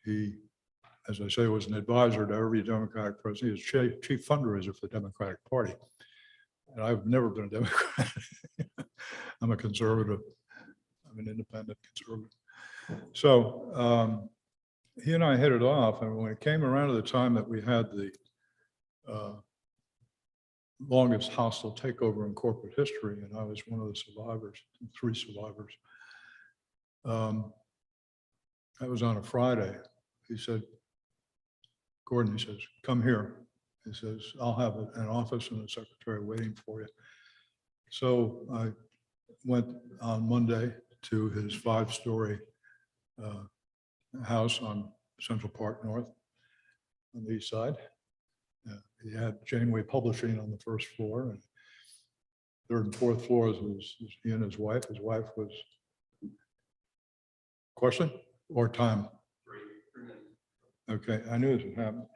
He, as I say, was an advisor to every Democratic president. He was chief fundraiser for the Democratic Party. And I've never been a Democrat. I'm a conservative. I'm an independent conservative. So he and I hit it off. And when it came around to the time that we had the longest hostile takeover in corporate history, and I was one of the survivors, 3 survivors. That was on a Friday. He said, Gordon, he says, come here. He says, I'll have an office and a secretary waiting for you. So I went on Monday to his 5-story house on Central Park North on the east side. He had Janeway Publishing on the 1st floor, and 3rd and 4th floors was he and his wife. His wife was, question or time? 3 minutes. Okay, I knew this would happen.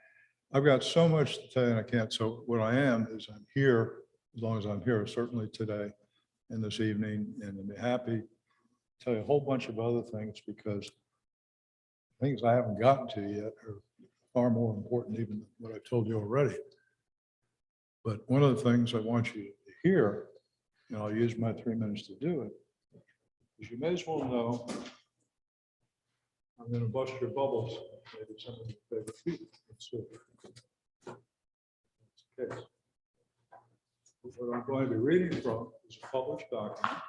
I've got so much to tell you and I can't. So what I am is I'm here, as long as I'm here, certainly today and this evening, and I'll be happy to tell you a whole bunch of other things, because things I haven't gotten to yet are far more important even than what I've told you already. But one of the things I want you to hear, and I'll use my 3 minutes to do it, is you may as well know I'm going to bust your bubbles. Maybe some of your favorite people. Let's see. That's the case. What I'm going to be reading from is a published document.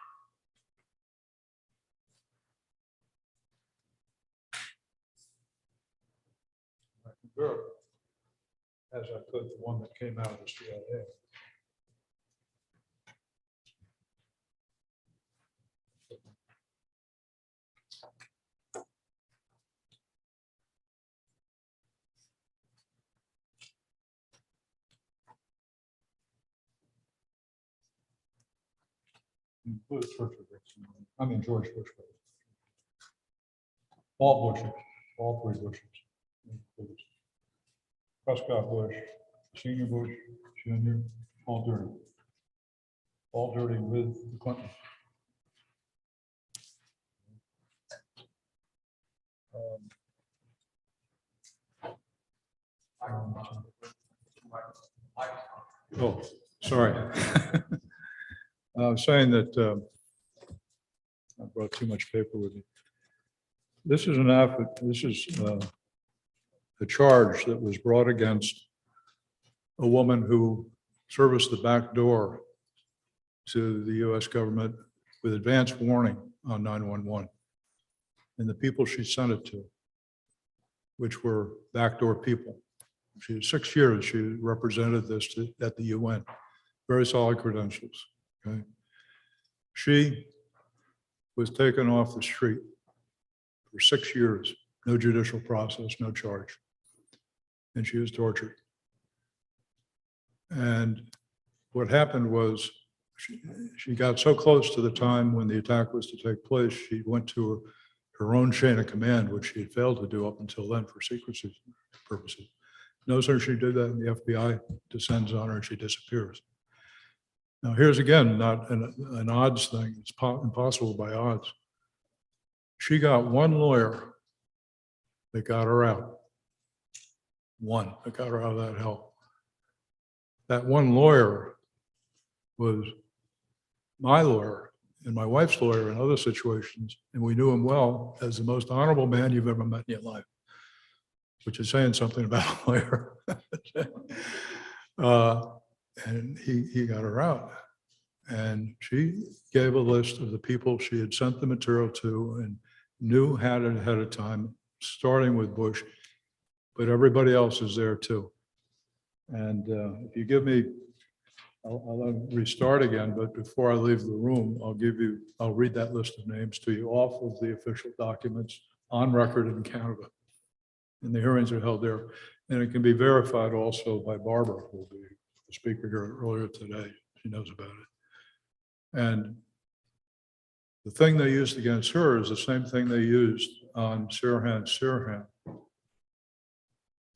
I can verify, as I could, the one that came out of the CIA. I mean, George Bush. All Bushes, all 3 Bushes. Prescott Bush, Senior Bush, Junior, all dirty. All dirty with the Clintons. Oh, sorry. I was saying that I brought too much paper with me. This is a charge that was brought against a woman who serviced the back door to the U.S. government with advance warning on 911, and the people she sent it to, which were backdoor people. She had 6 years she represented this at the UN, very solid credentials. Okay. She was taken off the street for 6 years, no judicial process, no charge, and she was tortured. And what happened was she got so close to the time when the attack was to take place, she went to her own chain of command, which she had failed to do up until then for secrecy purposes. No sooner she did that, and the FBI descends on her and she disappears. Now, here's again, not an odds thing. It's impossible by odds. She got one lawyer that got her out. One that got her out of that hell. That one lawyer was my lawyer and my wife's lawyer in other situations, and we knew him well as the most honorable man you've ever met in your life, which is saying something about a lawyer. And he got her out, and she gave a list of the people she had sent the material to and knew had it ahead of time, starting with Bush, but everybody else is there too. And if you give me, I'll restart again, but before I leave the room, I'll read that list of names to you off of the official documents on record in Canada. And the hearings are held there, and it can be verified also by Barbara, who will be the speaker here earlier today. She knows about it. And the thing they used against her is the same thing they used on Sirhan,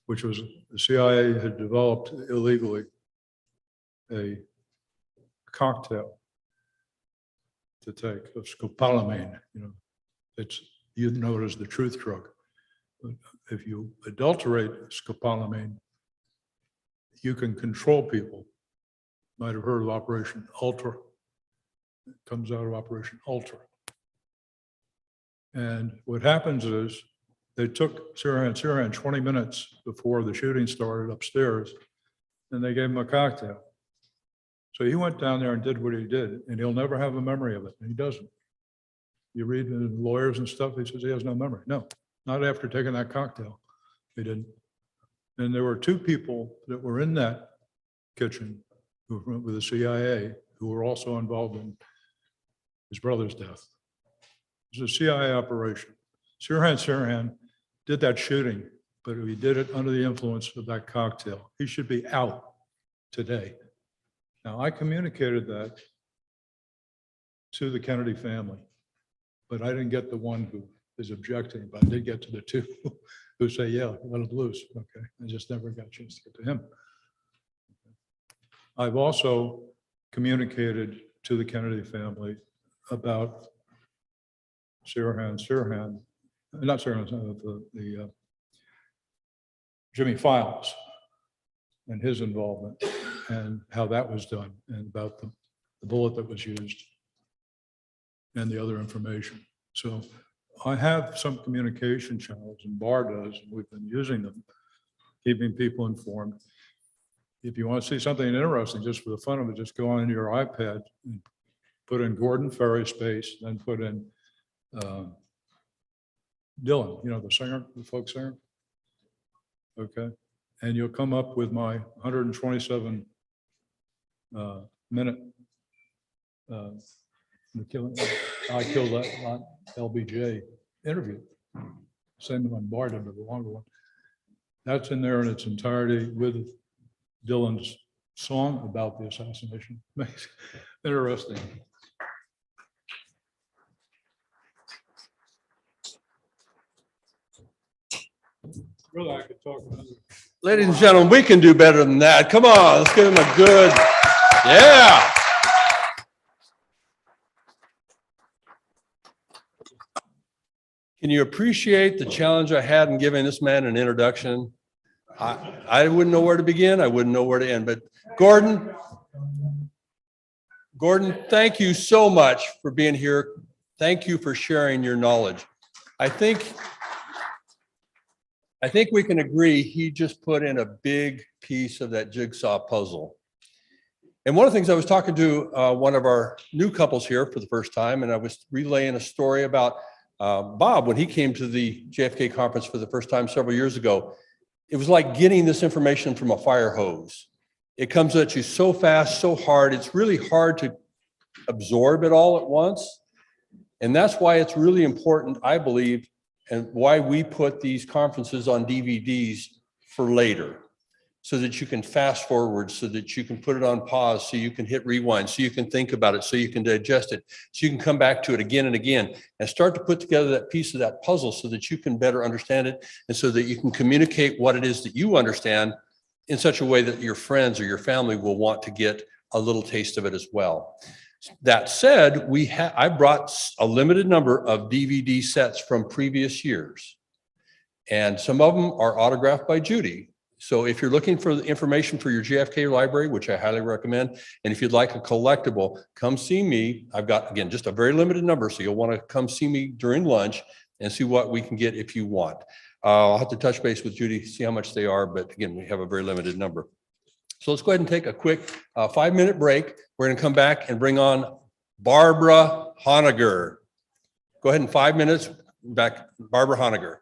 which was the CIA had developed illegally a cocktail to take of scopolamine. You know, you know it as the truth drug. If you adulterate scopolamine, you can control people. Might have heard of Operation Ultra. It comes out of Operation Ultra. And what happens is they took Sirhan 20 minutes before the shooting started upstairs, and they gave him a cocktail. So he went down there and did what he did, and he'll never have a memory of it, and he doesn't. You read the lawyers and stuff, he says he has no memory. No, not after taking that cocktail. He didn't. And there were two people that were in that kitchen who were with the CIA who were also involved in his brother's death. It was a CIA operation. Sirhan did that shooting, but he did it under the influence of that cocktail. He should be out today. Now, I communicated that to the Kennedy family, but I didn't get the one who is objecting, but I did get to the two who say, yeah, let him loose. Okay, I just never got a chance to get to him. I've also communicated to the Kennedy family about Jimmy Files and his involvement and how that was done and about the bullet that was used and the other information. So I have some communication channels, and Barr does, and we've been using them, keeping people informed. If you want to see something interesting, just for the fun of it, just go on your iPad and put in Gordon FERRIE space, then put in Dylan, you know, the singer, the folk singer. Okay. And you'll come up with my 127 minute I killed that LBJ interview. Same one Bart did, but the longer one. That's in there in its entirety with Dylan's song about the assassination. Interesting. Really, I could talk about it. Ladies and gentlemen, we can do better than that. Come on, let's give him a good, yeah. Can you appreciate the challenge I had in giving this man an introduction? I wouldn't know where to begin. I wouldn't know where to end, but Gordon, thank you so much for being here. Thank you for sharing your knowledge. I think we can agree he just put in a big piece of that jigsaw puzzle. And one of the things I was talking to one of our new couples here for the first time, and I was relaying a story about Bob when he came to the JFK conference for the first time several years ago. It was like getting this information from a fire hose. It comes at you so fast, so hard. It's really hard to absorb it all at once. And that's why it's really important, I believe, and why we put these conferences on DVDs for later, so that you can fast forward, so that you can put it on pause, so you can hit rewind, so you can think about it, so you can digest it, so you can come back to it again and again and start to put together that piece of that puzzle so that you can better understand it and so that you can communicate what it is that you understand in such a way that your friends or your family will want to get a little taste of it as well. That said, I brought a limited number of DVD sets from previous years, and some of them are autographed by Judy. So if you're looking for the information for your JFK library, which I highly recommend, and if you'd like a collectible, come see me. I've got, again, just a very limited number, so you'll want to come see me during lunch and see what we can get if you want. I'll have to touch base with Judy, see how much they are, but again, we have a very limited number. So let's go ahead and take a quick 5-minute break. We're going to come back and bring on Barbara Honegger. Go ahead in 5 minutes, back, Barbara Honegger.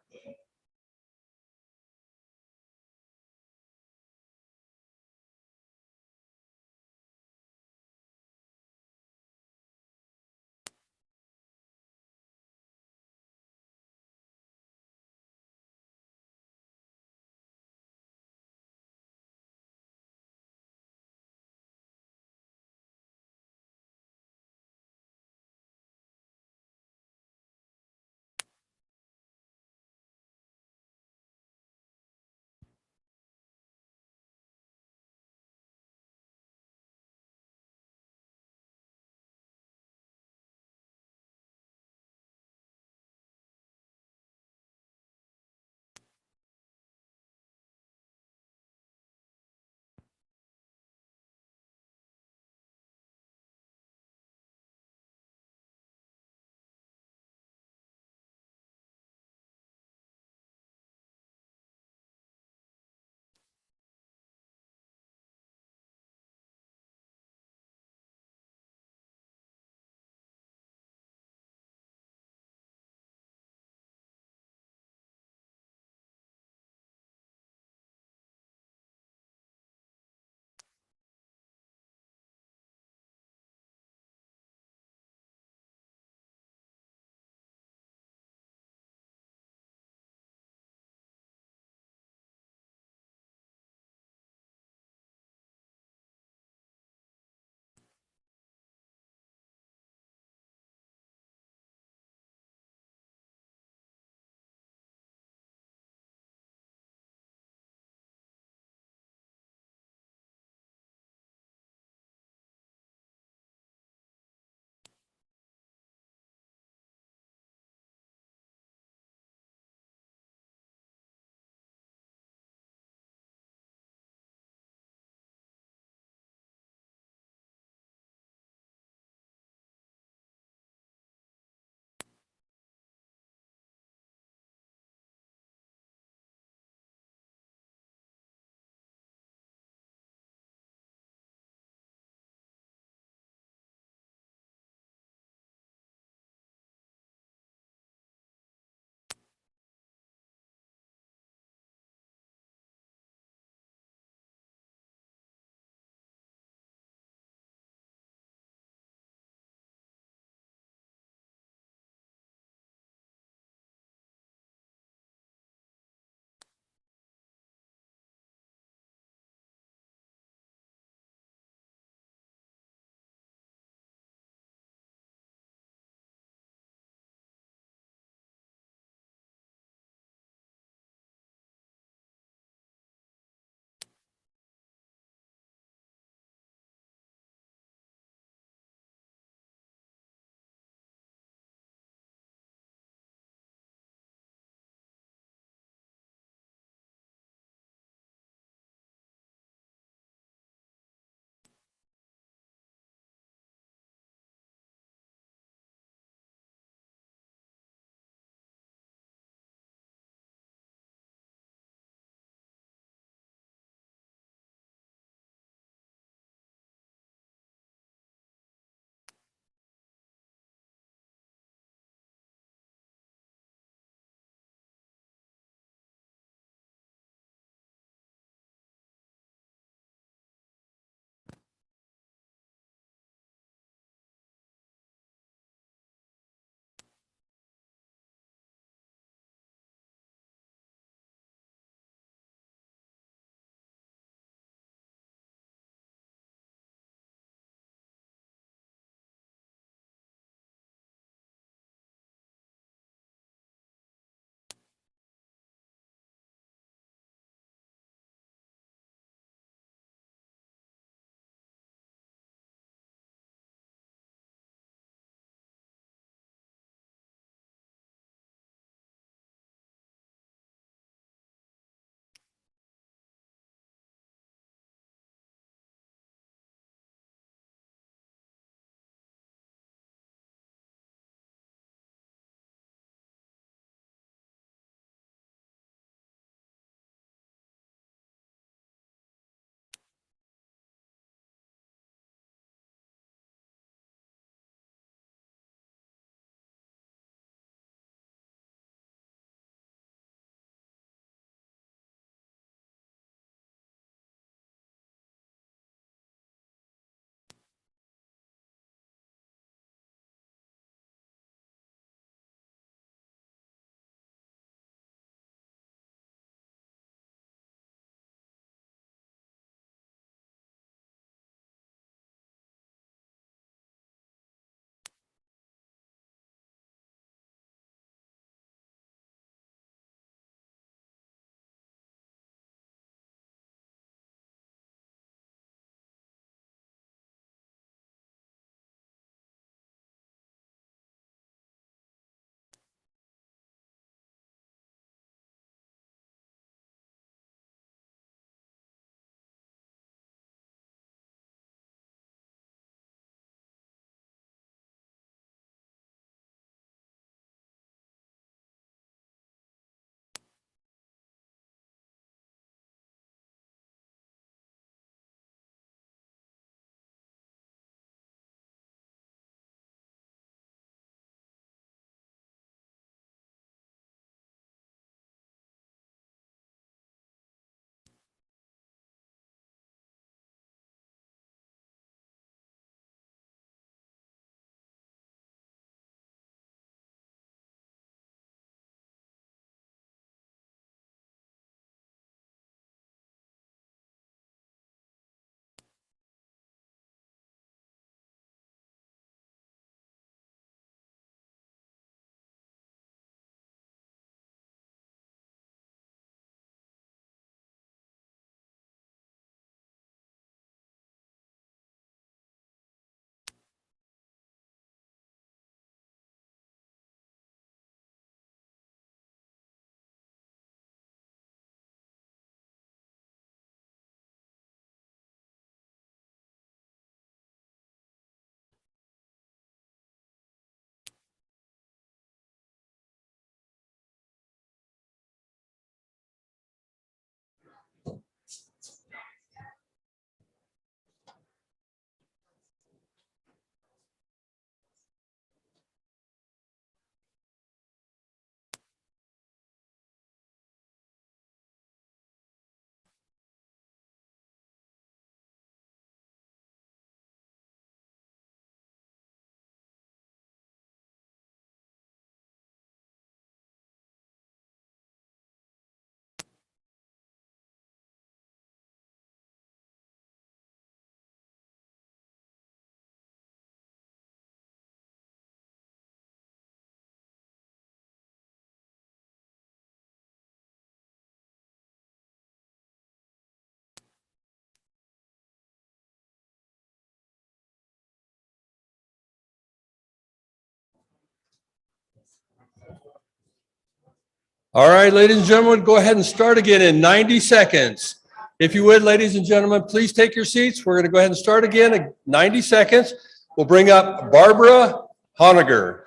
All right, ladies and gentlemen, go ahead and start again in 90 seconds. If you would, ladies and gentlemen, please take your seats. We're going to go ahead and start again in 90 seconds. We'll bring up Barbara Honegger.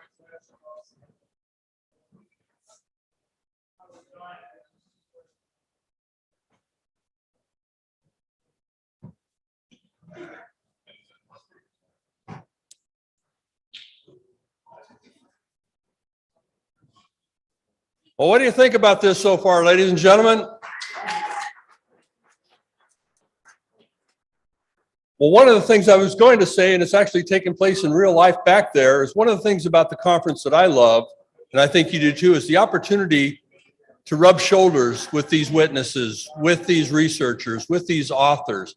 Well, what do you think about this so far, ladies and gentlemen? Well, one of the things I was going to say, and it's actually taking place in real life back there, is one of the things about the conference that I love, and I think you do too, is the opportunity to rub shoulders with these witnesses, with these researchers, with these authors.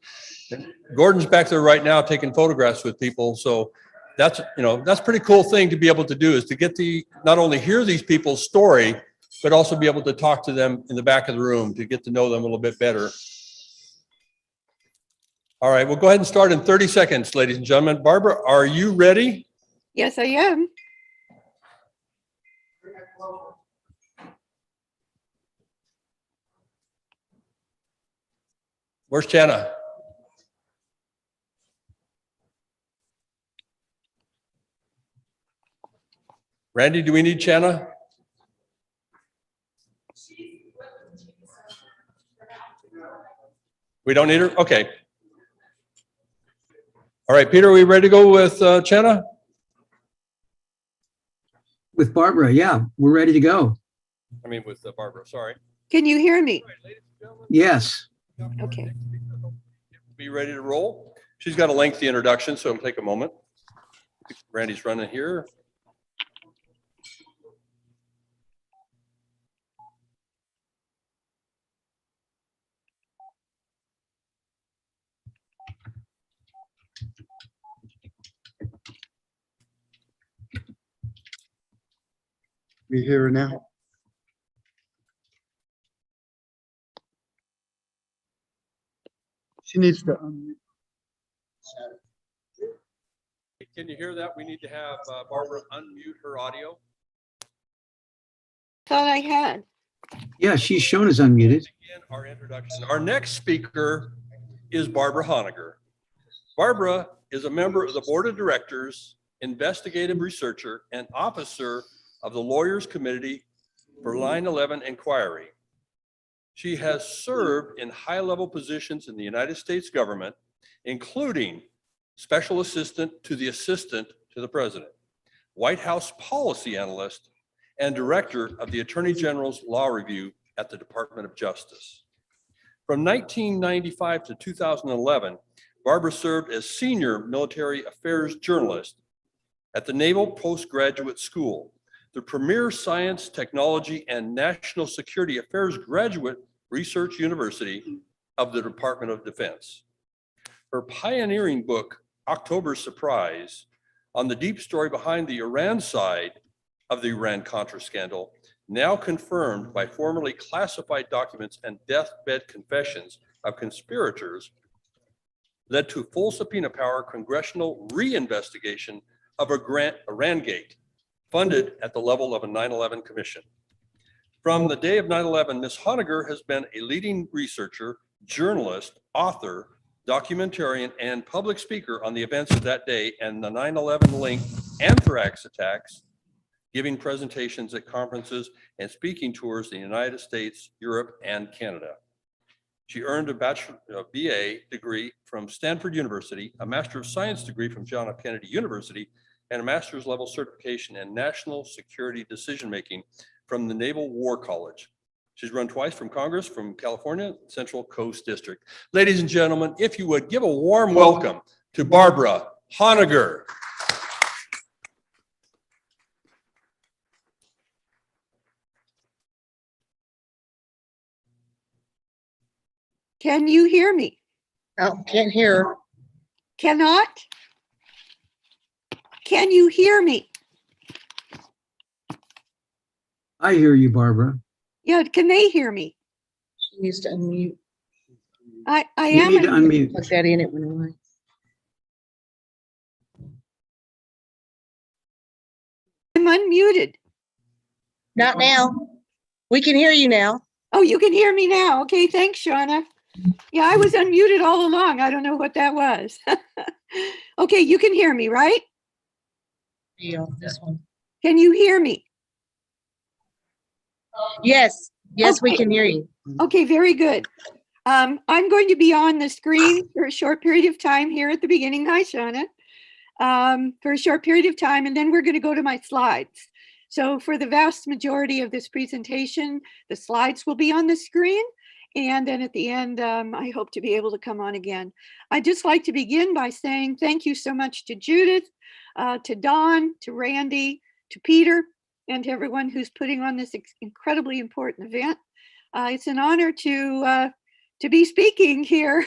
And Gordon's back there right now taking photographs with people, so that's, that's a pretty cool thing to be able to do, is to get to not only hear these people's story, but also be able to talk to them in the back of the room to get to know them a little bit better. All right, we'll go ahead and start in 30 seconds, ladies and gentlemen. Barbara, are you ready? Yes, I am. Where's Chana? Randy, do we need Chana? We don't need her? Okay. All right, Peter, are we ready to go with Chana? With Barbara, yeah, we're ready to go. I mean, with Barbara, sorry. Can you hear me? All right, ladies and gentlemen. Yes. Okay. Be ready to roll. She's got a lengthy introduction, so it'll take a moment. Randy's running here. We hear her now. She needs to unmute. Can you hear that? We need to have Barbara unmute her audio. Thought I had. Yeah, she's shown as unmuted. Begin our introduction. Our next speaker is Barbara Honegger. Barbara is a member of the Board of Directors, investigative researcher, and officer of the Lawyers Committee for 9/11 Inquiry. She has served in high-level positions in the United States government, including Special Assistant to the President, White House Policy Analyst, and Director of the Attorney General's Law Review at the Department of Justice. From 1995 to 2011, Barbara served as Senior Military Affairs Journalist at the Naval Postgraduate School, the premier science, technology, and national security affairs graduate research university of the Department of Defense. Her pioneering book, October Surprise, on the deep story behind the Iran side of the Iran-Contra scandal, now confirmed by formerly classified documents and deathbed confessions of conspirators, led to full subpoena power congressional reinvestigation of Iran-gate, funded at the level of a 9/11 commission. From the day of 9/11, Ms. Honegger has been a leading researcher, journalist, author, documentarian, and public speaker on the events of that day and the 9/11 linked anthrax attacks, giving presentations at conferences and speaking tours in the United States, Europe, and Canada. She earned a BA degree from Stanford University, a Master of Science degree from John F. Kennedy University, and a master's level certification in national security decision-making from the Naval War College. She's run twice from Congress from California, Central Coast District. Ladies and gentlemen, if you would give a warm welcome to Barbara Honegger. Can you hear me? Oh, can't hear. Cannot? Can you hear me? I hear you, Barbara. Yeah, can they hear me? She needs to unmute. I You am. need to unmuted. unmute. Plug that in, it went away. I'm unmuted. Not now. We can hear you now. Oh, you can hear me now. Okay, thanks, Shauna. Yeah, I was unmuted all along. I don't know what that was. Okay, you can hear me, right? Yeah, this one. Can you hear me? Yes, yes, we Okay. can hear you. Okay, very good. I'm going to be on the screen for a short period of time here at the beginning. Hi, Shauna. For a short period of time, and then we're going to go to my slides. So for the vast majority of this presentation, the slides will be on the screen. And then at the end, I hope to be able to come on again. I'd just like to begin by saying thank you so much to Judith, to Dawn, to Randy, to Peter, and to everyone who's putting on this incredibly important event. It's an honor to be speaking here,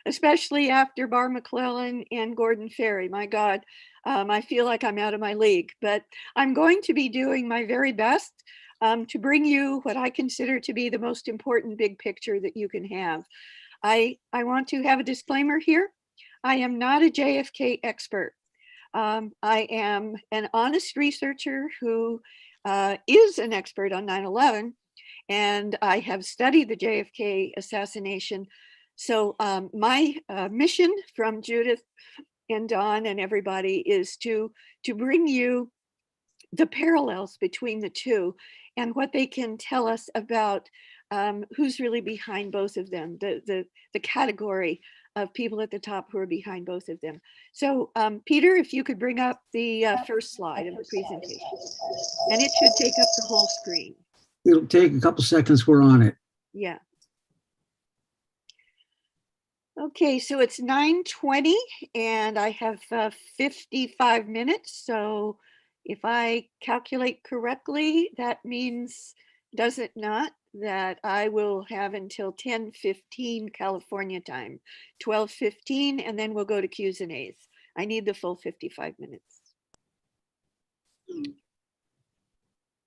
especially after Bar McClellan and Gordon Ferrie. My God, I feel like I'm out of my league, but I'm going to be doing my very best to bring you what I consider to be the most important big picture that you can have. I want to have a disclaimer here. I am not a JFK expert. I am an honest researcher who is an expert on 9/11, and I have studied the JFK assassination. So my mission from Judith and Dawn and everybody is to bring you the parallels between the two and what they can tell us about who's really behind both of them, the category of people at the top who are behind both of them. So Peter, if you could bring up the first slide of the presentation, and it should take up the whole screen. It'll take a couple seconds. We're on it. Yeah. Okay, so it's 9:20 and I have 55 minutes. So if I calculate correctly, that means, does it not, that I will have until 10:15 California time, 12:15, and then we'll go to Q's and A's. I need the full 55 minutes.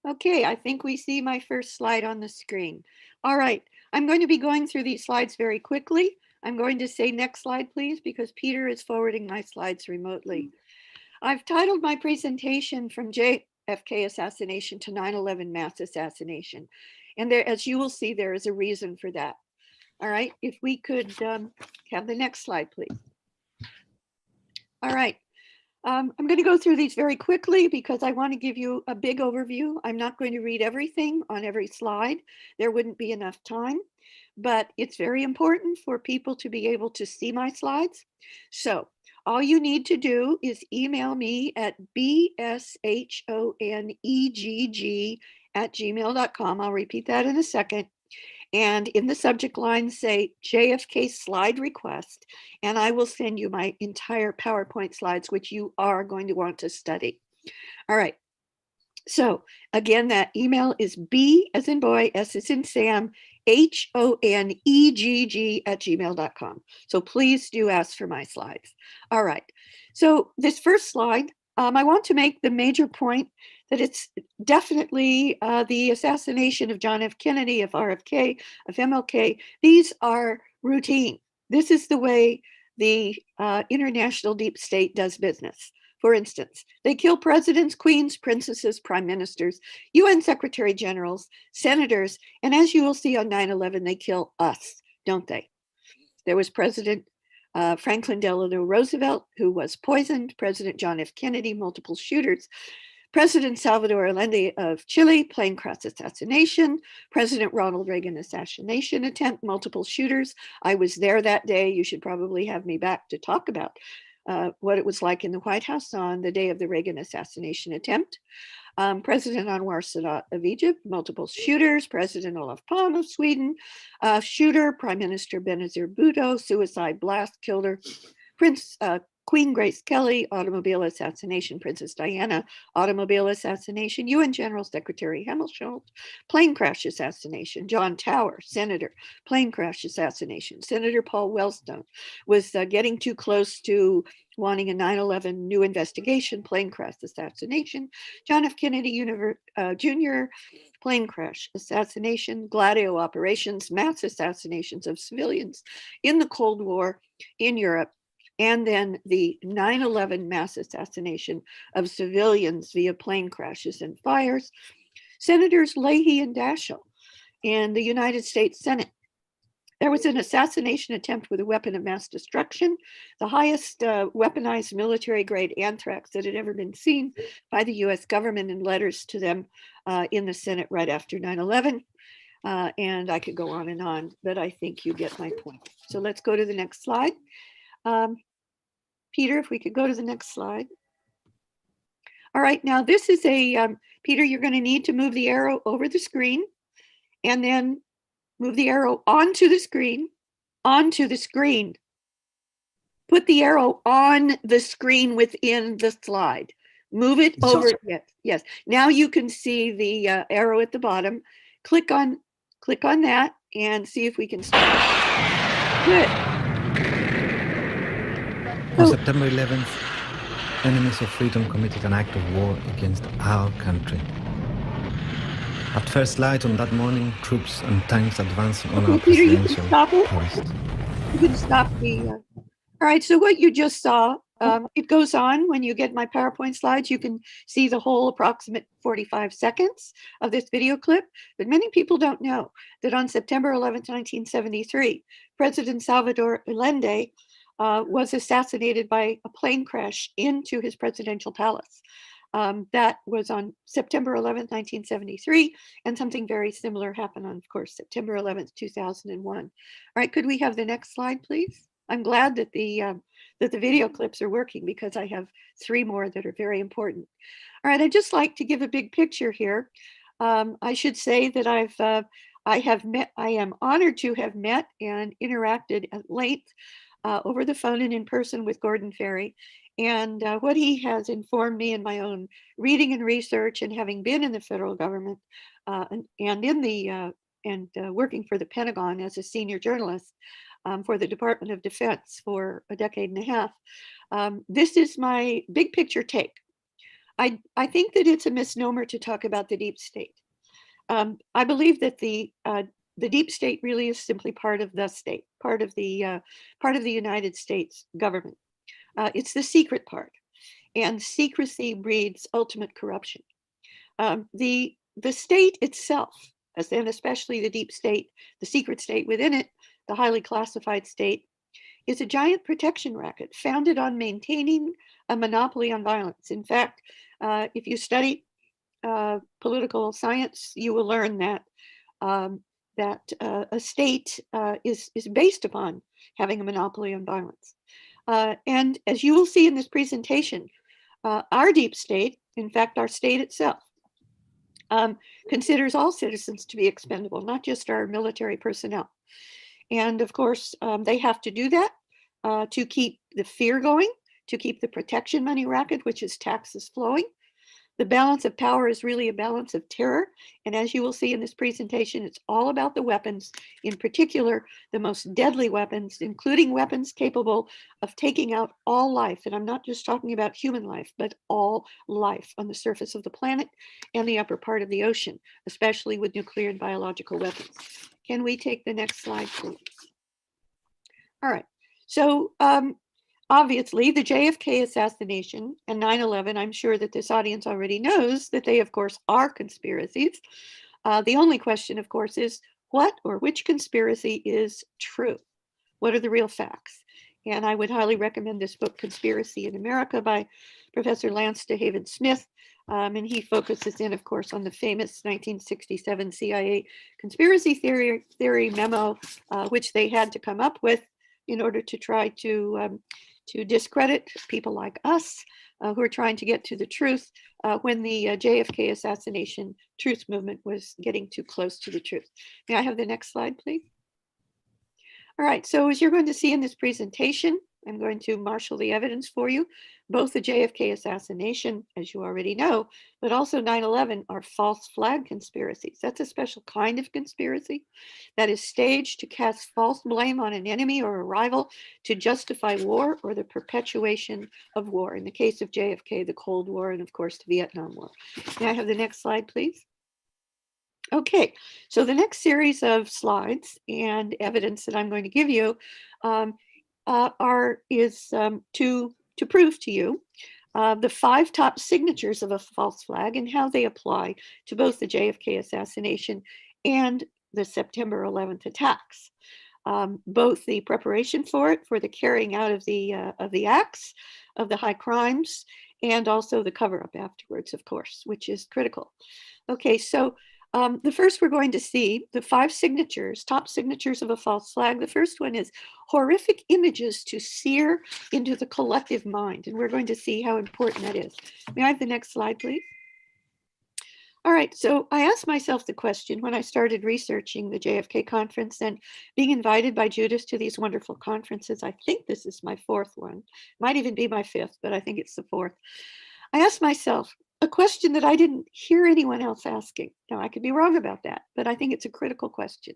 Okay, I think we see my first slide on the screen. All right, I'm going to be going through these slides very quickly. I'm going to say next slide, please, because Peter is forwarding my slides remotely. I've titled my presentation From JFK Assassination to 9/11 Mass Assassination. And there, as you will see, there is a reason for that. All right, if we could have the next slide, please. All right. I'm going to go through these very quickly because I want to give you a big overview. I'm not going to read everything on every slide. There wouldn't be enough time, but it's very important for people to be able to see my slides. So all you need to do is email me at bshonegg@gmail.com. I'll repeat that in a second. And in the subject line, say JFK slide request, and I will send you my entire PowerPoint slides, which you are going to want to study. All right. So again, that email is B as in boy, S as in Sam, HONEGG@gmail.com. So please do ask for my slides. All right. So this first slide, I want to make the major point that it's definitely the assassination of John F. Kennedy, of RFK, of MLK. These are routine. This is the way the international deep state does business. For instance, they kill presidents, queens, princesses, prime ministers, UN secretary generals, senators, and as you will see on 9/11, they kill us, don't they? There was President Franklin Delano Roosevelt, who was poisoned, President John F. Kennedy, multiple shooters, President Salvador Allende of Chile, plane crash assassination, President Ronald Reagan assassination attempt, multiple shooters. I was there that day. You should probably have me back to talk about what it was like in the White House on the day of the Reagan assassination attempt. President Anwar Sadat of Egypt, multiple shooters, President Olof Palme of Sweden, shooter, Prime Minister Benazir Bhutto, suicide blast, killer, Queen Grace Kelly, automobile assassination, Princess Diana, automobile assassination, UN General Secretary Hammarskjöld, plane crash assassination, John Tower, Senator, plane crash assassination, Senator Paul Wellstone was getting too close to wanting a 9/11 new investigation, plane crash assassination, John F. Kennedy Jr., plane crash assassination, Gladio operations, mass assassinations of civilians in the Cold War in Europe, and then the 9/11 mass assassination of civilians via plane crashes and fires. Senators Leahy and Daschle in the United States Senate. There was an assassination attempt with a weapon of mass destruction, the highest weaponized military-grade anthrax that had ever been seen by the US government, in letters to them in the Senate right after 9/11. And I could go on, but I think you get my point. So let's go to the next slide. Peter, if we could go to the next slide. All right, now this is a, Peter, you're going to need to move the arrow over the screen and then move the arrow onto the screen, Put the arrow on the screen within the slide. Move it It's over. also- Yes. Now you can see the arrow at the bottom. Click on that and see if we can start. Good. On So- September 11th, enemies of freedom committed an act of war against our country. At first light on that morning, troops and tanks advancing on our Okay, Peter, you can presidential stop it. post. You can stop the. All right, so what you just saw, it goes on when you get my PowerPoint slides. You can see the whole approximate 45 seconds of this video clip. But many people don't know that on September 11th, 1973, President Salvador Allende was assassinated by a plane crash into his presidential palace. That was on September 11th, 1973, and something very similar happened on, of course, September 11th, 2001. All right, could we have the next slide, please? I'm glad that the video clips are working, because I have 3 more that are very important. All right, I'd just like to give a big picture here. I should say that I am honored to have met and interacted at length over the phone and in person with Gordon Ferrie. And what he has informed me in my own reading and research, and having been in the federal government and in the working for the Pentagon as a senior journalist for the Department of Defense for a decade and a half. This is my big picture take. I think that it's a misnomer to talk about the deep state. I believe that the deep state really is simply part of the state, part of the United States government. It's the secret part, and secrecy breeds ultimate corruption. The state itself, and especially the deep state, the secret state within it, the highly classified state, is a giant protection racket founded on maintaining a monopoly on violence. In fact, if you study political science, you will learn that a state is based upon having a monopoly on violence. And as you will see in this presentation, our deep state, in fact, our state itself, considers all citizens to be expendable, not just our military personnel. And of course, they have to do that to keep the fear going, to keep the protection money racket, which is taxes, flowing. The balance of power is really a balance of terror. And as you will see in this presentation, it's all about the weapons, in particular, the most deadly weapons, including weapons capable of taking out all life. And I'm not just talking about human life, but all life on the surface of the planet and the upper part of the ocean, especially with nuclear and biological weapons. Can we take the next slide, please? All right. So obviously, the JFK assassination and 9/11, I'm sure that this audience already knows that they, of course, are conspiracies. The only question, of course, is what or which conspiracy is true? What are the real facts? And I would highly recommend this book, Conspiracy in America, by Professor Lance DeHaven Smith. And he focuses in, of course, on the famous 1967 CIA conspiracy theory memo, which they had to come up with in order to try to discredit people like us who are trying to get to the truth when the JFK assassination truth movement was getting too close to the truth. May I have the next slide, please? All right, so as you're going to see in this presentation, I'm going to marshal the evidence for you. Both the JFK assassination, as you already know, but also 9/11 are false flag conspiracies. That's a special kind of conspiracy that is staged to cast false blame on an enemy or a rival to justify war or the perpetuation of war. In the case of JFK, the Cold War, and of course, the Vietnam War. May I have the next slide, please? Okay, so the next series of slides and evidence that I'm going to give you is to prove to you the 5 top signatures of a false flag and how they apply to both the JFK assassination and the September 11th attacks. Both the preparation for it, for the carrying out of the acts, of the high crimes, and also the cover-up afterwards, of course, which is critical. Okay, so the first we're going to see the 5 signatures, top signatures of a false flag. The first one is horrific images to sear into the collective mind. And we're going to see how important that is. May I have the next slide, please? All right, so I asked myself the question when I started researching the JFK conference and being invited by Judith to these wonderful conferences. I think this is my 4th one, might even be my 5th, but I think it's the 4th. I asked myself a question that I didn't hear anyone else asking. Now, I could be wrong about that, but I think it's a critical question.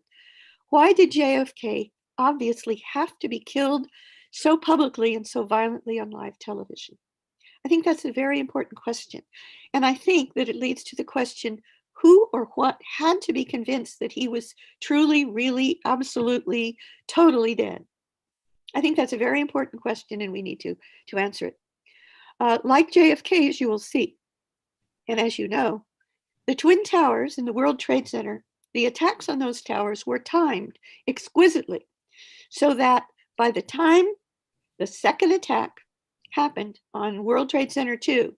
Why did JFK obviously have to be killed so publicly and so violently on live television? I think that's a very important question. And I think that it leads to the question, who or what had to be convinced that he was truly, really, absolutely, totally dead? I think that's a very important question, and we need to answer it. Like JFK, as you will see, and as you know, the Twin Towers in the World Trade Center, the attacks on those towers were timed exquisitely so that by the time the second attack happened on World Trade Center 2,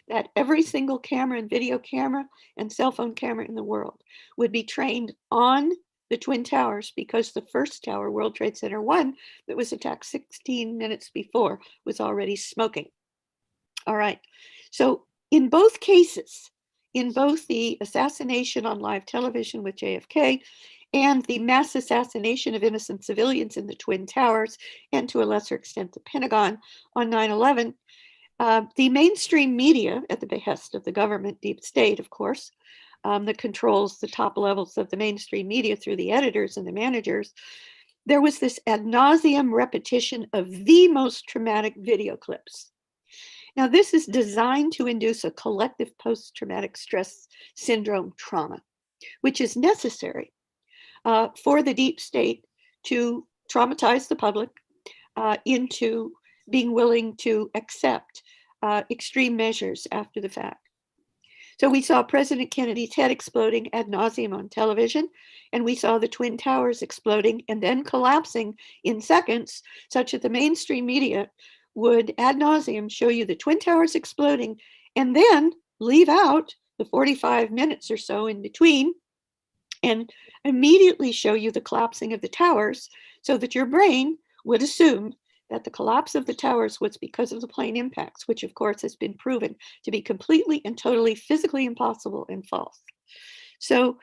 that every single camera and video camera and cell phone camera in the world would be trained on the Twin Towers, because the first tower, World Trade Center 1, that was attacked 16 minutes before, was already smoking. All right, so in both cases, in both the assassination on live television with JFK and the mass assassination of innocent civilians in the Twin Towers, and to a lesser extent the Pentagon on 9/11, the mainstream media, at the behest of the government, deep state, of course, that controls the top levels of the mainstream media through the editors and the managers, there was this ad nauseum repetition of the most traumatic video clips. Now, this is designed to induce a collective post-traumatic stress syndrome trauma, which is necessary for the deep state to traumatize the public into being willing to accept extreme measures after the fact. So we saw President Kennedy's head exploding ad nauseum on television, and we saw the Twin Towers exploding and then collapsing in seconds, such that the mainstream media would ad nauseum show you the Twin Towers exploding and then leave out the 45 minutes or so in between and immediately show you the collapsing of the towers, so that your brain would assume that the collapse of the towers was because of the plane impacts, which of course has been proven to be completely and totally physically impossible and false. So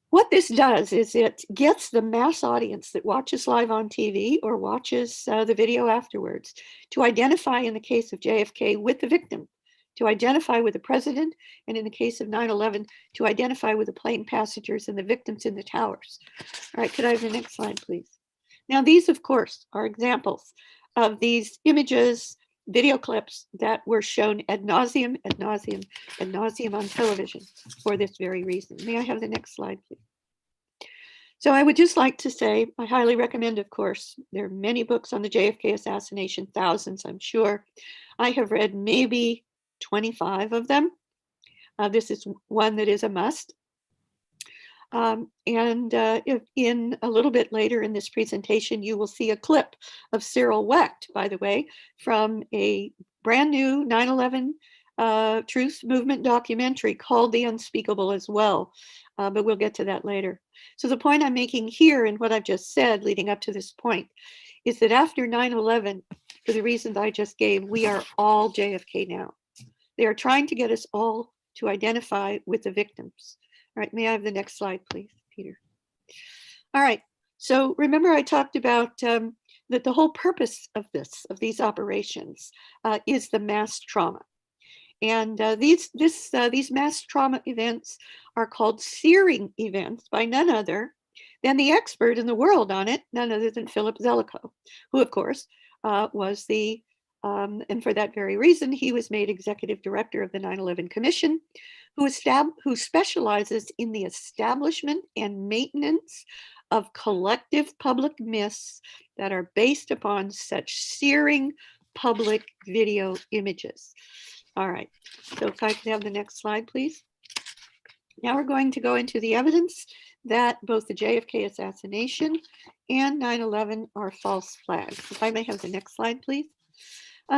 what this does is it gets the mass audience that watches live on TV or watches the video afterwards to identify, in the case of JFK, with the victim, to identify with the president, and in the case of 9/11, to identify with the plane passengers and the victims in the towers. All right, could I have the next slide, please? Now, these, of course, are examples of these images, video clips that were shown ad nauseum, ad nauseum, ad nauseum on television for this very reason. May I have the next slide, please? So I would just like to say, I highly recommend, of course, there are many books on the JFK assassination, thousands, I'm sure. I have read maybe 25 of them. This is one that is a must. If in a little bit later in this presentation, you will see a clip of CYRIL WECHT, by the way, from a brand new 9/11 Truth Movement documentary called The Unspeakable as well, but we'll get to that later. So the point I'm making here and what I've just said leading up to this point is that after 9/11, for the reasons I just gave, we are all JFK now. They are trying to get us all to identify with the victims. All right, may I have the next slide, please, Peter? All right, so remember I talked about that the whole purpose of these operations is the mass trauma. And these mass trauma events are called searing events by none other than the expert in the world on it, none other than Philip Zelikow, who of course was and for that very reason, he was made executive director of the 9/11 Commission, who specializes in the establishment and maintenance of collective public myths that are based upon such searing, public video images. All right, so if I can have the next slide, please. Now we're going to go into the evidence that both the JFK assassination and 9/11 are false flags. If I may have the next slide, please.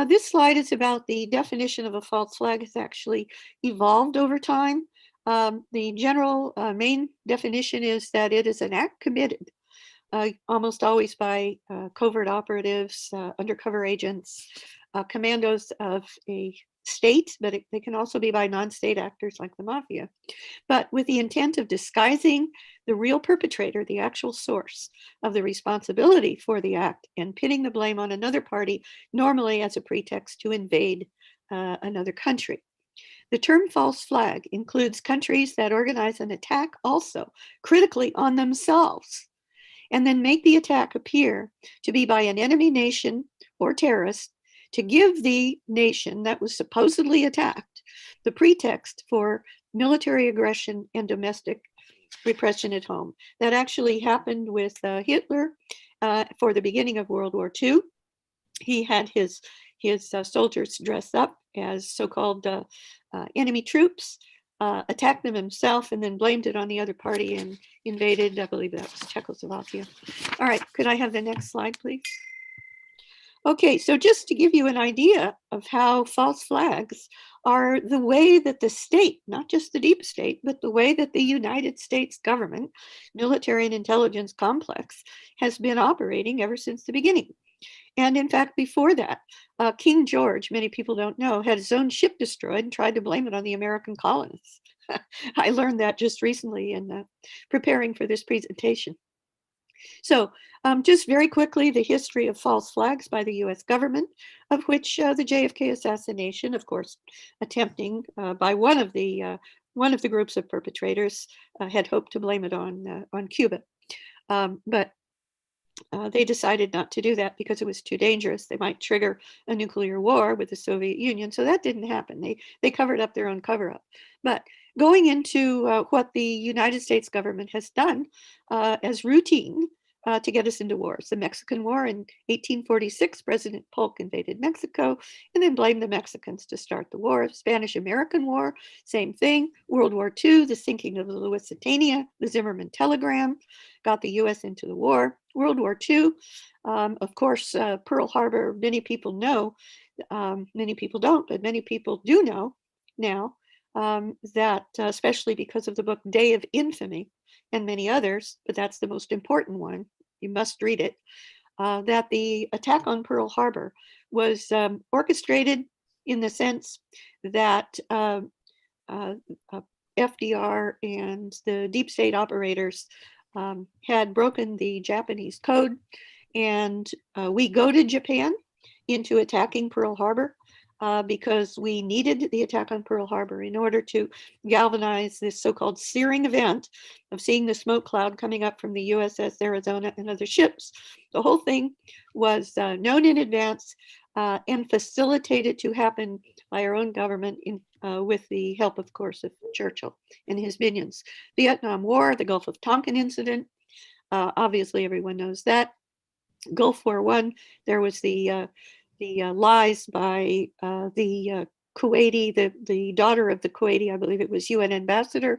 This slide is about the definition of a false flag. It's actually evolved over time. The general main definition is that it is an act committed almost always by covert operatives, undercover agents, commandos of a state, but they can also be by non-state actors like the mafia, but with the intent of disguising the real perpetrator, the actual source of the responsibility for the act, and pinning the blame on another party, normally as a pretext to invade another country. The term false flag includes countries that organize an attack also critically on themselves, and then make the attack appear to be by an enemy nation or terrorist to give the nation that was supposedly attacked the pretext for military aggression and domestic repression at home. That actually happened with Hitler for the beginning of World War II. He had his soldiers dress up as so-called enemy troops, attacked them himself, and then blamed it on the other party and invaded, I believe that was Czechoslovakia. All right, could I have the next slide, please? Okay, so just to give you an idea of how false flags are the way that the state, not just the deep state, but the way that the United States government, military and intelligence complex has been operating ever since the beginning. And in fact, before that, King George, many people don't know, had his own ship destroyed and tried to blame it on the American colonists. I learned that just recently in preparing for this presentation. So just very quickly, the history of false flags by the US government, of which the JFK assassination, of course, attempting by one of the groups of perpetrators had hoped to blame it on Cuba. But they decided not to do that because it was too dangerous. They might trigger a nuclear war with the Soviet Union. So that didn't happen. They covered up their own cover up. But going into what the United States government has done as routine to get us into wars. The Mexican War in 1846, President Polk invaded Mexico and then blamed the Mexicans to start the war. Spanish-American War, same thing. World War II, the sinking of the Lusitania, the Zimmerman telegram got the US into the war. World War II, of course, Pearl Harbor, many people know, many people don't, but many people do know now that, especially because of the book Day of Infamy and many others, but that's the most important one, you must read it, that the attack on Pearl Harbor was orchestrated in the sense that FDR and the deep state operators had broken the Japanese code, and we goaded Japan into attacking Pearl Harbor because we needed the attack on Pearl Harbor in order to galvanize this so-called searing event of seeing the smoke cloud coming up from the USS Arizona and other ships. The whole thing was known in advance and facilitated to happen by our own government with the help, of course, of Churchill and his minions. Vietnam War, the Gulf of Tonkin incident, obviously everyone knows that. Gulf War I, there was the lies by the Kuwaiti, the daughter of the Kuwaiti, I believe it was UN ambassador,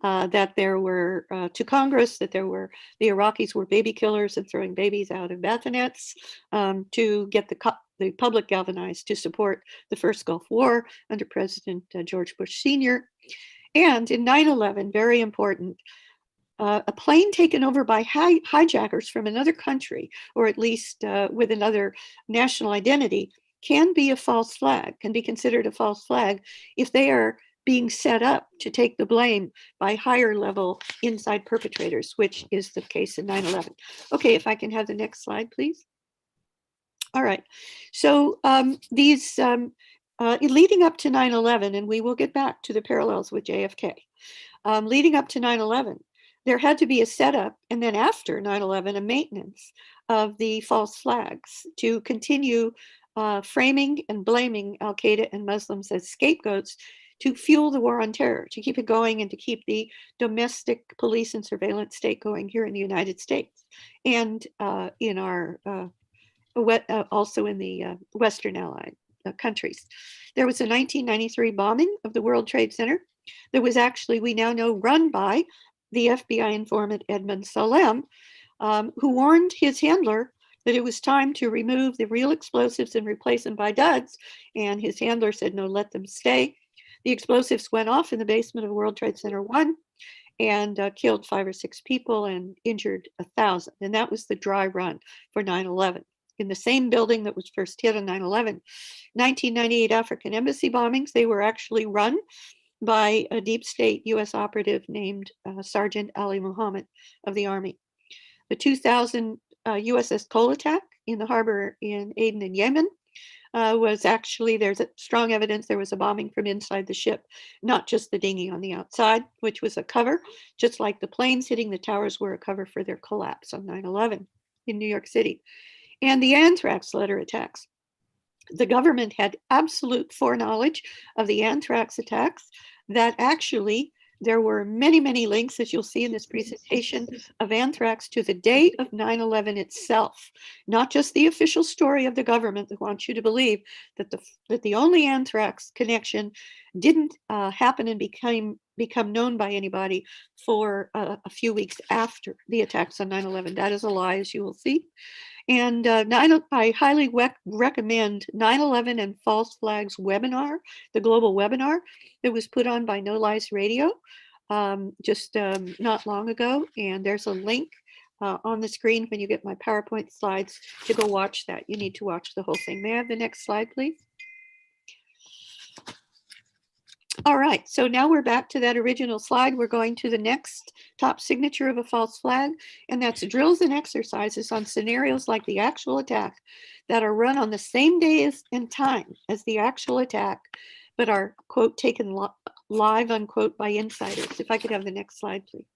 that there were to Congress, that the Iraqis were baby killers and throwing babies out of bathinets to get the public galvanized to support the first Gulf War under President George Bush Sr. And in 9/11, very important, a plane taken over by hijackers from another country, or at least with another national identity, can be a false flag, can be considered a false flag if they are being set up to take the blame by higher level inside perpetrators, which is the case in 9/11. Okay, if I can have the next slide, please. All right, so these leading up to 9/11, and we will get back to the parallels with JFK, leading up to 9/11, there had to be a setup, and then after 9/11, a maintenance of the false flags to continue framing and blaming Al-Qaeda and Muslims as scapegoats to fuel the war on terror, to keep it going and to keep the domestic police and surveillance state going here in the United States and in our also in the Western Allied countries. There was a 1993 bombing of the World Trade Center that was actually, we now know, run by the FBI informant Edmund Salem, who warned his handler that it was time to remove the real explosives and replace them by duds. And his handler said, no, let them stay. The explosives went off in the basement of World Trade Center 1 and killed 5 or 6 people and injured 1,000. And that was the dry run for 9/11. In the same building that was first hit on 9/11, 1998 African embassy bombings, they were actually run by a deep state US operative named Sergeant Ali Muhammad of the Army. The 2000 USS Cole attack in the harbor in Aden in Yemen was actually, there's strong evidence there was a bombing from inside the ship, not just the dinghy on the outside, which was a cover, just like the planes hitting the towers were a cover for their collapse on 9/11 in New York City. And the anthrax letter attacks. The government had absolute foreknowledge of the anthrax attacks, that actually there were many, many links, as you'll see in this presentation, of anthrax to the date of 9/11 itself, not just the official story of the government that wants you to believe that the only anthrax connection didn't happen and become known by anybody for a few weeks after the attacks on 9/11. That is a lie, as you will see. And I highly recommend 9/11 and False Flags webinar, the global webinar that was put on by No Lies Radio just not long ago. And there's a link on the screen when you get my PowerPoint slides to go watch that. You need to watch the whole thing. May I have the next slide, please? All right, so now we're back to that original slide. We're going to the next top signature of a false flag, and that's drills and exercises on scenarios like the actual attack that are run on the same day and time as the actual attack, but are, quote, taken live, unquote, by insiders. If I could have the next slide, please.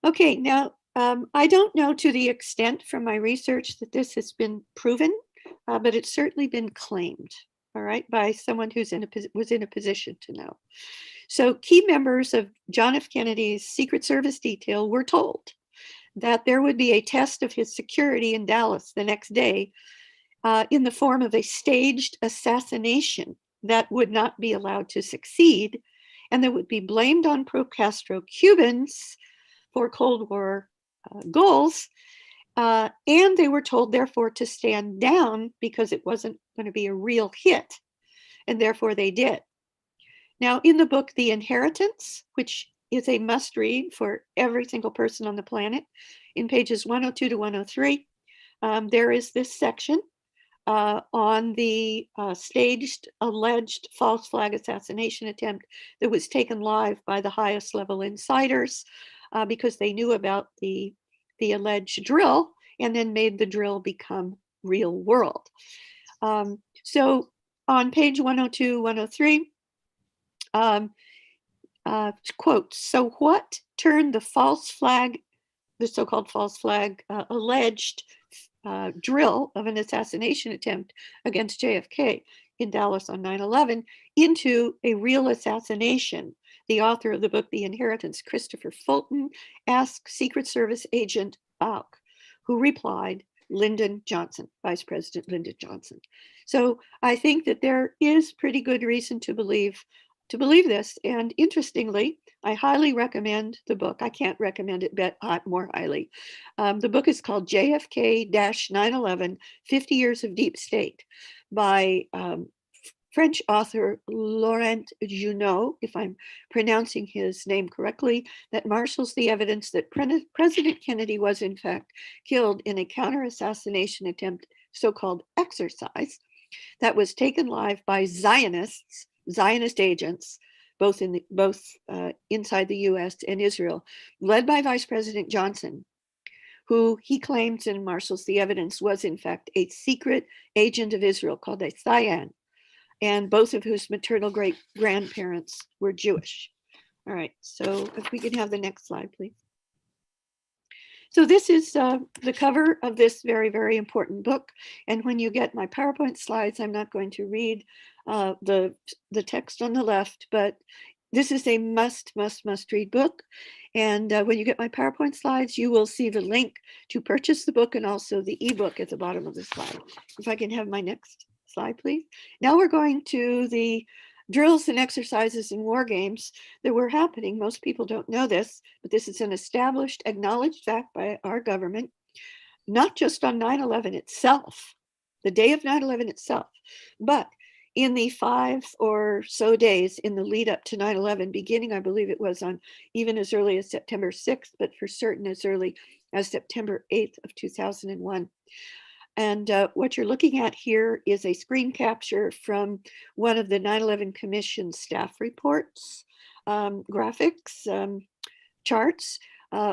Okay, now, I don't know to the extent from my research that this has been proven, but it's certainly been claimed. All right, by someone who's was in a position to know. So key members of John F. Kennedy's Secret Service detail were told that there would be a test of his security in Dallas the next day in the form of a staged assassination that would not be allowed to succeed, and that would be blamed on pro-Castro Cubans for Cold War goals. And they were told, therefore, to stand down because it wasn't going to be a real hit. And therefore, they did. Now, in the book, The Inheritance, which is a must read for every single person on the planet, in pages 102 to 103, there is this section on the staged, alleged false flag assassination attempt that was taken live by the highest level insiders because they knew about the alleged drill and then made the drill become real world. So on page 102, 103, quote, so what turned the false flag, the so-called false flag alleged drill of an assassination attempt against JFK in Dallas on 9/11 into a real assassination? The author of the book, The Inheritance, Christopher Fulton, asked Secret Service agent Balk, who replied, Lyndon Johnson, Vice President Lyndon Johnson. So I think that there is pretty good reason to believe this. And interestingly, I highly recommend the book. I can't recommend it more highly. The book is called JFK-9/11, 50 Years of Deep State by French author Laurent Junot, if I'm pronouncing his name correctly, that marshals the evidence that President Kennedy was in fact killed in a counter-assassination attempt, so-called exercise, that was taken live by Zionist agents, both inside the US and Israel, led by Vice President Johnson, who he claims and marshals the evidence was in fact a secret agent of Israel called a Cyan, and both of whose maternal great-grandparents were Jewish. All right, so if we can have the next slide, please. So this is the cover of this very, very important book. And when you get my PowerPoint slides, I'm not going to read the text on the left, but This is a must read book. And when you get my PowerPoint slides, you will see the link to purchase the book and also the ebook at the bottom of the slide. If I can have my next slide, please. Now we're going to the drills and exercises and war games that were happening. Most people don't know this, but this is an established, acknowledged fact by our government, not just on 9/11 itself, the day of 9/11 itself, but in the 5 or so days in the lead up to 9/11, beginning, I believe it was on even as early as September 6th, but for certain as early as September 8th of 2001. And what you're looking at here is a screen capture from one of the 9/11 Commission staff reports, graphics, charts,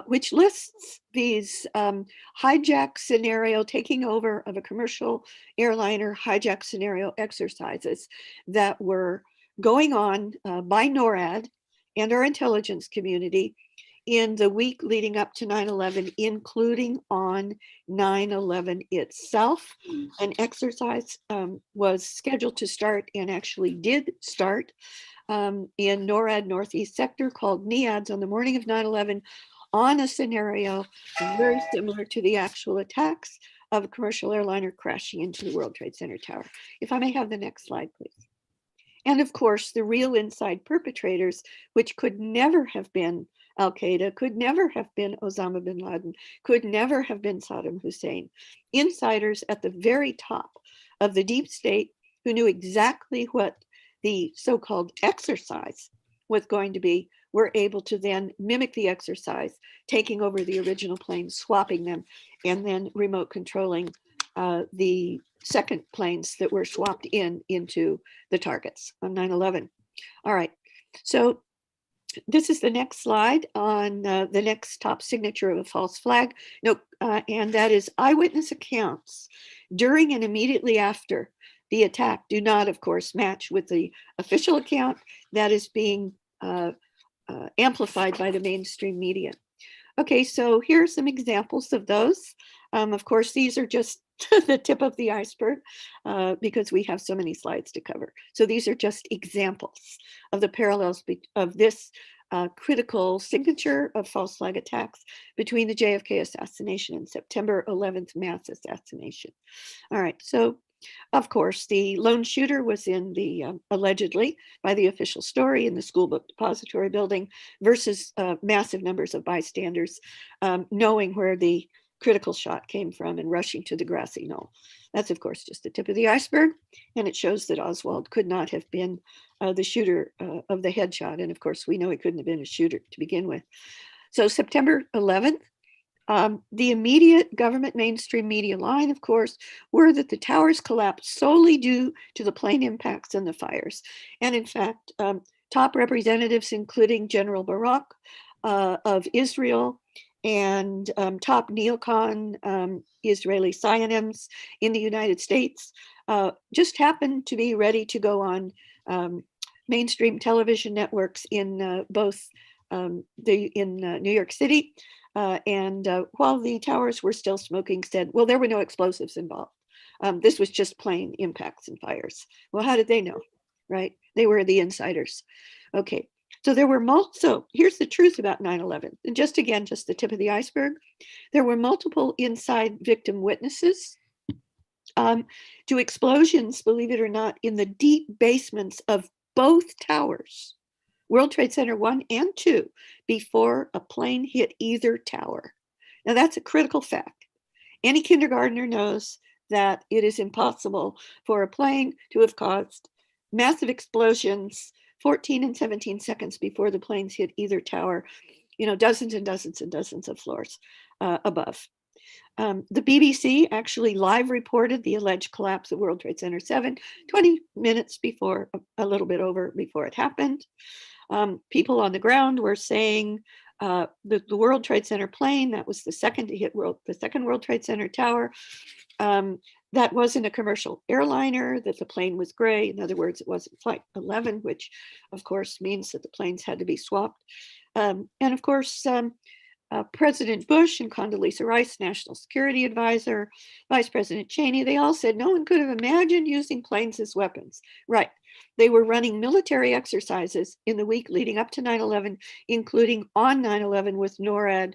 which lists these hijack scenario, taking over of a commercial airliner hijack scenario exercises that were going on by NORAD and our intelligence community in the week leading up to 9/11, including on 9/11 itself. An exercise was scheduled to start and actually did start in NORAD Northeast Sector called NEADS on the morning of 9/11 on a scenario very similar to the actual attacks of a commercial airliner crashing into the World Trade Center tower. If I may have the next slide, please. And of course, the real inside perpetrators, which could never have been Al-Qaeda, could never have been Osama bin Laden, could never have been Saddam Hussein. Insiders at the very top of the deep state who knew exactly what the so-called exercise was going to be, were able to then mimic the exercise, taking over the original planes, swapping them, and then remote controlling the second planes that were swapped into the targets on 9/11. All right, so this is the next slide on the next top signature of a false flag. No, and that is eyewitness accounts during and immediately after the attack do not, of course, match with the official account that is being amplified by the mainstream media. Okay, so here are some examples of those. Of course, these are just the tip of the iceberg because we have so many slides to cover. So these are just examples of the parallels of this critical signature of false flag attacks between the JFK assassination and September 11th mass assassination. All right, so of course, the lone shooter was in the, allegedly, by the official story, in the school book depository building versus massive numbers of bystanders knowing where the critical shot came from and rushing to the grassy knoll. That's, of course, just the tip of the iceberg. And it shows that Oswald could not have been the shooter of the headshot. And of course, we know he couldn't have been a shooter to begin with. So September 11th, the immediate government mainstream media line, of course, were that the towers collapsed solely due to the plane impacts and the fires. And in fact, top representatives, including General Barak of Israel and top neocon Israeli Zionims in the United States, just happened to be ready to go on mainstream television networks in both New York City. And while the towers were still smoking, said, well, there were no explosives involved. This was just plain impacts and fires. Well, how did they know, right? They were the insiders. Okay, so there were so here's the truth about 9/11. And just again, just the tip of the iceberg. There were multiple inside victim witnesses to explosions, believe it or not, in the deep basements of both towers. World Trade Center 1 and 2, before a plane hit either tower. Now that's a critical fact. Any kindergartner knows that it is impossible for a plane to have caused massive explosions 14 and 17 seconds before the planes hit either tower, dozens and dozens and dozens of floors above. The BBC actually live reported the alleged collapse of World Trade Center 7, 20 minutes before, a little bit over before it happened. People on the ground were saying the World Trade Center plane, that was the second to hit the second World Trade Center tower, that wasn't a commercial airliner, that the plane was gray. In other words, it wasn't Flight 11, which of course means that the planes had to be swapped. And of course, President Bush and Condoleezza Rice, National Security Advisor, Vice President Cheney, they all said no one could have imagined using planes as weapons. Right, They were running military exercises in the week leading up to 9/11, including on 9/11 with NORAD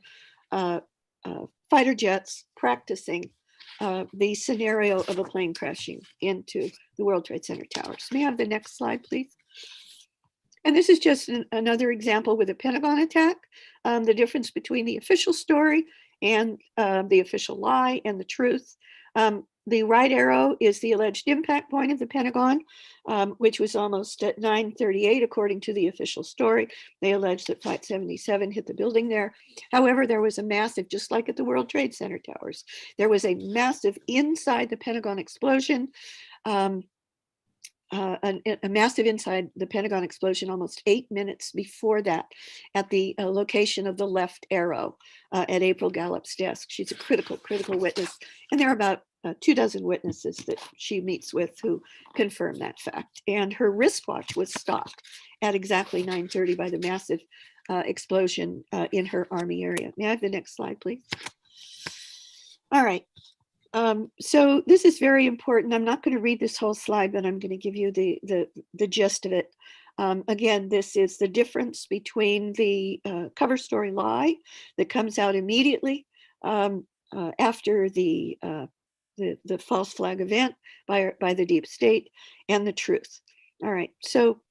fighter jets practicing the scenario of a plane crashing into the World Trade Center towers. May I have the next slide, please? And this is just another example with a Pentagon attack, the difference between the official story and the official lie and the truth. The right arrow is the alleged impact point of the Pentagon, which was almost at 9:38, according to the official story. They alleged that Flight 77 hit the building there. However, there was a massive, just like at the World Trade Center towers, there was a massive inside the Pentagon explosion. A massive inside the Pentagon explosion almost 8 minutes before that at the location of the left arrow at April Gallup's desk. She's a critical witness. And there are about 24 witnesses that she meets with who confirm that fact. And her wristwatch was stopped at exactly 9:30 by the massive explosion in her Army area. May I have the next slide, please? All right. So this is very important. I'm not going to read this whole slide, but I'm going to give you the gist of it. Again, this is the difference between the cover story lie that comes out immediately after the false flag event by the deep state and the truth. All right. So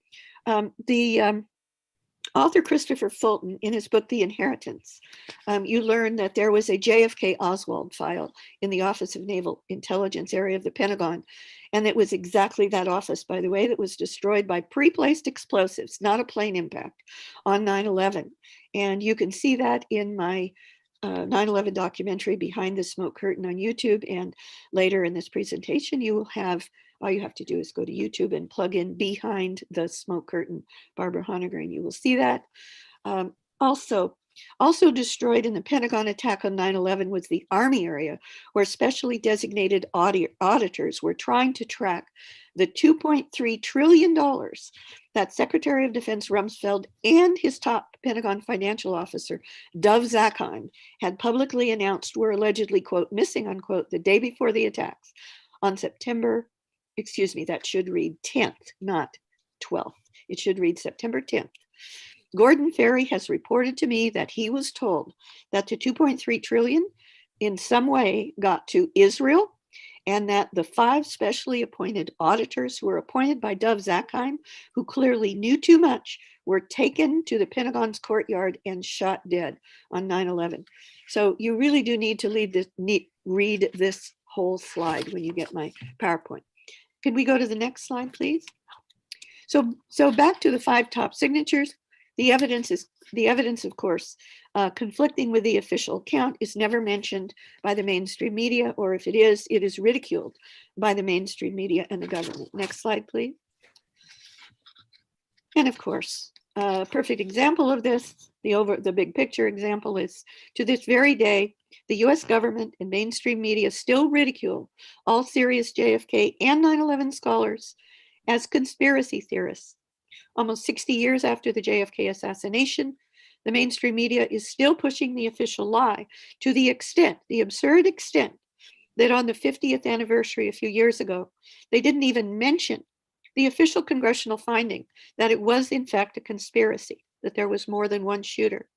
the author Christopher Fulton, in his book, The Inheritance, you learn that there was a JFK Oswald file in the Office of Naval Intelligence area of the Pentagon. And it was exactly that office, by the way, that was destroyed by pre-placed explosives, not a plane impact, on 9/11. And you can see that in my 9/11 documentary, Behind the Smoke Curtain, on YouTube. And later in this presentation, you will have, all you have to do is go to YouTube and plug in Behind the Smoke Curtain, Barbara Honegger, and you will see that. Also destroyed in the Pentagon attack on 9/11 was the Army area, where specially designated auditors were trying to track the $2.3 trillion that Secretary of Defense Rumsfeld and his top Pentagon financial officer, Dov Zakheim, had publicly announced were allegedly, quote, missing, unquote, the day before the attacks on September, excuse me, that should read 10th, not 12th. It should read September 10th. Gordon Ferrie has reported to me that he was told that the 2.3 trillion in some way got to Israel, and that the 5 specially appointed auditors who were appointed by Dov Zakheim, who clearly knew too much, were taken to the Pentagon's courtyard and shot dead on 9/11. So you really do need to read this whole slide when you get my PowerPoint. Could we go to the next slide, please? So back to the 5 top signatures. The evidence, of course, conflicting with the official account, is never mentioned by the mainstream media, or if it is ridiculed by the mainstream media and the government. Next slide, please. And of course, a perfect example of this, the big picture example, is to this very day, the US government and mainstream media still ridicule all serious JFK and 9/11 scholars as conspiracy theorists. Almost 60 years after the JFK assassination, the mainstream media is still pushing the official lie to the extent, the absurd extent, that on the 50th anniversary a few years ago, they didn't even mention the official congressional finding that it was in fact a conspiracy, that there was more than one shooter.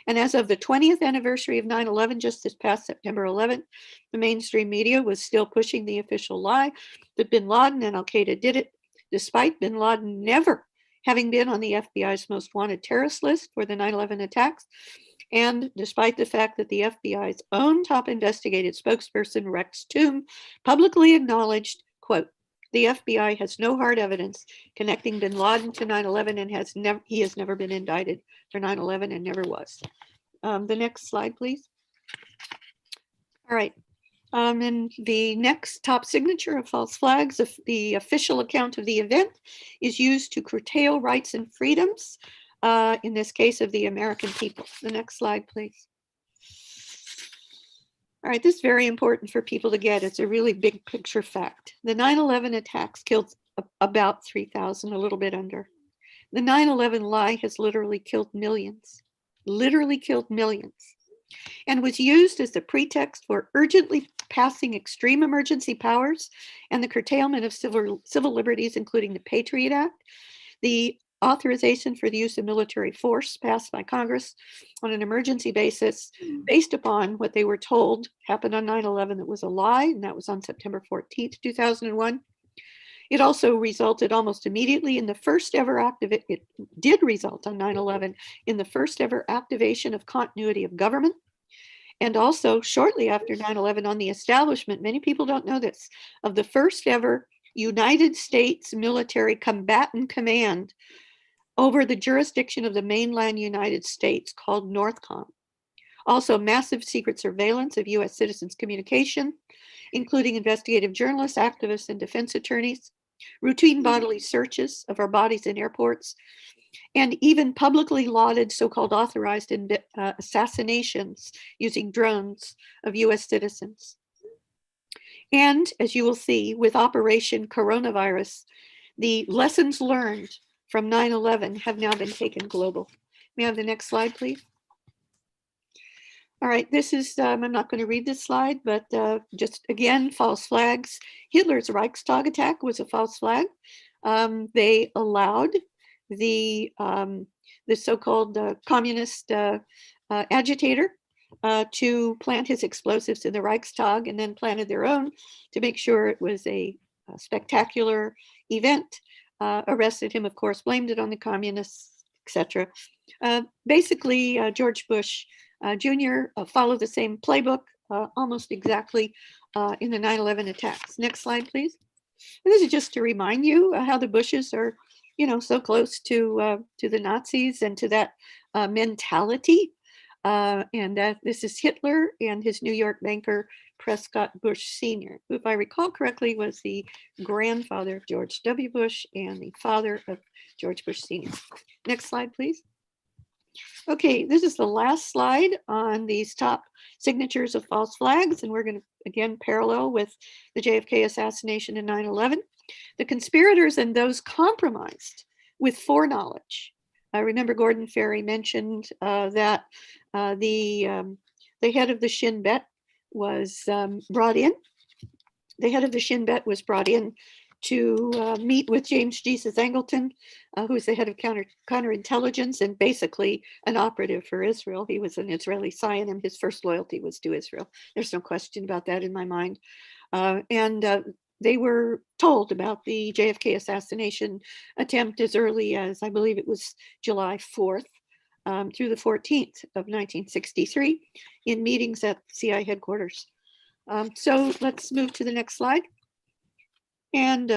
And as of the 20th anniversary of 9/11, just this past September 11th, the mainstream media was still pushing the official lie that bin Laden and al-Qaeda did it, despite bin Laden never having been on the FBI's most wanted terrorist list for the 9/11 attacks, and despite the fact that the FBI's own top investigative spokesperson, Rex Toom, publicly acknowledged, quote, the FBI has no hard evidence connecting bin Laden to 9/11 and he has never been indicted for 9/11 and never was. The next slide, please. All right. And the next top signature of false flags, the official account of the event, is used to curtail rights and freedoms, in this case of the American people. The next slide, please. All right, this is very important for people to get. It's a really big picture fact. The 9/11 attacks killed about 3,000, a little bit under. The 9/11 lie has literally killed millions, and was used as the pretext for urgently passing extreme emergency powers and the curtailment of civil liberties, including the Patriot Act, the authorization for the use of military force passed by Congress on an emergency basis based upon what they were told happened on 9/11 that was a lie, and that was on September 14th, 2001. It also resulted almost immediately in the first ever it did result on 9/11 in the first ever activation of continuity of government. And also shortly after 9/11 on the establishment, many people don't know this, of the first ever United States military combatant command over the jurisdiction of the mainland United States called NORTHCOM. Also massive secret surveillance of US citizens' communication, including investigative journalists, activists, and defense attorneys, routine bodily searches of our bodies in airports, and even publicly lauded so-called authorized assassinations using drones of US citizens. And as you will see with Operation Coronavirus, the lessons learned from 9/11 have now been taken global. May I have the next slide, please? All right, this is, I'm not going to read this slide, but just again, false flags. Hitler's Reichstag attack was a false flag. They allowed the so-called communist agitator to plant his explosives in the Reichstag and then planted their own to make sure it was a spectacular event. Arrested him, of course, blamed it on the communists, etc. Basically, George Bush Jr. Followed the same playbook almost exactly in the 9/11 attacks. Next slide, please. And this is just to remind you how the Bushes are, so close to the Nazis and to that mentality. And that this is Hitler and his New York banker, Prescott Bush Sr., who, if I recall correctly, was the grandfather of George W. Bush and the father of George Bush Sr. Next slide, please. Okay, this is the last slide on these top signatures of false flags, and we're going to, again, parallel with the JFK assassination and 9/11. The conspirators and those compromised with foreknowledge. I remember Gordon Ferrie mentioned that the head of the Shin Bet was brought in. The head of the Shin Bet was brought in to meet with James Jesus Angleton, who's the head of counterintelligence and basically an operative for Israel. He was an Israeli Zionim. His first loyalty was to Israel. There's no question about that in my mind. They were told about the JFK assassination attempt as early as, I believe it was July 4th through the 14th of 1963 in meetings at CIA headquarters. So let's move to the next slide. And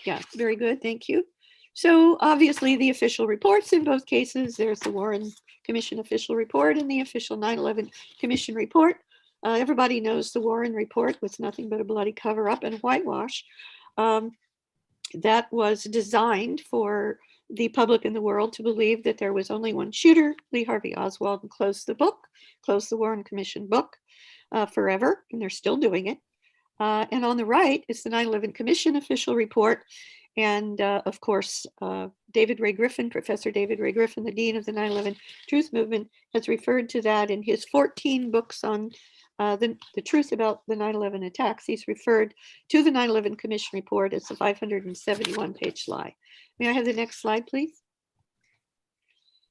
yeah, very good, thank you. So obviously the official reports in both cases, there's the Warren Commission official report and the official 9/11 Commission report. Everybody knows the Warren report was nothing but a bloody cover up and whitewash that was designed for the public and the world to believe that there was only one shooter, Lee Harvey Oswald, and close the book, close the Warren Commission book forever, and they're still doing it. And on the right is the 9/11 Commission official report. And of course, David Ray Griffin, Professor David Ray Griffin, the Dean of the 9/11 Truth Movement, has referred to that in his 14 books on the truth about the 9/11 attacks. He's referred to the 9/11 Commission report as a 571-page lie. May I have the next slide, please?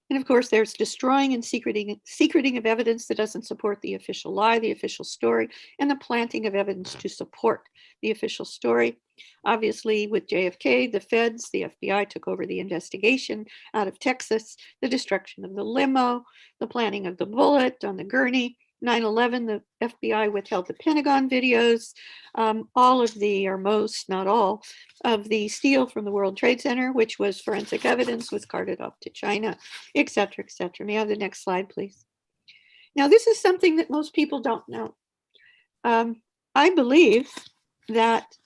And of course, there's destroying and secreting of evidence that doesn't support the official lie, the official story, and the planting of evidence to support the official story. Obviously, with JFK, the feds, the FBI took over the investigation out of Texas, the destruction of the limo, the planting of the bullet on the gurney. 9/11, the FBI withheld the Pentagon videos, all of the, or most, not all, of the steel from the World Trade Center, which was forensic evidence, was carted off to China, et cetera, et cetera. May I have the next slide, please? Now, this is something that most people don't know. I believe that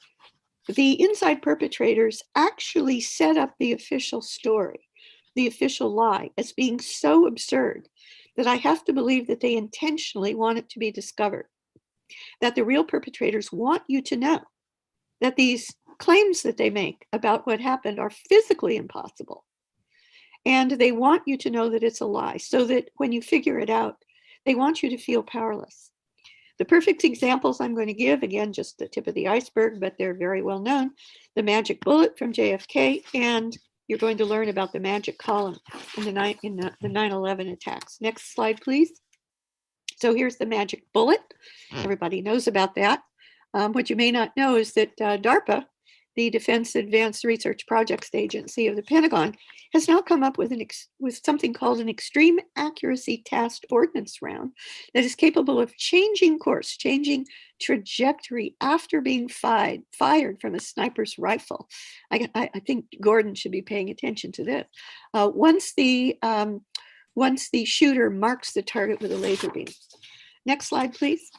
the inside perpetrators actually set up the official story, the official lie, as being so absurd that I have to believe that they intentionally want it to be discovered, that the real perpetrators want you to know that these claims that they make about what happened are physically impossible. And they want you to know that it's a lie so that when you figure it out, They want you to feel powerless. The perfect examples I'm going to give, again, just the tip of the iceberg, but they're very well known. The magic bullet from JFK, and you're going to learn about the magic column in the 9/11 attacks. Next slide, please. So here's the magic bullet. Everybody knows about that. What you may not know is that DARPA, the Defense Advanced Research Projects Agency of the Pentagon, has now come up with something called an extreme accuracy task ordnance round that is capable of changing course, changing trajectory after being fired from a sniper's rifle. I think Gordon should be paying attention to this. Once the shooter marks the target with a laser beam. Next slide, please.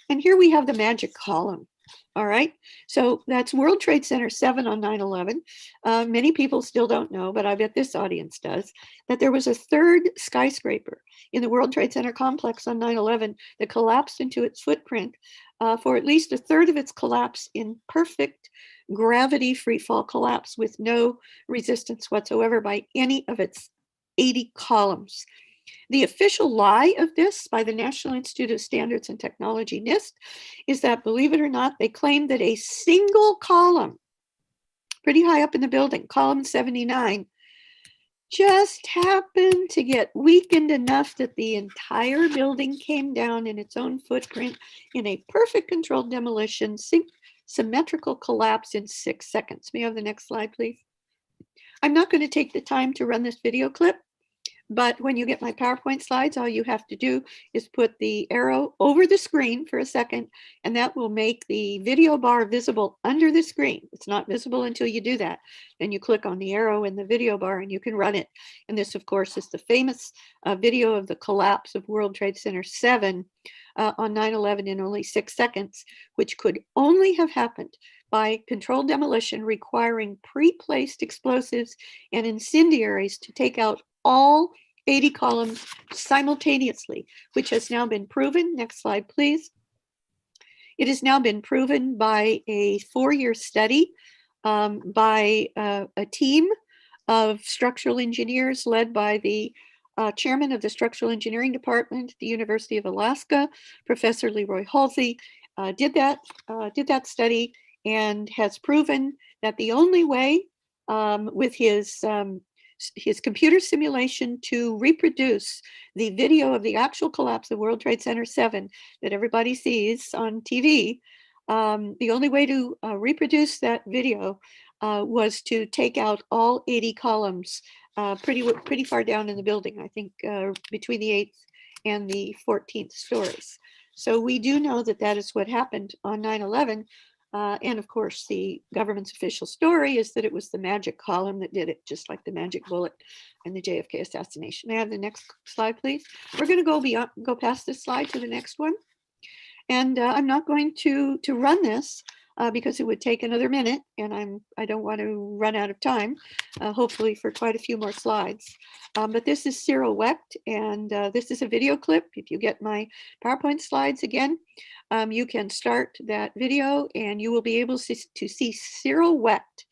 And here we have the magic column. All right, so that's World Trade Center 7 on 9/11. Many people still don't know, but I bet this audience does, that there was a third skyscraper in the World Trade Center complex on 9/11 that collapsed into its footprint for at least a third of its collapse in perfect gravity free fall collapse with no resistance whatsoever by any of its 80 columns. The official lie of this by the National Institute of Standards and Technology, NIST, is that, believe it or not, they claim that a single column, pretty high up in the building, column 79, just happened to get weakened enough that the entire building came down in its own footprint in a perfect controlled demolition, symmetrical collapse in 6 seconds. May I have the next slide, please? I'm not going to take the time to run this video clip. But when you get my PowerPoint slides, all you have to do is put the arrow over the screen for a second, and that will make the video bar visible under the screen. It's not visible until you do that. Then you click on the arrow in the video bar and you can run it. And this, of course, is the famous video of the collapse of World Trade Center 7 on 9/11 in only 6 seconds, which could only have happened by controlled demolition requiring pre-placed explosives and incendiaries to take out all 80 columns simultaneously, which has now been proven. Next slide, please. It has now been proven by a 4-year study by a team of structural engineers led by the chairman of the structural engineering department at the University of Alaska, Professor Leroy Halsey, did that study and has proven that the only way with his computer simulation to reproduce the video of the actual collapse of World Trade Center 7 that everybody sees on TV, the only way to reproduce that video was to take out all 80 columns pretty far down in the building, I think between the 8th and the 14th stories. So we do know that that is what happened on 9/11. And of course, the government's official story is that it was the magic column that did it, just like the magic bullet and the JFK assassination. May I have the next slide, please? We're going to go past this slide to the next one. And I'm not going to run this because it would take another minute, and I don't want to run out of time, hopefully for quite a few more slides. But this is CYRIL WECHT, and this is a video clip. If you get my PowerPoint slides again, you can start that video and you will be able to see CYRIL WECHT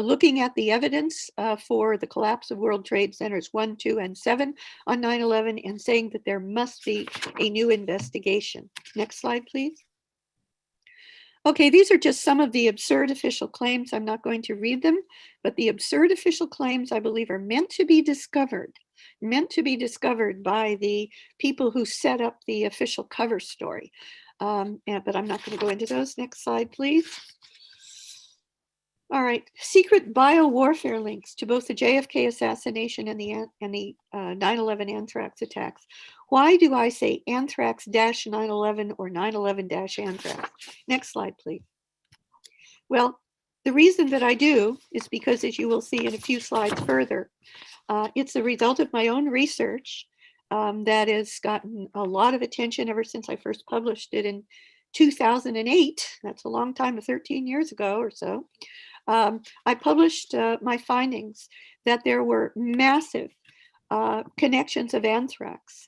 looking at the evidence for the collapse of World Trade Centers 1, 2, and 7 on 9/11 and saying that there must be a new investigation. Next slide, please. Okay, these are just some of the absurd official claims. I'm not going to read them, but the absurd official claims, I believe, are meant to be discovered by the people who set up the official cover story. But I'm not going to go into those. Next slide, please. All right, secret biowarfare links to both the JFK assassination and the 9/11 anthrax attacks. Why do I say anthrax-9/11 or 9/11-anthrax? Next slide, please. Well, the reason that I do is because, as you will see in a few slides further, it's the result of my own research that has gotten a lot of attention ever since I first published it in 2008. That's a long time, 13 years ago or so. I published my findings that there were massive connections of anthrax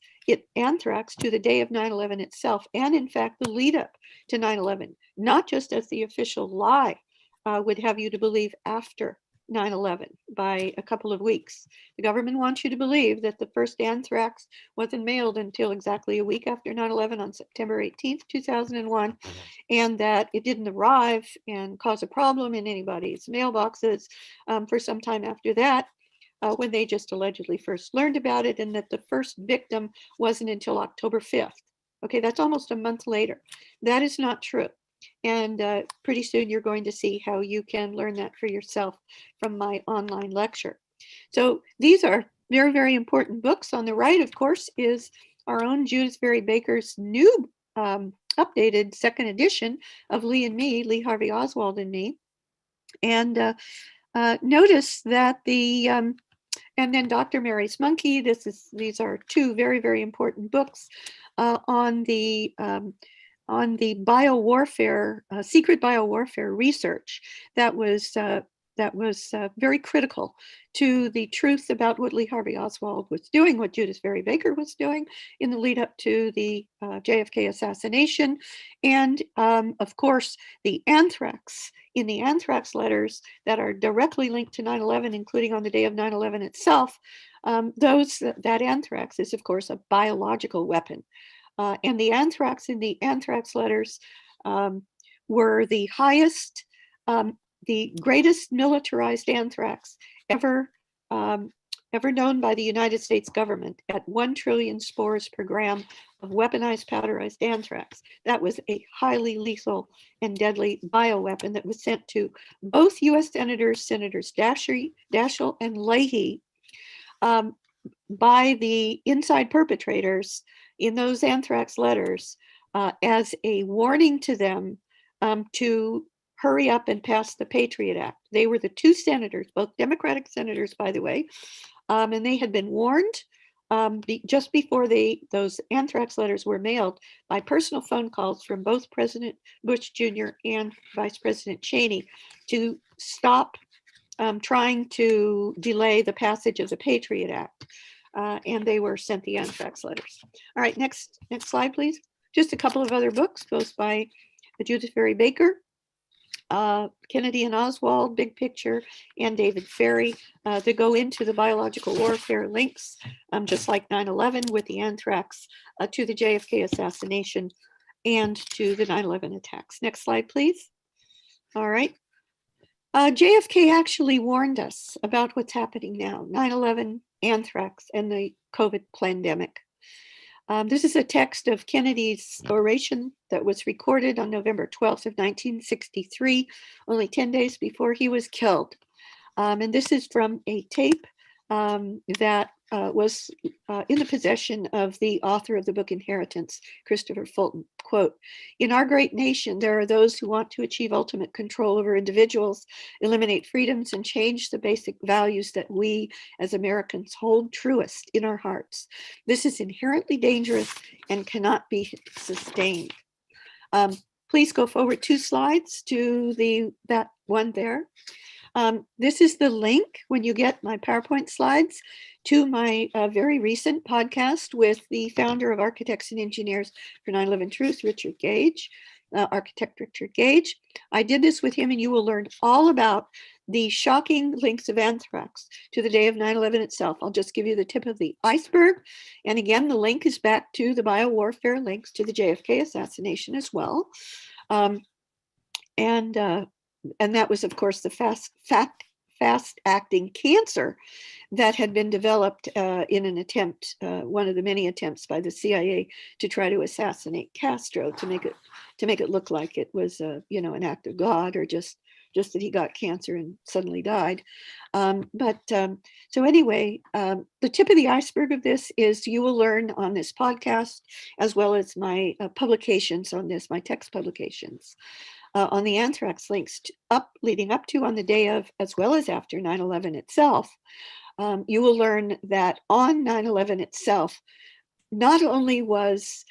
to the day of 9/11 itself, and in fact, the lead up to 9/11, not just as the official lie would have you to believe after 9/11 by a couple of weeks. The government wants you to believe that the first anthrax wasn't mailed until exactly a week after 9/11 on September 18th, 2001, and that it didn't arrive and cause a problem in anybody's mailboxes for some time after that, when they just allegedly first learned about it, and that the first victim wasn't until October 5th. Okay, that's almost a month later. That is not true. And pretty soon you're going to see how you can learn that for yourself from my online lecture. So these are very, very important books. On the right, of course, is our own Judith Ferrie Baker's new updated second edition of Lee and Me, Lee Harvey Oswald and Me. And notice that the, and then Dr. Mary's Monkey, these are two very, very important books on the biowarfare, secret biowarfare research that was very critical to the truth about what Lee Harvey Oswald was doing, what Judith Ferrie Baker was doing in the lead up to the JFK assassination, and of course the anthrax. In the anthrax letters that are directly linked to 9/11, including on the day of 9/11 itself, that anthrax is of course a biological weapon. And the anthrax in the anthrax letters were the highest, the greatest militarized anthrax ever known by the United States government, at 1 trillion spores per gram of weaponized powderized anthrax. That was a highly lethal and deadly bioweapon that was sent to both U.S. Senators Daschle and Leahy, by the inside perpetrators in those anthrax letters as a warning to them to hurry up and pass the Patriot Act. They were the two senators, both Democratic senators, by the way, and they had been warned just before those anthrax letters were mailed by personal phone calls from both President Bush Jr. and Vice President Cheney to stop trying to delay the passage of the Patriot Act. And they were sent the anthrax letters. All right, next slide, please. Just a couple of other books, both by Judith Ferrie Baker, Kennedy and Oswald, Big Picture, and David Ferrie, that go into the biological warfare links, just like 9/11 with the anthrax, to the JFK assassination and to the 9/11 attacks. Next slide, please. All right. JFK actually warned us about what's happening now, 9/11, anthrax, and the COVID pandemic. This is a text of Kennedy's oration that was recorded on November 12th of 1963, only 10 days before he was killed. And this is from a tape that was in the possession of the author of the book Inheritance, Christopher Fulton. Quote, "In our great nation, there are those who want to achieve ultimate control over individuals, eliminate freedoms, and change the basic values that we as Americans hold truest in our hearts. This is inherently dangerous and cannot be sustained." Please go forward 2 slides to that one there. This is the link when you get my PowerPoint slides to my very recent podcast with the founder of Architects and Engineers for 9/11 Truth, Richard Gage, architect Richard Gage. I did this with him, and you will learn all about the shocking links of anthrax to the day of 9/11 itself. I'll just give you the tip of the iceberg. And again, the link is back to the biowarfare links to the JFK assassination as well. And that was, of course, the fast-acting cancer that had been developed in an attempt, one of the many attempts by the CIA to try to assassinate Castro, to make it look like it was, an act of God, or just that he got cancer and suddenly died. So anyway, the tip of the iceberg of this is you will learn on this podcast, as well as my publications on this, my text publications, on the anthrax links leading up to, on the day of, as well as after 9/11 itself. You will learn that on 9/11 itself, not only was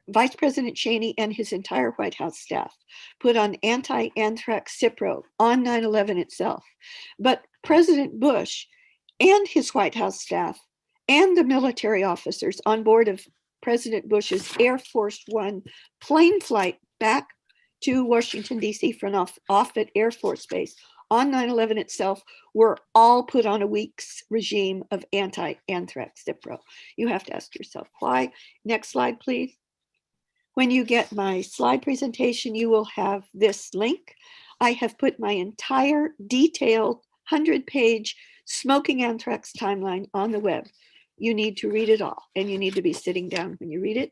Vice President Cheney and his entire White House staff put on anti-anthrax Cipro on 9/11 itself, but President Bush and his White House staff and the military officers on board of President Bush's Air Force One plane flight back to Washington, D.C. from Offutt Air Force Base on 9/11 itself were all put on a week's regime of anti-anthrax Cipro. You have to ask yourself why. Next slide, please. When you get my slide presentation, you will have this link. I have put my entire detailed 100-page smoking anthrax timeline on the web. You need to read it all, and you need to be sitting down when you read it.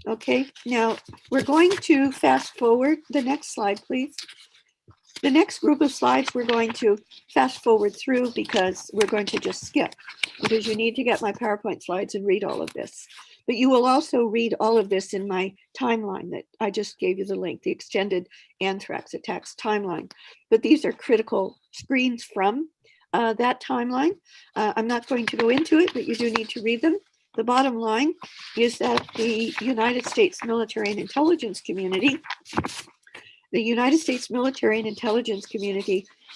Okay, now we're going to fast forward. The next slide, please. The next group of slides we're going to fast forward through because we're going to just skip, because you need to get my PowerPoint slides and read all of this. But you will also read all of this in my timeline that I just gave you the link, the extended anthrax attacks timeline. But these are critical screens from that timeline. I'm not going to go into it, but you do need to read them. The bottom line is that the United States military and intelligence community,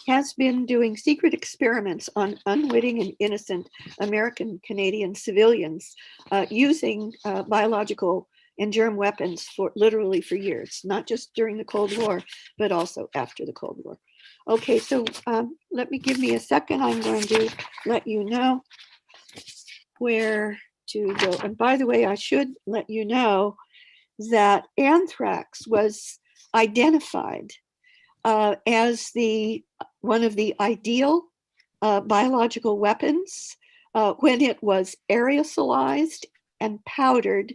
has been doing secret experiments on unwitting and innocent American Canadian civilians using biological and germ weapons literally for years, not just during the Cold War, but also after the Cold War. Okay, so give me a second. I'm going to let you know where to go. And by the way, I should let you know that anthrax was identified as one of the ideal biological weapons when it was aerosolized and powdered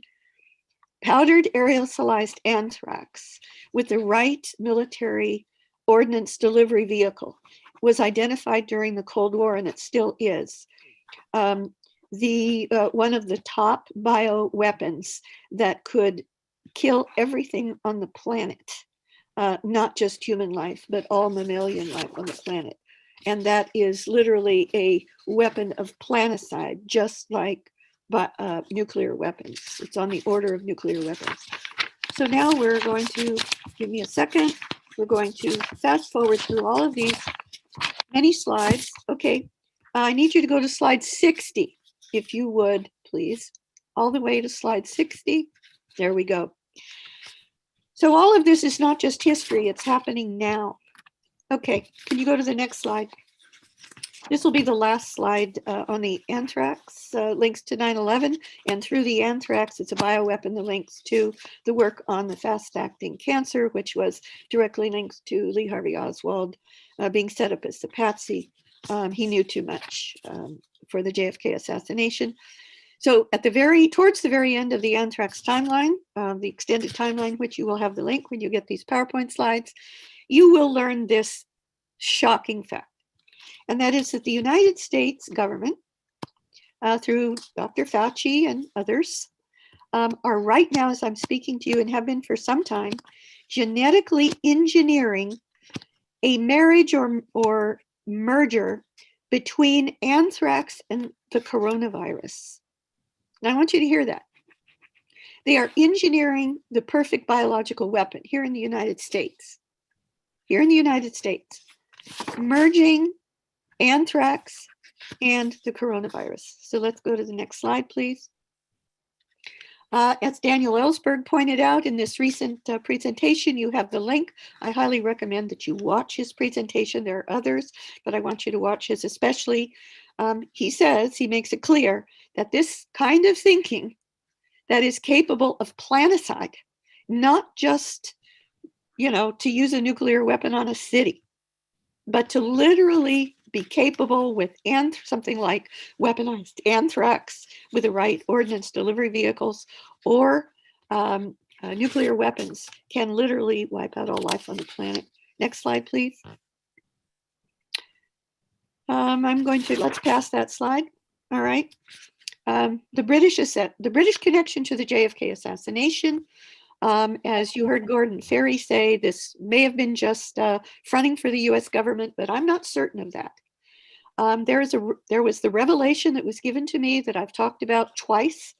aerosolized anthrax with the right military ordnance delivery vehicle. It was identified during the Cold War, and it still is. One of the top bioweapons that could kill everything on the planet, not just human life, but all mammalian life on the planet. And that is literally a weapon of planicide, just like nuclear weapons. It's on the order of nuclear weapons. So now we're going to, give me a second, we're going to fast forward through all of these many slides. Okay, I need you to go to slide 60, if you would, please. All the way to slide 60. There we go. So all of this is not just history, it's happening now. Okay, can you go to the next slide? This will be the last slide on the anthrax, links to 9/11, and through the anthrax, it's a bioweapon that links to the work on the fast-acting cancer, which was directly linked to Lee Harvey Oswald being set up as the patsy. He knew too much for the JFK assassination. So towards the very end of the anthrax timeline, the extended timeline, which you will have the link when you get these PowerPoint slides, you will learn this shocking fact. And that is that the United States government, through Dr. Fauci and others, are right now, as I'm speaking to you and have been for some time, genetically engineering a marriage or merger between anthrax and the coronavirus. Now I want you to hear that. They are engineering the perfect biological weapon here in the United States. Here in the United States, merging anthrax and the coronavirus. So let's go to the next slide, please. As Daniel Ellsberg pointed out in this recent presentation, you have the link. I highly recommend that you watch his presentation. There are others, but I want you to watch his especially. He makes it clear that this kind of thinking that is capable of planicide, not just, to use a nuclear weapon on a city, but to literally be capable with something like weaponized anthrax with the right ordnance delivery vehicles or nuclear weapons can literally wipe out all life on the planet. Next slide, please. Let's pass that slide. All right. The British connection to the JFK assassination. As you heard Gordon Ferrie say, this may have been just fronting for the US government, but I'm not certain of that. There was the revelation that was given to me that I've talked about twice,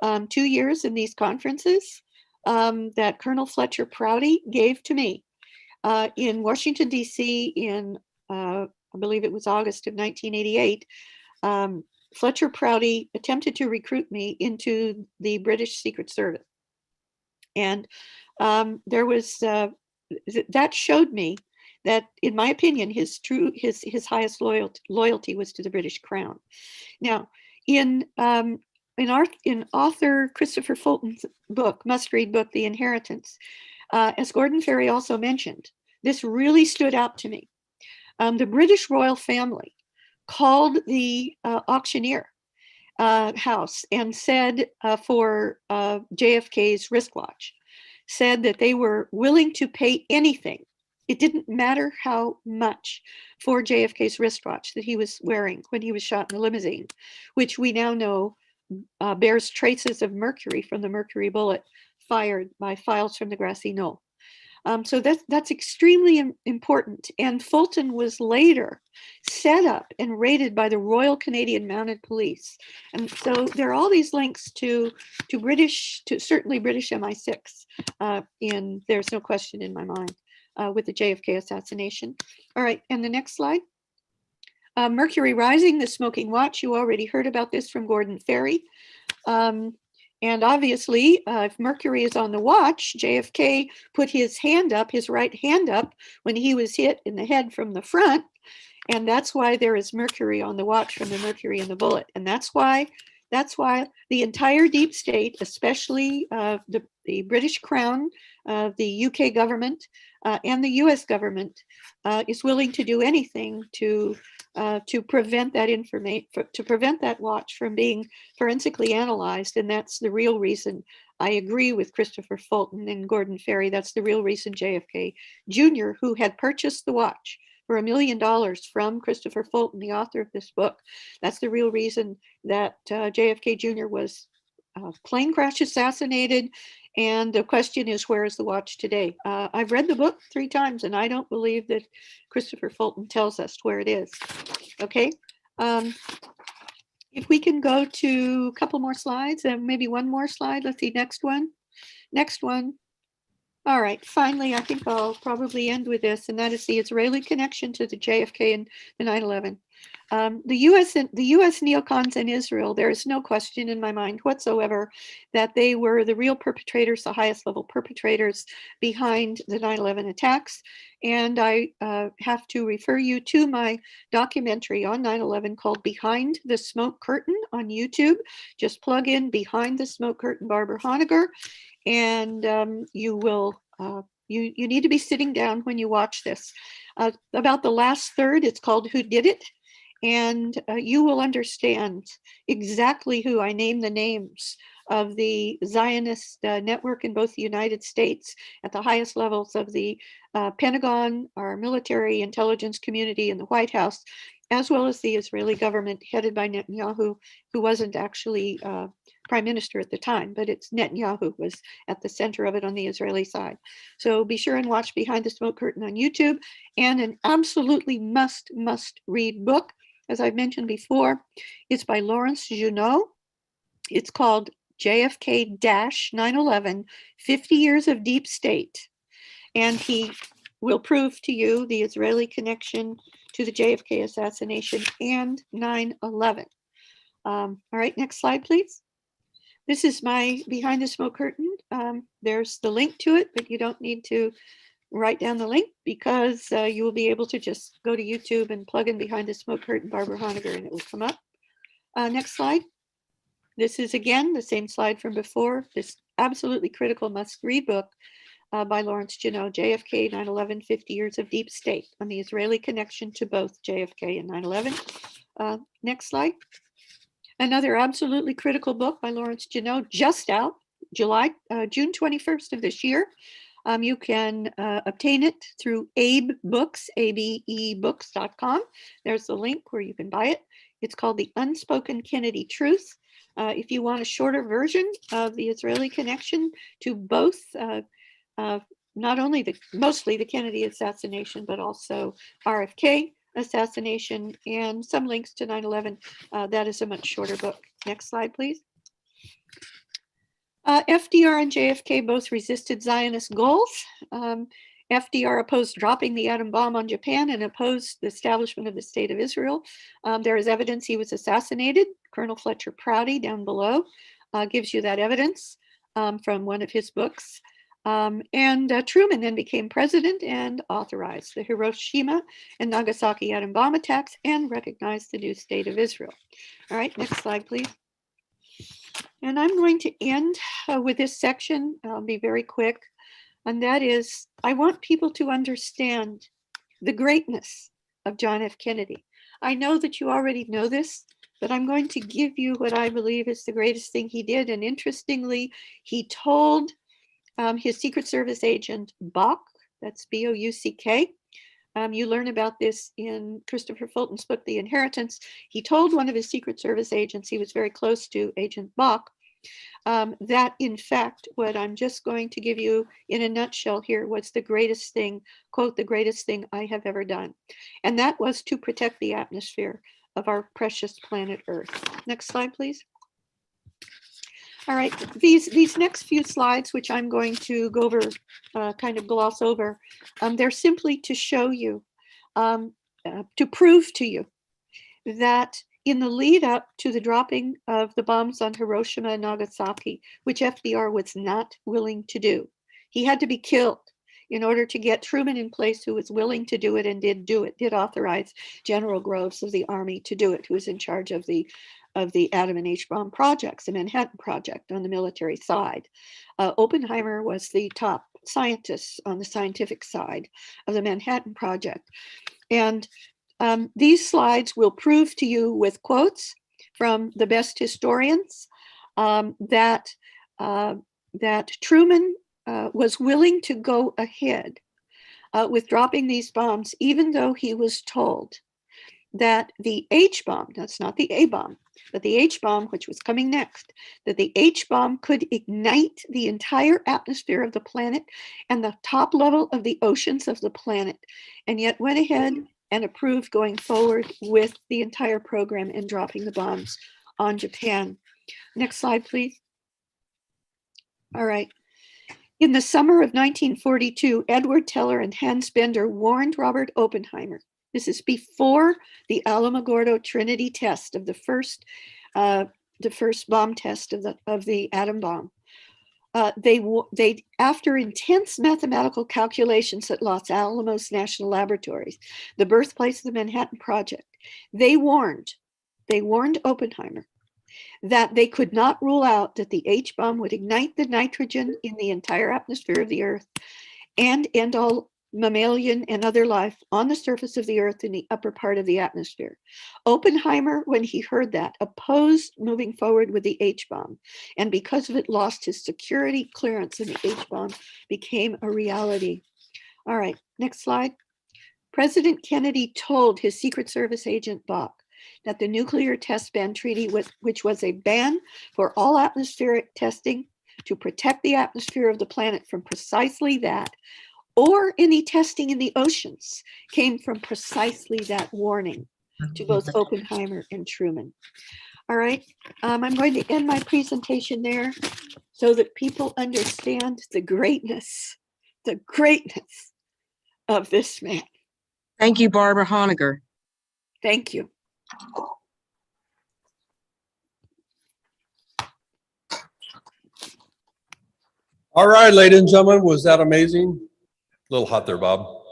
2 years in these conferences, that Colonel Fletcher Prouty gave to me in Washington, D.C. in, I believe it was August of 1988. Fletcher Prouty attempted to recruit me into the British Secret Service. And that showed me that, in my opinion, his highest loyalty was to the British Crown. Now, in author Christopher Fulton's book, must-read book, The Inheritance, as Gordon Ferrie also mentioned, this really stood out to me. The British royal family called the auctioneer house and said for JFK's wristwatch, said that they were willing to pay anything. It didn't matter how much for JFK's wristwatch that he was wearing when he was shot in the limousine, which we now know bears traces of mercury from the mercury bullet fired by files from the grassy knoll. So that's extremely important. And Fulton was later set up and raided by the Royal Canadian Mounted Police. And so there are all these links to certainly British MI6. There's no question in my mind with the JFK assassination. All right, and the next slide. Mercury rising, the smoking watch. You already heard about this from Gordon Ferrie. And obviously, if Mercury is on the watch, JFK put his hand up, his right hand up, when he was hit in the head from the front. And that's why there is Mercury on the watch from the mercury in the bullet. And that's why the entire deep state, especially the British Crown, the UK government, and the US government is willing to do anything to prevent that information, to prevent that watch from being forensically analyzed. And that's the real reason I agree with Christopher Fulton and Gordon Ferrie. That's the real reason JFK Jr., who had purchased the watch for $1 million from Christopher Fulton, the author of this book, that's the real reason that JFK Jr. was plane crash assassinated. And the question is, where is the watch today? I've read the book 3 times, and I don't believe that Christopher Fulton tells us where it is. Okay. If we can go to a couple more slides and maybe one more slide. Let's see, next one. Next one. All right, finally, I think I'll probably end with this, and that is the Israeli connection to the JFK and the 9/11. The U.S. neocons in Israel, there is no question in my mind whatsoever that they were the real perpetrators, the highest level perpetrators behind the 9/11 attacks. And I have to refer you to my documentary on 9/11 called Behind the Smoke Curtain on YouTube. Just plug in Behind the Smoke Curtain, Barbara Honegger, and you will, you need to be sitting down when you watch this. About the last third, it's called Who Did It? And you will understand exactly who. I name the names of the Zionist network in both the United States at the highest levels of the Pentagon, our military intelligence community, and the White House, as well as the Israeli government headed by Netanyahu, who wasn't actually prime minister at the time, but it's Netanyahu was at the center of it on the Israeli side. So be sure and watch Behind the Smoke Curtain on YouTube, and an absolutely must read book, as I've mentioned before. It's by Lawrence Junot. It's called JFK-9/11, 50 Years of Deep State. And he will prove to you the Israeli connection to the JFK assassination and 9/11. All right, next slide, please. This is my Behind the Smoke Curtain. There's the link to it, but you don't need to write down the link because you will be able to just go to YouTube and plug in Behind the Smoke Curtain, Barbara Honegger, and it will come up. Next slide. This is, again, the same slide from before. This absolutely critical must-read book by Lawrence Junot, JFK, 9/11, 50 Years of Deep State, on the Israeli connection to both JFK and 9/11. Next slide. Another absolutely critical book by Lawrence Junot, just out, June 21st of this year. You can obtain it through Abe Books, abebooks.com. There's the link where you can buy it. It's called The Unspoken Kennedy Truth. If you want a shorter version of the Israeli connection to both, not only mostly the Kennedy assassination, but also RFK assassination and some links to 9/11, that is a much shorter book. Next slide, please. FDR and JFK both resisted Zionist goals. FDR opposed dropping the atom bomb on Japan and opposed the establishment of the State of Israel. There is evidence he was assassinated. Colonel Fletcher Prouty down below gives you that evidence from one of his books. Truman then became president and authorized the Hiroshima and Nagasaki atom bomb attacks and recognized the new state of Israel. All right, next slide, please. And I'm going to end with this section. I'll be very quick. And that is, I want people to understand the greatness of John F. Kennedy. I know that you already know this, but I'm going to give you what I believe is the greatest thing he did. And interestingly, he told his Secret Service agent, Bach, that's B-O-U-C-K. You learn about this in Christopher Fulton's book, The Inheritance. He told one of his Secret Service agents, he was very close to Agent Bach, that in fact, what I'm just going to give you in a nutshell here was the greatest thing, quote, the greatest thing I have ever done. And that was to protect the atmosphere of our precious planet Earth. Next slide, please. All right, these next few slides, which I'm going to go over, kind of gloss over, they're simply to show you, to prove to you that in the lead up to the dropping of the bombs on Hiroshima and Nagasaki, which FDR was not willing to do, he had to be killed in order to get Truman in place, who was willing to do it and did do it, did authorize General Groves of the Army to do it, who was in charge of the atom and H-bomb projects, the Manhattan Project on the military side. Oppenheimer was the top scientist on the scientific side of the Manhattan Project. And these slides will prove to you with quotes from the best historians that Truman was willing to go ahead with dropping these bombs, even though he was told that the H-bomb, that's not the A-bomb, but the H-bomb, which was coming next, that the H-bomb could ignite the entire atmosphere of the planet and the top level of the oceans of the planet, and yet went ahead and approved going forward with the entire program and dropping the bombs on Japan. Next slide, please. All right. In the summer of 1942, Edward Teller and Hans Bender warned Robert Oppenheimer. This is before the Alamogordo Trinity test of the first bomb test of the atom bomb. They, after intense mathematical calculations at Los Alamos National Laboratories, the birthplace of the Manhattan Project, they warned Oppenheimer that they could not rule out that the H-bomb would ignite the nitrogen in the entire atmosphere of the Earth and end all mammalian and other life on the surface of the Earth in the upper part of the atmosphere. Oppenheimer, when he heard that, opposed moving forward with the H-bomb, and because of it, lost his security clearance, and the H-bomb became a reality. All right, next slide. President Kennedy told his Secret Service agent Bach that the nuclear test ban treaty, which was a ban for all atmospheric testing to protect the atmosphere of the planet from precisely that, or any testing in the oceans, came from precisely that warning to both Oppenheimer and Truman. All right, I'm going to end my presentation there so that people understand the greatness of this man. Thank you, Barbara Honegger. Thank you. All right, ladies and gentlemen, was that amazing? A little hot there, Bob.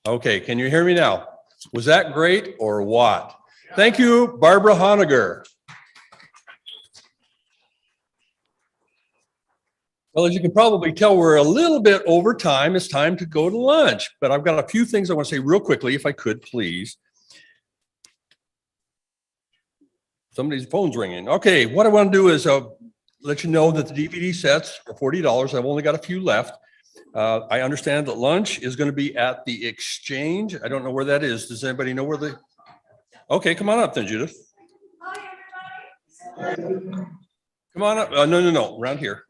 Okay, can you hear me now? Was that great or what? Thank you, Barbara Honegger. Well, as you can probably tell, we're a little bit over time. It's time to go to lunch, but I've got a few things I want to say real quickly, if I could, please. Somebody's phone's ringing. Okay, what I want to do is let you know that the DVD sets are $40. I've only got a few left. I understand that lunch is going to be at the Exchange. I don't know where that is. Does anybody know where the... Okay, come on up then, Judith. Hi, everybody. Come on up. No. Around here.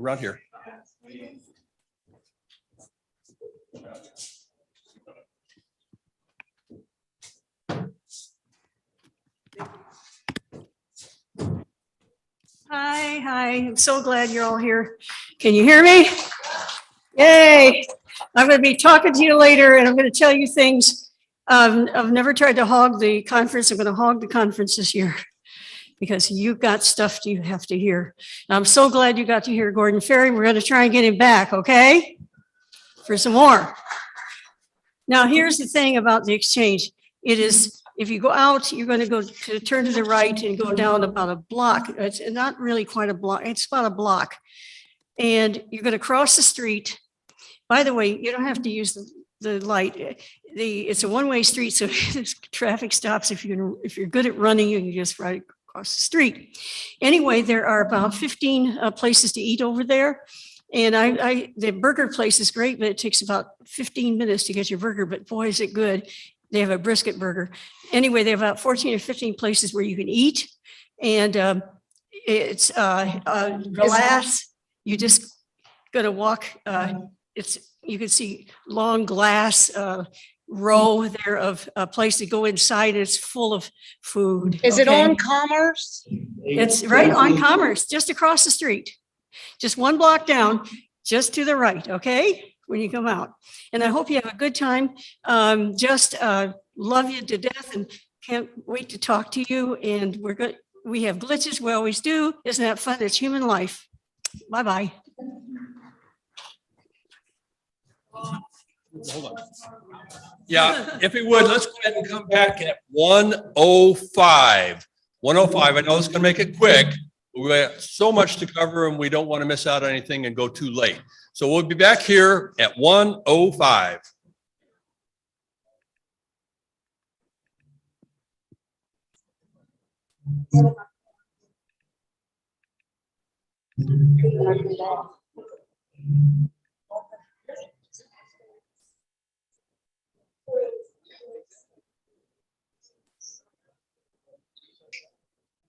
Hi. I'm so glad you're all here. Can you hear me? Yay. I'm going to be talking to you later, and I'm going to tell you things. I've never tried to hog the conference. I'm going to hog the conference this year. because you've got stuff you have to hear. And I'm so glad you got to hear Gordon Ferrie. We're going to try and get him back, okay? For some more. Now, here's the thing about the exchange. It is, if you go out, you're going to go to turn to the right and go down about a block. It's not really quite a block. It's about a block. And you're going to cross the street. By the way, you don't have to use the light. It's a one-way street, so traffic stops. If you're good at running, you can just ride across the street. Anyway, there are about 15 places to eat over there. And the burger place is great, but it takes about 15 minutes to get your burger, but boy, is it good. They have a brisket burger. Anyway, they have about 14 or 15 places where you can eat. And it's glass. You just gonna walk, you can see long glass row there of a place to go inside. It's full of food. Is it okay? on Commerce? It's right on Commerce, just across the street. Just one block down, just to the right, okay? When you come out. And I hope you have a good time. Just love you to death and can't wait to talk to you. And we have glitches, we always do. Isn't that fun? It's human life. Bye-bye. Hold on. Yeah, if we would, let's go ahead and come back at 1:05. 1:05. I know it's going to make it quick. We have so much to cover and we don't want to miss out on anything and go too late. So we'll be back here at 1:05.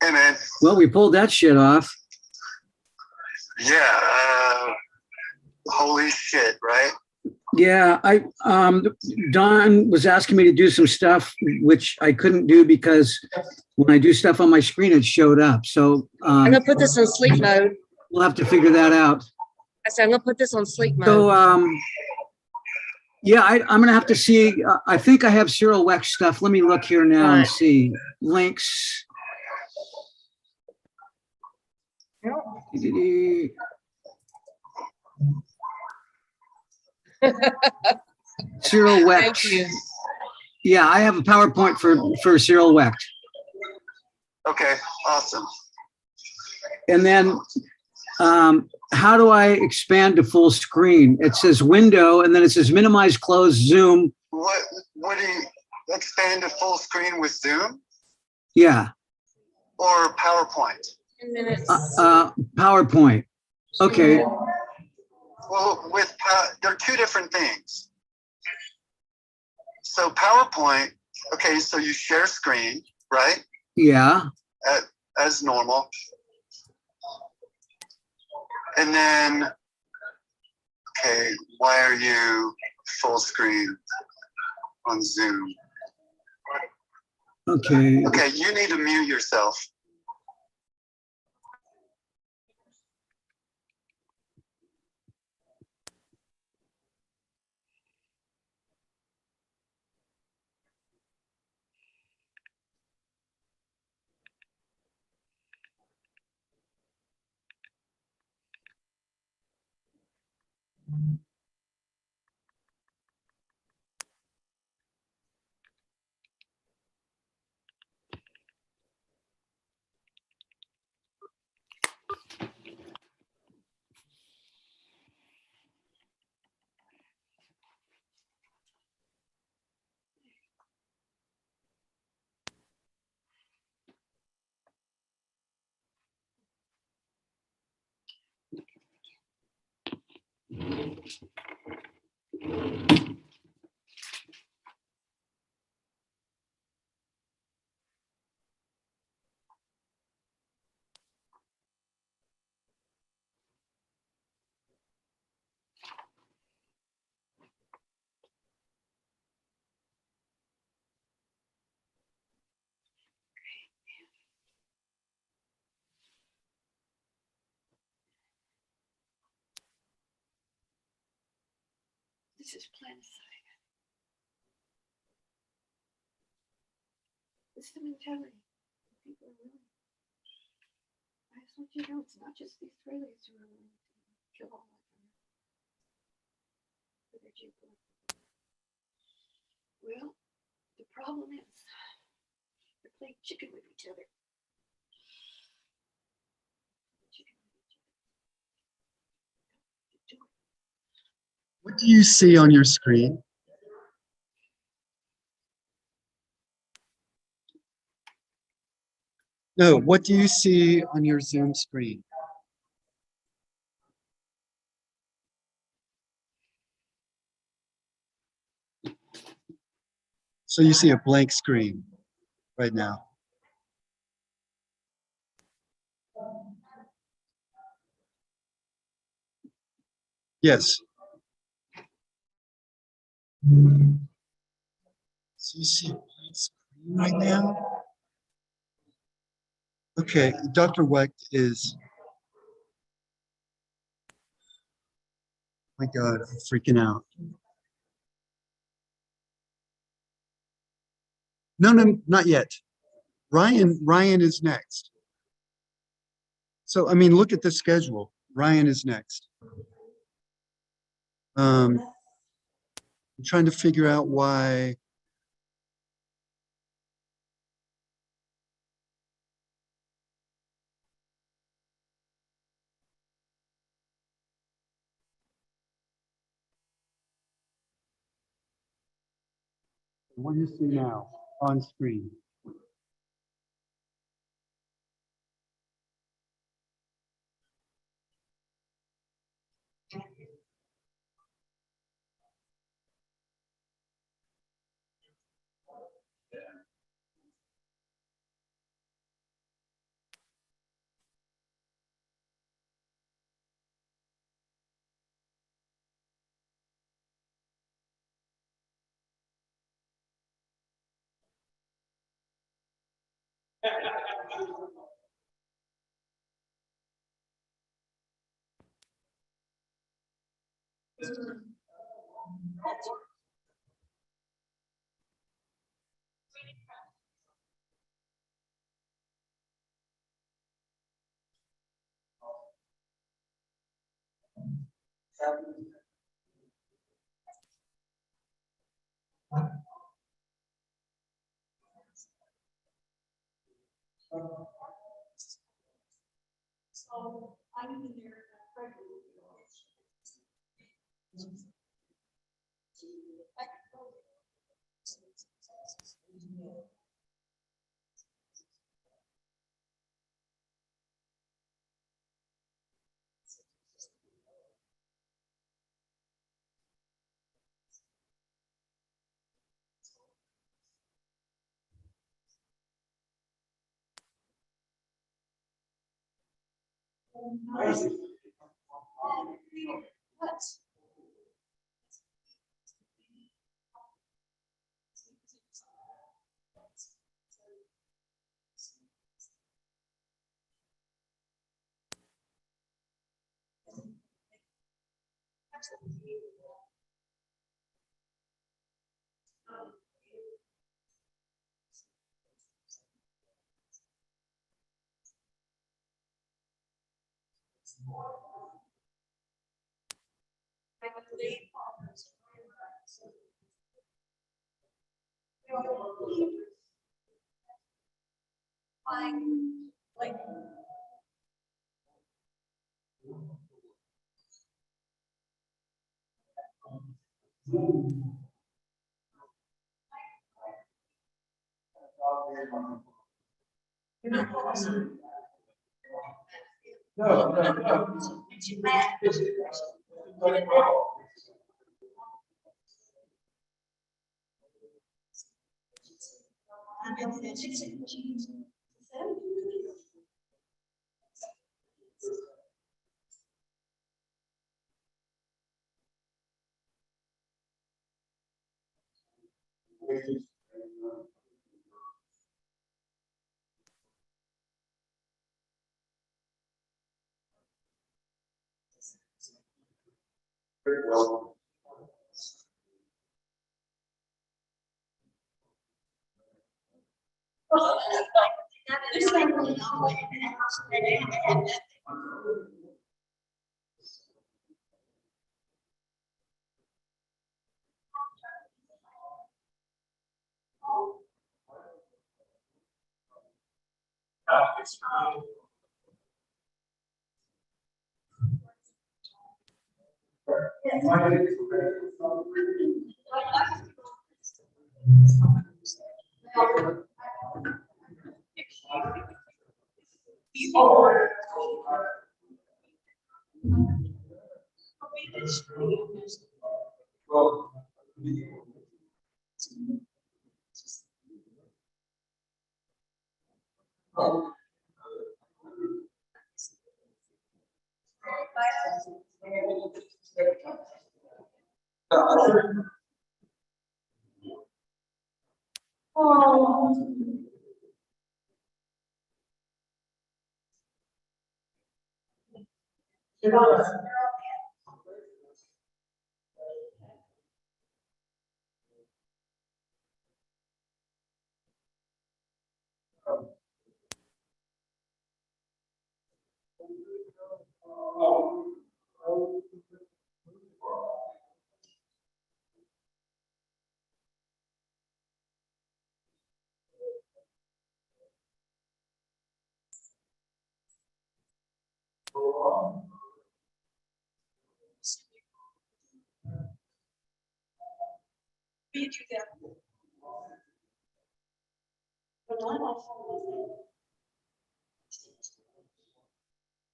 Hey man. Well, we pulled that shit off. Yeah. Holy shit, right? Yeah, Don was asking me to do some stuff which I couldn't do because when I do stuff on my screen, it showed up. So I'm gonna put this on sleep mode. we'll have to figure that out. I said, I'm gonna put this on sleep mode. So yeah, I'm gonna have to see. I think I have CYRIL WECHT stuff. Let me look here now and see links. CYRIL WECHT. Thank you. Yeah, I have a PowerPoint for CYRIL WECHT. Okay, awesome. And then how do I expand to full screen? It says window, and then it says minimize, close, zoom. What do you expand to full screen with Zoom Yeah, or PowerPoint? 10 minutes. PowerPoint. Okay, Well, they're two different things. So PowerPoint, okay, so you share screen, right? yeah. As normal. And then, okay, why are you full screen on Zoom? Okay. Okay, you need to mute yourself. This is planet. It's the mentality. People are really want you to know it's not just the Israelis who are willing to kill all of them. For their geopolitical. Well, the problem is they're playing chicken with each other. Chicken with each other. Do it. What do you see on your screen? No, what do you see on your Zoom screen? So you see a blank screen right now. Yes. So you see a blank screen right now? Okay, Dr. Wecht is, oh my God, I'm freaking out. No, not yet. Ryan is next. So, I mean, look at the schedule. Ryan is next. I'm trying to figure out why. What do you see now on screen?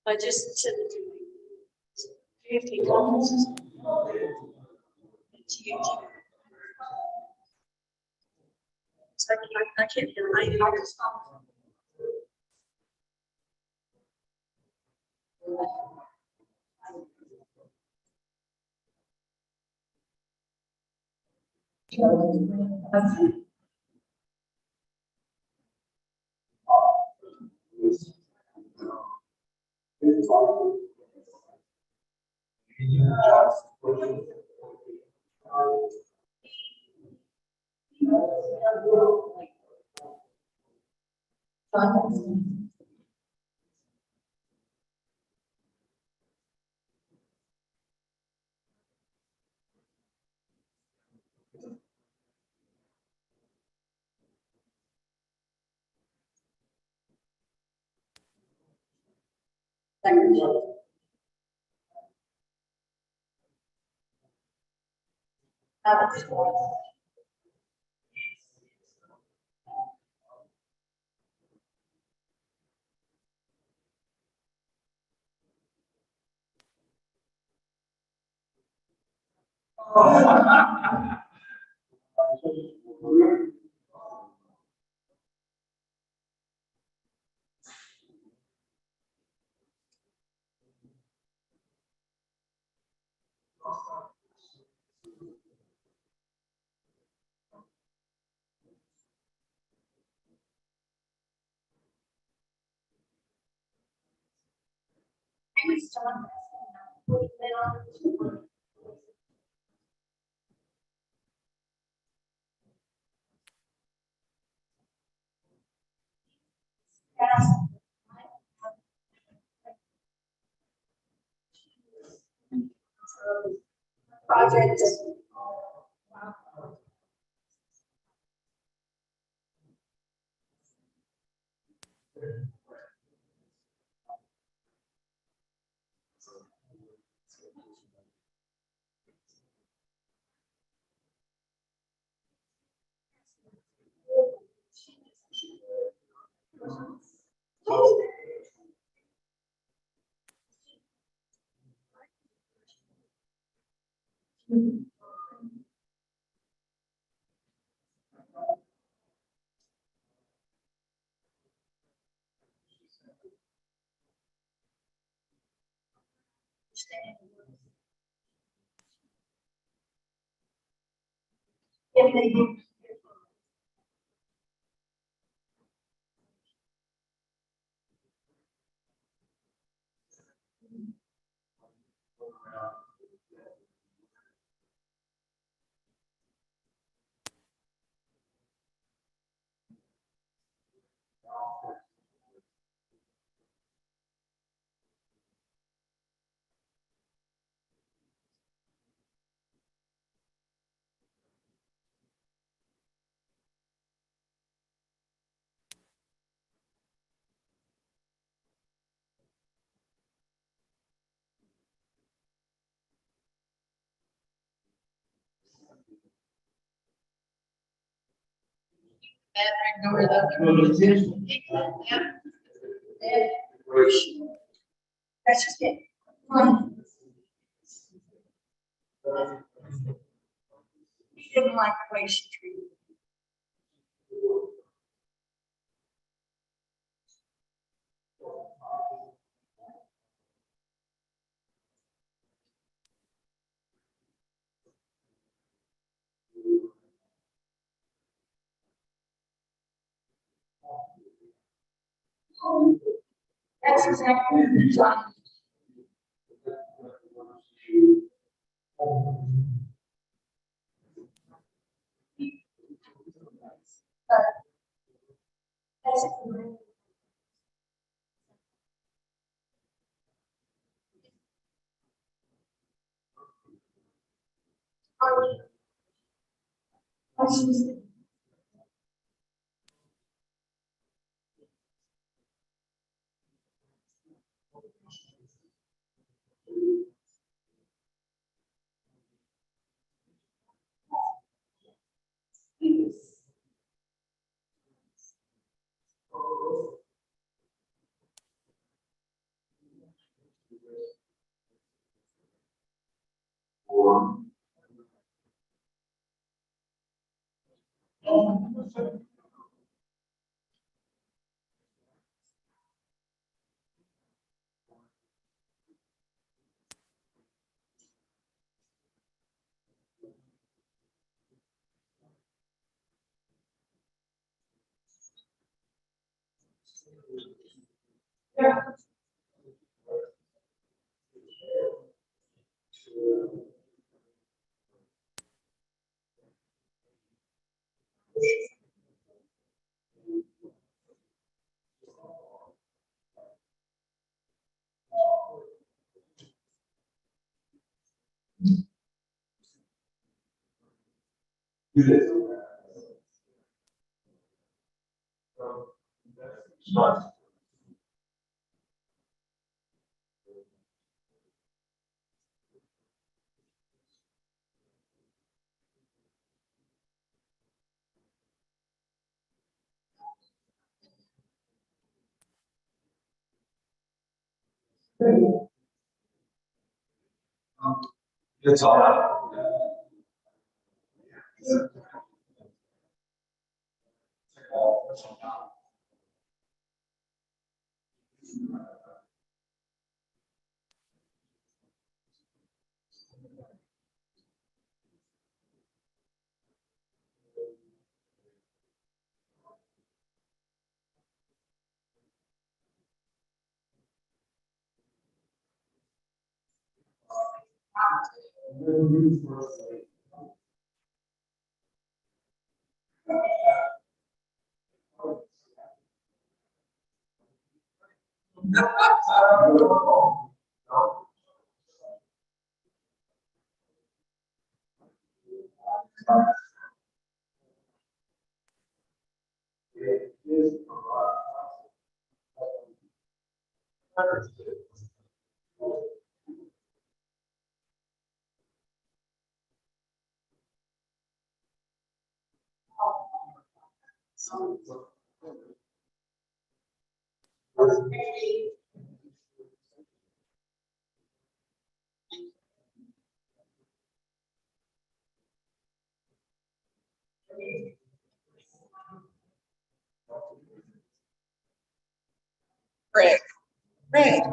I just said it to you. 50 comments. I can't hear my house. Project. That's just it. He didn't like the way she treated me. That's exactly what it's like. It's all right. Rick. Rick.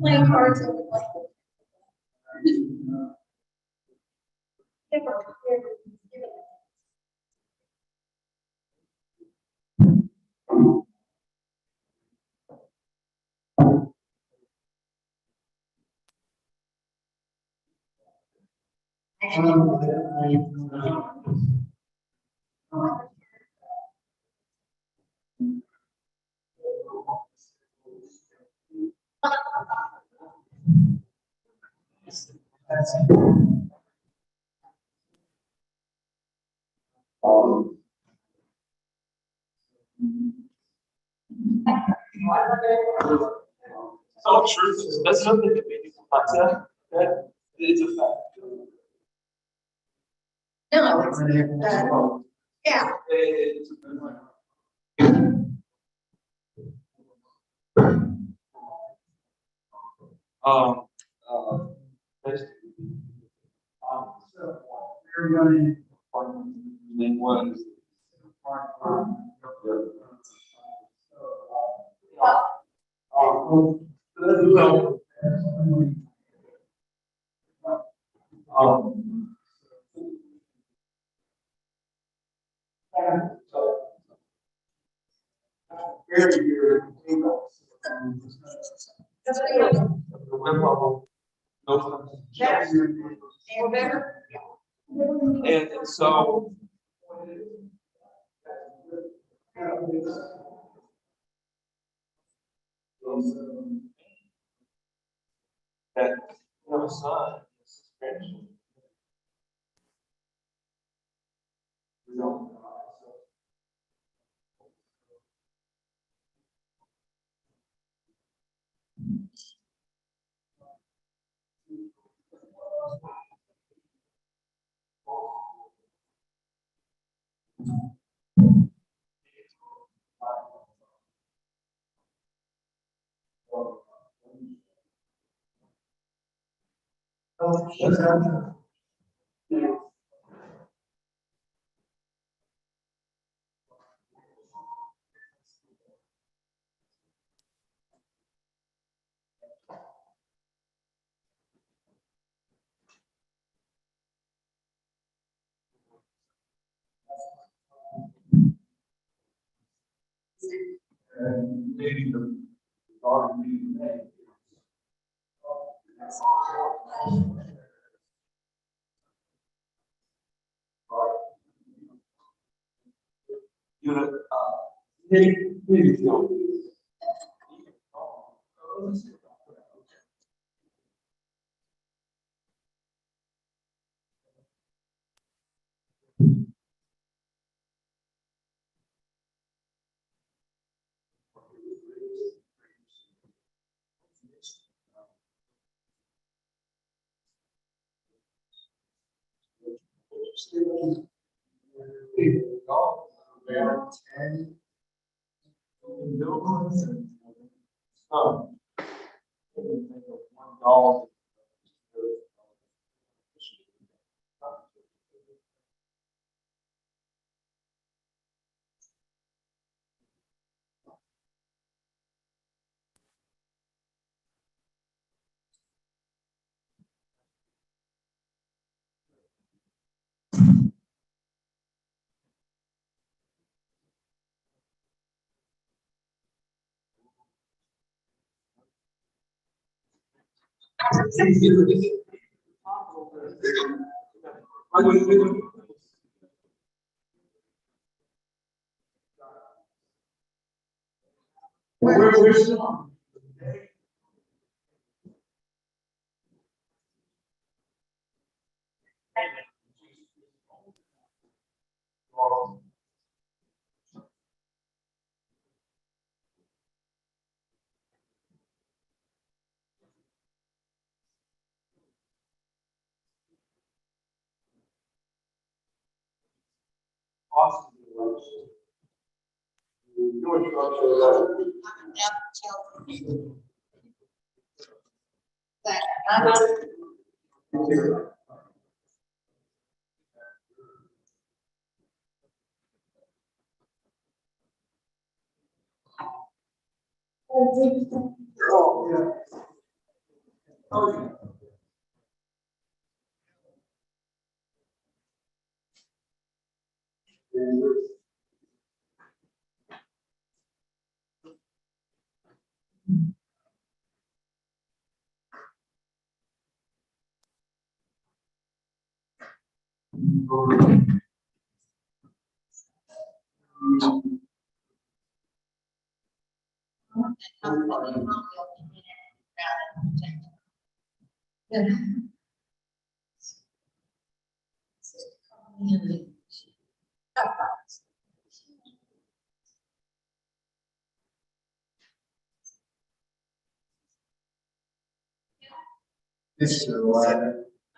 Playing cards. So true. That's something that made you contact that is a fact. No, it's, yeah. It's um, that's- so we're running. Was And so. That, son.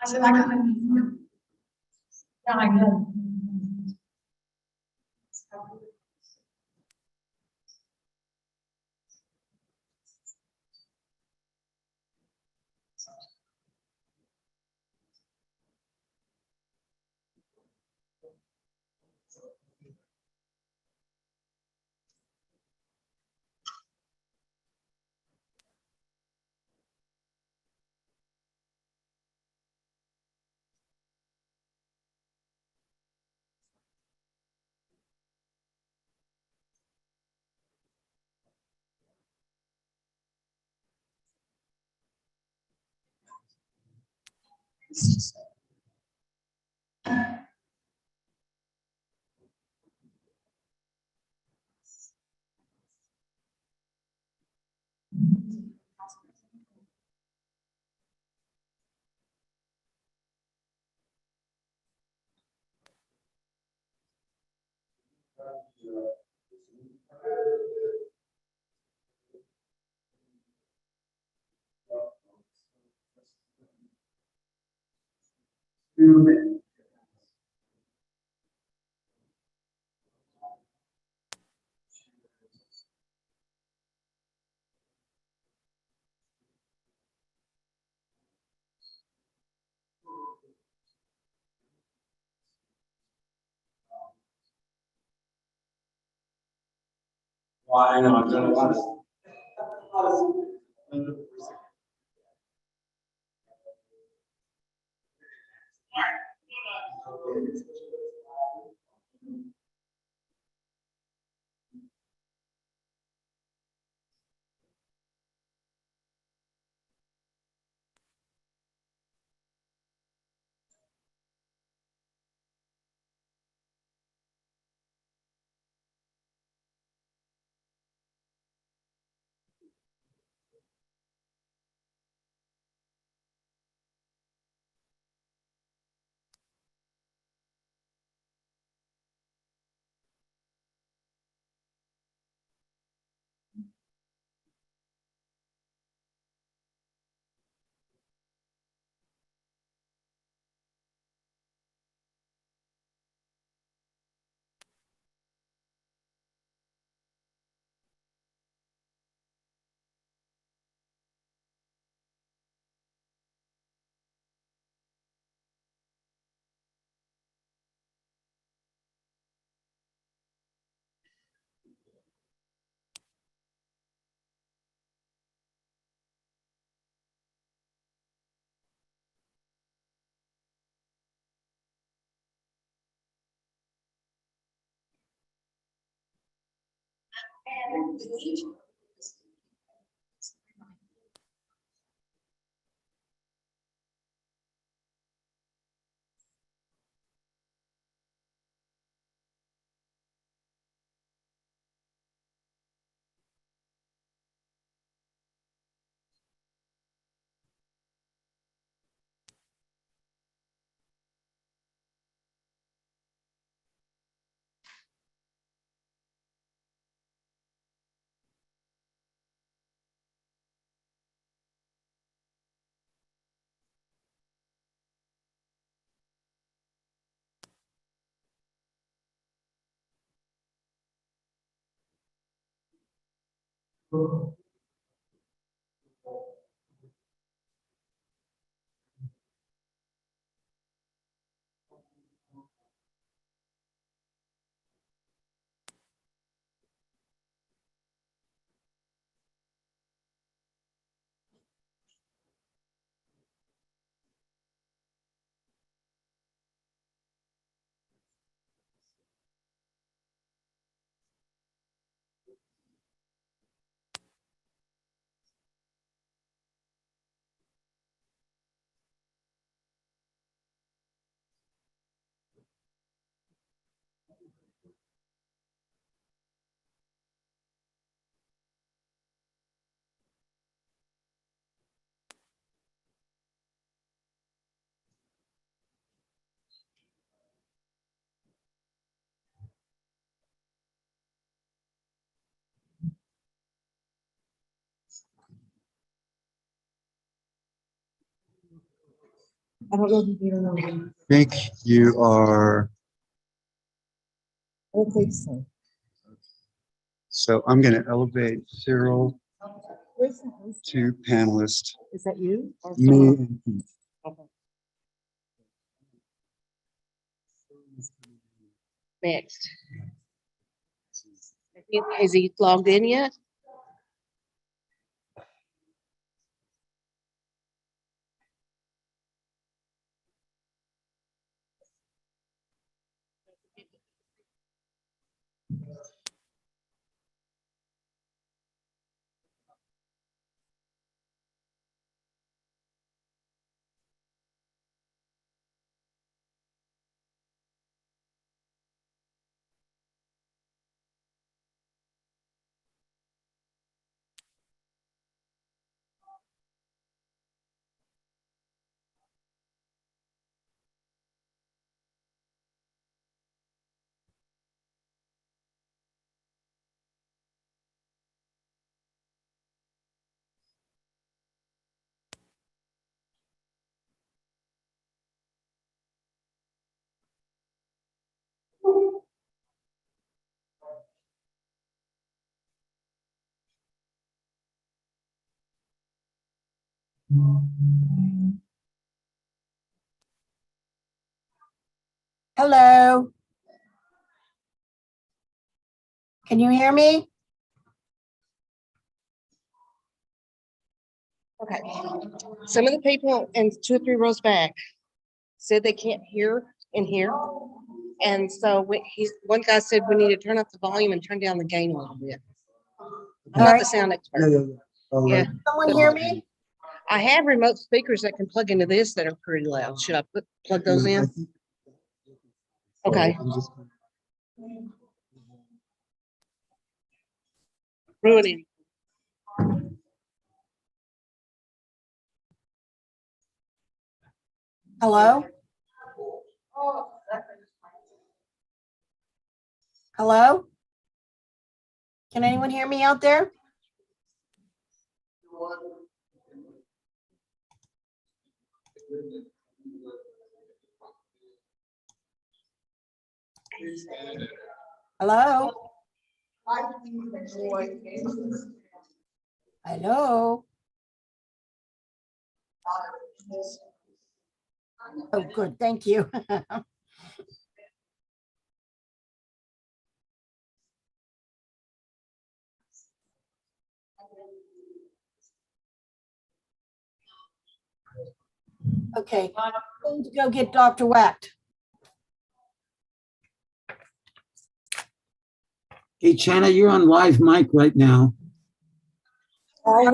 I said, I got it. Yeah, I know. Why not? I think you are. So I'm going to elevate Cyril to panelist. Is that you? Or Me someone? and Pete. Next. Has he logged in yet? Hello. Can you hear me? Okay. Some of the people in 2 or 3 rows back said they can't hear in here. And so one guy said we need to turn up the volume and turn down the gain a little bit. I'm not the sound expert. Yeah. Someone hear me? I have remote speakers that can plug into this that are pretty loud. Should I plug those in? Okay. Ruining. Hello? Hello? Can anyone hear me out there? Hello? Hello? Oh, good, thank you. Okay, I'm going to go get Dr. Wecht. Hey, Chana, you're on live mic right now. Are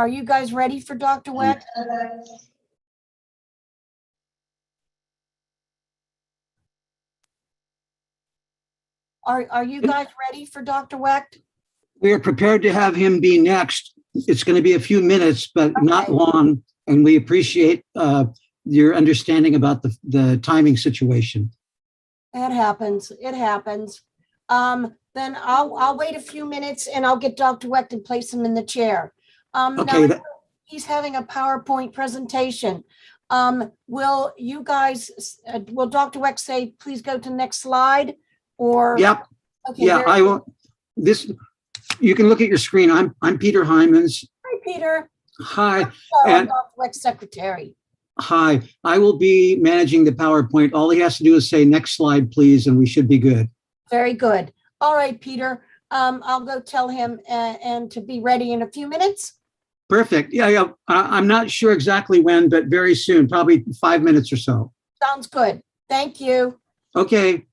you guys ready for Dr. Wecht? Are you guys ready for Dr. Wecht? We are prepared to have him be next. It's going to be a few minutes, but not long. And we appreciate your understanding about the timing situation. It happens. It happens. Then I'll wait a few minutes and I'll get Dr. Wecht and place him in the chair. Okay. Now, he's having a PowerPoint presentation. Will you guys, will Dr. Wecht say, please go to the next slide? Or Yep. Okay, yeah, I will. You can look at your screen. I'm Peter Hymans. Hi, Peter. Hi. I'm And Dr. Wecht's secretary. hi. I will be managing the PowerPoint. All he has to do is say next slide, please, and we should be good. Very good. All right, Peter. I'll go tell him and to be ready in a few minutes. Perfect. Yeah. I'm not sure exactly when, but very soon, probably 5 minutes or so. Sounds good. Thank you. Okay.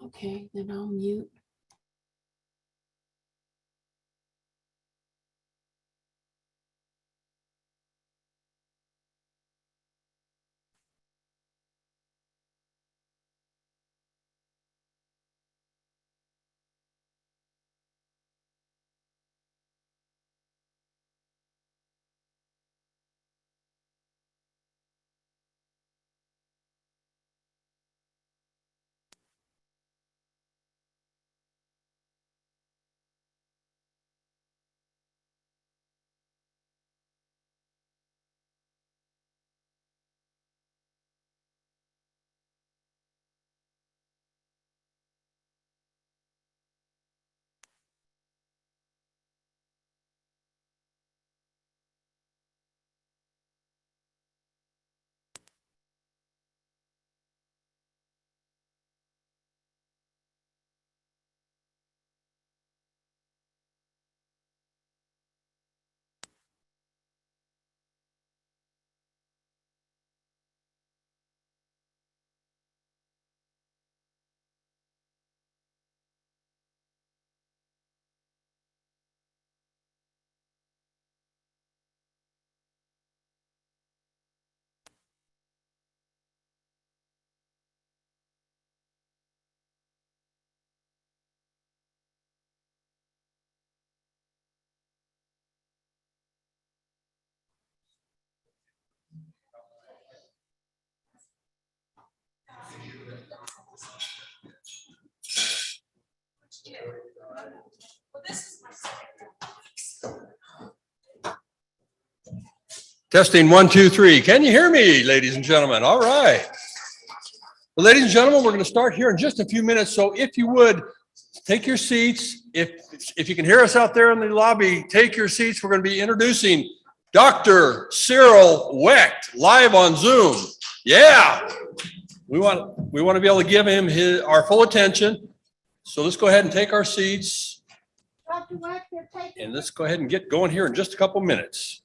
Okay, then I'll mute. Testing 1, 2, 3. Can you hear me, ladies and gentlemen? All right. Well, ladies and gentlemen, we're going to start here in just a few minutes. So if you would take your seats, if you can hear us out there in the lobby, take your seats. We're going to be introducing Dr. CYRIL WECHT live on Zoom. Yeah, we want to be able to give him our full attention. So let's go ahead and take our seats. And let's go ahead and get going here in just a couple minutes.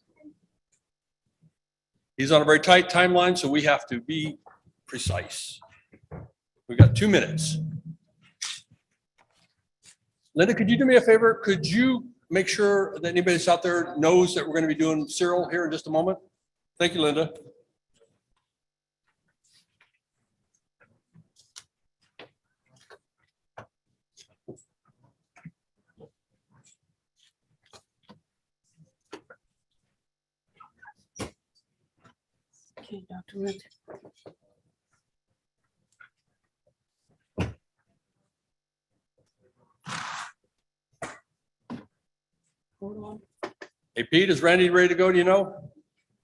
He's on a very tight timeline, so we have to be precise. We've got 2 minutes. Linda, could you do me a favor? Could you make sure that anybody that's out there knows that we're going to be doing CYRIL here in just a moment? Thank you, Linda. Okay, Dr. Wood. Hold on. Hey, Pete, is Randy ready to go? Do you know?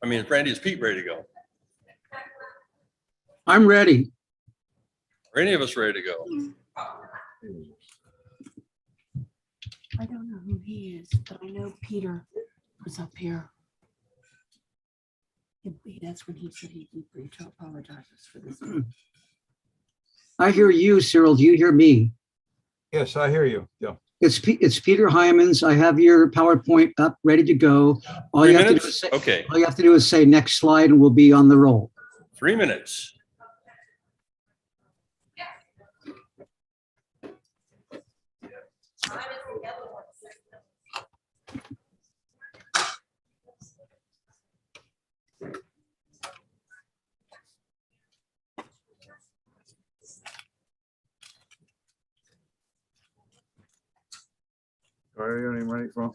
I mean, is Pete ready to go? I'm ready. Are any of us ready to go? I don't know who he is, but I know Peter was up here. That's when he said he deeply apologizes for this. I hear you, CYRIL. Do you hear me? Yes, I hear you. Yeah. It's Peter Hymans. I have your PowerPoint up, ready to go. All 3 you have to do minutes? is say, Okay, all you have to do is say next slide, and we'll be on the roll. 3 minutes. Where are you getting money from?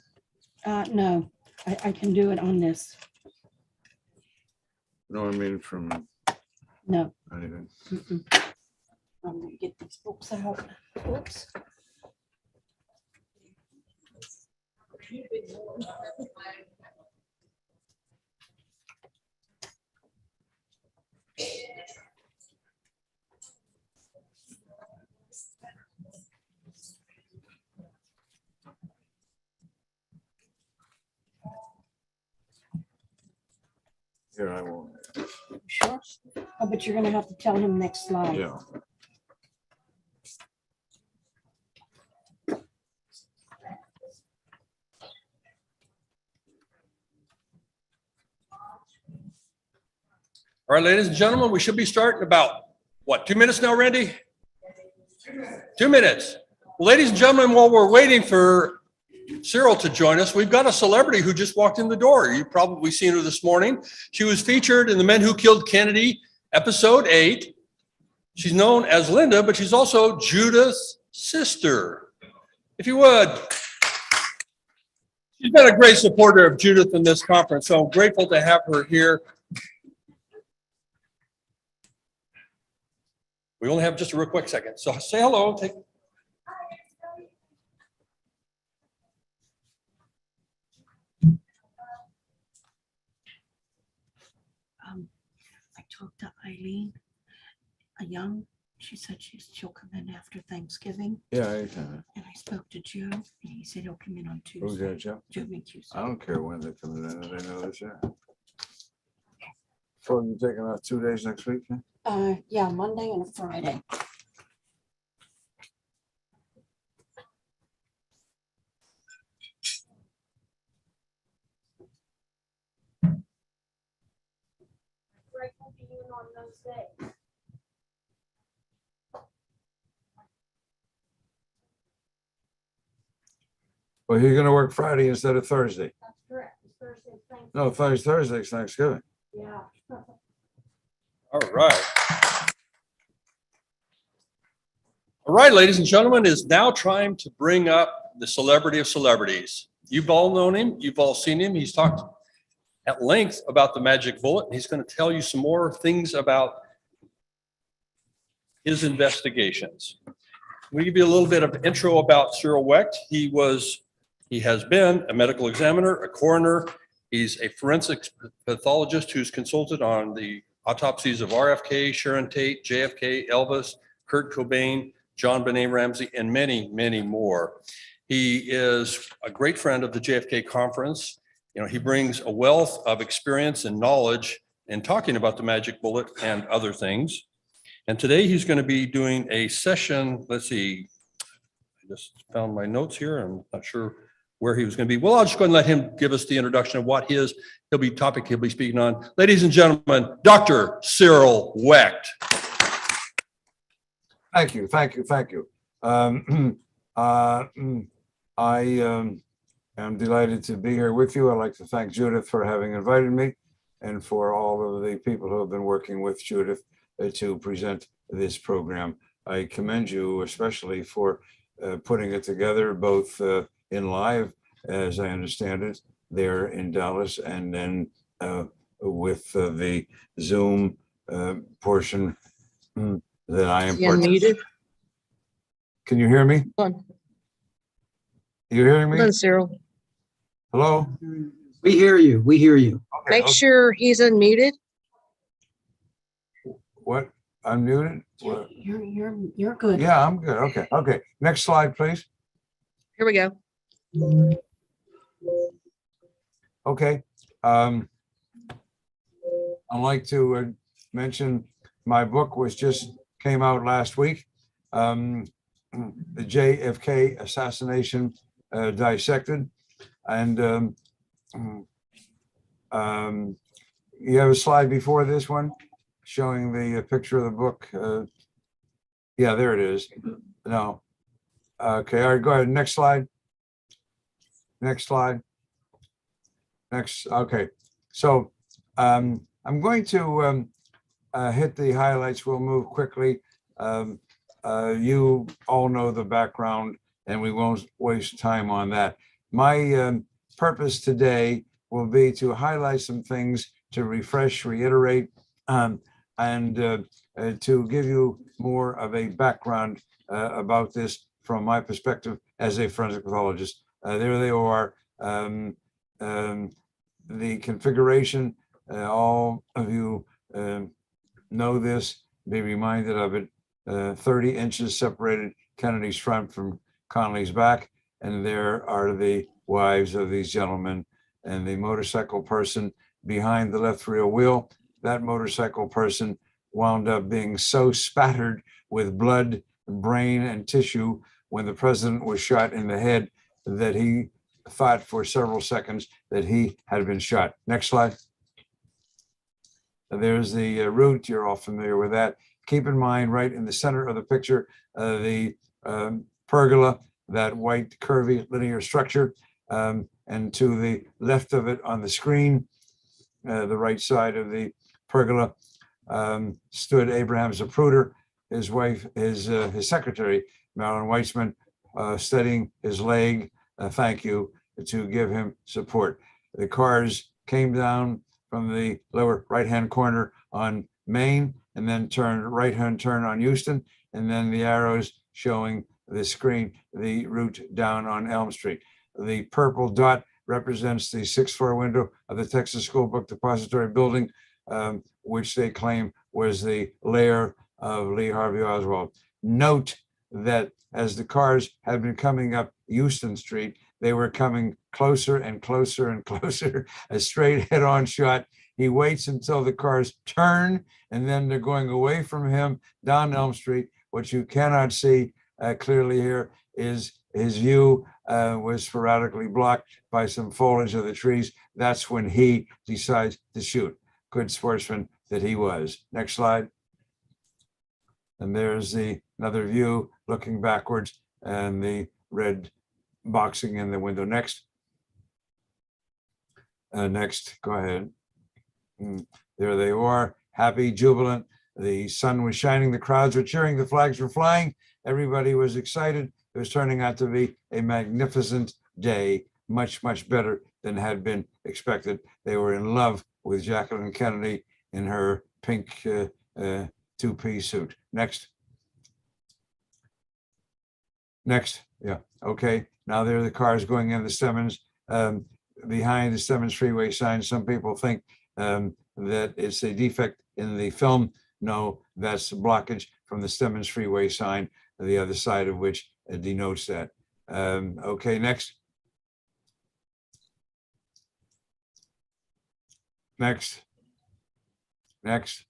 No, I can do it on this. No, I mean from No. anything. I'm gonna get these books out. Oops. Here, I won't. Sure. Oh, but you're gonna have to tell him next slide. Yeah. All right, ladies and gentlemen, we should be starting about, what, 2 minutes now, Randy? 2 minutes. Well, ladies and gentlemen, while we're waiting for CYRIL to join us, we've got a celebrity who just walked in the door. You've probably seen her this morning. She was featured in The Men Who Killed Kennedy, episode 8. She's known as Linda, but she's also Judith's sister. If you would. She's been a great supporter of Judith in this conference, so I'm grateful to have her here. We only have just a real quick second, so say hello. I talked to Eileen, she said she'll come in after Thanksgiving. Yeah, anytime. And I spoke to Joe, and he said he'll come in on Tuesday. Who's that, Joe? Joe McHugh. I don't care when they're coming in. They know this year. So you're taking out 2 days next week? Huh? Yeah, Monday and a Friday. On those days. Well, you're gonna work Friday instead of Thursday. That's correct. It's Thursday. No, Thursday's Thanksgiving. Yeah. All right. All right, ladies and gentlemen, it is now time to bring up the celebrity of celebrities. You've all known him. You've all seen him. He's talked at length about the magic bullet. He's going to tell you some more things about his investigations. we give you a little bit of intro about CYRIL WECHT. He has been a medical examiner, a coroner. He's a forensic pathologist who's consulted on the autopsies of RFK, Sharon Tate, JFK, Elvis, Kurt Cobain, John Benet Ramsey, and many, many more. He is a great friend of the JFK conference. You know, he brings a wealth of experience and knowledge in talking about the magic bullet and other things. And today he's going to be doing a session. Let's see, I just found my notes here. I'm not sure where he was going to be. Well, I'll just go and let him give us the introduction of what he'll be speaking on. Ladies and gentlemen, Dr. CYRIL WECHT. Thank you, thank you, thank you. I am delighted to be here with you. I'd like to thank Judith for having invited me and for all of the people who have been working with Judith to present this program. I commend you especially for putting it together, both in live, as I understand it, there in Dallas, and then with the Zoom portion that I am. Unmuted. Can you hear me? Hold on. You hearing me? Hold on, Cyril. Hello? We hear you. We hear you. Okay, Make sure he's unmuted. What? I'm muted? What? You're good. Yeah, I'm good. Okay, okay. Next slide, please. Here we go. Okay. I'd like to mention my book just came out last week. The JFK assassination dissected. And you have a slide before this one showing the picture of the book. Yeah, there it is. No. Okay, all right, go ahead. Next slide. Next slide. Next, okay. So I'm going to hit the highlights. We'll move quickly. You all know the background and we won't waste time on that. My purpose today will be to highlight some things, to refresh, reiterate, and to give you more of a background about this from my perspective as a forensic pathologist. There they are. The configuration, all of you know this, be reminded of it. 30 inches separated Kennedy's front from Connolly's back, and there are the wives of these gentlemen and the motorcycle person behind the left rear wheel. That motorcycle person wound up being so spattered with blood, brain, and tissue when the president was shot in the head that he thought for several seconds that he had been shot. Next slide. There's the route. You're all familiar with that. Keep in mind, right in the center of the picture, the pergola, that white curvy linear structure, and to the left of it on the screen, the right side of the pergola, stood Abraham Zapruder, his wife, his secretary, Marilyn Weitzman, steadying his leg, thank you, to give him support. The cars came down from the lower right-hand corner on Main, and then turned right-hand turn on Houston, and then the arrows showing the screen, the route down on Elm Street. The purple dot represents the 6th floor window of the Texas School Book Depository building, which they claim was the lair of Lee Harvey Oswald. Note that as the cars had been coming up Houston Street, they were coming closer and closer and closer, a straight head-on shot. He waits until the cars turn, and then they're going away from him down Elm Street. What you cannot see clearly here is his view was sporadically blocked by some foliage of the trees. That's when he decides to shoot. Good sportsman that he was. Next slide. And there's another view looking backwards, and the red boxing in the window. Next. Next, go ahead. There they are, happy, jubilant. The sun was shining, the crowds were cheering, the flags were flying. Everybody was excited. It was turning out to be a magnificent day, much, much better than had been expected. They were in love with Jacqueline Kennedy in her pink two-piece suit. Next. Next, yeah, okay. Now there are the cars going in the Stemmons, behind the Stemmons freeway sign. Some people think that it's a defect in the film. No, that's blockage from the Stemmons freeway sign, the other side of which denotes that. Okay, next. Next. Next.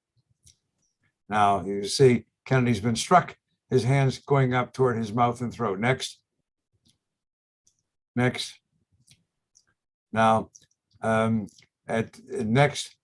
Now you see Kennedy's been struck. His hands going up toward his mouth and throat. Next. Next. Now, next,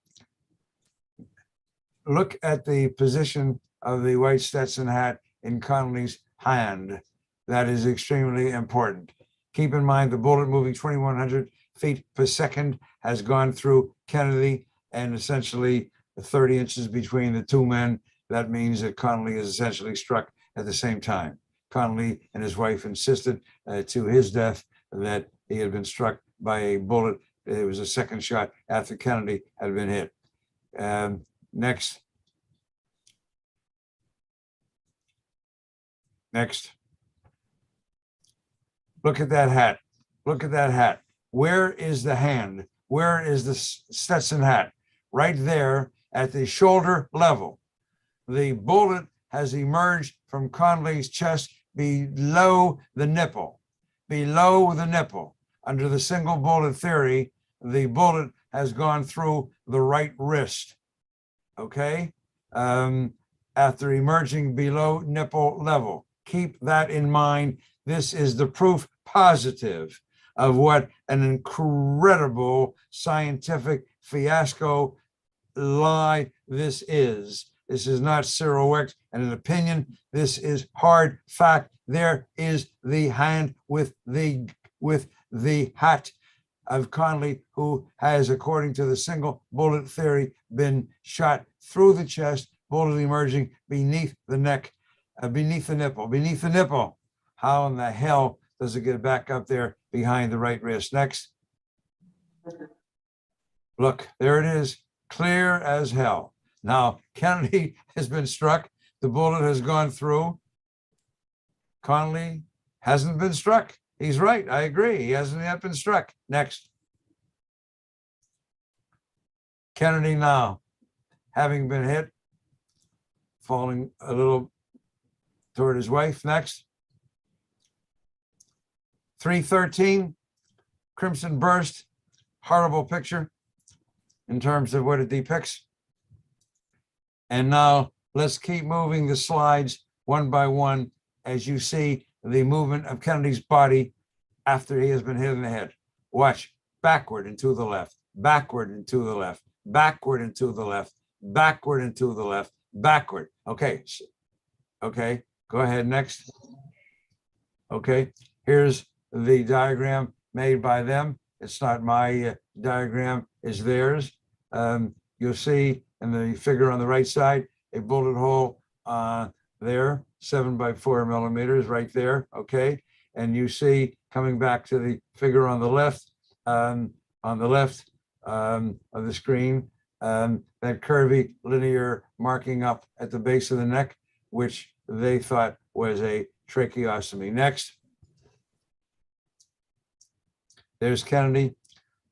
look at the position of the white Stetson hat in Connolly's hand. That is extremely important. Keep in mind the bullet moving 2,100 feet per second has gone through Kennedy and essentially 30 inches between the two men. That means that Connolly is essentially struck at the same time. Connolly and his wife insisted to his death that he had been struck by a bullet. It was a second shot after Kennedy had been hit. Next. Next. Look at that hat. Look at that hat. Where is the hand? Where is the Stetson hat? Right there at the shoulder level. The bullet has emerged from Connolly's chest below the nipple. Below the nipple. Under the single bullet theory, the bullet has gone through the right wrist. Okay? After emerging below nipple level. Keep that in mind. This is the proof positive of what an incredible scientific fiasco lie this is. This is not CYRIL WECHT and an opinion. This is hard fact. There is the hand with the hat of Connolly, who has, according to the single bullet theory, been shot through the chest, bullet emerging beneath the neck, beneath the nipple, beneath the nipple. How in the hell does it get back up there behind the right wrist? Next. Look, there it is, clear as hell. Now, Kennedy has been struck. The bullet has gone through. Connolly hasn't been struck. He's right. I agree. He hasn't yet been struck. Next. Kennedy now, having been hit, falling a little toward his wife. Next. 313, Crimson Burst, horrible picture in terms of what it depicts. And now let's keep moving the slides one by one as you see the movement of Kennedy's body after he has been hit in the head. Watch, backward and to the left, backward and to the left, backward and to the left, backward and to the left, backward. Okay, okay, go ahead, next. Okay, here's the diagram made by them. It's not my diagram, it's theirs. You'll see in the figure on the right side, a bullet hole there, 7x4 millimeters right there, okay? And you see, coming back to the figure on the left of the screen, that curvy linear marking up at the base of the neck, which they thought was a tracheostomy. Next. There's Kennedy.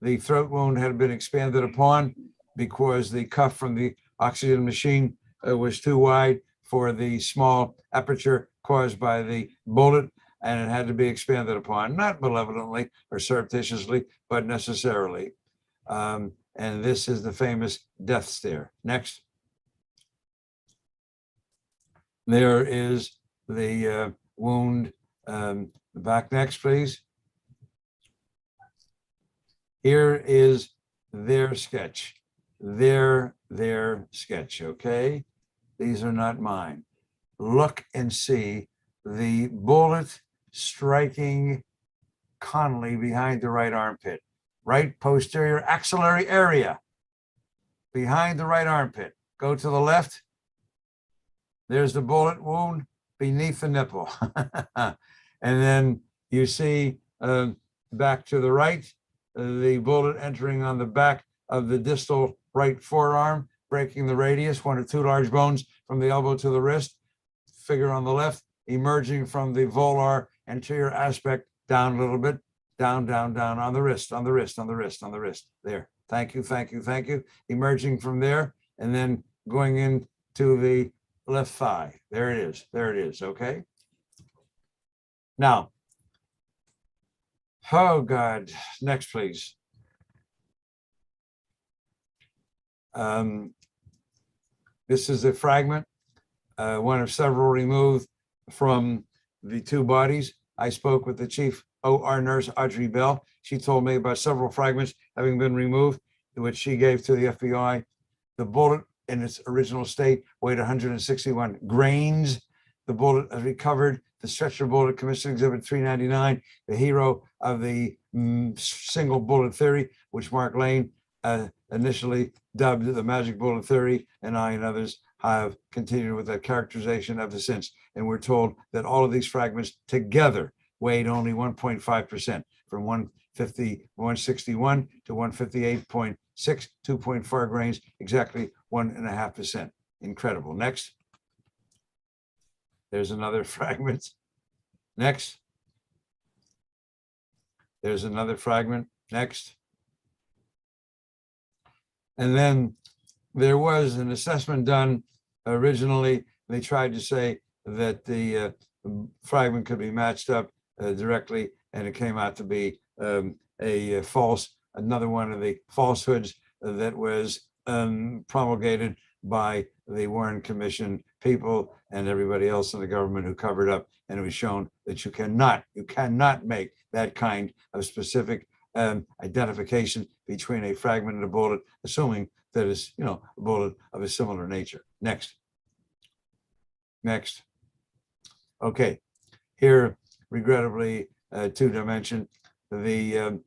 The throat wound had been expanded upon because the cuff from the oxygen machine was too wide for the small aperture caused by the bullet, and it had to be expanded upon, not malevolently or surreptitiously, but necessarily. And this is the famous death stare. Next. There is the wound. Back next, please. Here is their sketch, their sketch, okay? These are not mine. Look and see the bullet striking Connolly behind the right armpit, right posterior axillary area, behind the right armpit. Go to the left. There's the bullet wound beneath the nipple. And then you see back to the right, the bullet entering on the back of the distal right forearm, breaking the radius, 1 or 2 large bones from the elbow to the wrist. Figure on the left, emerging from the volar anterior aspect down a little bit, down, down, down on the wrist, on the wrist, on the wrist, on the wrist. There. Thank you, thank you, thank you. Emerging from there and then going into the left thigh. There it is. There it is. Okay. Now, oh God, next, please. This is a fragment, one of several removed from the two bodies. I spoke with the chief OR nurse, Audrey Bell. She told me about several fragments having been removed, which she gave to the FBI. The bullet in its original state weighed 161 grains. The bullet is recovered. The stretcher bullet, Commission Exhibit 399, the hero of the single bullet theory, which Mark Lane initially dubbed the magic bullet theory, and I and others have continued with that characterization ever since. And we're told that all of these fragments together weighed only 1.5%, from 161 to 158.6, 2.4 grains, exactly 1.5%. Incredible. Next. There's another fragment. Next. There's another fragment. Next. And then there was an assessment done originally. They tried to say that the fragment could be matched up directly, and it came out to be a false, another one of the falsehoods that was promulgated by the Warren Commission people and everybody else in the government who covered up. And it was shown that you cannot make that kind of specific identification between a fragment and a bullet, assuming that it's, a bullet of a similar nature. Next. Next. Okay. Here, regrettably, two-dimension, the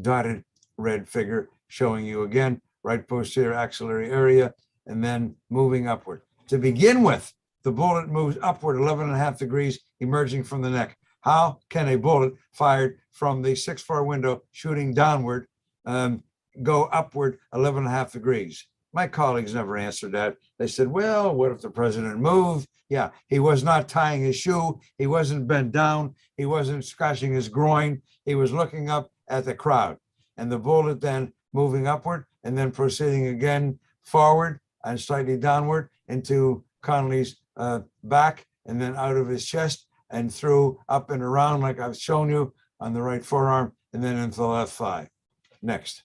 dotted red figure showing you again, right posterior axillary area, and then moving upward. To begin with, the bullet moves upward 11.5 degrees, emerging from the neck. How can a bullet fired from the 6th floor window shooting downward go upward 11.5 degrees? My colleagues never answered that. They said, well, what if the president moved? Yeah, he was not tying his shoe. He wasn't bent down. He wasn't scratching his groin. He was looking up at the crowd. And the bullet then moving upward and then proceeding again forward and slightly downward into Connolly's back and then out of his chest and through up and around like I've shown you on the right forearm and then into the left thigh. Next.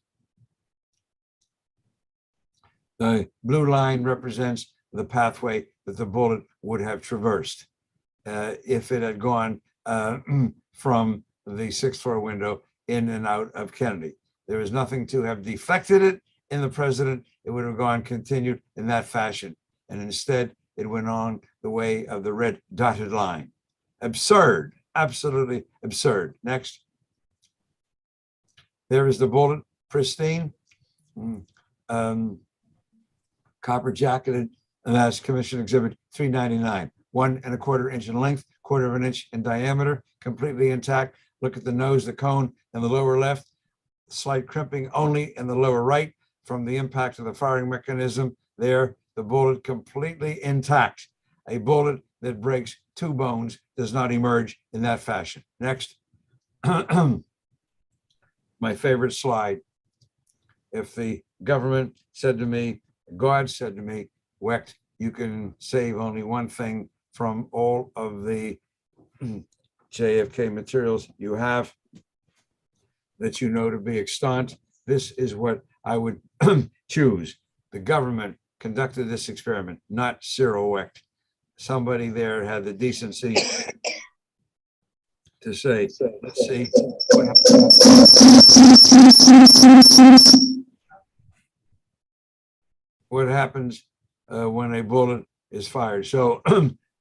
The blue line represents the pathway that the bullet would have traversed if it had gone from the 6th floor window in and out of Kennedy. There is nothing to have deflected it in the president. It would have gone continued in that fashion. And instead, it went on the way of the red dotted line. Absurd, absolutely absurd. Next. There is the bullet, pristine, copper jacketed, and that's Commission Exhibit 399. 1¼ inch in length, 1/4 inch in diameter, completely intact. Look at the nose, the cone, and the lower left. Slight crimping only in the lower right from the impact of the firing mechanism. There, the bullet completely intact. A bullet that breaks 2 bones does not emerge in that fashion. Next. My favorite slide. If the government said to me, God said to me, WECHT, you can save only one thing from all of the JFK materials you have that you know to be extant, this is what I would choose. The government conducted this experiment, not CYRIL WECHT. Somebody there had the decency to say, let's see what happens when a bullet is fired. So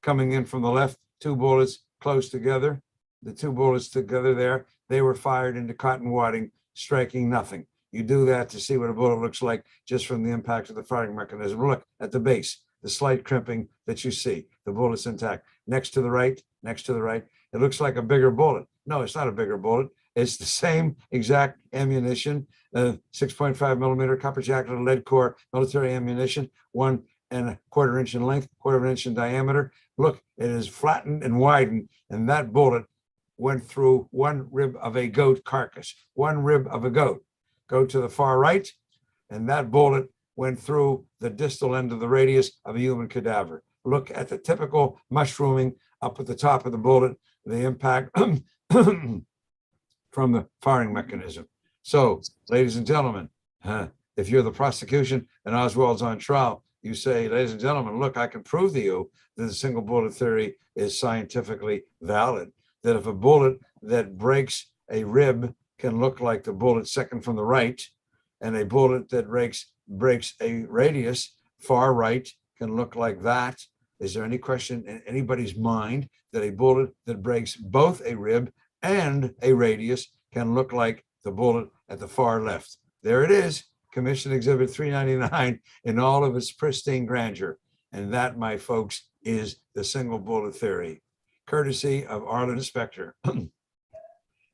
coming in from the left, 2 bullets close together, the 2 bullets together there, they were fired into cotton wadding, striking nothing. You do that to see what a bullet looks like just from the impact of the firing mechanism. Look at the base, the slight crimping that you see, the bullet's intact. Next to the right, it looks like a bigger bullet. No, it's not a bigger bullet. It's the same exact ammunition, 6.5 millimeter copper jacketed lead core military ammunition, 1¼ inch in length, 1/4 inch in diameter. Look, it is flattened and widened, and that bullet went through one rib of a goat carcass, one rib of a goat. Go to the far right, and that bullet went through the distal end of the radius of a human cadaver. Look at the typical mushrooming up at the top of the bullet, the impact from the firing mechanism. So, ladies and gentlemen, if you're the prosecution and Oswald's on trial, you say, ladies and gentlemen, look, I can prove to you that the single bullet theory is scientifically valid, that if a bullet that breaks a rib can look like the bullet second from the right, and a bullet that breaks a radius far right can look like that. Is there any question in anybody's mind that a bullet that breaks both a rib and a radius can look like the bullet at the far left? There it is, Commission Exhibit 399 in all of its pristine grandeur. And that, my folks, is the single bullet theory, courtesy of Arlen Specter.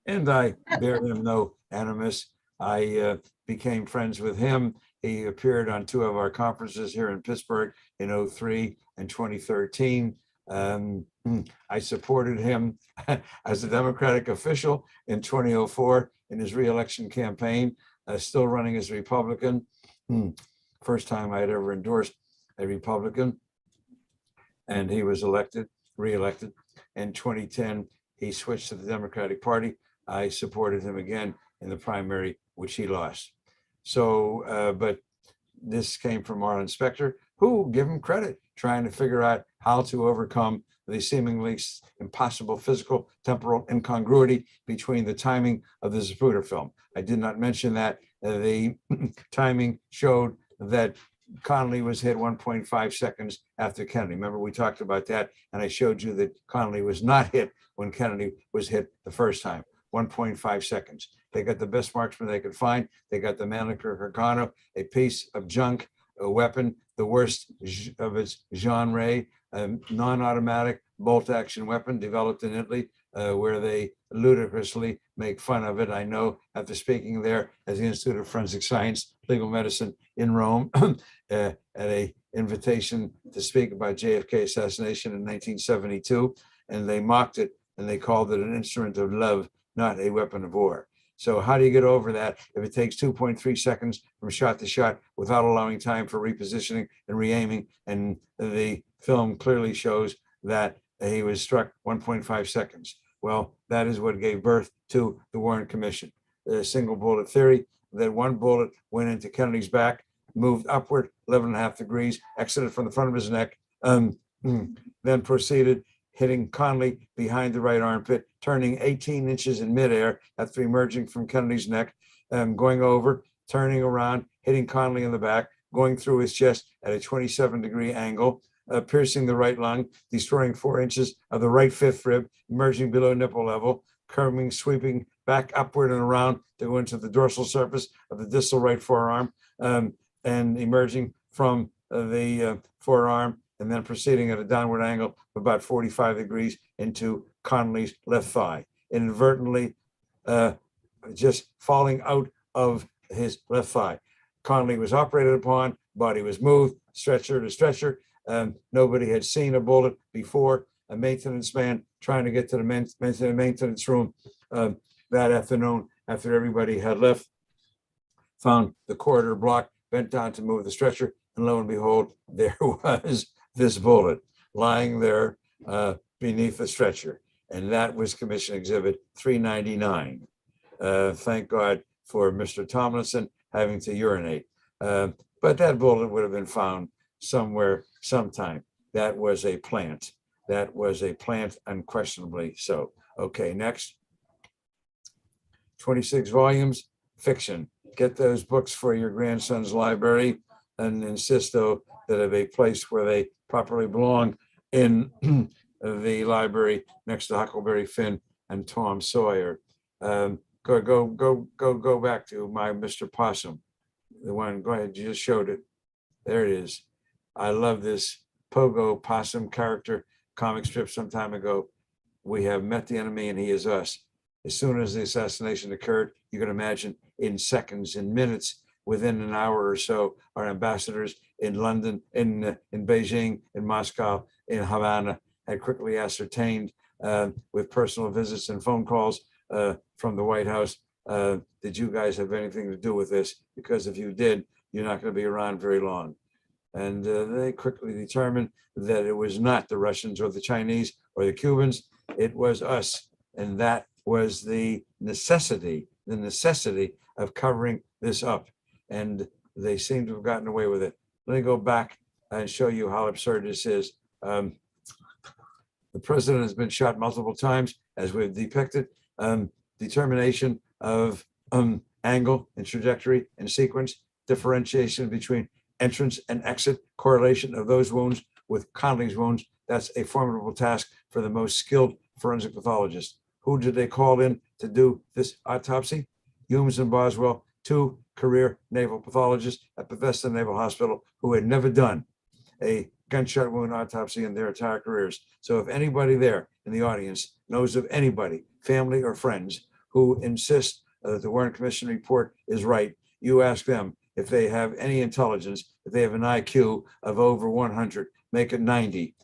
And I bear him no animus. I became friends with him. He appeared on 2 of our conferences here in Pittsburgh in 2003 and 2013. I supported him as a Democratic official in 2004 in his reelection campaign, still running as a Republican. First time I had ever endorsed a Republican. And he was reelected. In 2010, he switched to the Democratic Party. I supported him again in the primary, which he lost. So, but this came from Arlen Specter, who, give him credit, trying to figure out how to overcome the seemingly impossible physical temporal incongruity between the timing of the Zapruder film. I did not mention that the timing showed that Connally was hit 1.5 seconds after Kennedy. Remember, we talked about that, and I showed you that Connally was not hit when Kennedy was hit the first time, 1.5 seconds. They got the best marksman they could find. They got the Mannlicher Gargano, a piece of junk, a weapon, the worst of its genre, a non-automatic bolt-action weapon developed in Italy, where they ludicrously make fun of it. I know after speaking there at the Institute of Forensic Science, Legal Medicine in Rome, at a invitation to speak about JFK assassination in 1972, and they mocked it and they called it an instrument of love, not a weapon of war. So how do you get over that if it takes 2.3 seconds from shot to shot without allowing time for repositioning and re-aiming? And the film clearly shows that he was struck 1.5 seconds. Well, that is what gave birth to the Warren Commission, the single bullet theory, that one bullet went into Kennedy's back, moved upward 11.5 degrees, exited from the front of his neck, then proceeded hitting Connally behind the right armpit, turning 18 inches in midair after emerging from Kennedy's neck, going over, turning around, hitting Connally in the back, going through his chest at a 27-degree angle, piercing the right lung, destroying 4 inches of the right fifth rib, emerging below nipple level, curving, sweeping back upward and around to go into the dorsal surface of the distal right forearm, and emerging from the forearm, and then proceeding at a downward angle of about 45 degrees into Connally's left thigh, inadvertently just falling out of his left thigh. Connally was operated upon, body was moved, stretcher to stretcher. Nobody had seen a bullet before. A maintenance man trying to get to the maintenance room that afternoon after everybody had left, found the corridor blocked, bent down to move the stretcher, and lo and behold, there was this bullet lying there beneath the stretcher. And that was Commission Exhibit 399. Thank God for Mr. Tomlinson having to urinate. But that bullet would have been found somewhere, sometime. That was a plant. That was a plant, unquestionably so. Okay, next. 26 volumes, fiction. Get those books for your grandson's library, and insist, though, that have a place where they properly belong in the library next to Huckleberry Finn and Tom Sawyer. Go back to my Mr. Possum. The one, go ahead, you just showed it. There it is. I love this Pogo Possum character comic strip some time ago. We have met the enemy and he is us. As soon as the assassination occurred, you can imagine in seconds, in minutes, within an hour or so, our ambassadors in London, in Beijing, in Moscow, in Havana had quickly ascertained with personal visits and phone calls from the White House. Did you guys have anything to do with this? Because if you did, you're not going to be around very long. And they quickly determined that it was not the Russians or the Chinese or the Cubans, it was us. And that was the necessity of covering this up. And they seem to have gotten away with it. Let me go back and show you how absurd this is. The president has been shot multiple times, as we've depicted. Determination of angle and trajectory and sequence, differentiation between entrance and exit, correlation of those wounds with Connolly's wounds. That's a formidable task for the most skilled forensic pathologist. Who did they call in to do this autopsy? Humes and Boswell, two career naval pathologists at Bethesda Naval Hospital who had never done a gunshot wound autopsy in their entire careers. So if anybody there in the audience knows of anybody, family or friends, who insist that the Warren Commission report is right, you ask them if they have any intelligence, if they have an IQ of over 100, make it 90.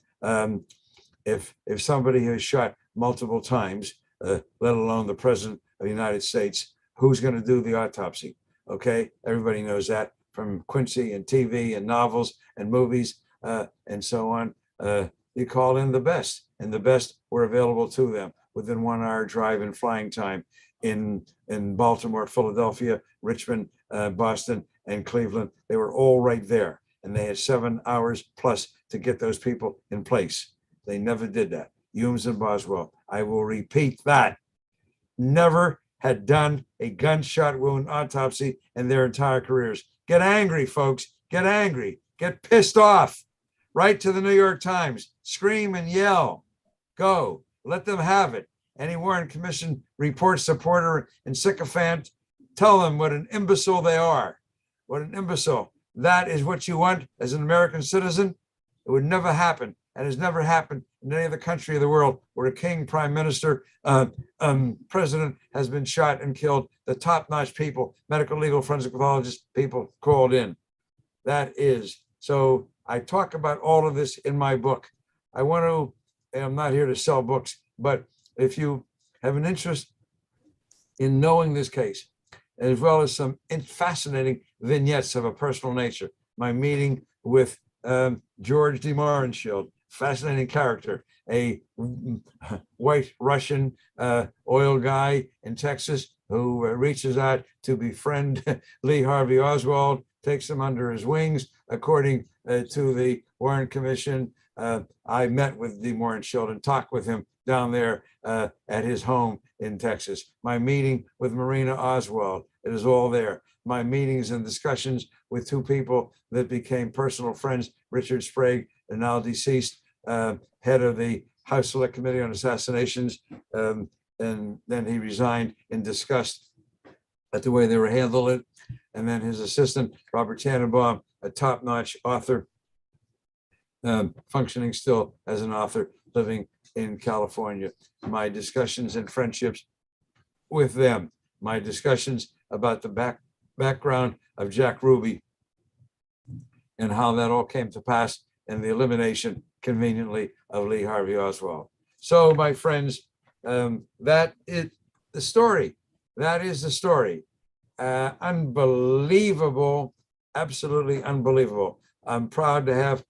If somebody has shot multiple times, let alone the president of the United States, who's going to do the autopsy? Okay, everybody knows that from Quincy and TV and novels and movies and so on. You call in the best, and the best were available to them within 1 hour drive and flying time in Baltimore, Philadelphia, Richmond, Boston, and Cleveland. They were all right there, and they had 7 hours plus to get those people in place. They never did that. Humes and Boswell, I will repeat that, never had done a gunshot wound autopsy in their entire careers. Get angry, folks. Get angry. Get pissed off. Write to the New York Times. Scream and yell. Go. Let them have it. Any Warren Commission report supporter and sycophant, tell them what an imbecile they are. What an imbecile. That is what you want as an American citizen? It would never happen. And has never happened in any other country of the world where a king, prime minister, president has been shot and killed. The top-notch people, medical, legal, forensic pathologists, people called in. That is. So I talk about all of this in my book. I want to, and I'm not here to sell books, but if you have an interest in knowing this case, as well as some fascinating vignettes of a personal nature, my meeting with George de Mohrenschildt, fascinating character, a white Russian oil guy in Texas who reaches out to befriend Lee Harvey Oswald, takes him under his wings. According to the Warren Commission, I met with de Mohrenschildt and talked with him down there at his home in Texas. My meeting with Marina Oswald, it is all there. My meetings and discussions with two people that became personal friends, Richard Sprague, and now deceased, head of the House Select Committee on Assassinations, and then he resigned in disgust at the way they were handling it. And then his assistant, Robert Tannenbaum, a top-notch author, functioning still as an author, living in California. My discussions and friendships with them, my discussions about the background of Jack Ruby and how that all came to pass, and the elimination, conveniently, of Lee Harvey Oswald. So, my friends, that is the story. That is the story. Unbelievable, absolutely unbelievable. I'm proud to have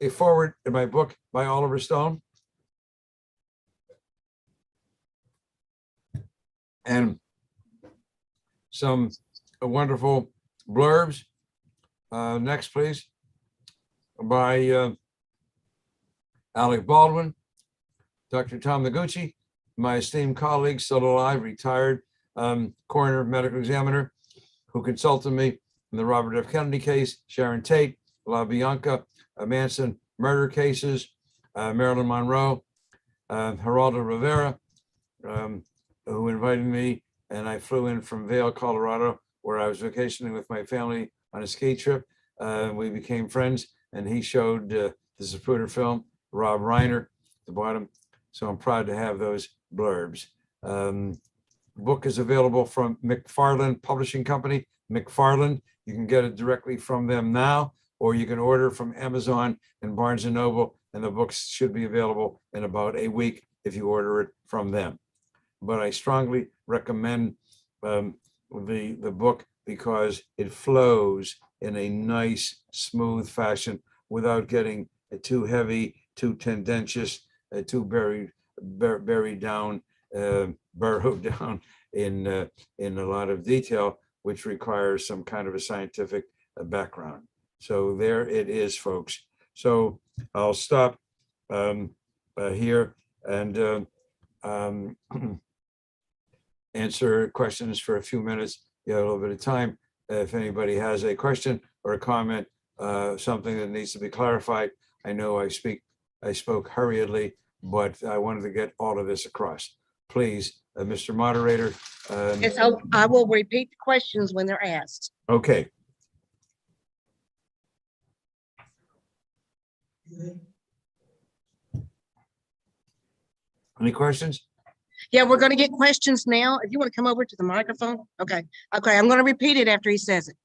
a foreword in my book by Oliver Stone. And some wonderful blurbs. Next, please, by Alec Baldwin, Dr. Tom Noguchi, my esteemed colleague, still alive, retired coroner, medical examiner, who consulted me in the Robert F. Kennedy case, Sharon Tate, La Bianca, Manson murder cases, Marilyn Monroe, Geraldo Rivera, who invited me, and I flew in from Vail, Colorado, where I was vacationing with my family on a ski trip. We became friends, and he showed the Zapruder film, Rob Reiner, at the bottom. So I'm proud to have those blurbs. The book is available from McFarland Publishing Company. McFarland, you can get it directly from them now, or you can order from Amazon and Barnes & Noble, and the books should be available in about a week if you order it from them. But I strongly recommend the book because it flows in a nice, smooth fashion without getting too heavy, too tendentious, too buried down, burrowed down in a lot of detail, which requires some kind of a scientific background. So there it is, folks. So I'll stop here and answer questions for a few minutes. You have a little bit of time. If anybody has a question or a comment, something that needs to be clarified. I know I spoke hurriedly, but I wanted to get all of this across. Please, Mr. Moderator. And so I will repeat the questions when they're asked. Okay. Any questions? Yeah, we're going to get questions now. If you want to come over to the microphone. Okay. Okay. I'm going to repeat it after he says it.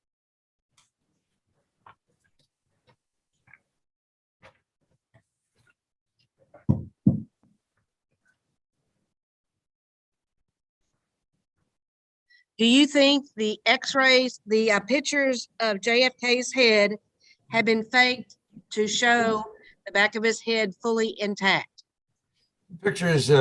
Do you think the x-rays, the pictures of JFK's head have been faked to show the back of his head fully intact? Pictures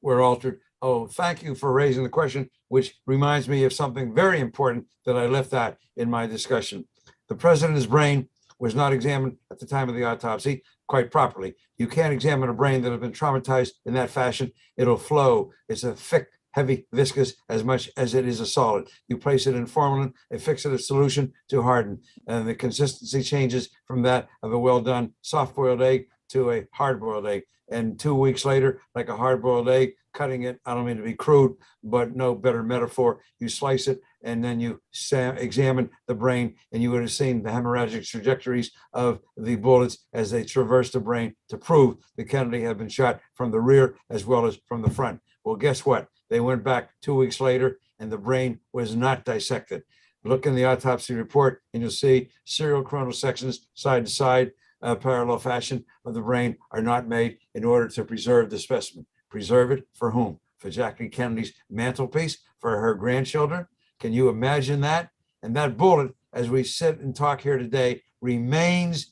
were altered. Oh, thank you for raising the question, which reminds me of something very important that I left out in my discussion. The president's brain was not examined at the time of the autopsy quite properly. You can't examine a brain that has been traumatized in that fashion. It'll flow. It's a thick, heavy, viscous as much as it is a solid. You place it in formalin and fix it a solution to harden. And the consistency changes from that of a well-done soft-boiled egg to a hard-boiled egg. And 2 weeks later, like a hard-boiled egg, cutting it, I don't mean to be crude, but no better metaphor, you slice it and then you examine the brain and you would have seen the hemorrhagic trajectories of the bullets as they traverse the brain to prove that Kennedy had been shot from the rear as well as from the front. Well, guess what? They went back 2 weeks later and the brain was not dissected. Look in the autopsy report and you'll see serial coronal sections side to side, parallel fashion of the brain are not made in order to preserve the specimen. Preserve it for whom? For Jackie Kennedy's mantelpiece, for her grandchildren? Can you imagine that? And that bullet, as we sit and talk here today, remains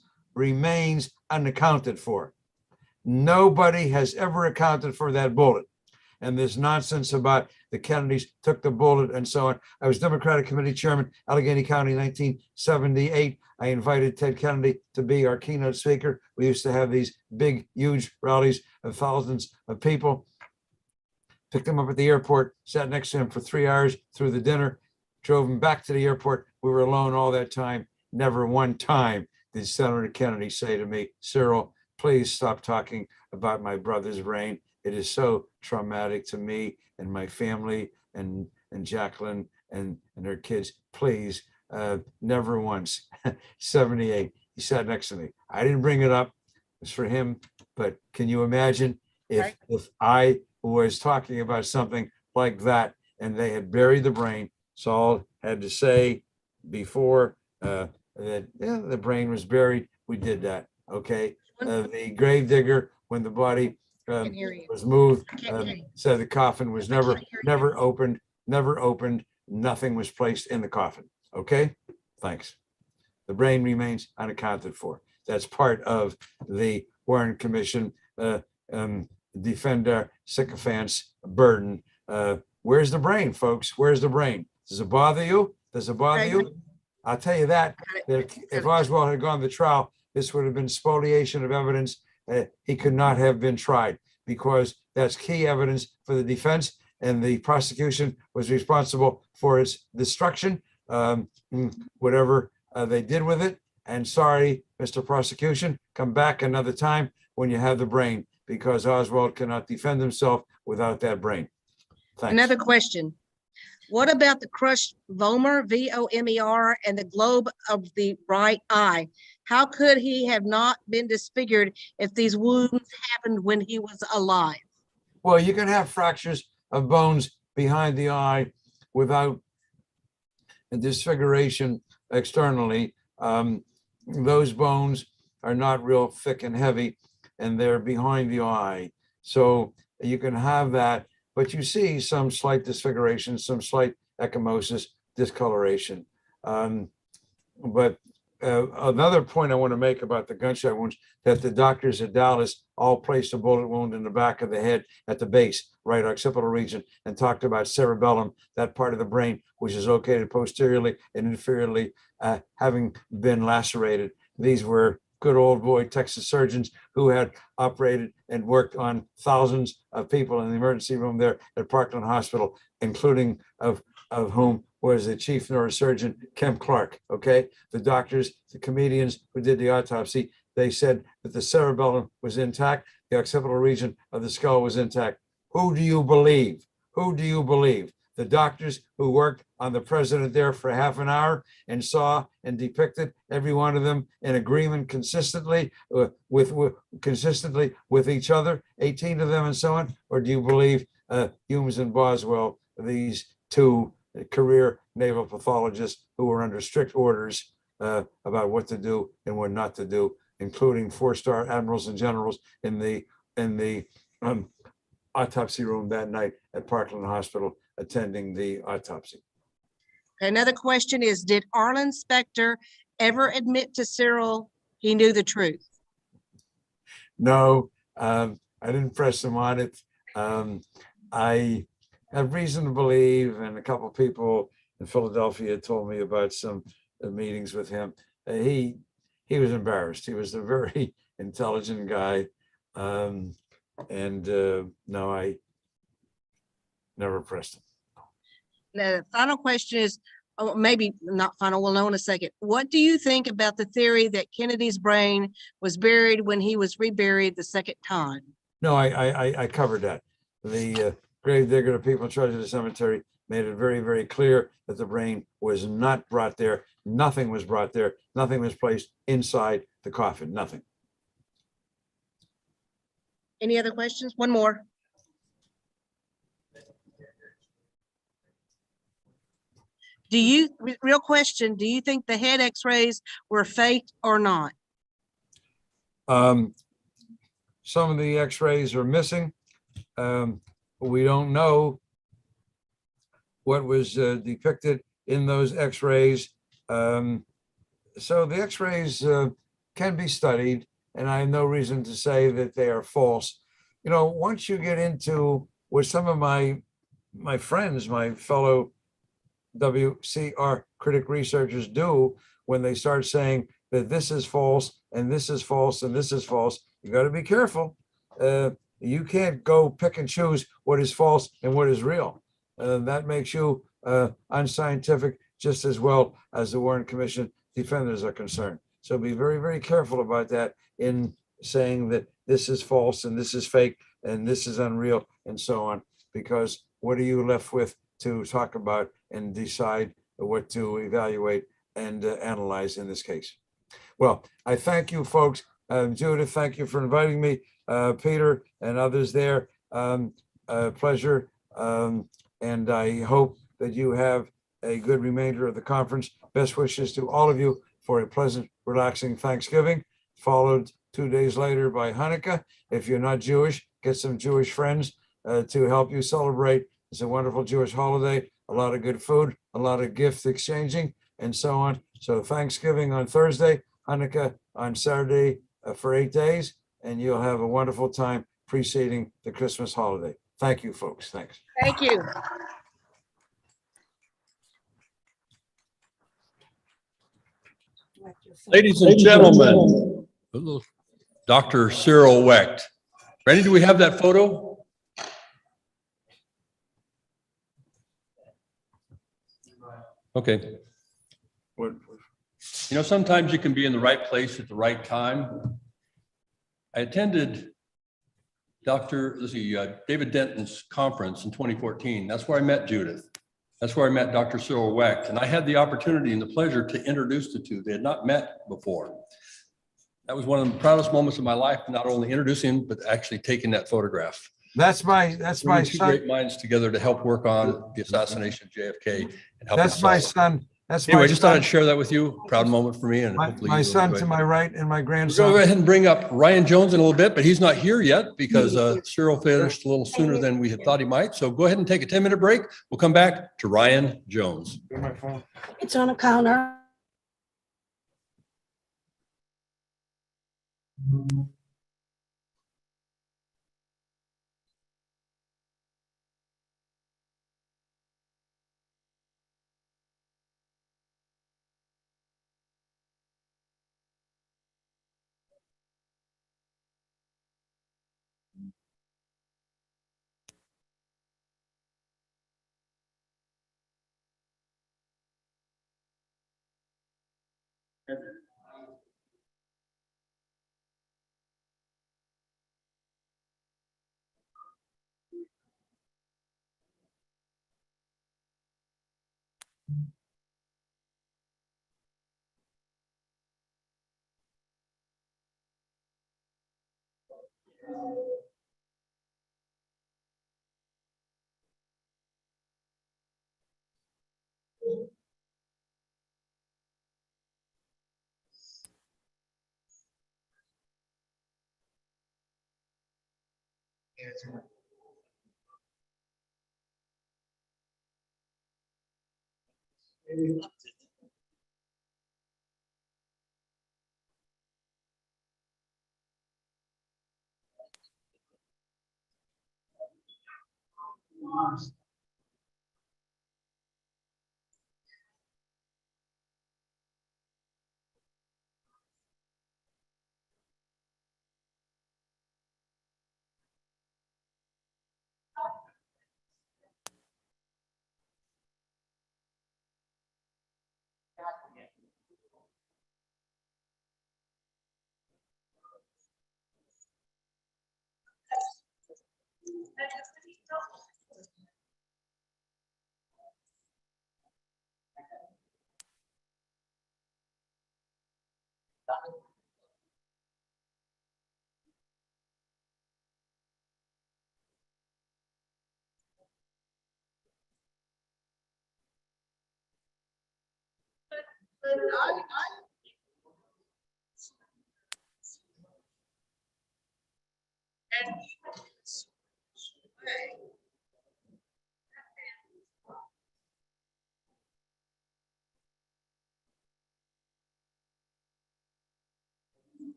unaccounted for. Nobody has ever accounted for that bullet. And this nonsense about the Kennedys took the bullet and so on. I was Democratic Committee Chairman, Allegheny County, 1978. I invited Ted Kennedy to be our keynote speaker. We used to have these big, huge rallies of thousands of people. Picked him up at the airport, sat next to him for 3 hours through the dinner, drove him back to the airport. We were alone all that time. Never one time did Senator Kennedy say to me, Cyril, please stop talking about my brother's brain. It is so traumatic to me and my family and Jacqueline and her kids. Please, never once. 78, he sat next to me. I didn't bring it up. It's for him. But can you imagine if I was talking about something like that and they had buried the brain? Saul had to say before that the brain was buried. We did that. Okay. The grave digger, when the body was moved, said the coffin was never opened, nothing was placed in the coffin. Okay, thanks. The brain remains unaccounted for. That's part of the Warren Commission defender sycophants burden. Where's the brain, folks? Where's the brain? Does it bother you? Does it bother you? I'll tell you that if Oswald had gone to trial, this would have been spoliation of evidence. He could not have been tried because that's key evidence for the defense, and the prosecution was responsible for its destruction, whatever they did with it. And sorry, Mr. Prosecution, come back another time when you have the brain, because Oswald cannot defend himself without that brain. Thanks. Another question. What about the crushed vomer, V-O-M-E-R, and the globe of the right eye? How could he have not been disfigured if these wounds happened when he was alive? Well, you can have fractures of bones behind the eye without a disfiguration externally. Those bones are not real thick and heavy, and they're behind the eye. So you can have that, but you see some slight disfiguration, some slight ecchymosis, discoloration. But another point I want to make about the gunshot wounds, that the doctors at Dallas all placed a bullet wound in the back of the head at the base, right occipital region, and talked about cerebellum, that part of the brain which is located posteriorly and inferiorly, having been lacerated. These were good old boy Texas surgeons who had operated and worked on thousands of people in the emergency room there at Parkland Hospital, including of whom was the chief neurosurgeon, Kemp Clark, okay? The doctors, the comedians who did the autopsy, they said that the cerebellum was intact, the occipital region of the skull was intact. Who do you believe? Who do you believe? The doctors who worked on the president there for half an hour and saw and depicted every one of them in agreement consistently with each other, 18 of them and so on? Or do you believe Humes and Boswell, these two career naval pathologists who were under strict orders about what to do and what not to do, including 4-star admirals and generals in the autopsy room that night at Parkland Hospital attending the autopsy? Another question is, did Arlen Specter ever admit to CYRIL he knew the truth? No, I didn't press him on it. I have reason to believe, and a couple of people in Philadelphia told me about some meetings with him. He was embarrassed. He was a very intelligent guy. No, I never pressed him. Now, the final question is, oh, maybe not final, we'll know in a second. What do you think about the theory that Kennedy's brain was buried when he was reburied the second time? No, I covered that. The grave digger, the people in charge of the cemetery, made it very, very clear that the brain was not brought there. Nothing was brought there. Nothing was placed inside the coffin. Nothing. Any other questions? One more. Real question, do you think the head x-rays were faked or not? Some of the x-rays are missing. We don't know what was depicted in those x-rays. So the x-rays can be studied, and I have no reason to say that they are false. You know, once you get into what some of my friends, my fellow WCR critic researchers do, when they start saying that this is false and this is false and this is false, you got to be careful. You can't go pick and choose what is false and what is real. That makes you unscientific just as well as the Warren Commission defenders are concerned. So be very, very careful about that in saying that this is false and this is fake and this is unreal and so on, because what are you left with to talk about and decide what to evaluate and analyze in this case? Well, I thank you, folks. Judith, thank you for inviting me. Peter and others there, pleasure. And I hope that you have a good remainder of the conference. Best wishes to all of you for a pleasant, relaxing Thanksgiving, followed 2 days later by Hanukkah. If you're not Jewish, get some Jewish friends to help you celebrate. It's a wonderful Jewish holiday, a lot of good food, a lot of gift exchanging, and so on. So Thanksgiving on Thursday, Hanukkah on Saturday for 8 days, and you'll have a wonderful time preceding the Christmas holiday. Thank you, folks. Thanks. Thank you. Ladies and gentlemen, Dr. CYRIL WECHT. Randy, do we have that photo? Okay. You know, sometimes you can be in the right place at the right time. I attended David Denton's conference in 2014. That's where I met Judith. That's where I met Dr. CYRIL WECHT. And I had the opportunity and the pleasure to introduce the two. They had not met before. That was one of the proudest moments of my life, not only introducing, but actually taking that photograph. That's my Two son. great minds together to help work on the assassination of JFK. And help That's us my solve it. son. That's Anyway, my I just thought I'd son, share that with you. Proud moment for me and hopefully. my you son enjoy to it. my right and my We'll grandson. go ahead and bring up Ryan Jones in a little bit, but he's not here yet because Cyril finished a little sooner than we had thought he might. So go ahead and take a 10-minute break. We'll come back to Ryan Jones. It's on a counter.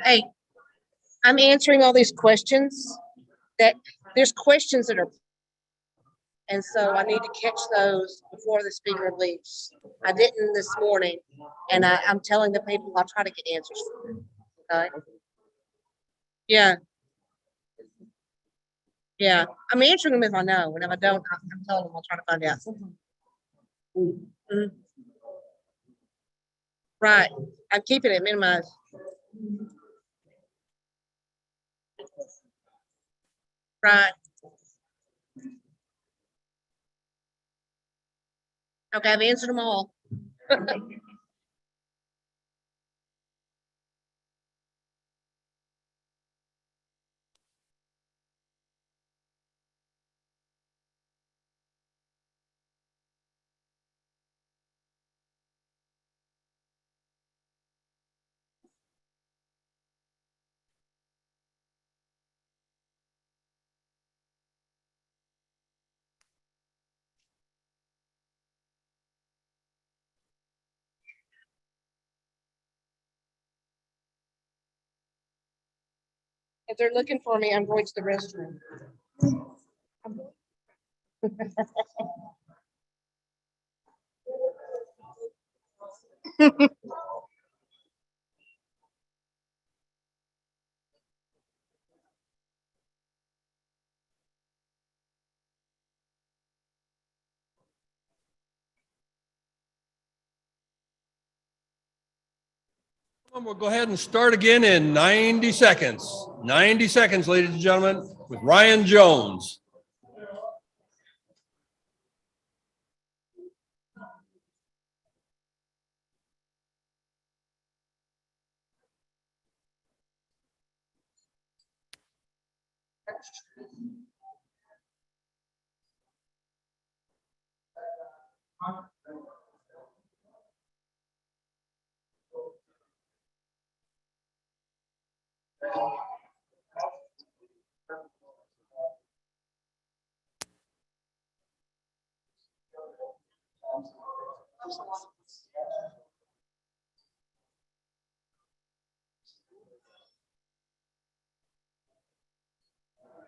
Hey, I'm answering all these questions that there's questions that are, and so I need to catch those before the speaker leaves. I didn't this morning, and I'm telling the people I'll try to get answers. Okay. Yeah. Yeah. I'm answering them if I know, and if I don't, I'm telling them I'll try to find out. Mhm. Right. I'm keeping it minimized. Right. Okay, I've answered them all. If they're looking for me, I'm going to the restroom. We'll go ahead and start again in 90 seconds. 90 seconds, ladies and gentlemen, with Ryan Jones.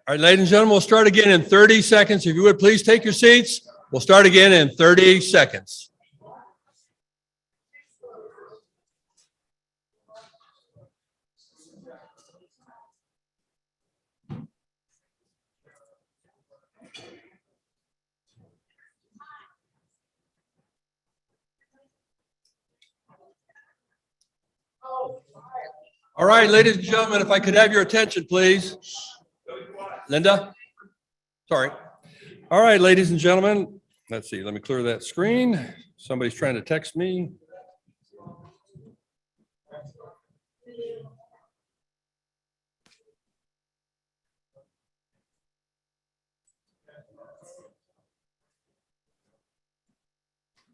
All right, ladies and gentlemen, we'll start again in 30 seconds. If you would please take your seats. We'll start again in 30 seconds. All right, ladies and gentlemen, if I could have your attention, please. Linda? Sorry. All right, ladies and gentlemen, let's see. Let me clear that screen. Somebody's trying to text me.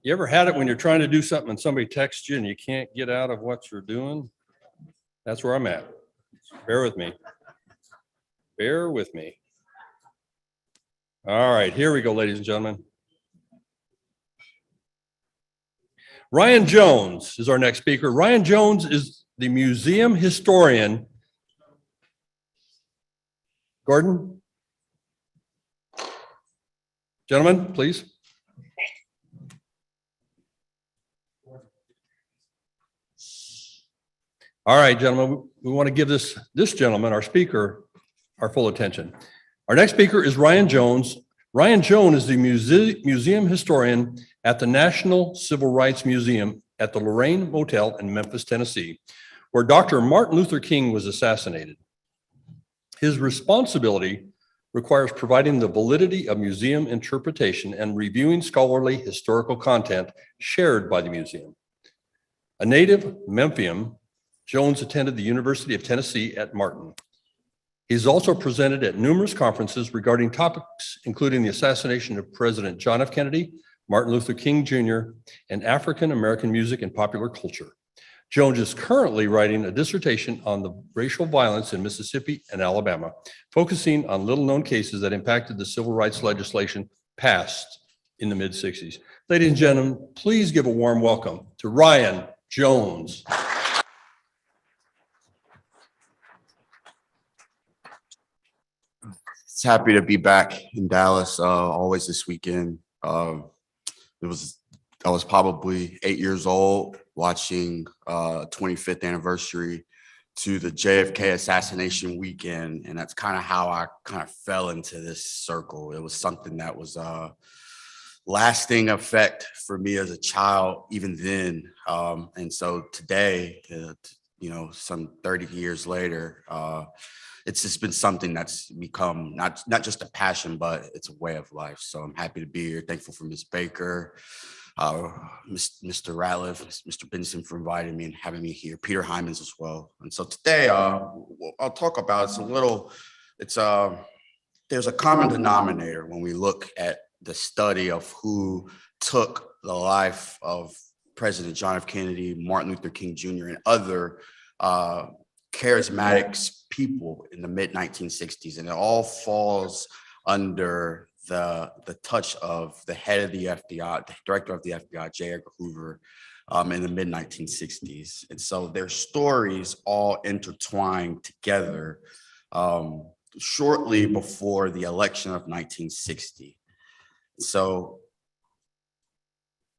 You ever had it when you're trying to do something and somebody texts you and you can't get out of what you're doing? That's where I'm at. Bear with me. Bear with me. All right, here we go, ladies and gentlemen. Ryan Jones is our next speaker. Ryan Jones is the museum historian. Gordon? Gentlemen, please. All right, gentlemen, we want to give this gentleman, our speaker, our full attention. Our next speaker is Ryan Jones. Ryan Jones is the museum historian at the National Civil Rights Museum at the Lorraine Motel in Memphis, Tennessee, where Dr. Martin Luther King was assassinated. His responsibility requires providing the validity of museum interpretation and reviewing scholarly historical content shared by the museum. A native Memphian, Jones attended the University of Tennessee at Martin. He's also presented at numerous conferences regarding topics including the assassination of President John F. Kennedy, Martin Luther King Jr., and African American music and popular culture. Jones is currently writing a dissertation on the racial violence in Mississippi and Alabama, focusing on little-known cases that impacted the civil rights legislation passed in the mid-60s. Ladies and gentlemen, please give a warm welcome to Ryan Jones. Just happy to be back in Dallas. Always this weekend. I was probably 8 years old watching 25th anniversary to the JFK assassination weekend, and that's kind of how I kind of fell into this circle. It was something that was lasting effect for me as a child, even then. And so today, you know, some 30 years later, it's just been something that's become not just a passion, but it's a way of life. So I'm happy to be here. Thankful for Ms. Baker, Mr. Ratliff, Mr. Benson for inviting me and having me here, Peter HYMANS as well. And so today, I'll talk about, there's a common denominator when we look at the study of who took the life of President John F. Kennedy, Martin Luther King Jr., and other charismatic people in the mid-1960s. And it all falls under the touch of the head of the FBI, the director of the FBI, J. Edgar Hoover, in the mid-1960s. And so their stories all intertwined together shortly before the election of 1960. So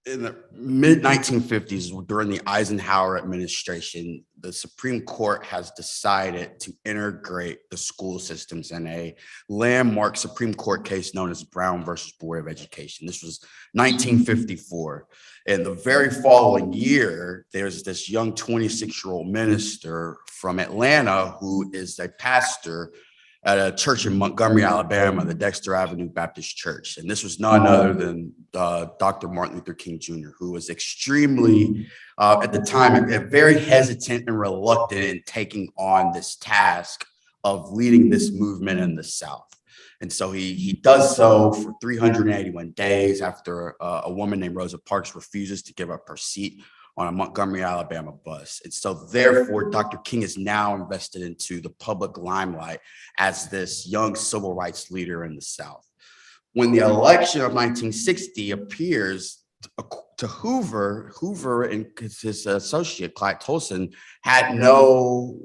in the mid-1950s, during the Eisenhower administration, the Supreme Court has decided to integrate the school systems in a landmark Supreme Court case known as Brown versus Board of Education. This was 1954. And the very following year, there's this young 26-year-old minister from Atlanta who is a pastor at a church in Montgomery, Alabama, the Dexter Avenue Baptist Church. And this was none other than Dr. Martin Luther King Jr., who was extremely, at the time, very hesitant and reluctant in taking on this task of leading this movement in the South. And so he does so for 381 days after a woman named Rosa Parks refuses to give up her seat on a Montgomery, Alabama bus. And so therefore, Dr. King is now invested into the public limelight as this young civil rights leader in the South. When the election of 1960 appears to Hoover and his associate, Clyde Tolson, had no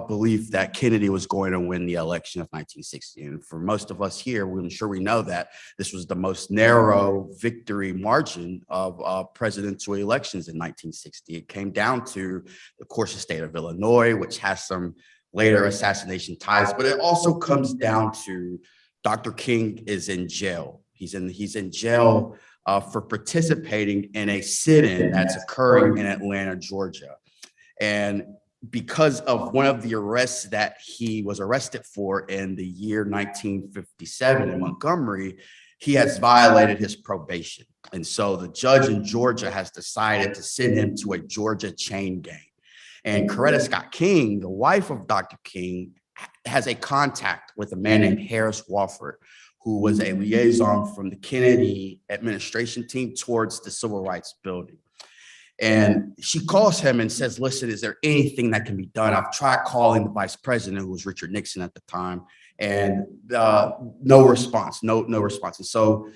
belief that Kennedy was going to win the election of 1960. And for most of us here, I'm sure we know that this was the most narrow victory margin of presidential elections in 1960. It came down to, of course, the state of Illinois, which has some later assassination ties, but it also comes down to Dr. King is in jail. He's in jail for participating in a sit-in that's occurring in Atlanta, Georgia. And because of one of the arrests that he was arrested for in the year 1957 in Montgomery, he has violated his probation. And so the judge in Georgia has decided to send him to a Georgia chain gang. And Coretta Scott King, the wife of Dr. King, has a contact with a man named Harris Wofford, who was a liaison from the Kennedy administration team towards the Civil Rights Building. And she calls him and says, listen, is there anything that can be done? I've tried calling the vice president, who was Richard Nixon at the time, and no response, no response. And so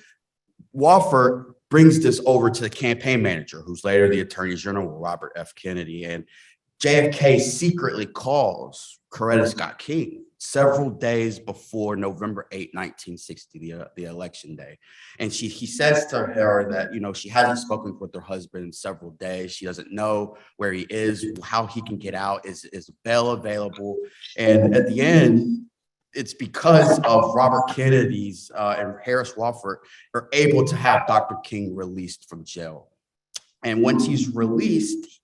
Wofford brings this over to the campaign manager, who's later the Attorney General, Robert F. Kennedy. And JFK secretly calls Coretta Scott King several days before November 8, 1960, the election day. And he says to her that, you know, she hasn't spoken with her husband in several days. She doesn't know where he is, how he can get out, is bail available. And at the end, it's because of Robert Kennedy's and Harris Wofford are able to have Dr. King released from jail. And once he's released,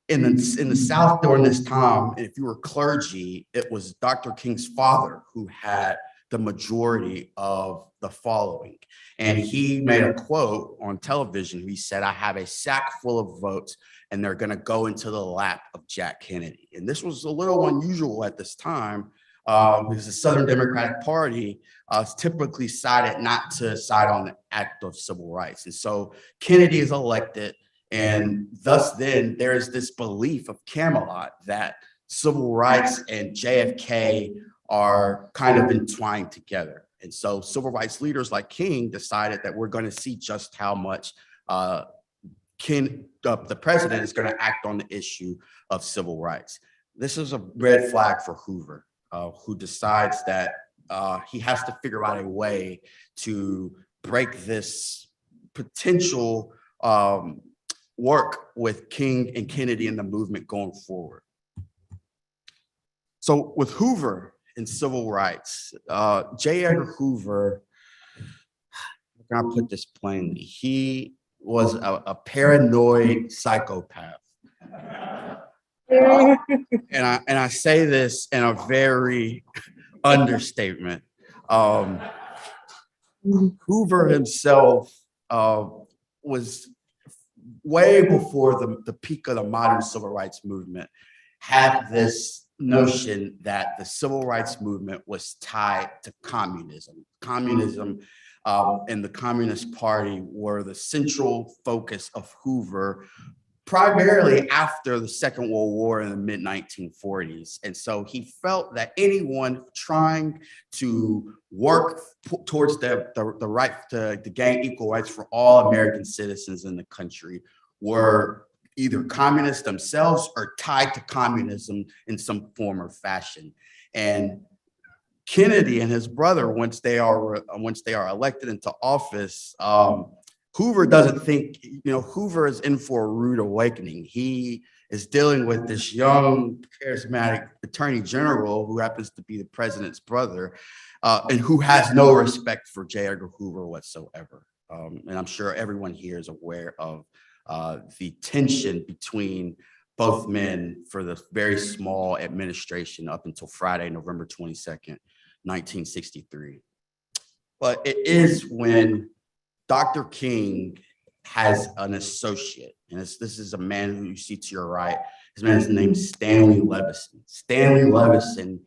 in the South during this time, if you were clergy, it was Dr. King's father who had the majority of the following. And he made a quote on television. He said, I have a sack full of votes and they're going to go into the lap of Jack Kennedy. And this was a little unusual at this time because the Southern Democratic Party typically sided not to side on the act of civil rights. And so Kennedy is elected. And thus then there is this belief of Camelot that civil rights and JFK are kind of entwined together. And so civil rights leaders like King decided that we're going to see just how much the president is going to act on the issue of civil rights. This is a red flag for Hoover, who decides that he has to figure out a way to break this potential work with King and Kennedy and the movement going forward. So with Hoover and civil rights, J. Edgar Hoover, how can I put this plainly? He was a paranoid psychopath. And I say this in a very understatement. Hoover himself was way before the peak of the modern civil rights movement, had this notion that the civil rights movement was tied to communism. Communism and the Communist Party were the central focus of Hoover, primarily after the Second World War in the mid-1940s. And so he felt that anyone trying to work towards the right to gain equal rights for all American citizens in the country were either communists themselves or tied to communism in some form or fashion. And Kennedy and his brother, once they are elected into office, Hoover doesn't think, Hoover is in for a rude awakening. He is dealing with this young, charismatic attorney general who happens to be the president's brother, and who has no respect for J. Edgar Hoover whatsoever. And I'm sure everyone here is aware of the tension between both men for the very small administration up until Friday, November 22nd, 1963. But it is when Dr. King has an associate, and this is a man who you see to your right. His man's name is Stanley Levison. Stanley Levison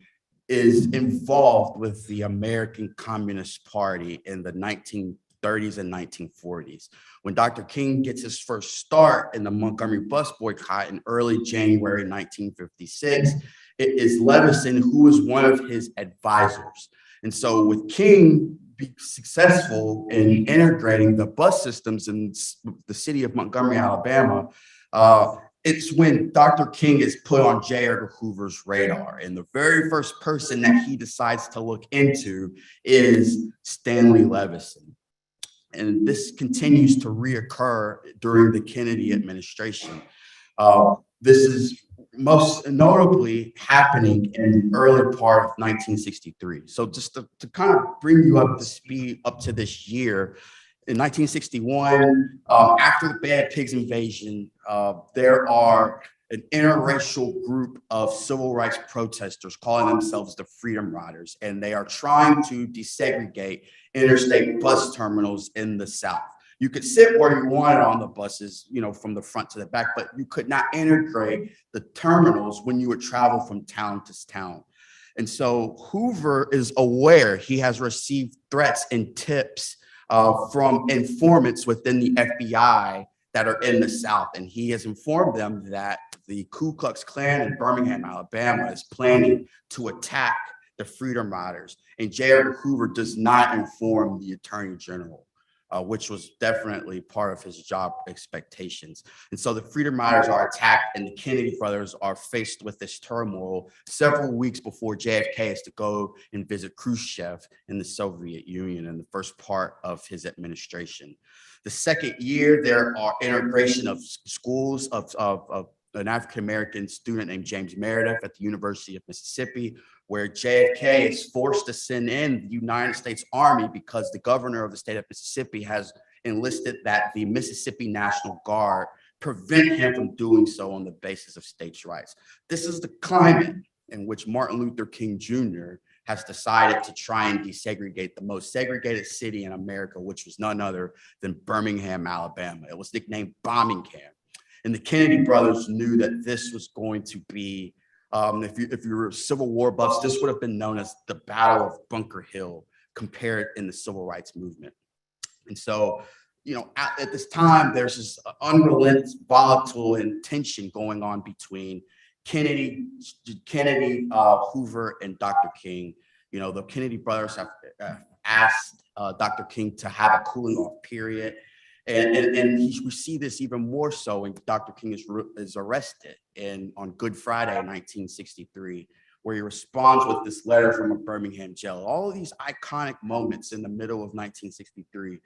is involved with the American Communist Party in the 1930s and 1940s. When Dr. King gets his first start in the Montgomery bus boycott in early January 1956, it is Levison who is one of his advisors. And so with King be successful in integrating the bus systems in the city of Montgomery, Alabama, it's when Dr. King is put on J. Edgar Hoover's radar. And the very first person that he decides to look into is Stanley Levison. And this continues to reoccur during the Kennedy administration. This is most notably happening in the early part of 1963. So just to kind of bring you up to speed up to this year, in 1961, after the Bad Pigs invasion, there are an interracial group of civil rights protesters calling themselves the Freedom Riders, and they are trying to desegregate interstate bus terminals in the South. You could sit where you wanted on the buses, from the front to the back, but you could not integrate the terminals when you would travel from town to town. And so Hoover is aware he has received threats and tips from informants within the FBI that are in the South. And he has informed them that the Ku Klux Klan in Birmingham, Alabama is planning to attack the Freedom Riders. And J. Edgar Hoover does not inform the Attorney General, which was definitely part of his job expectations. And so the Freedom Riders are attacked, and the Kennedy brothers are faced with this turmoil several weeks before JFK is to go and visit Khrushchev in the Soviet Union in the first part of his administration. The second year, there are integration of schools of an African-American student named James Meredith at the University of Mississippi, where JFK is forced to send in the United States Army because the governor of the state of Mississippi has enlisted that the Mississippi National Guard prevent him from doing so on the basis of states' rights. This is the climate in which Martin Luther King Jr. has decided to try and desegregate the most segregated city in America, which was none other than Birmingham, Alabama. It was nicknamed Bombing Camp. And the Kennedy brothers knew that this was going to be, if you were Civil War buffs, this would have been known as the Battle of Bunker Hill, compared in the Civil Rights Movement. And so, at this time, there's this unrelenting, volatile, and tension going on between Kennedy, Hoover, and Dr. King. The Kennedy brothers have asked Dr. King to have a cooling off period. And we see this even more so when Dr. King is arrested on Good Friday, 1963, where he responds with this letter from a Birmingham jail. All of these iconic moments in the middle of 1963,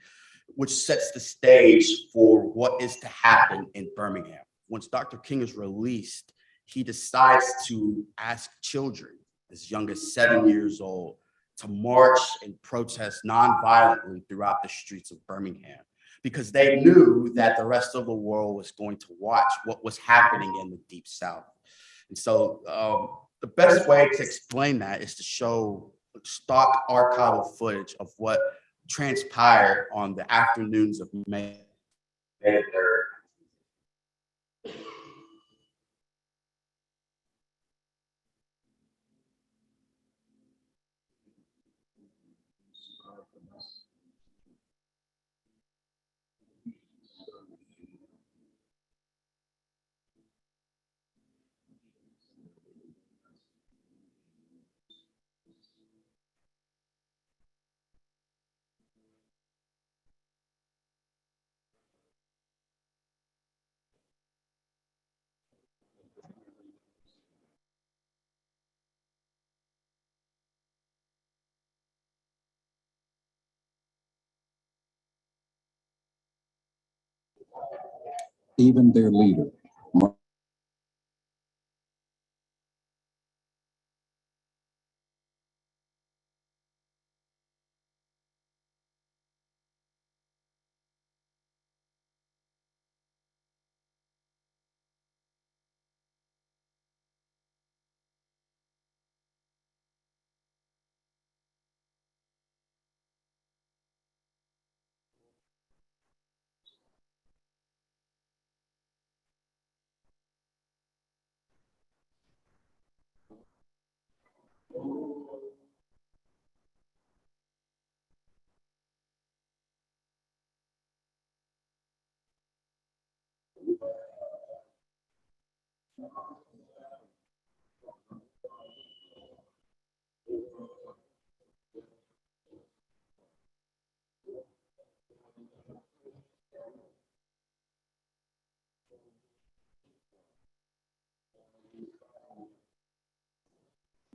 which sets the stage for what is to happen in Birmingham. Once Dr. King is released, he decides to ask children as young as 7 years old to march and protest nonviolently throughout the streets of Birmingham, because they knew that the rest of the world was going to watch what was happening in the Deep South. And so the best way to explain that is to show stock archival footage of what transpired on the afternoons of May 3rd. Even their leader.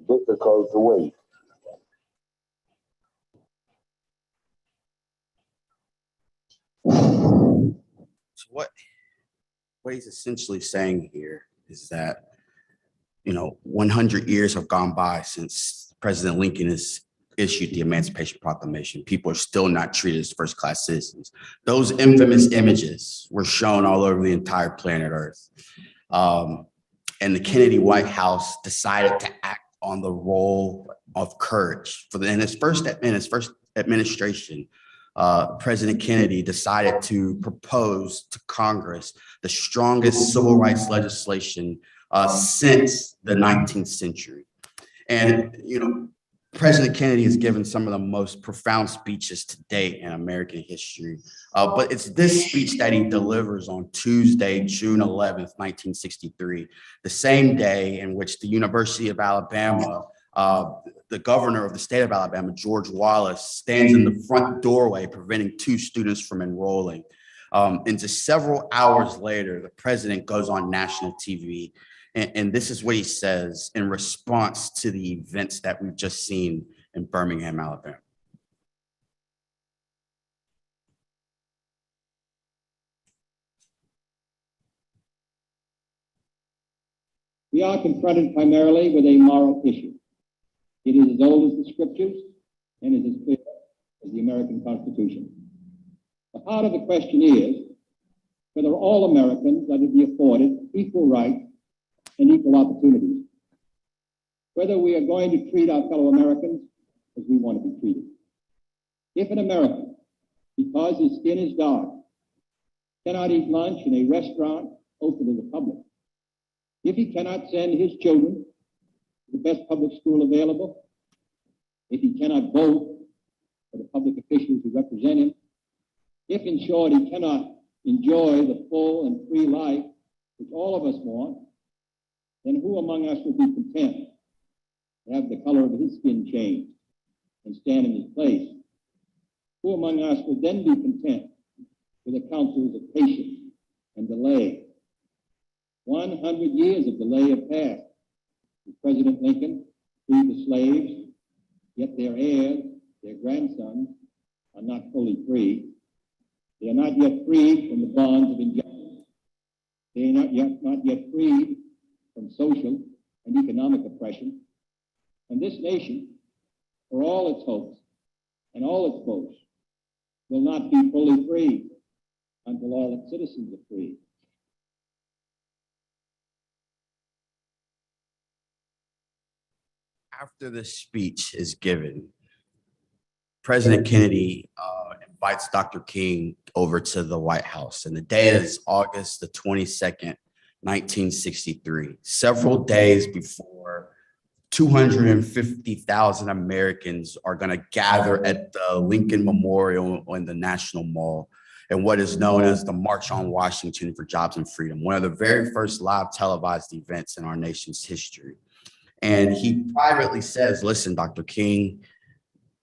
Difficult to wait. So what he's essentially saying here is that, 100 years have gone by since President Lincoln has issued the Emancipation Proclamation. People are still not treated as first-class citizens. Those infamous images were shown all over the entire planet Earth. And the Kennedy White House decided to act on the role of courage. In his first administration, President Kennedy decided to propose to Congress the strongest civil rights legislation since the 19th century. And, President Kennedy has given some of the most profound speeches to date in American history. But it's this speech that he delivers on Tuesday, June 11th, 1963, the same day in which the University of Alabama, the governor of the state of Alabama, George Wallace, stands in the front doorway preventing 2 students from enrolling. And just several hours later, the president goes on national TV. And this is what he says in response to the events that we've just seen in Birmingham, Alabama. We are confronted primarily with a moral issue. It is as old as the scriptures and is as clear as the American Constitution. The heart of the question is whether all Americans are to be afforded equal rights and equal opportunities, whether we are going to treat our fellow Americans as we want to be treated. If an American, because his skin is dark, cannot eat lunch in a restaurant open to the public, if he cannot send his children to the best public school available, if he cannot vote for the public officials who represent him, if in short he cannot enjoy the full and free life which all of us want, then who among us would be content to have the color of his skin changed and stand in his place? Who among us would then be content with the counsels of patience and delay? 100 years of delay have passed. With President Lincoln freed the slaves, yet their heirs, their grandsons, are not fully free. They are not yet freed from the bonds of injustice. They are not yet freed from social and economic oppression. And this nation, for all its hopes and all its boasts, will not be fully free until all its citizens are free. After this speech is given, President Kennedy invites Dr. King over to the White House, and the day is August the 22nd, 1963, several days before 250,000 Americans are going to gather at the Lincoln Memorial in the National Mall and what is known as the March on Washington for Jobs and Freedom, one of the very first live televised events in our nation's history. And he privately says, listen, Dr. King,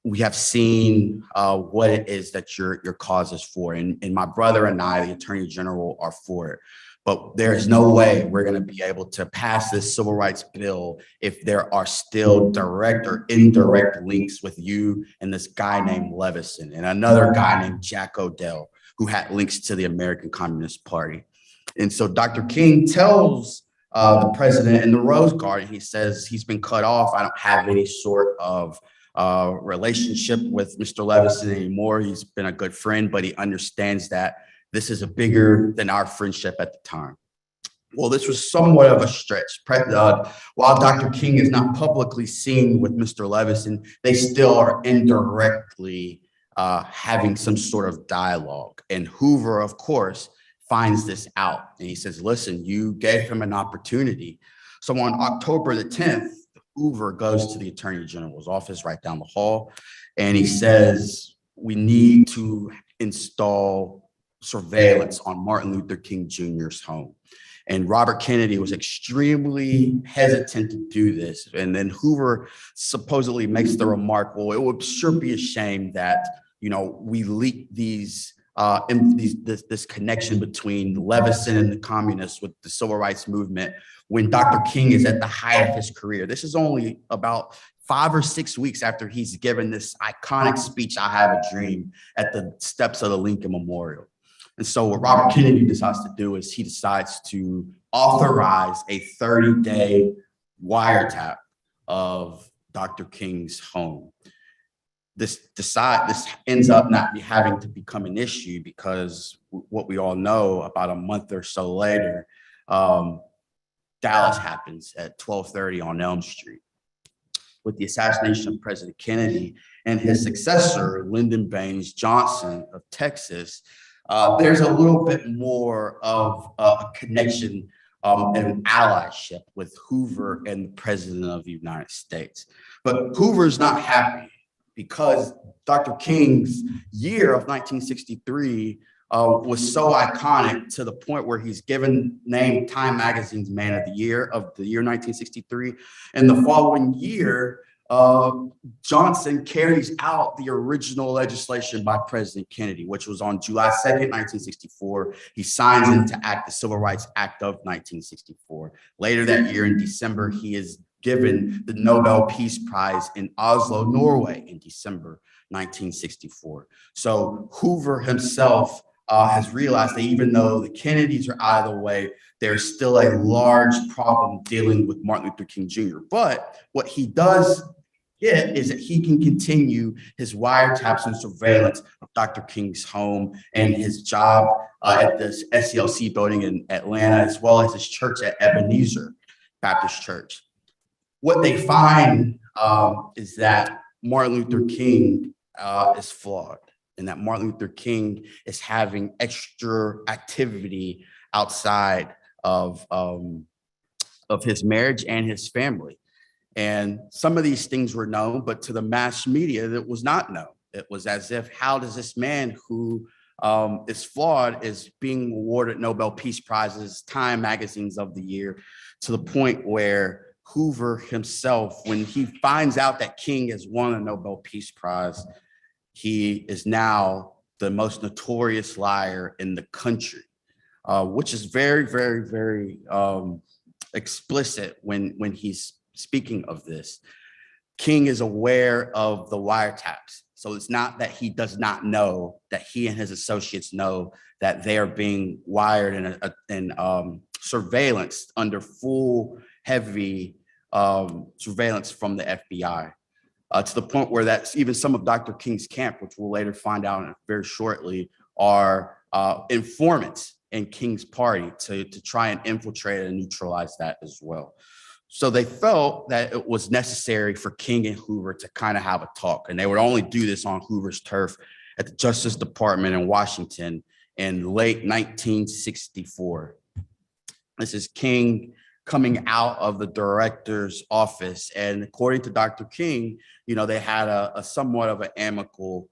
we have seen what it is that your cause is for. And my brother and I, the Attorney General, are for it. But there is no way we're going to be able to pass this civil rights bill if there are still direct or indirect links with you and this guy named Levison and another guy named Jack Odell, who had links to the American Communist Party. And so Dr. King tells the president in the Rose Garden, he says he's been cut off. I don't have any sort of relationship with Mr. Levison anymore. He's been a good friend, but he understands that this is a bigger than our friendship at the time. Well, this was somewhat of a stretch. While Dr. King is not publicly seen with Mr. Levison, they still are indirectly having some sort of dialogue. And Hoover, of course, finds this out. And he says, listen, you gave him an opportunity. So on October the 10th, Hoover goes to the Attorney General's office right down the hall, and he says, we need to install surveillance on Martin Luther King Jr.'s home. And Robert Kennedy was extremely hesitant to do this. And then Hoover supposedly makes the remark, well, it would sure be a shame that, you know, we leak this connection between Levison and the communists with the civil rights movement when Dr. King is at the height of his career. This is only about 5 or 6 weeks after he's given this iconic speech, I Have a Dream, at the steps of the Lincoln Memorial. And so what Robert Kennedy decides to do is he decides to authorize a 30-day wiretap of Dr. King's home. This ends up not having to become an issue because what we all know, about a month or so later, Dallas happens at 12:30 on Elm Street. With the assassination of President Kennedy and his successor, Lyndon Baines Johnson of Texas, there's a little bit more of a connection and allyship with Hoover and the President of the United States. But Hoover's not happy because Dr. King's year of 1963 was so iconic to the point where he's named Time Magazine's Man of the Year of the year 1963. And the following year, Johnson carries out the original legislation by President Kennedy, which was on July 2nd, 1964. He signs into act the Civil Rights Act of 1964. Later that year in December, he is given the Nobel Peace Prize in Oslo, Norway in December 1964. So Hoover himself has realized that even though the Kennedys are out of the way, there's still a large problem dealing with Martin Luther King Jr. But what he does get is that he can continue his wiretaps and surveillance of Dr. King's home and his job at this SCLC building in Atlanta, as well as his church at Ebenezer Baptist Church. What they find is that Martin Luther King is flawed, and that Martin Luther King is having extra activity outside of his marriage and his family. And some of these things were known, but to the mass media, that was not known. It was as if, how does this man who is flawed is being awarded Nobel Peace Prizes, Time Magazines of the Year, to the point where Hoover himself, when he finds out that King has won a Nobel Peace Prize, he is now the most notorious liar in the country, which is very, very, very explicit when he's speaking of this. King is aware of the wiretaps. So it's not that he does not know, that he and his associates know that they are being wired in surveillance under full heavy surveillance from the FBI. To the point where that's even some of Dr. King's camp, which we'll later find out very shortly, are informants in King's party to try and infiltrate and neutralize that as well. So they felt that it was necessary for King and Hoover to kind of have a talk, and they would only do this on Hoover's turf at the Justice Department in Washington in late 1964. This is King coming out of the director's office, and according to Dr. King, you know, they had a somewhat of an amicable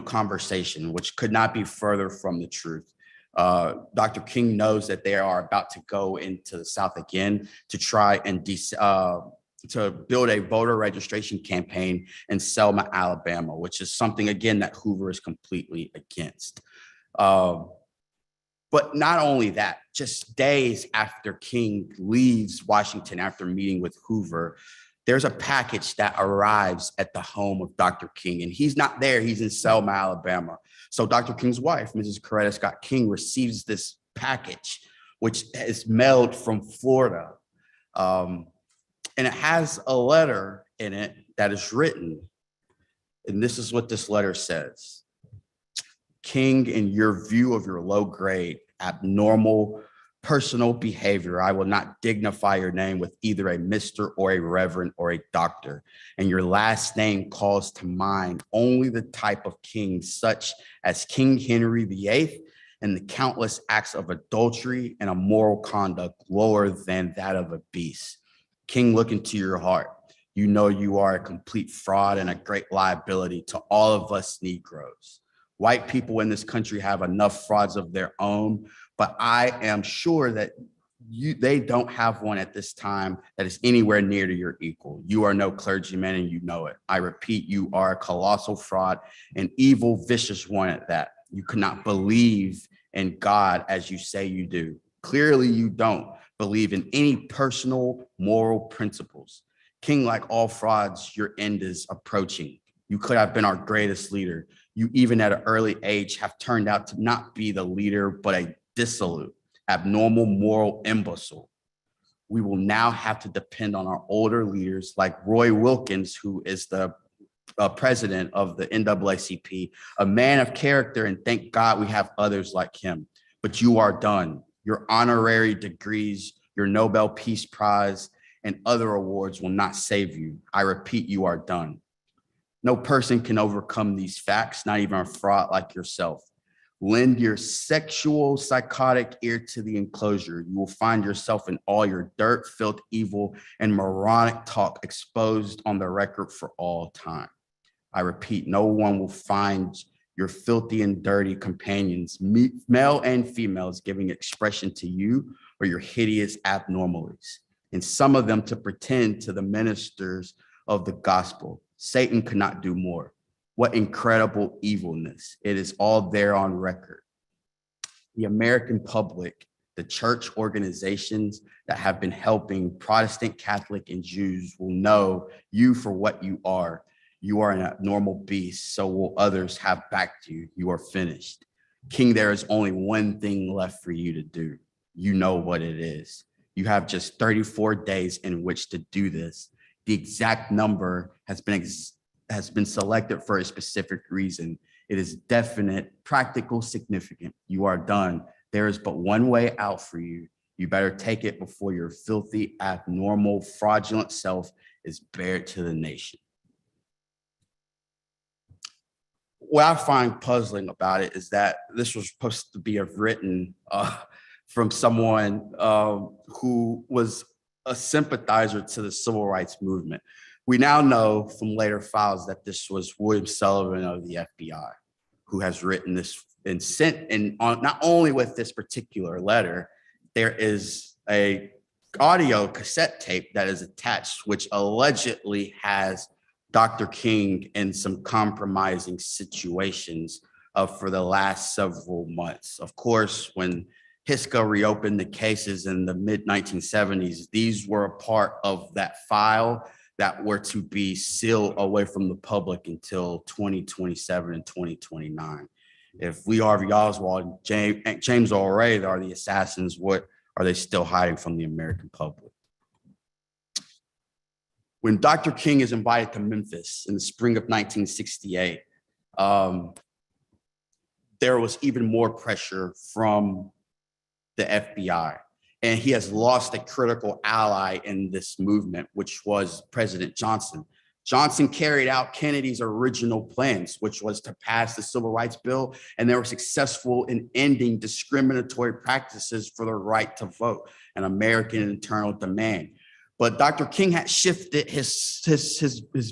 conversation, which could not be further from the truth. Dr. King knows that they are about to go into the South again to try and to build a voter registration campaign in Selma, Alabama, which is something, again, that Hoover is completely against. But not only that, just days after King leaves Washington after meeting with Hoover, there's a package that arrives at the home of Dr. King, and he's not there. He's in Selma, Alabama. So Dr. King's wife, Mrs. Coretta Scott King, receives this package, which is mailed from Florida. And it has a letter in it that is written. And this is what this letter says. King, in your view of your low grade, abnormal personal behavior, I will not dignify your name with either a Mr. or a Reverend or a Doctor. And your last name calls to mind only the type of king such as King Henry VIII and the countless acts of adultery and a moral conduct lower than that of a beast. King, look into your heart. You know you are a complete fraud and a great liability to all of us Negroes. White people in this country have enough frauds of their own, but I am sure that they don't have one at this time that is anywhere near to your equal. You are no clergyman and you know it. I repeat, you are a colossal fraud, an evil, vicious one at that. You cannot believe in God as you say you do. Clearly, you don't believe in any personal moral principles. King, like all frauds, your end is approaching. You could have been our greatest leader. You, even at an early age, have turned out to not be the leader, but a dissolute, abnormal, moral imbecile. We will now have to depend on our older leaders like Roy Wilkins, who is the president of the NAACP, a man of character, and thank God we have others like him. But you are done. Your honorary degrees, your Nobel Peace Prize, and other awards will not save you. I repeat, you are done. No person can overcome these facts, not even a fraud like yourself. Lend your sexual, psychotic ear to the enclosure. You will find yourself in all your dirt, filth, evil, and moronic talk exposed on the record for all time. I repeat, no one will find your filthy and dirty companions, male and females, giving expression to you or your hideous abnormalities, and some of them to pretend to the ministers of the gospel. Satan could not do more. What incredible evilness. It is all there on record. The American public, the church organizations that have been helping Protestant, Catholic, and Jews will know you for what you are. You are an abnormal beast, so will others have backed you. You are finished. King, there is only one thing left for you to do. You know what it is. You have just 34 days in which to do this. The exact number has been selected for a specific reason. It is definite, practical, significant. You are done. There is but one way out for you. You better take it before your filthy, abnormal, fraudulent self is bared to the nation. What I find puzzling about it is that this was supposed to be written from someone who was a sympathizer to the civil rights movement. We now know from later files that this was William Sullivan of the FBI who has written this and sent in on, not only with this particular letter, there is a audio cassette tape that is attached, which allegedly has Dr. King in some compromising situations for the last several months. Of course, when HISCA reopened the cases in the mid-1970s, these were a part of that file that were to be sealed away from the public until 2027 and 2029. If Lee Harvey Oswald, James Earl Ray are the assassins, what are they still hiding from the American public? When Dr. King is invited to Memphis in the spring of 1968, there was even more pressure from the FBI. And he has lost a critical ally in this movement, which was President Johnson. Johnson carried out Kennedy's original plans, which was to pass the Civil Rights Bill, and they were successful in ending discriminatory practices for the right to vote, an American internal demand. But Dr. King had shifted his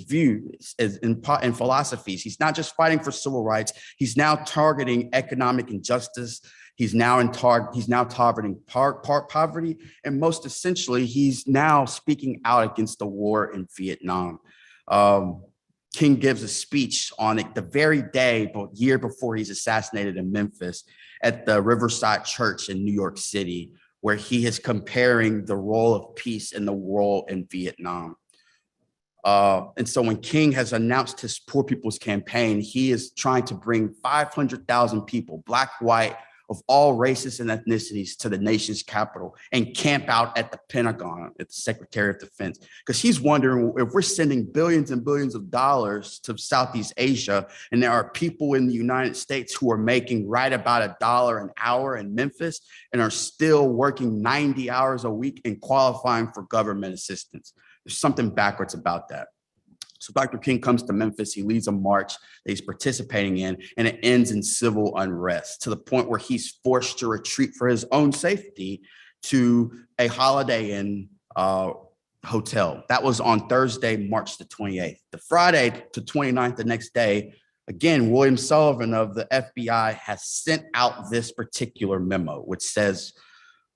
views in philosophies. He's not just fighting for civil rights, he's now targeting economic injustice. He's now targeting poverty, and most essentially, he's now speaking out against the war in Vietnam. King gives a speech on it the very day, year before he's assassinated in Memphis at the Riverside Church in New York City, where he is comparing the role of peace and the role in Vietnam. And so when King has announced his Poor People's Campaign, he is trying to bring 500,000 people, Black, white, of all races and ethnicities to the nation's capital and camp out at the Pentagon, at the Secretary of Defense. Because he's wondering, if we're sending billions and billions of dollars to Southeast Asia, and there are people in the United States who are making right about $1 an hour in Memphis and are still working 90 hours a week and qualifying for government assistance. There's something backwards about that. So Dr. King comes to Memphis, he leads a march that he's participating in, and it ends in civil unrest to the point where he's forced to retreat for his own safety to a Holiday Inn hotel. That was on Thursday, March the 28th. The Friday to 29th, the next day, again, William Sullivan of the FBI has sent out this particular memo, which says,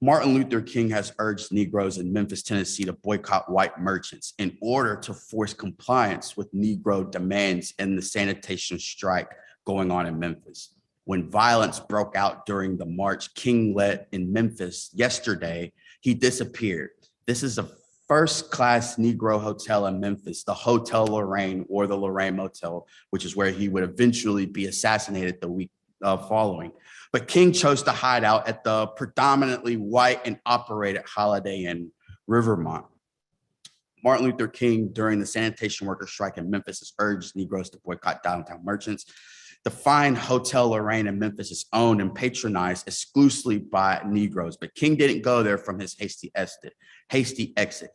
Martin Luther King has urged Negroes in Memphis, Tennessee to boycott white merchants in order to force compliance with Negro demands in the sanitation strike going on in Memphis. When violence broke out during the march King led in Memphis yesterday, he disappeared. This is a first-class Negro hotel in Memphis, the Hotel Lorraine or the Lorraine Motel, which is where he would eventually be assassinated the week following. But King chose to hide out at the predominantly white and operated Holiday Inn Rivermont. Martin Luther King, during the sanitation worker strike in Memphis, has urged Negroes to boycott downtown merchants. The fine Hotel Lorraine in Memphis is owned and patronized exclusively by Negroes, but King didn't go there from his hasty exit.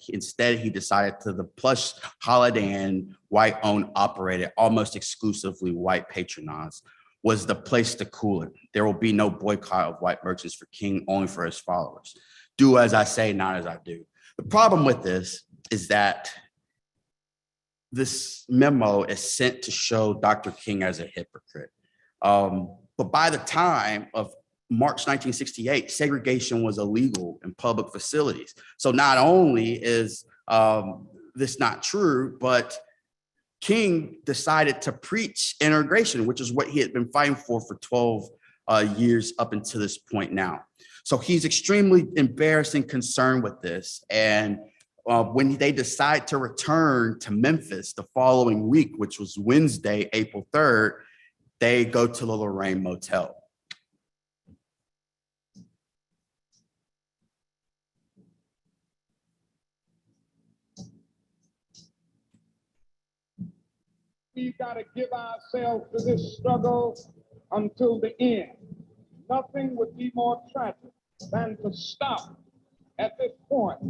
Instead, he decided to the plush Holiday Inn, white-owned, operated, almost exclusively white patronized, was the place to cool it. There will be no boycott of white merchants for King, only for his followers. Do as I say, not as I do. The problem with this is that this memo is sent to show Dr. King as a hypocrite. But by the time of March 1968, segregation was illegal in public facilities. So not only is this not true, but King decided to preach integration, which is what he had been fighting for 12 years up until this point now. So he's extremely embarrassed and concerned with this. And when they decide to return to Memphis the following week, which was Wednesday, April 3rd, they go to the Lorraine Motel. We've got to give ourselves to this struggle until the end. Nothing would be more tragic than to stop at this point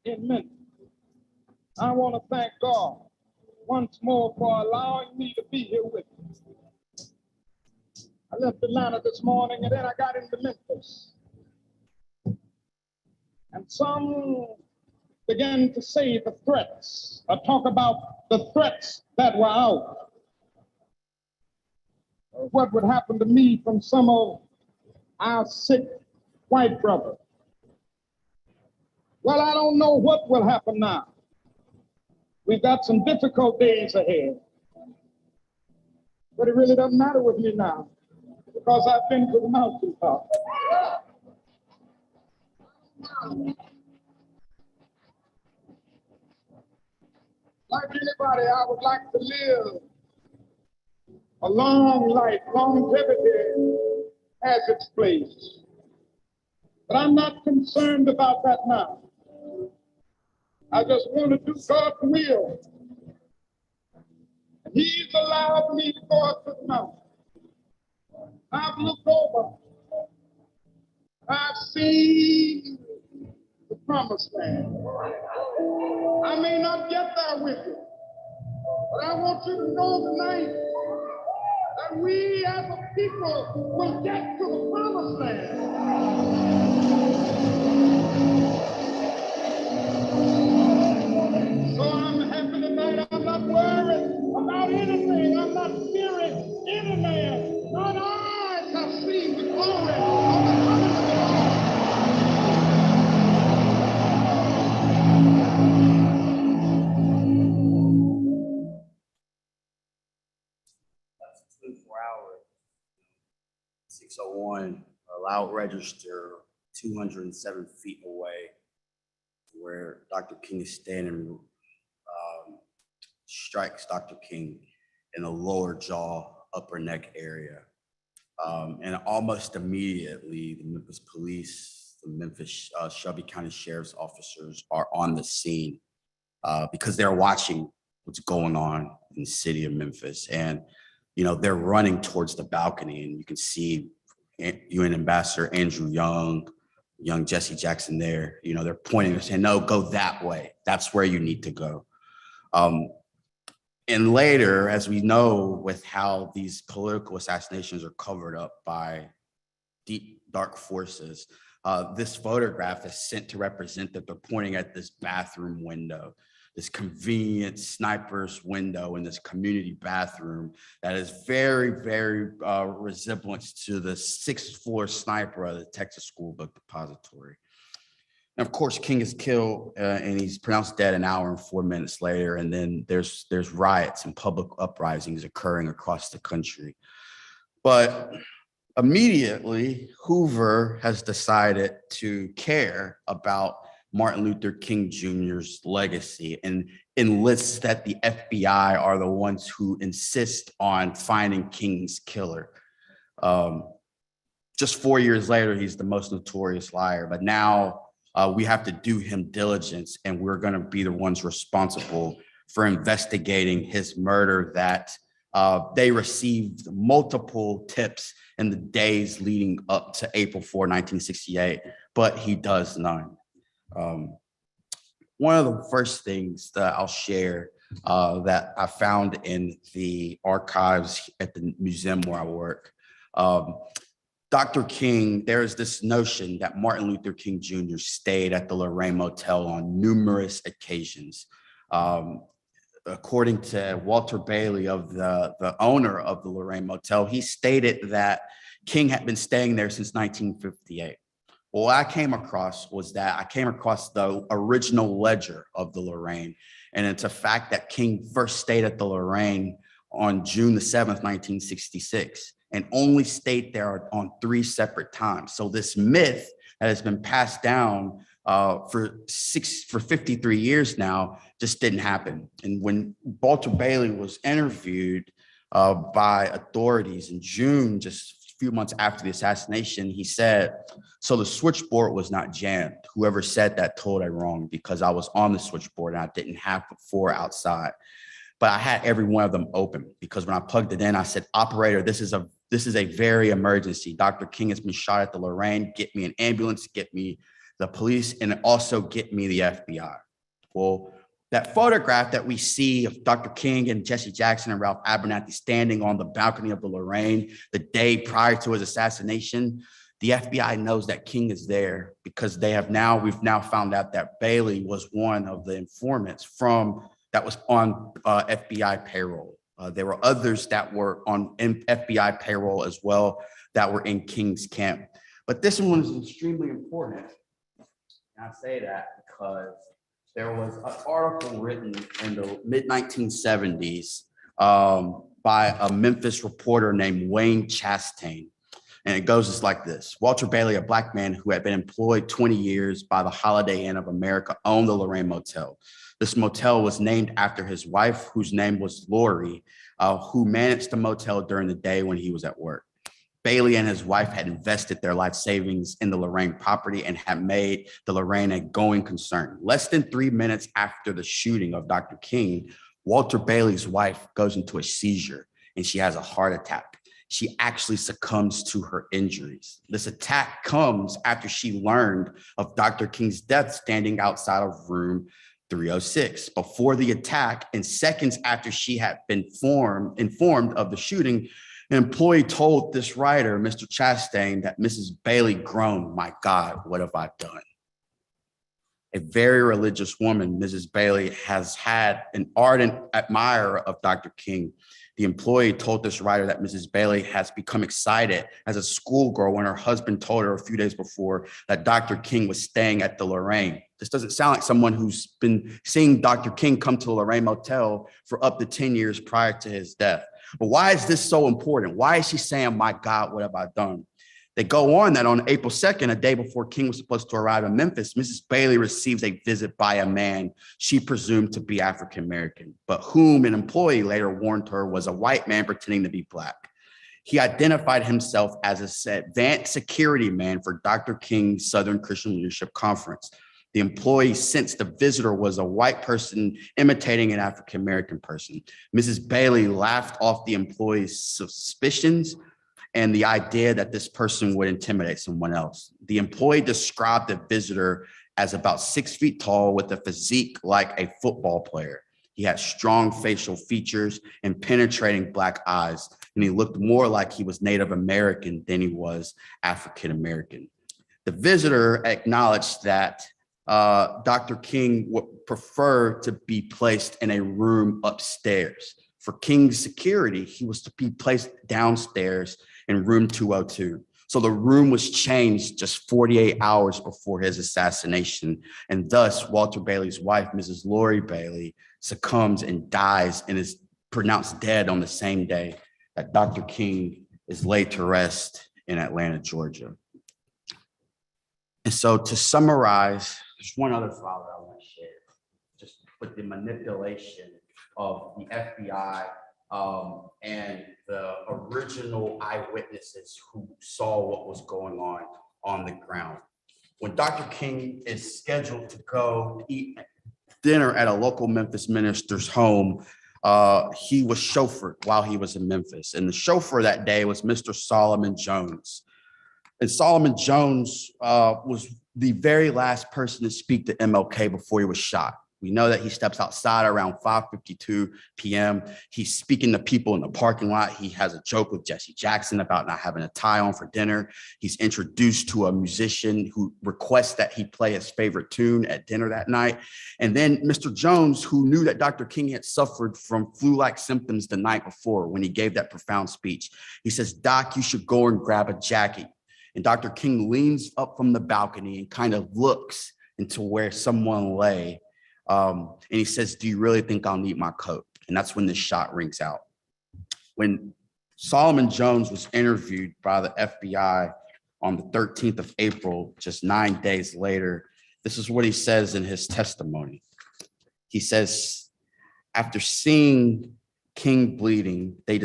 in Memphis. I want to thank God once more for allowing me to be here with you. I left Atlanta this morning and then I got into Memphis. And some began to say the threats, or talk about the threats that were out. What would happen to me from some of our sick white brothers? Well, I don't know what will happen now. We've got some difficult days ahead. But it really doesn't matter with me now, because I've been to the mountaintop. Like anybody, I would like to live a long life. Longevity has its place. But I'm not concerned about that now. I just want to do God's will. He's allowed me to go up to the mountain. I've looked over. I've seen the promised land. I may not get there with you, but I want you to know tonight that we as a people will get to the promised land. So I'm happy tonight. I'm not worried about anything. I'm not fearing any man. Not eyes have seen the glory of the coming of the Lord. That's 24 hours. 601, a loud register 207 feet away where Dr. King is standing, strikes Dr. King in the lower jaw, upper neck area. And almost immediately, the Memphis police, the Memphis Shelby County Sheriff's officers are on the scene because they're watching what's going on in the city of Memphis. And, you know, they're running towards the balcony, and you can see UN Ambassador Andrew young Jesse Jackson there. You know, they're pointing and saying, no, go that way. That's where you need to go. And later, as we know, with how these political assassinations are covered up by deep, dark forces, this photograph is sent to represent that they're pointing at this bathroom window, this convenient sniper's window in this community bathroom that is very, very resemblance to the 6th floor sniper of the Texas School Book Depository. And of course, King is killed and he's pronounced dead an hour and 4 minutes later. And then there's riots and public uprisings occurring across the country. But immediately, Hoover has decided to care about Martin Luther King Jr.'s legacy and enlists that the FBI are the ones who insist on finding King's killer. Just 4 years later, he's the most notorious liar, but now we have to do him diligence, and we're going to be the ones responsible for investigating his murder that they received multiple tips in the days leading up to April 4, 1968, but he does none. One of the first things that I'll share that I found in the archives at the museum where I work, Dr. King, there is this notion that Martin Luther King Jr. stayed at the Lorraine Motel on numerous occasions. According to Walter Bailey, of the owner of the Lorraine Motel, he stated that King had been staying there since 1958. Well, what I came across was that I came across the original ledger of the Lorraine, and it's a fact that King first stayed at the Lorraine on June the 7th, 1966. And only stayed there on 3 separate times. So this myth that has been passed down for 53 years now just didn't happen. And when Walter Bailey was interviewed by authorities in June, just a few months after the assassination, he said, so the switchboard was not jammed. Whoever said that told I wrong, because I was on the switchboard and I didn't have the 4 outside. But I had every one of them open, because when I plugged it in, I said, operator, this is a very emergency. Dr. King has been shot at the Lorraine. Get me an ambulance, get me the police, and also get me the FBI. Well, that photograph that we see of Dr. King and Jesse Jackson and Ralph Abernathy standing on the balcony of the Lorraine the day prior to his assassination, the FBI knows that King is there because we've now found out that Bailey was one of the informants that was on FBI payroll. There were others that were on FBI payroll as well that were in King's camp. But this one is extremely important. And I say that because there was an article written in the mid-1970s by a Memphis reporter named Wayne Chastain. And it goes just like this. Walter Bailey, a Black man who had been employed 20 years by the Holiday Inn of America, owned the Lorraine Motel. This motel was named after his wife, whose name was Lori, who managed the motel during the day when he was at work. Bailey and his wife had invested their life savings in the Lorraine property and had made the Lorraine a going concern. Less than 3 minutes after the shooting of Dr. King, Walter Bailey's wife goes into a seizure and she has a heart attack. She actually succumbs to her injuries. This attack comes after she learned of Dr. King's death standing outside of room 306. Before the attack and seconds after she had been informed of the shooting, an employee told this writer, Mr. Chastain, that Mrs. Bailey groaned, "My God, what have I done?" A very religious woman, Mrs. Bailey has had an ardent admirer of Dr. King. The employee told this writer that Mrs. Bailey has become excited as a schoolgirl when her husband told her a few days before that Dr. King was staying at the Lorraine. This doesn't sound like someone who's been seeing Dr. King come to the Lorraine Motel for up to 10 years prior to his death. But why is this so important? Why is she saying, "My God, what have I done?" They go on that on April 2nd, a day before King was supposed to arrive in Memphis, Mrs. Bailey receives a visit by a man she presumed to be African-American, but whom an employee later warned her was a white man pretending to be Black. He identified himself as an advanced security man for Dr. King's Southern Christian Leadership Conference. The employee sensed the visitor was a white person imitating an African-American person. Mrs. Bailey laughed off the employee's suspicions and the idea that this person would intimidate someone else. The employee described the visitor as about 6 feet tall with a physique like a football player. He had strong facial features and penetrating Black eyes, and he looked more like he was Native American than he was African American. The visitor acknowledged that Dr. King would prefer to be placed in a room upstairs. For King's security, he was to be placed downstairs in room 202. So the room was changed just 48 hours before his assassination. And thus, Walter Bailey's wife, Mrs. Lori Bailey, succumbs and dies and is pronounced dead on the same day that Dr. King is laid to rest in Atlanta, Georgia. And so to summarize, there's one other file that I want to share, just with the manipulation of the FBI and the original eyewitnesses who saw what was going on the ground. When Dr. King is scheduled to go eat dinner at a local Memphis minister's home, he was chauffeured while he was in Memphis. And the chauffeur that day was Mr. Solomon Jones. And Solomon Jones was the very last person to speak to MLK before he was shot. We know that he steps outside around 5:52 p.m. He's speaking to people in the parking lot. He has a joke with Jesse Jackson about not having a tie on for dinner. He's introduced to a musician who requests that he play his favorite tune at dinner that night. And then Mr. Jones, who knew that Dr. King had suffered from flu-like symptoms the night before when he gave that profound speech, he says, "Doc, you should go and grab a jacket." And Dr. King leans up from the balcony and kind of looks into where someone lay. And he says, "Do you really think I'll need my coat?" And that's when this shot rings out. When Solomon Jones was interviewed by the FBI on the 13th of April, just 9 days later, this is what he says in his testimony. He says, after seeing King bleeding, he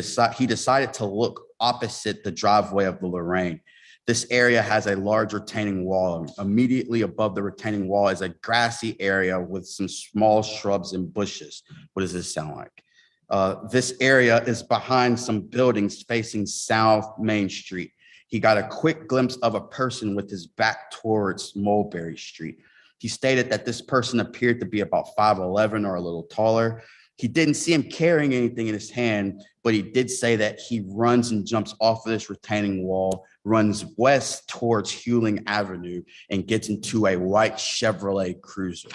decided to look opposite the driveway of the Lorraine. This area has a large retaining wall. Immediately above the retaining wall is a grassy area with some small shrubs and bushes. What does this sound like? This area is behind some buildings facing South Main Street. He got a quick glimpse of a person with his back towards Mulberry Street. He stated that this person appeared to be about 5'11" or a little taller. He didn't see him carrying anything in his hand, but he did say that he runs and jumps off of this retaining wall, runs west towards Hewling Avenue, and gets into a white Chevrolet Cruiser.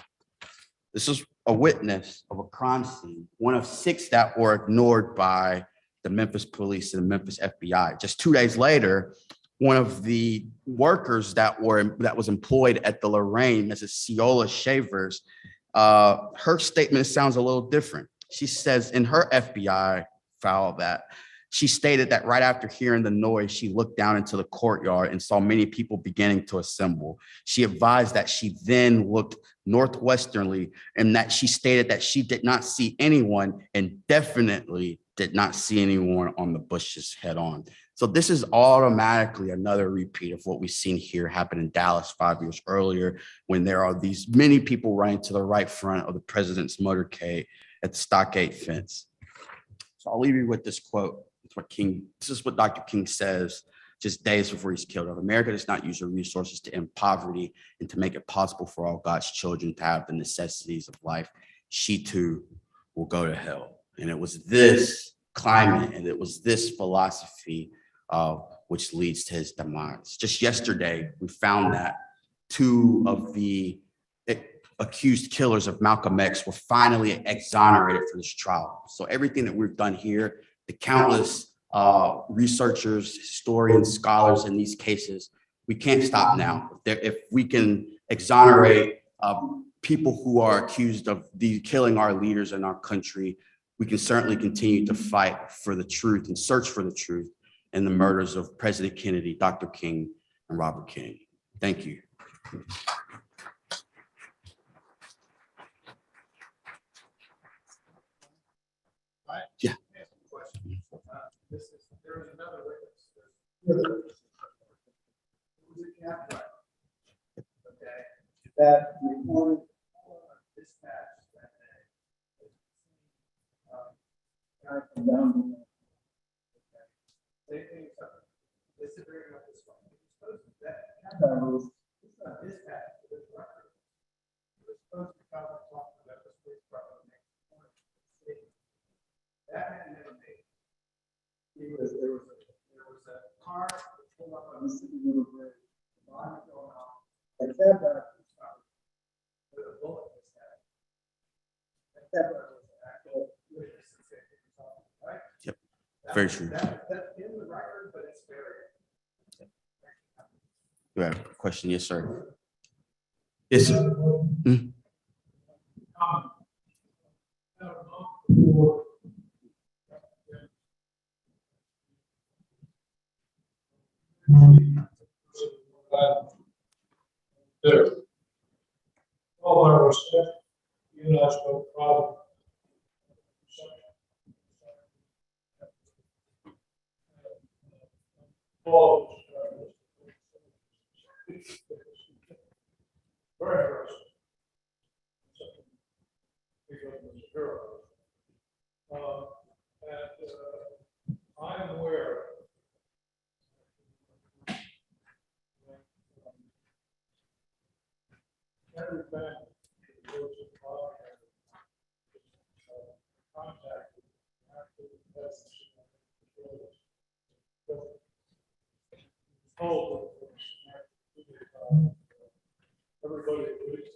This is a witness of a crime scene, one of 6 that were ignored by the Memphis police and the Memphis FBI. Just 2 days later, one of the workers that was employed at the Lorraine, Mrs. Ciola Shavers, her statement sounds a little different. She says in her FBI file that She stated that right after hearing the noise, she looked down into the courtyard and saw many people beginning to assemble. She advised that she then looked northwesternly and that she stated that she did not see anyone and definitely did not see anyone on the bushes head on. So this is automatically another repeat of what we've seen here happen in Dallas 5 years earlier, when there are these many people running to the right front of the president's motorcade at the stockade fence. So I'll leave you with this quote. This is what Dr. King says just days before he's killed. America does not use her resources to end poverty and to make it possible for all God's children to have the necessities of life. She too will go to hell. And it was this climate and it was this philosophy which leads to his demise. Just yesterday, we found that 2 of the accused killers of Malcolm X were finally exonerated for this trial. So everything that we've done here, the countless researchers, historians, scholars in these cases, we can't stop now. If we can exonerate people who are accused of killing our leaders in our country, we can certainly continue to fight for the truth and search for the truth in the murders of President Kennedy, Dr. King, and Robert King. Thank you. Yeah. There was another witness. It was a cab driver. Okay. That reported dispatch that day. Guy from down the road. Okay. Same thing. Disagreeing with this one. That cab driver was not dispatched to this record. He was supposed to come and talk to the police department next morning. That man never made it. There was a car that pulled up on the Mississippi River Bridge. The line was going off. The cab driver was found with a bullet in his head. The cab driver was an actual witness and safety consultant, right? Yep. Very true. That's in the record, but it's very. You have a question? Yes, sir. Yes, sir. Hmm? There. All our respect, you and I spoke problem. Very I'm aware every family goes to contact after the death. Everybody agrees.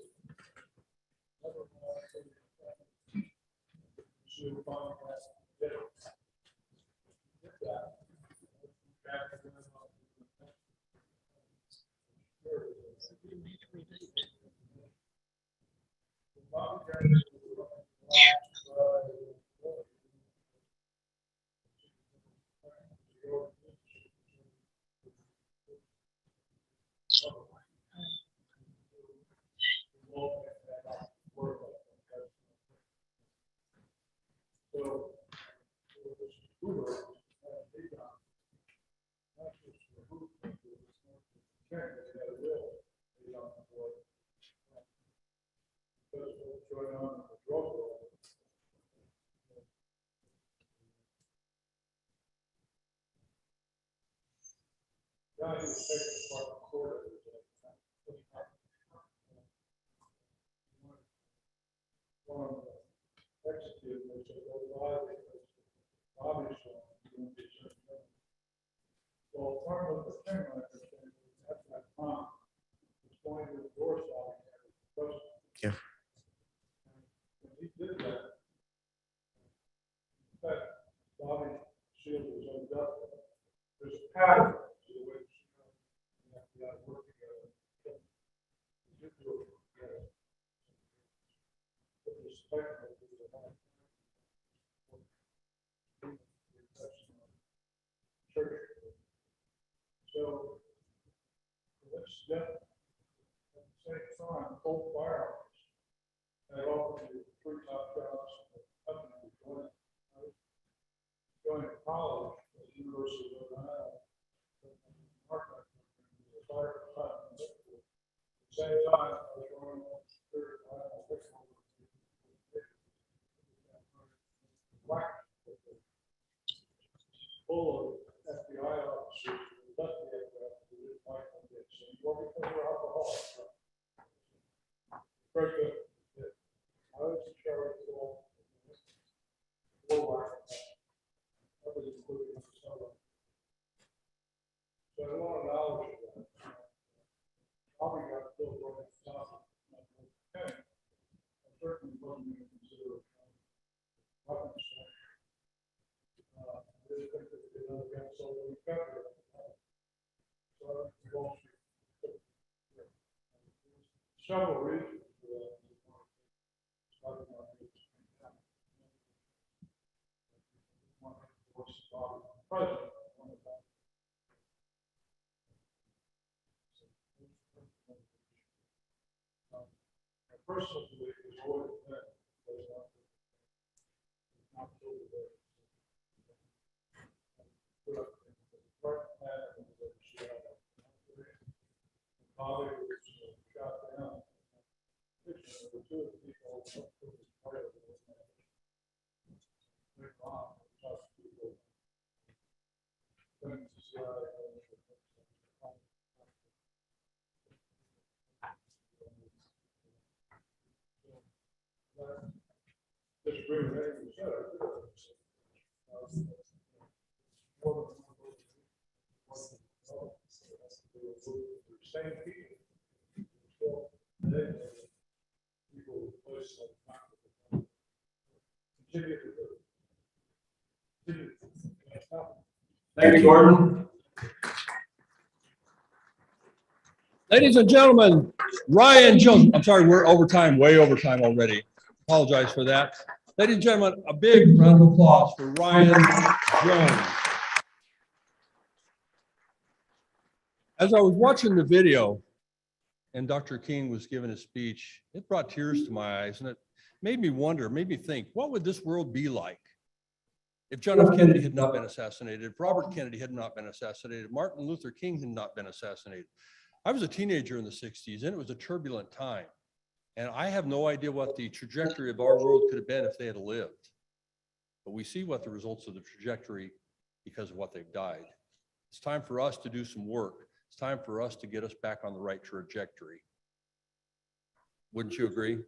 Yeah. He did that. In fact, Bobby Shield was undoubted. There's a pattern to which you have to work together. You do it together. With respect to the same time, I was going on third, full of FBI officers who left the aircraft who didn't like them anymore because they're alcoholics. Very good. I was in charge of all war. That was including myself. So I had a lot of knowledge of that. Probably got killed right at the top. Okay. I certainly wasn't going to consider weapons. I really think that they don't get so we cover it. So several reasons for that. President. My personal belief is always that not totally there. Father was shot down. The two of the people part of the disagree with anything you said. Same people. People place continue to do. Thank you, Gordon. Ladies and gentlemen, Ryan Jones. I'm sorry, we're over time, way over time already. Apologize for that. Ladies and gentlemen, a big round of applause for Ryan Jones. As I was watching the video and Dr. King was giving his speech, it brought tears to my eyes and it made me wonder, made me think, what would this world be like if John F. Kennedy had not been assassinated, if Robert Kennedy had not been assassinated, Martin Luther King had not been assassinated. I was a teenager in the 60s and it was a turbulent time. And I have no idea what the trajectory of our world could have been if they had lived. But we see what the results of the trajectory because of what they've died. It's time for us to do some work. It's time for us to get us back on the right trajectory. Wouldn't you agree?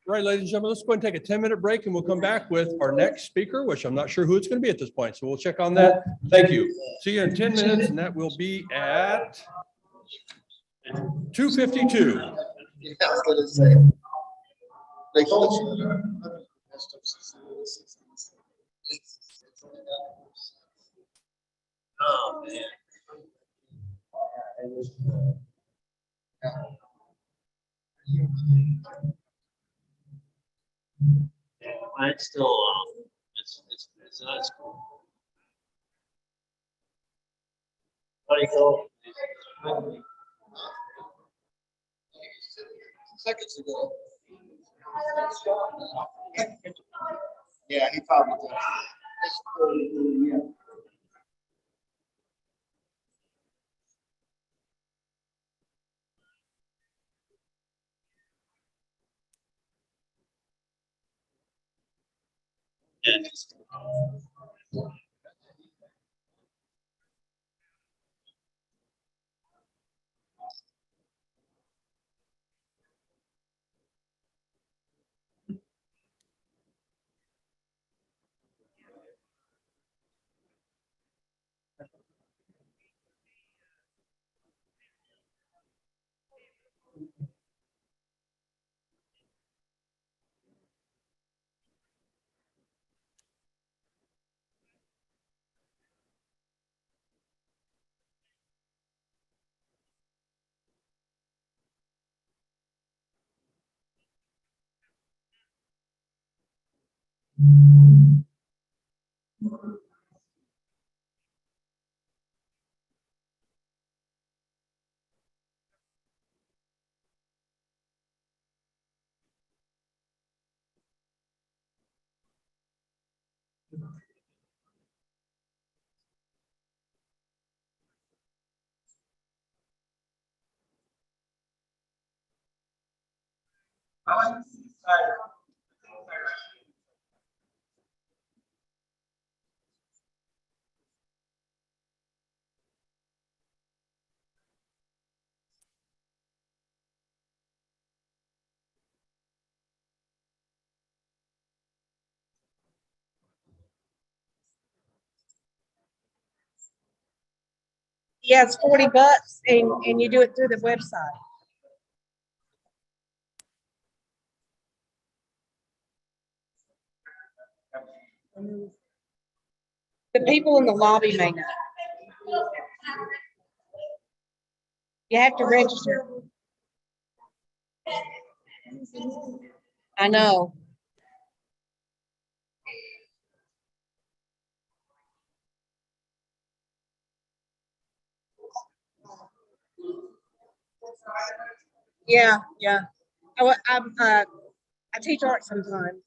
All right, ladies and gentlemen, let's go ahead and take a 10-minute break and we'll come back with our next speaker, which I'm not sure who it's going to be at this point. So we'll check on that. Thank you. See you in 10 minutes, and that will be at 2:52. Yeah, I was gonna say. Like, oh, man. Yeah, mine's still it's not as cool. Michael. Seconds ago. Yeah, he probably does. I like to see side. Yeah, it's $40 and you do it through the website. The people in the lobby may know. You have to register. I know. Yeah, yeah. I teach art sometimes.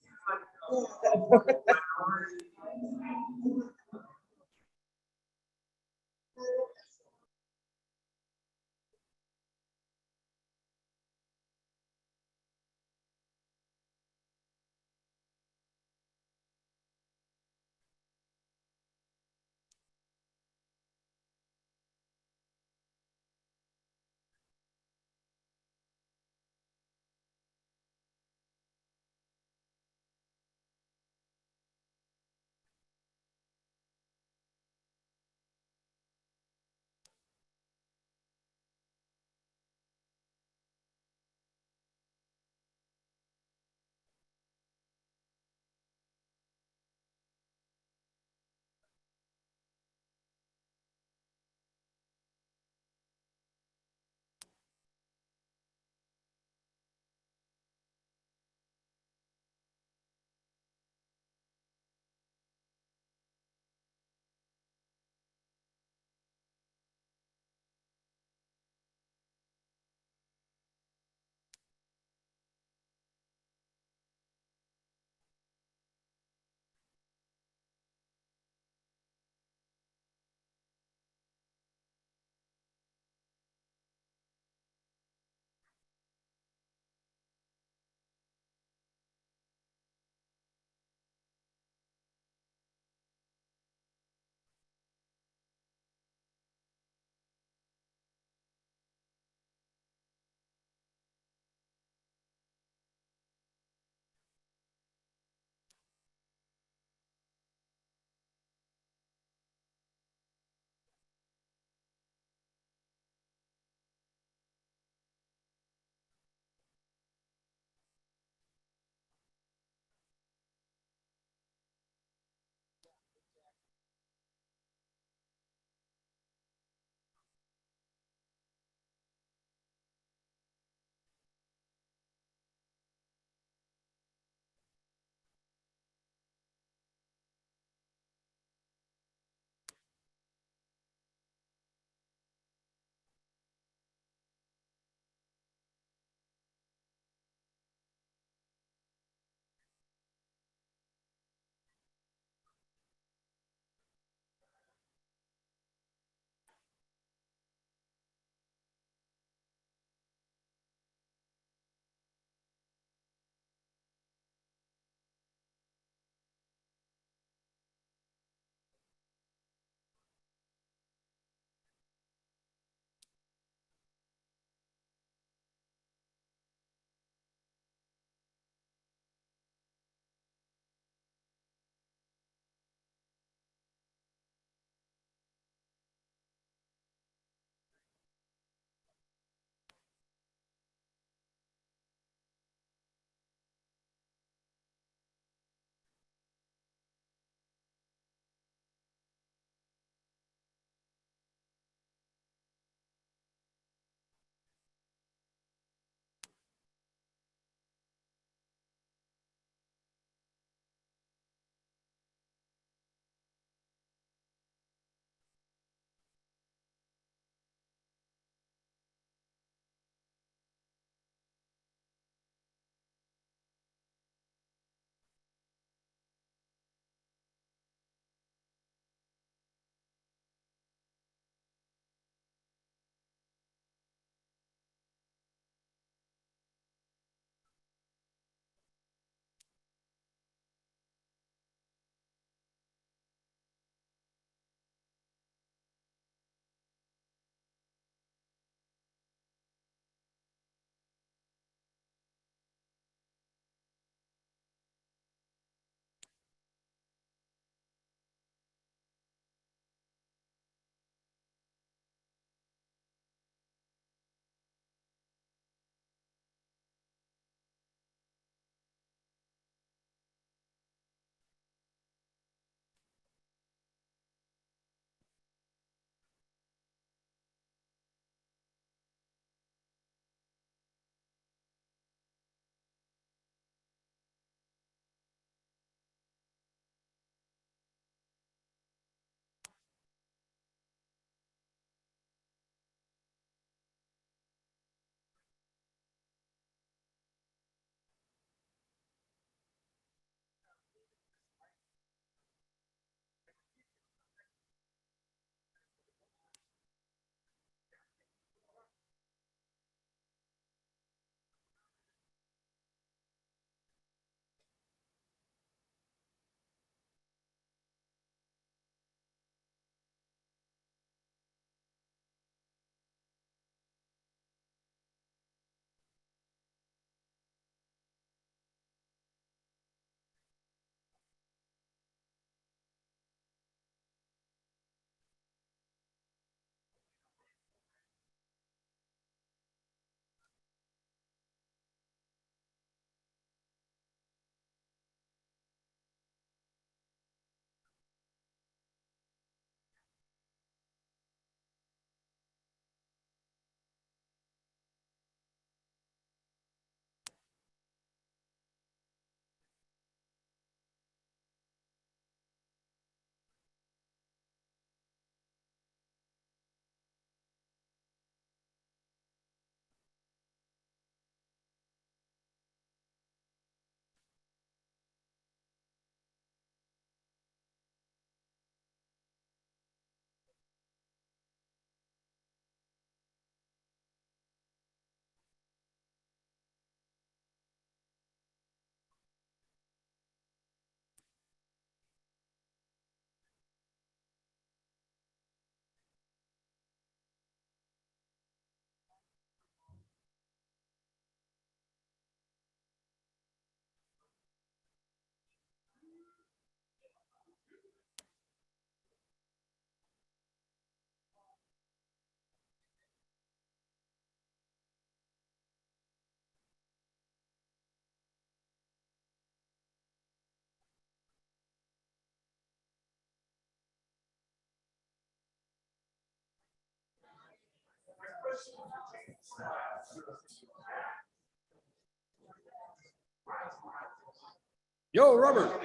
Yo, Robert,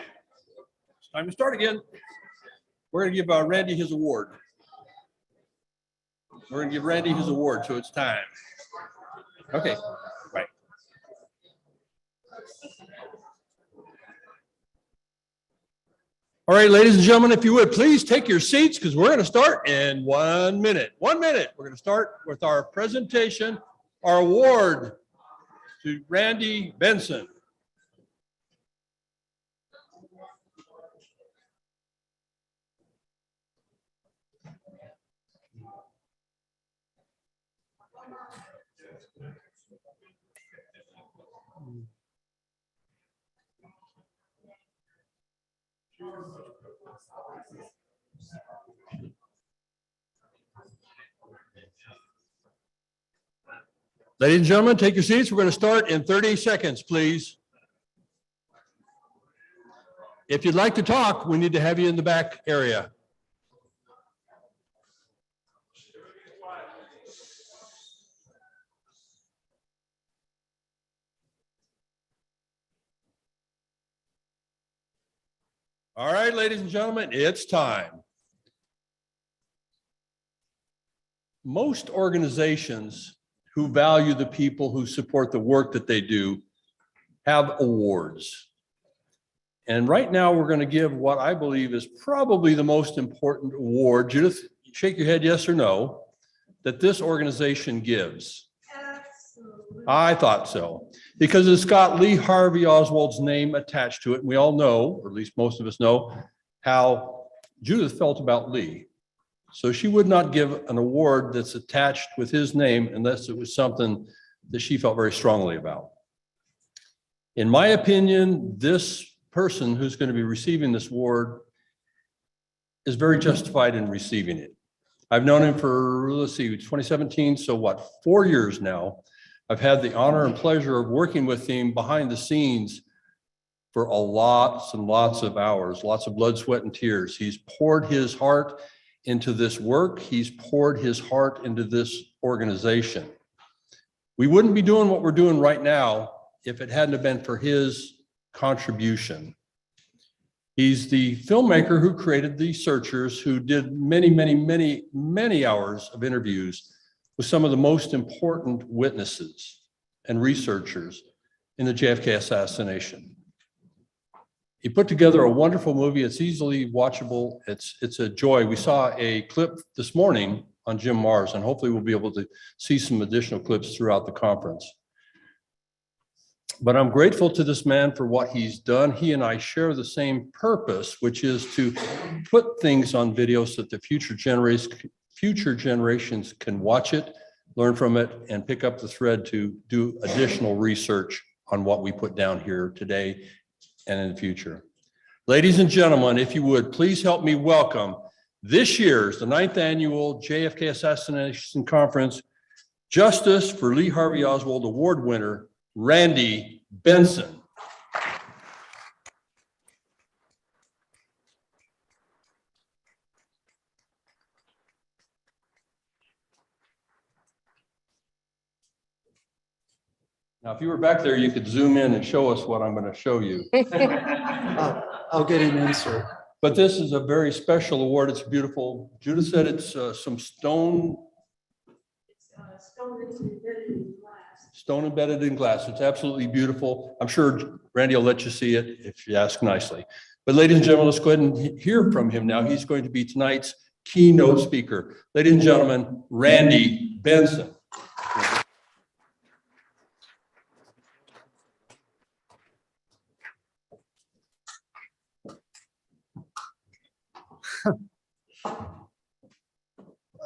it's time to start again. We're gonna give Randy his award. We're gonna give Randy his award, so it's time. Okay, right. All right, ladies and gentlemen, if you would please take your seats because we're gonna start in 1 minute. 1 minute. We're gonna start with our presentation, our award to Randy Benson. Ladies and gentlemen, take your seats. We're going to start in 30 seconds, please. If you'd like to talk, we need to have you in the back area. All right, ladies and gentlemen, it's time. Most organizations who value the people who support the work that they do have awards. And right now we're going to give what I believe is probably the most important award. Judith, shake your head yes or no, that this organization gives. Absolutely. I thought so. Because it's got Lee Harvey Oswald's name attached to it. And we all know, or at least most of us know, how Judith felt about Lee. So she would not give an award that's attached with his name unless it was something that she felt very strongly about. In my opinion, this person who's going to be receiving this award is very justified in receiving it. I've known him for, let's see, 2017, so what, 4 years now. I've had the honor and pleasure of working with him behind the scenes for lots and lots of hours, lots of blood, sweat, and tears. He's poured his heart into this work. He's poured his heart into this organization. We wouldn't be doing what we're doing right now if it hadn't have been for his contribution. He's the filmmaker who created The Searchers, who did many hours of interviews with some of the most important witnesses and researchers in the JFK assassination. He put together a wonderful movie. It's easily watchable. It's a joy. We saw a clip this morning on Jim Mars, and hopefully we'll be able to see some additional clips throughout the conference. But I'm grateful to this man for what he's done. He and I share the same purpose, which is to put things on video so that the future generations can watch it, learn from it, and pick up the thread to do additional research on what we put down here today and in the future. Ladies and gentlemen, if you would, please help me welcome this year's, the 9th annual JFK Assassination Conference, Justice for Lee Harvey Oswald Award winner, Randy Benson. Now, if you were back there, you could zoom in and show us what I'm going to show you. I'll get an insert. But this is a very special award. It's beautiful. Judith said it's some stone. Stone embedded in glass. It's absolutely beautiful. I'm sure Randy will let you see it if you ask nicely. But ladies and gentlemen, let's go ahead and hear from him now. He's going to be tonight's keynote speaker. Ladies and gentlemen, Randy Benson.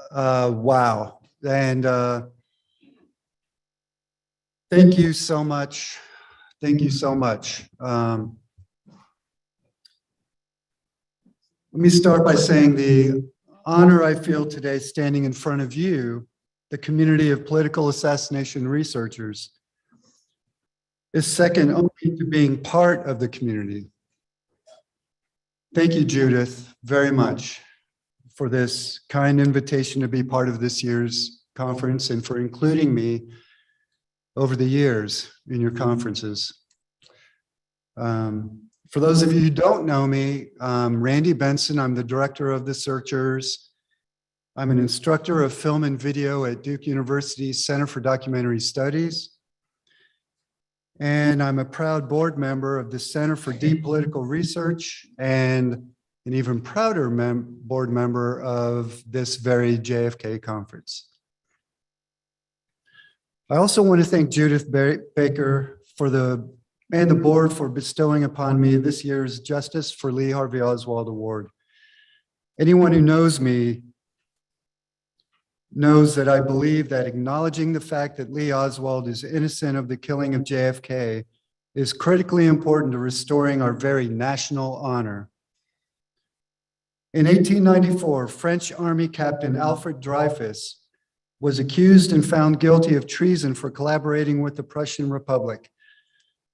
Wow. And thank you so much. Thank you so much. Let me start by saying the honor I feel today standing in front of you, the community of political assassination researchers, is second only to being part of the community. Thank you, Judith, very much for this kind invitation to be part of this year's conference and for including me over the years in your conferences. For those of you who don't know me, Randy Benson, I'm the director of the Searchers. I'm an instructor of film and video at Duke University's Center for Documentary Studies. And I'm a proud board member of the Center for Deep Political Research and an even prouder board member of this very JFK conference. I also want to thank Judith Baker and the board for bestowing upon me this year's Justice for Lee Harvey Oswald Award. Anyone who knows me knows that I believe that acknowledging the fact that Lee Oswald is innocent of the killing of JFK is critically important to restoring our very national honor. In 1894, French Army Captain Alfred Dreyfus was accused and found guilty of treason for collaborating with the Prussian Republic.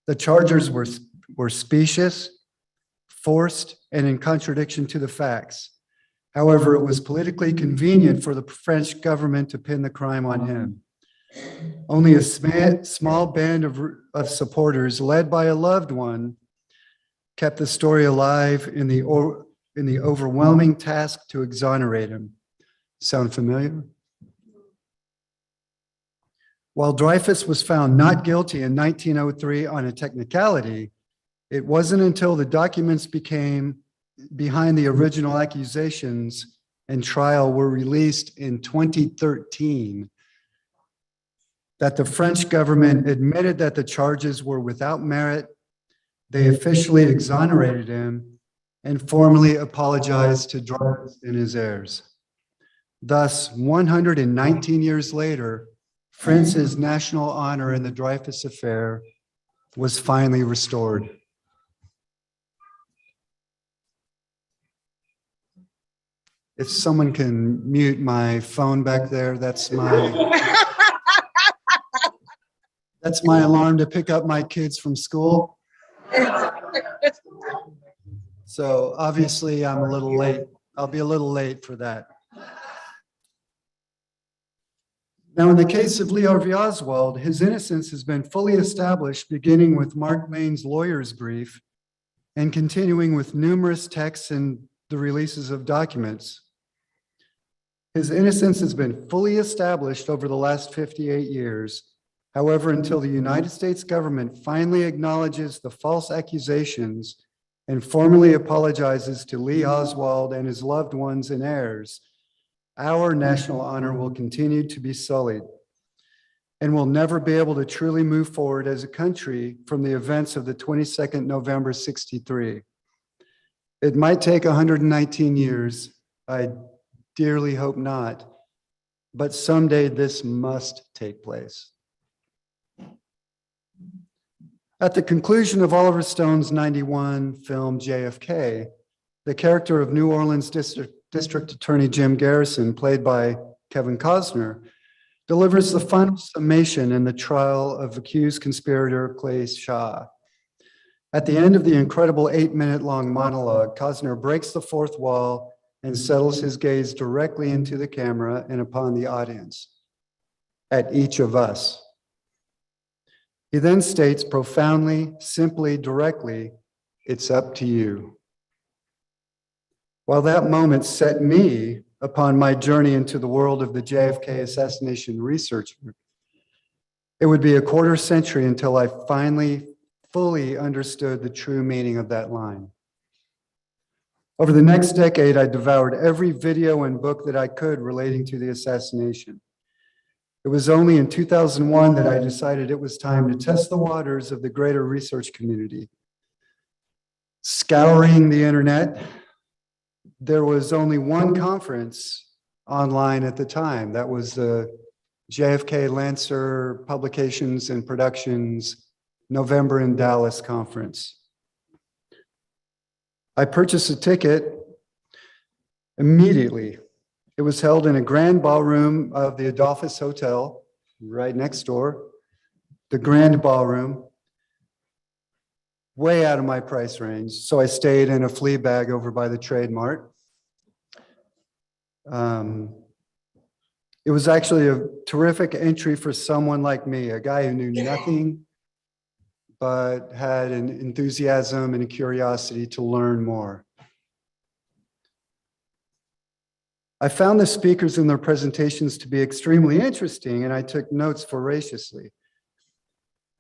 The charges were specious, forced, and in contradiction to the facts. However, it was politically convenient for the French government to pin the crime on him. Only a small band of supporters, led by a loved one, kept the story alive in the overwhelming task to exonerate him. Sound familiar? While Dreyfus was found not guilty in 1903 on a technicality, it wasn't until the documents became behind the original accusations and trial were released in 2013 that the French government admitted that the charges were without merit. They officially exonerated him and formally apologized to Dreyfus and his heirs. Thus, 119 years later, France's national honor in the Dreyfus affair was finally restored. If someone can mute my phone back there, that's my alarm to pick up my kids from school. So obviously I'm a little late. I'll be a little late for that. Now, in the case of Lee Harvey Oswald, his innocence has been fully established, beginning with Mark Lane's lawyer's brief and continuing with numerous texts and the releases of documents. His innocence has been fully established over the last 58 years. However, until the United States government finally acknowledges the false accusations and formally apologizes to Lee Oswald and his loved ones and heirs, our national honor will continue to be sullied and will never be able to truly move forward as a country from the events of the 22nd November 63. It might take 119 years. I dearly hope not, but someday this must take place. At the conclusion of Oliver Stone's 91 film JFK, the character of New Orleans District Attorney Jim Garrison, played by Kevin Costner, delivers the final summation in the trial of accused conspirator Clay Shaw. At the end of the incredible 8-minute-long monologue, Costner breaks the fourth wall and settles his gaze directly into the camera and upon the audience, at each of us. He then states profoundly, simply, directly, "It's up to you." While that moment set me upon my journey into the world of the JFK assassination research, it would be a quarter century until I finally fully understood the true meaning of that line. Over the next decade, I devoured every video and book that I could relating to the assassination. It was only in 2001 that I decided it was time to test the waters of the greater research community. Scouring the internet, there was only one conference online at the time. That was the JFK Lancer Publications and Productions November in Dallas conference. I purchased a ticket immediately. It was held in a grand ballroom of the Adolphus Hotel, right next door, the grand ballroom, way out of my price range. So I stayed in a flea bag over by the Trade Mart. It was actually a terrific entry for someone like me, a guy who knew nothing but had an enthusiasm and a curiosity to learn more. I found the speakers and their presentations to be extremely interesting, and I took notes voraciously.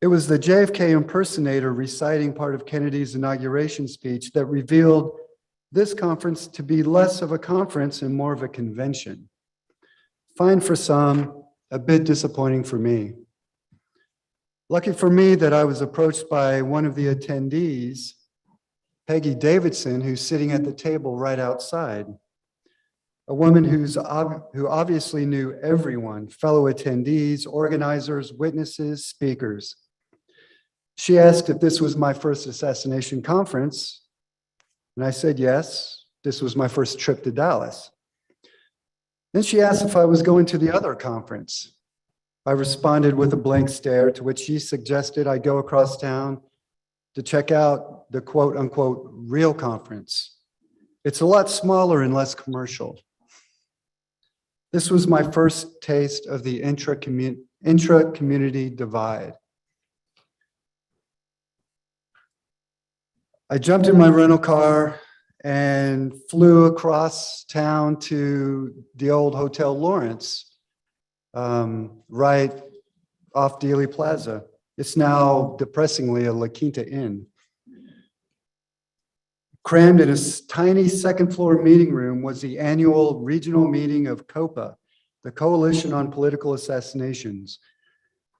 It was the JFK impersonator reciting part of Kennedy's inauguration speech that revealed this conference to be less of a conference and more of a convention. Fine for some, a bit disappointing for me. Lucky for me that I was approached by one of the attendees, Peggy Davidson, who's sitting at the table right outside. A woman who obviously knew everyone, fellow attendees, organizers, witnesses, speakers. She asked if this was my first assassination conference, and I said yes, this was my first trip to Dallas. Then she asked if I was going to the other conference. I responded with a blank stare, to which she suggested I go across town to check out the quote unquote real conference. It's a lot smaller and less commercial. This was my first taste of the intra-community divide. I jumped in my rental car and flew across town to the old Hotel Lawrence, right off Dealey Plaza. It's now depressingly a La Quinta Inn. Crammed in a tiny second floor meeting room was the annual regional meeting of COPA, the Coalition on Political Assassinations.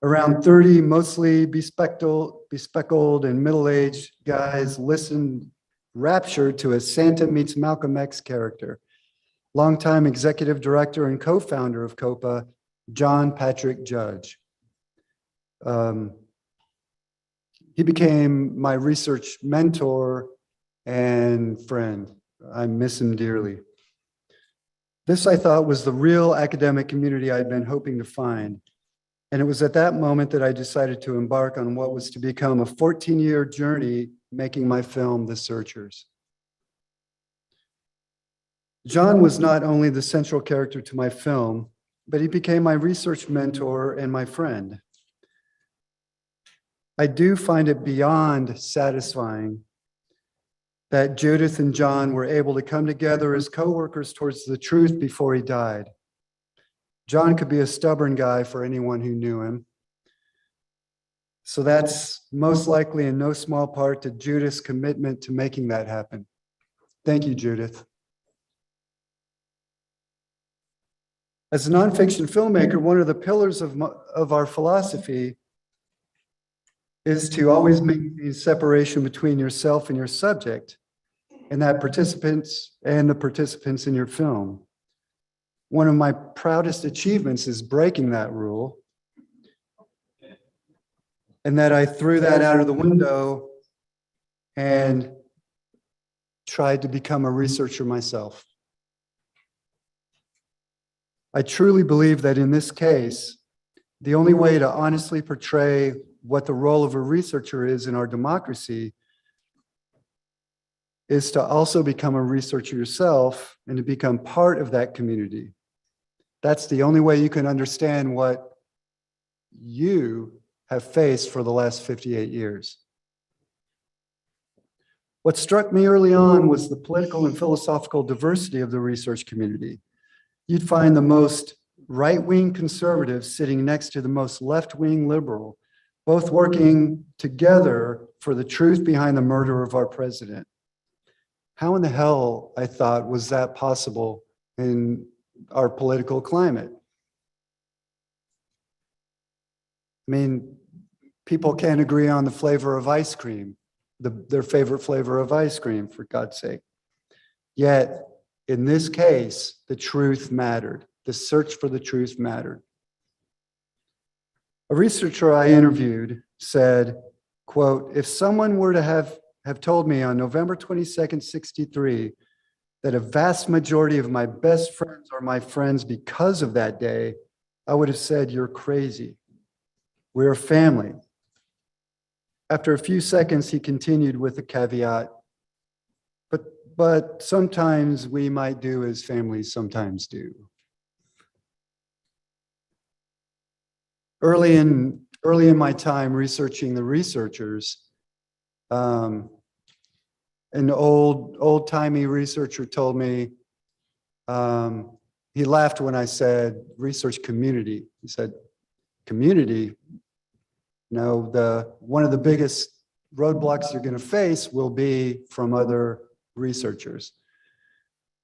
Around 30 mostly bespectacled and middle-aged guys listened raptured to a Santa meets Malcolm X character. Longtime executive director and co-founder of COPA, John Patrick Judge. He became my research mentor and friend. I miss him dearly. This, I thought, was the real academic community I'd been hoping to find. And it was at that moment that I decided to embark on what was to become a 14-year journey making my film, The Searchers. John was not only the central character to my film, but he became my research mentor and my friend. I do find it beyond satisfying that Judith and John were able to come together as co-workers towards the truth before he died. John could be a stubborn guy for anyone who knew him. So that's most likely in no small part to Judith's commitment to making that happen. Thank you, Judith. As a nonfiction filmmaker, one of the pillars of our philosophy is to always make the separation between yourself and your subject, and that the participants in your film. One of my proudest achievements is breaking that rule, and that I threw that out of the window and tried to become a researcher myself. I truly believe that in this case, the only way to honestly portray what the role of a researcher is in our democracy is to also become a researcher yourself and to become part of that community. That's the only way you can understand what you have faced for the last 58 years. What struck me early on was the political and philosophical diversity of the research community. You'd find the most right-wing conservative sitting next to the most left-wing liberal, both working together for the truth behind the murder of our president. How in the hell, I thought, was that possible in our political climate? I mean, people can't agree on the flavor of ice cream, their favorite flavor of ice cream, for God's sake. Yet, in this case, the truth mattered. The search for the truth mattered. A researcher I interviewed said, quote, if someone were to have told me on November 22nd, 1963, that a vast majority of my best friends are my friends because of that day, I would have said, you're crazy. We're a family. After a few seconds, he continued with a caveat, but sometimes we might do as families sometimes do. early in my time researching the researchers, an old-timey researcher told me, he laughed when I said research community. He said, community? No, one of the biggest roadblocks you're going to face will be from other researchers.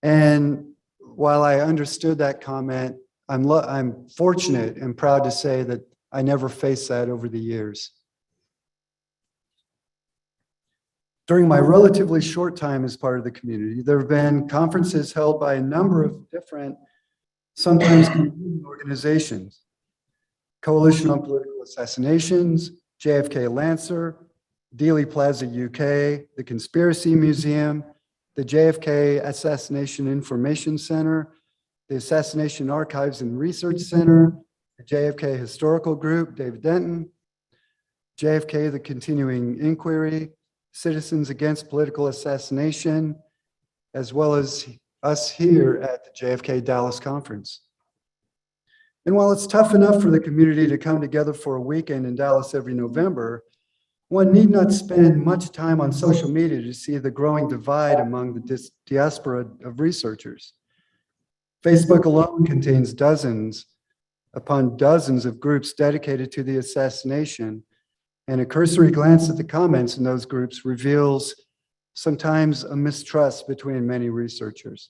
And while I understood that comment, I'm fortunate and proud to say that I never faced that over the years. During my relatively short time as part of the community, there have been conferences held by a number of different, sometimes competing organizations. Coalition on Political Assassinations, JFK Lancer, Dealey Plaza UK, the Conspiracy Museum, the JFK Assassination Information Center, the Assassination Archives and Research Center, the JFK Historical Group, David Denton, JFK, the Continuing Inquiry, Citizens Against Political Assassination, as well as us here at the JFK Dallas Conference. And while it's tough enough for the community to come together for a weekend in Dallas every November, one need not spend much time on social media to see the growing divide among the diaspora of researchers. Facebook alone contains dozens upon dozens of groups dedicated to the assassination, and a cursory glance at the comments in those groups reveals sometimes a mistrust between many researchers.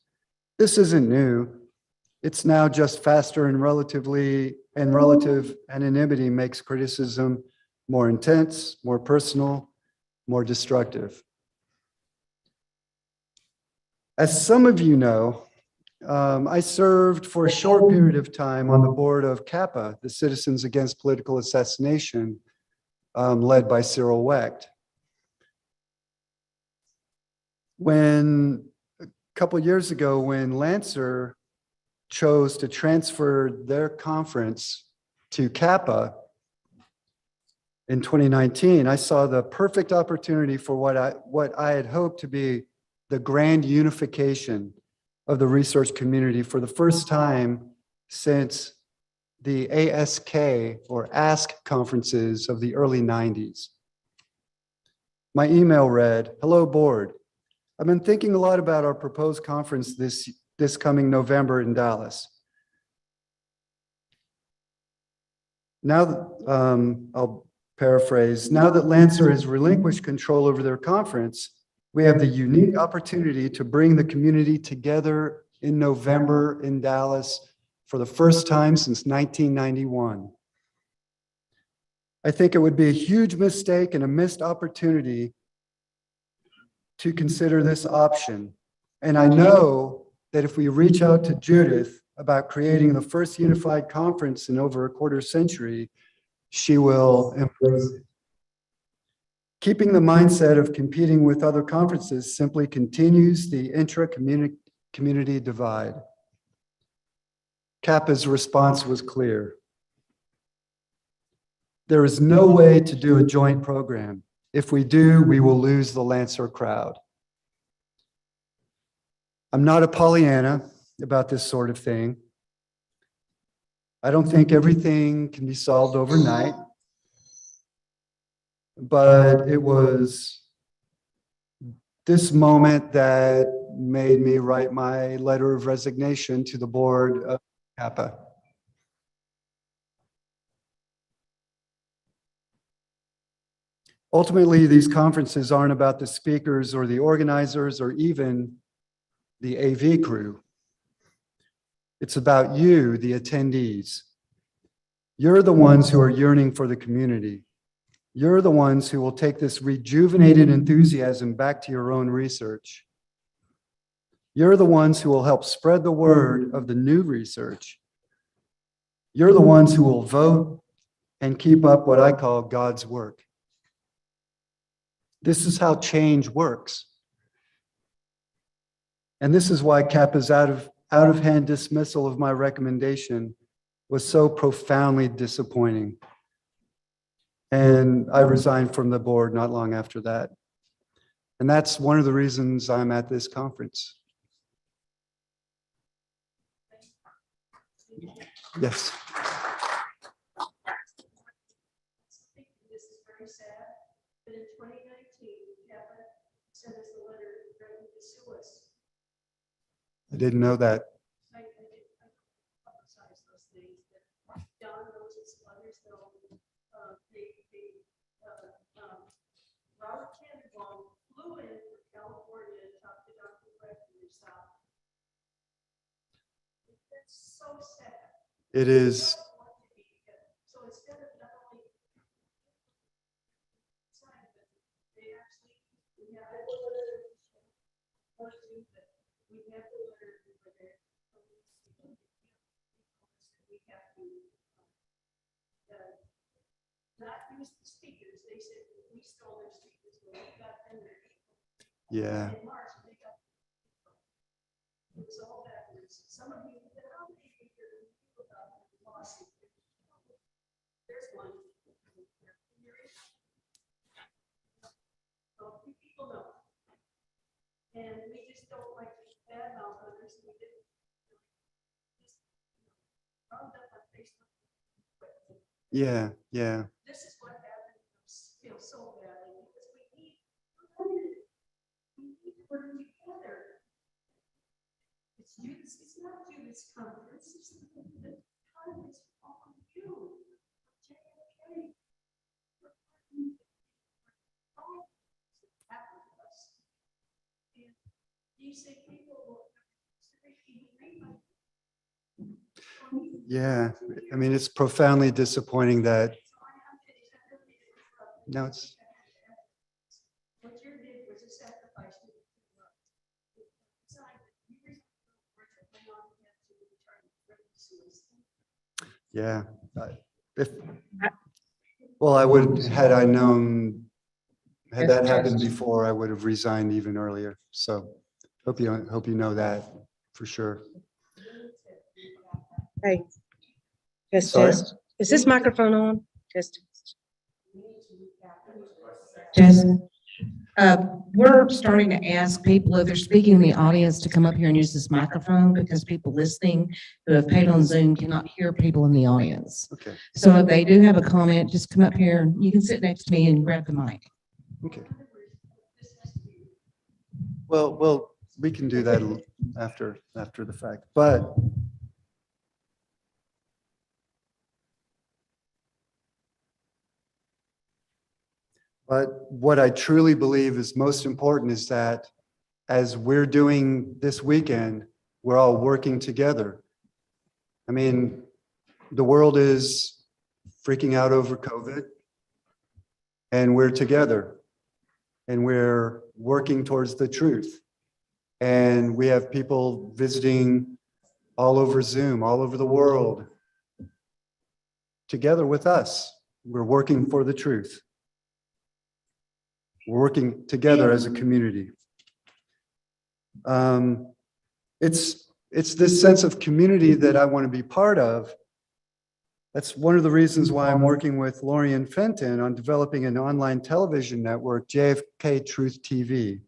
This isn't new. It's now just faster, and relative anonymity makes criticism more intense, more personal, more destructive. As some of you know, I served for a short period of time on the board of CAPA, the Citizens Against Political Assassination, led by CYRIL WECHT. When a couple years ago, when Lancer chose to transfer their conference to CAPA in 2019, I saw the perfect opportunity for what I had hoped to be the grand unification of the research community for the first time since the ASK or ASK conferences of the early 90s. My email read, "Hello board. I've been thinking a lot about our proposed conference this coming November in Dallas. Now that, I'll paraphrase, now that Lancer has relinquished control over their conference, we have the unique opportunity to bring the community together in November in Dallas for the first time since 1991. I think it would be a huge mistake and a missed opportunity to consider this option. And I know that if we reach out to Judith about creating the first unified conference in over a quarter century, she will embrace it. Keeping the mindset of competing with other conferences simply continues the intra-community divide." CAPA's response was clear. "There is no way to do a joint program. If we do, we will lose the Lancer crowd." I'm not a Pollyanna about this sort of thing. I don't think everything can be solved overnight, but it was this moment that made me write my letter of resignation to the board of CAPA. Ultimately, these conferences aren't about the speakers or the organizers or even the AV crew. It's about you, the attendees. You're the ones who are yearning for the community. You're the ones who will take this rejuvenated enthusiasm back to your own research. You're the ones who will help spread the word of the new research. You're the ones who will vote and keep up what I call God's work. This is how change works. And this is why CAPA's out of hand dismissal of my recommendation was so profoundly disappointing. And I resigned from the board not long after that. And that's one of the reasons I'm at this conference. Yes. didn't know that. Publicize those things that Don knows and some others know. Robert Tannenbaum flew in from California to talk to Dr. WECHT in South. That's so sad. It is. So instead of not only they actually, we have to learn we have to not use the speakers. They said we stole their speakers, but we got them their Yeah. in March, they got it was all backwards. Some of you said, how many of you hear about the lawsuit? There's one. So few people know. And we just don't like to bad mouth others. We didn't just round up on Facebook. Yeah. Yeah. This is what happened. I feel so badly because we need to work together. It's not Judith's conference. It's the conference for all of you. JFK. You say people Yeah. I mean, it's profoundly disappointing that. No, it's. what you did was a sacrifice to Yeah. If, well, I would, had I known, had that happened before, I would have resigned even earlier. So hope you know that for sure. Hey, test, Sorry? test. Is this microphone on? Test. Test. We're starting to ask people if they're speaking in the audience to come up here and use this microphone because people listening who have paid on Zoom cannot hear people in the audience. Okay. So if they do have a comment, just come up here and you can sit next to me and grab the mic. Okay. Well, we can do that after the fact, but what I truly believe is most important is that as we're doing this weekend, we're all working together. I mean, the world is freaking out over COVID, and we're together, and we're working towards the truth. And we have people visiting all over Zoom, all over the world, together with us. We're working for the truth. We're working together as a community. It's this sense of community that I want to be part of. That's one of the reasons why I'm working with Lorian Fenton on developing an online television network, JFK Truth TV,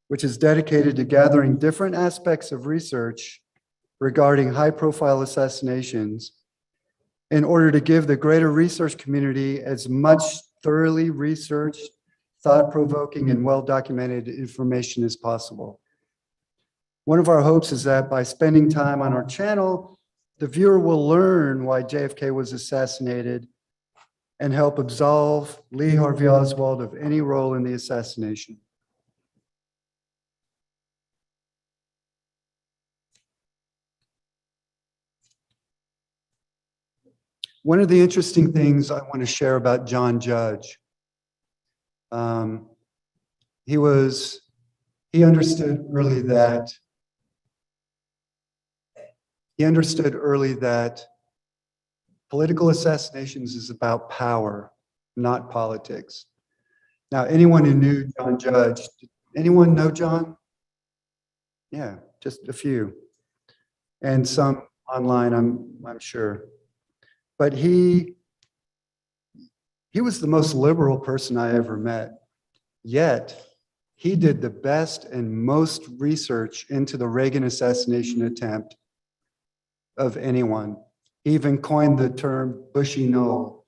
which is dedicated to gathering different aspects of research regarding high-profile assassinations in order to give the greater research community as much thoroughly researched, thought-provoking, and well-documented information as possible. One of our hopes is that by spending time on our channel, the viewer will learn why JFK was assassinated and help absolve Lee Harvey Oswald of any role in the assassination. One of the interesting things I want to share about John Judge, he understood early that political assassinations is about power, not politics. Now, anyone who knew John Judge, anyone know John? Yeah, just a few, and some online, I'm sure. But he was the most liberal person I ever met. Yet, he did the best and most research into the Reagan assassination attempt of anyone. He even coined the term Bushy Knoll.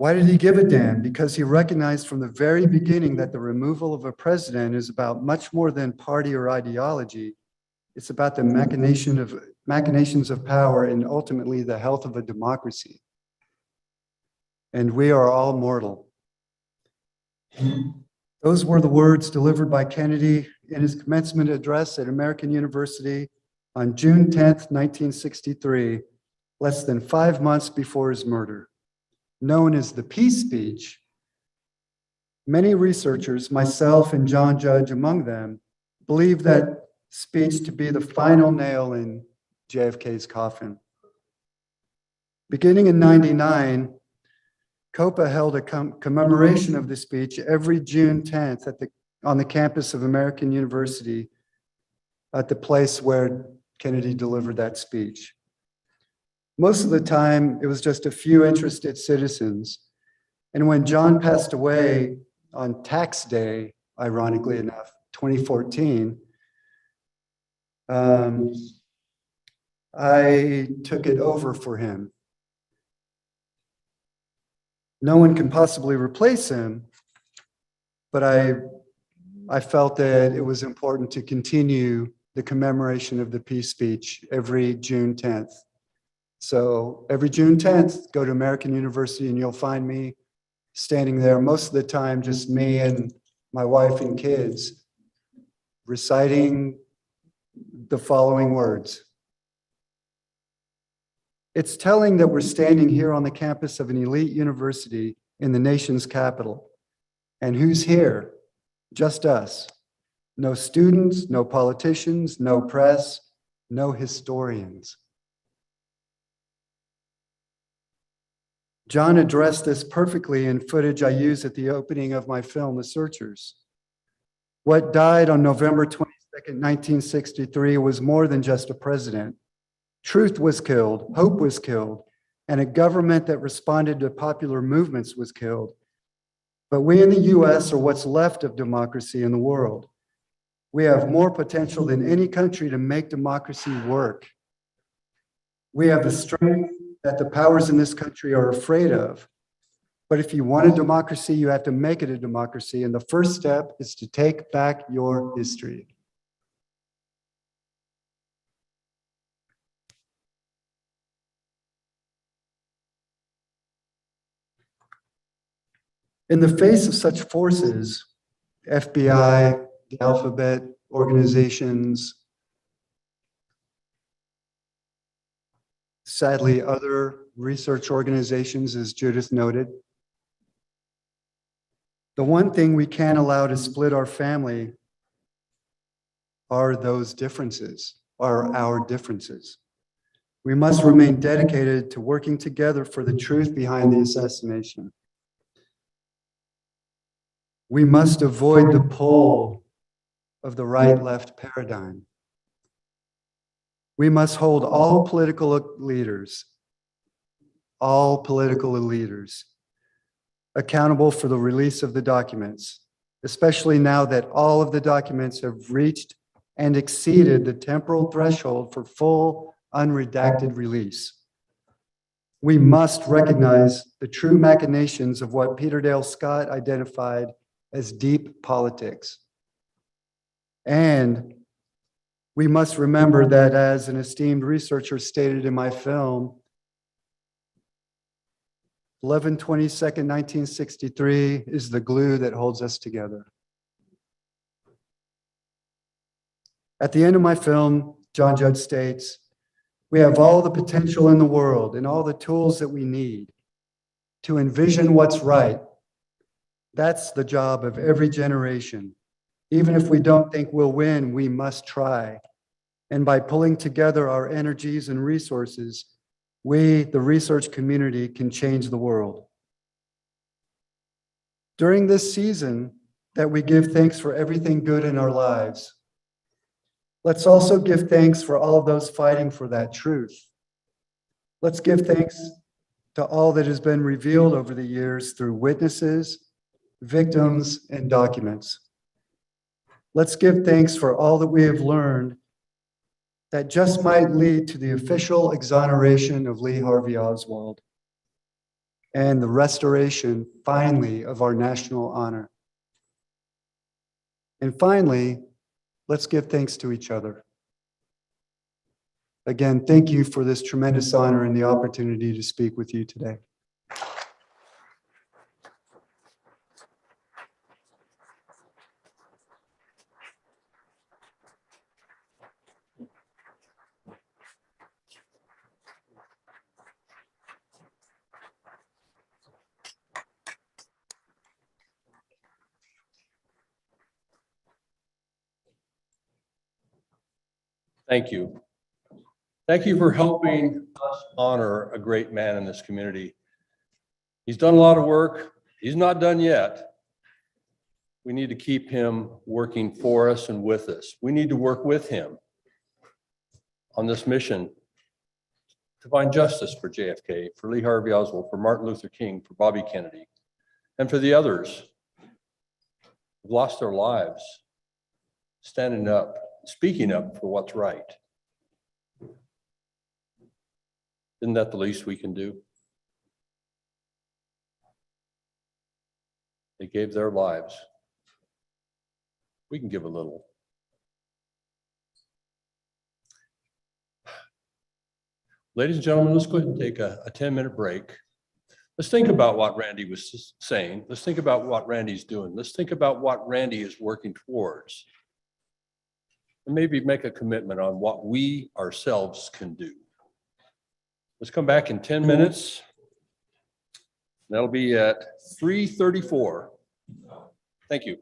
Why did he give a damn? Because he recognized from the very beginning that the removal of a president is about much more than party or ideology. It's about the machinations of power and ultimately the health of a democracy. And we are all mortal. Those were the words delivered by Kennedy in his commencement address at American University on June 10th, 1963, less than 5 months before his murder. Known as the peace speech, many researchers, myself and John Judge among them, believe that speech to be the final nail in JFK's coffin. Beginning in '99, COPA held a commemoration of the speech every June 10th on the campus of American University at the place where Kennedy delivered that speech. Most of the time, it was just a few interested citizens. And when John passed away on tax day, ironically enough, 2014, I took it over for him. No one can possibly replace him, but I felt that it was important to continue the commemoration of the peace speech every June 10th. So every June 10th, go to American University and you'll find me standing there, most of the time just me and my wife and kids, reciting the following words. It's telling that we're standing here on the campus of an elite university in the nation's capital. And who's here? Just us. No students, no politicians, no press, no historians. John addressed this perfectly in footage I used at the opening of my film, The Searchers. What died on November 22nd, 1963 was more than just a president. Truth was killed, hope was killed, and a government that responded to popular movements was killed. But we in the US are what's left of democracy in the world. We have more potential than any country to make democracy work. We have the strength that the powers in this country are afraid of. But if you want a democracy, you have to make it a democracy. And the first step is to take back your history. In the face of such forces, FBI, the alphabet organizations, sadly, other research organizations, as Judith noted, the one thing we can't allow to split our family are those differences, are our differences. We must remain dedicated to working together for the truth behind the assassination. We must avoid the pull of the right-left paradigm. We must hold all political leaders accountable for the release of the documents, especially now that all of the documents have reached and exceeded the temporal threshold for full unredacted release. We must recognize the true machinations of what Peter Dale Scott identified as deep politics. And we must remember that, as an esteemed researcher stated in my film, 11/22/1963 is the glue that holds us together. At the end of my film, John Judge states, we have all the potential in the world and all the tools that we need to envision what's right. That's the job of every generation. Even if we don't think we'll win, we must try. And by pulling together our energies and resources, we, the research community, can change the world. During this season that we give thanks for everything good in our lives, let's also give thanks for all of those fighting for that truth. Let's give thanks to all that has been revealed over the years through witnesses, victims, and documents. Let's give thanks for all that we have learned that just might lead to the official exoneration of Lee Harvey Oswald. and the restoration, finally, of our national honor. And finally, let's give thanks to each other. Again, thank you for this tremendous honor and the opportunity to speak with you today. Thank you. Thank you for helping us honor a great man in this community. He's done a lot of work. He's not done yet. We need to keep him working for us and with us. We need to work with him on this mission to find justice for JFK, for Lee Harvey Oswald, for Martin Luther King, for Bobby Kennedy, and for the others who've lost their lives standing up, speaking up for what's right. Isn't that the least we can do? They gave their lives. We can give a little. Ladies and gentlemen, let's go ahead and take a 10-minute break. Let's think about what Randy was saying. Let's think about what Randy's doing. Let's think about what Randy is working towards. And maybe make a commitment on what we ourselves can do. Let's come back in 10 minutes. That'll be at 3:34. Thank you.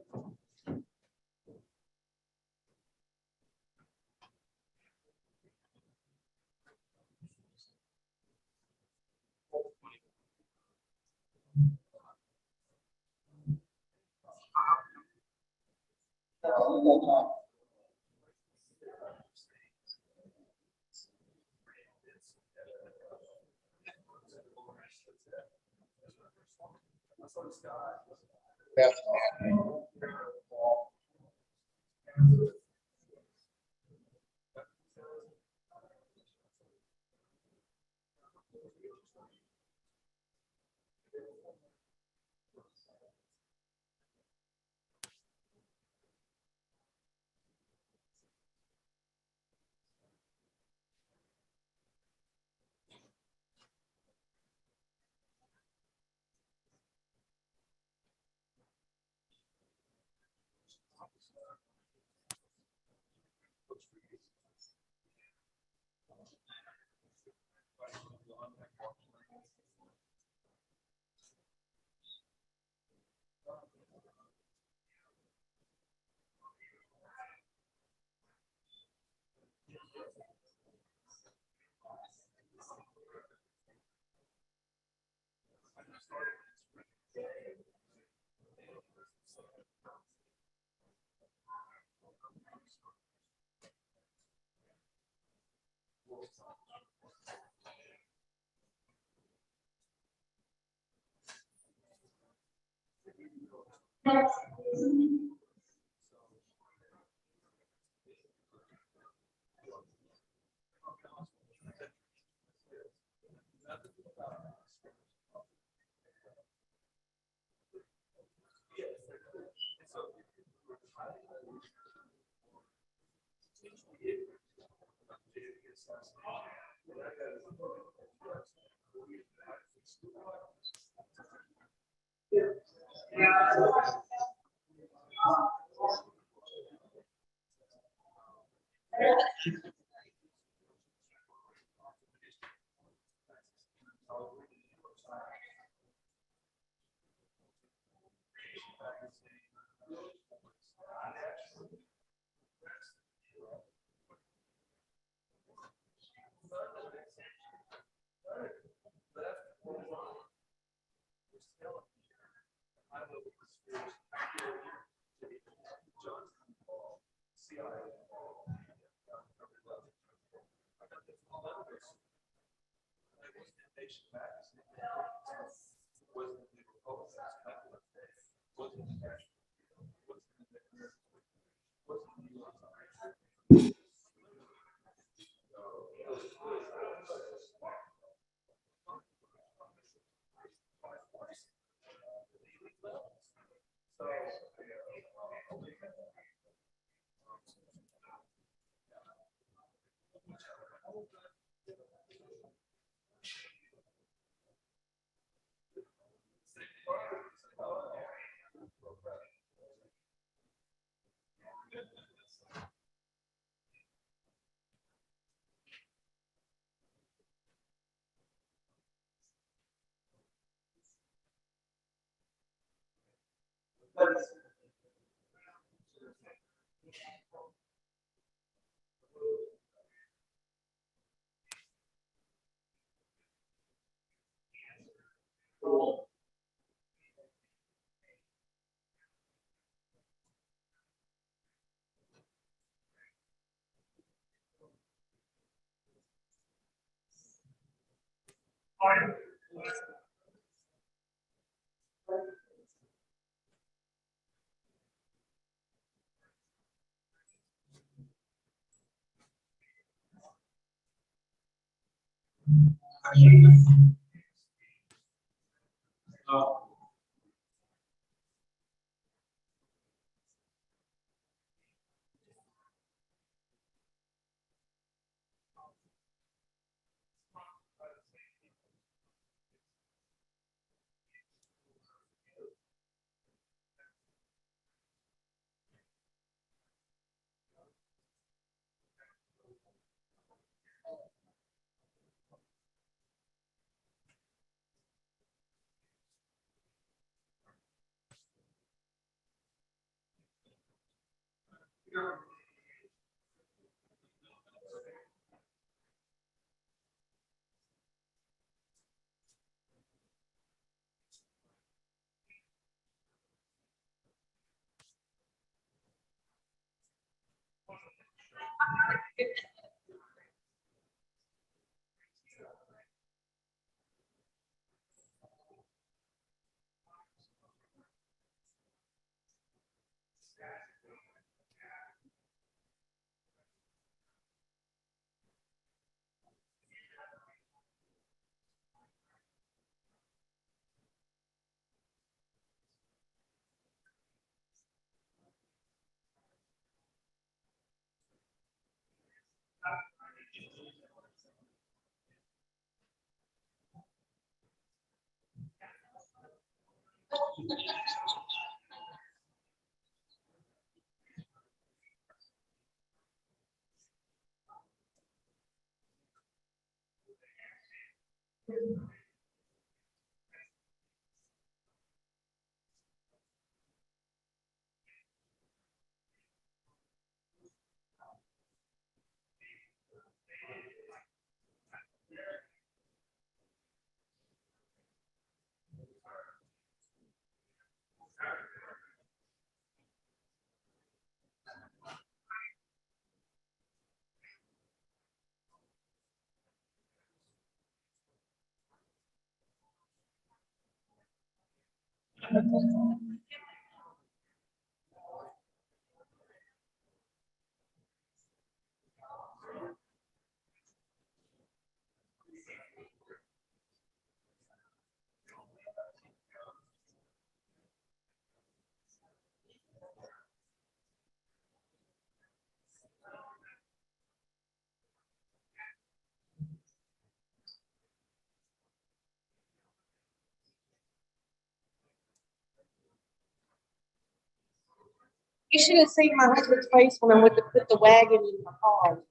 You should have seen my husband's face when I went to put the wagon in my car.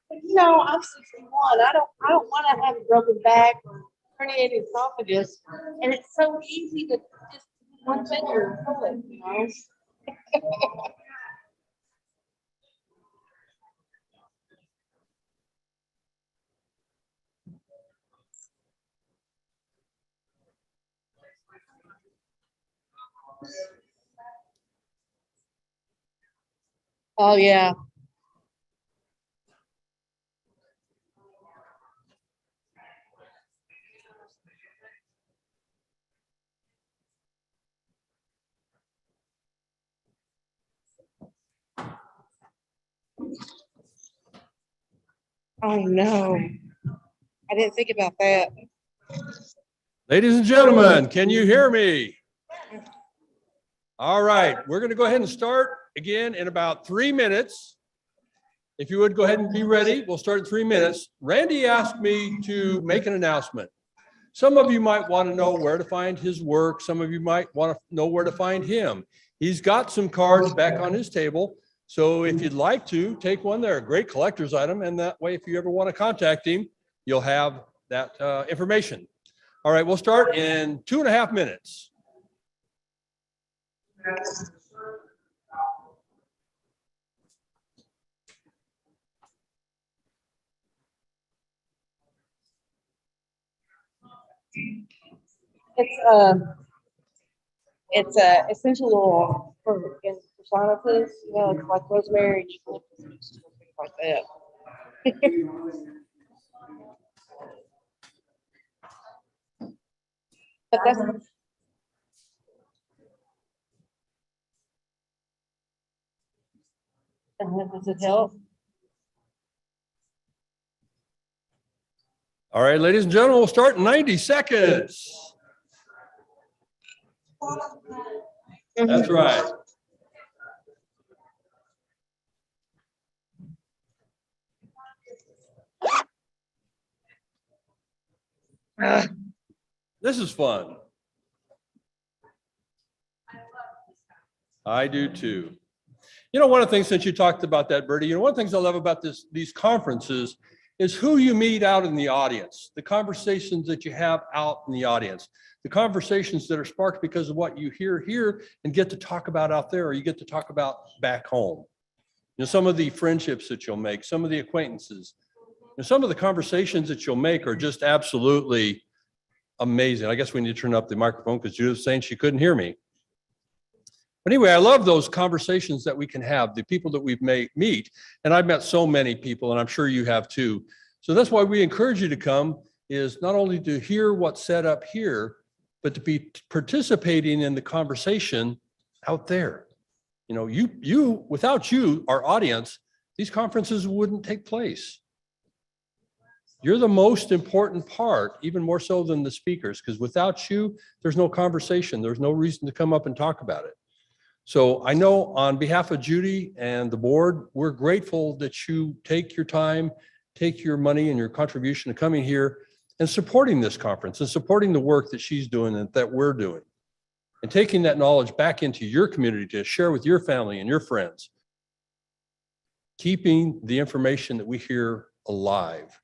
But you know, I'm 61. I don't want to have a broken back or herniated esophagus. And it's so easy to just one finger and pull it, you know. Oh, yeah. Oh, no. I didn't think about that. Ladies and gentlemen, can you hear me? All right, we're going to go ahead and start again in about 3 minutes. if you would go ahead and be ready, we'll start in 3 minutes. Randy asked me to make an announcement. Some of you might want to know where to find his work. Some of you might want to know where to find him. He's got some cards back on his table. So if you'd like to take one, they're a great collector's item. And that way, if you ever want to contact him, you'll have that information. All right, we'll start in 2.5 minutes. It's a essential oil for sinuses, you know, it's like rosemary, things like that. But that's does it help? All right, ladies and gentlemen, we'll start in 90 seconds. That's right. This is fun. I do too. You know, one of the things, since you talked about that, Bertie, you know, one of the things I love about these conferences is who you meet out in the audience, the conversations that you have out in the audience, the conversations that are sparked because of what you hear here and get to talk about out there, or you get to talk about back home. You know, some of the friendships that you'll make, some of the acquaintances, and some of the conversations that you'll make are just absolutely amazing. I guess we need to turn up the microphone because Judith was saying she couldn't hear me. But anyway, I love those conversations that we can have, the people that we've meet. And I've met so many people, and I'm sure you have too. So that's why we encourage you to come, is not only to hear what's said up here, but to be participating in the conversation out there. You know, without you, our audience, these conferences wouldn't take place. You're the most important part, even more so than the speakers, because without you, there's no conversation. There's no reason to come up and talk about it. So I know on behalf of Judy and the board, we're grateful that you take your time, take your money and your contribution to coming here and supporting this conference and supporting the work that she's doing and that we're doing, and taking that knowledge back into your community to share with your family and your friends, keeping the information that we hear alive.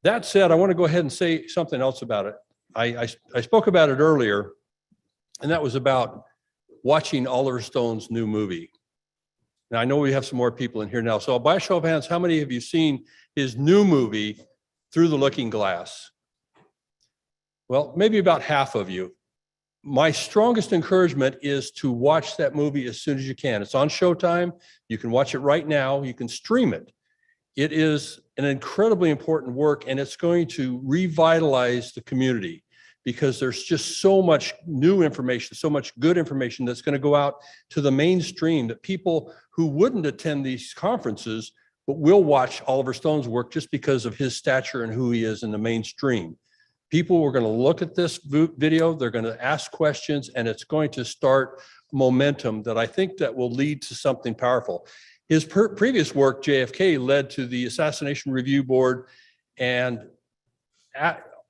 That said, I want to go ahead and say something else about it. I spoke about it earlier, and that was about watching Oliver Stone's new movie. Now, I know we have some more people in here now. So by a show of hands, how many have you seen his new movie, Through the Looking Glass? Well, maybe about half of you. My strongest encouragement is to watch that movie as soon as you can. It's on Showtime. You can watch it right now. You can stream it. It is an incredibly important work, and it's going to revitalize the community, because there's just so much new information, so much good information that's going to go out to the mainstream, that people who wouldn't attend these conferences, but will watch Oliver Stone's work just because of his stature and who he is in the mainstream. People are going to look at this video, they're going to ask questions, and it's going to start momentum that I think that will lead to something powerful. His previous work, JFK, led to the Assassination Review Board and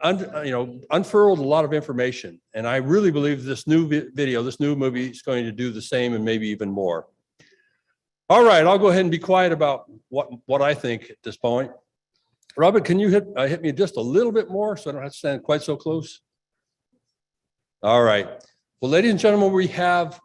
unfurled a lot of information. And I really believe this new video, this new movie is going to do the same and maybe even more. All right, I'll go ahead and be quiet about what I think at this point. Robert, can you hit me just a little bit more so I don't have to stand quite so close? All right. Well, ladies and gentlemen, we have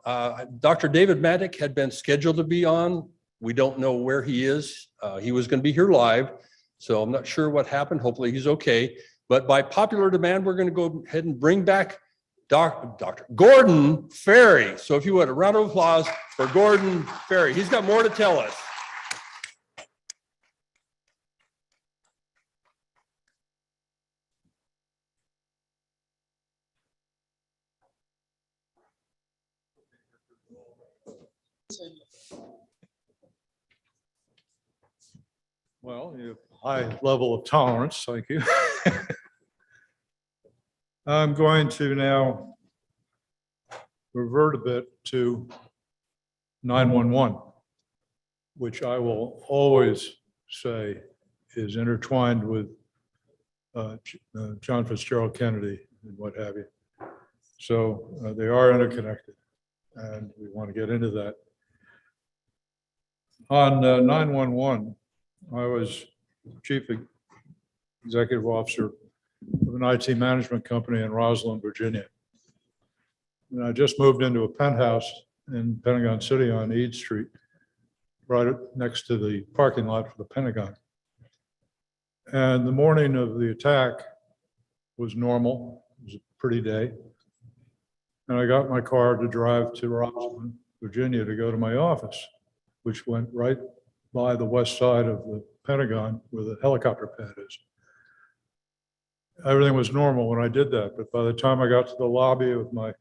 Dr. David Maddock had been scheduled to be on. We don't know where he is. He was going to be here live, so I'm not sure what happened. Hopefully he's okay. But by popular demand, we're going to go ahead and bring back Dr. Gordon Ferrie. So if you would, a round of applause for Gordon Ferrie. He's got more to tell us. Well, you have a high level of tolerance, thank you. I'm going to now revert a bit to 911. which I will always say is intertwined with John Fitzgerald Kennedy and what have you. So they are interconnected, and we want to get into that. On 911, I was chief executive officer of an IT management company in Roslyn, Virginia. And I just moved into a penthouse in Pentagon City on Eade Street, right next to the parking lot for the Pentagon. And the morning of the attack was normal. It was a pretty day. And I got in my car to drive to Roslyn, Virginia to go to my office, which went right by the west side of the Pentagon where the helicopter pad is. Everything was normal when I did that, but by the time I got to the lobby of my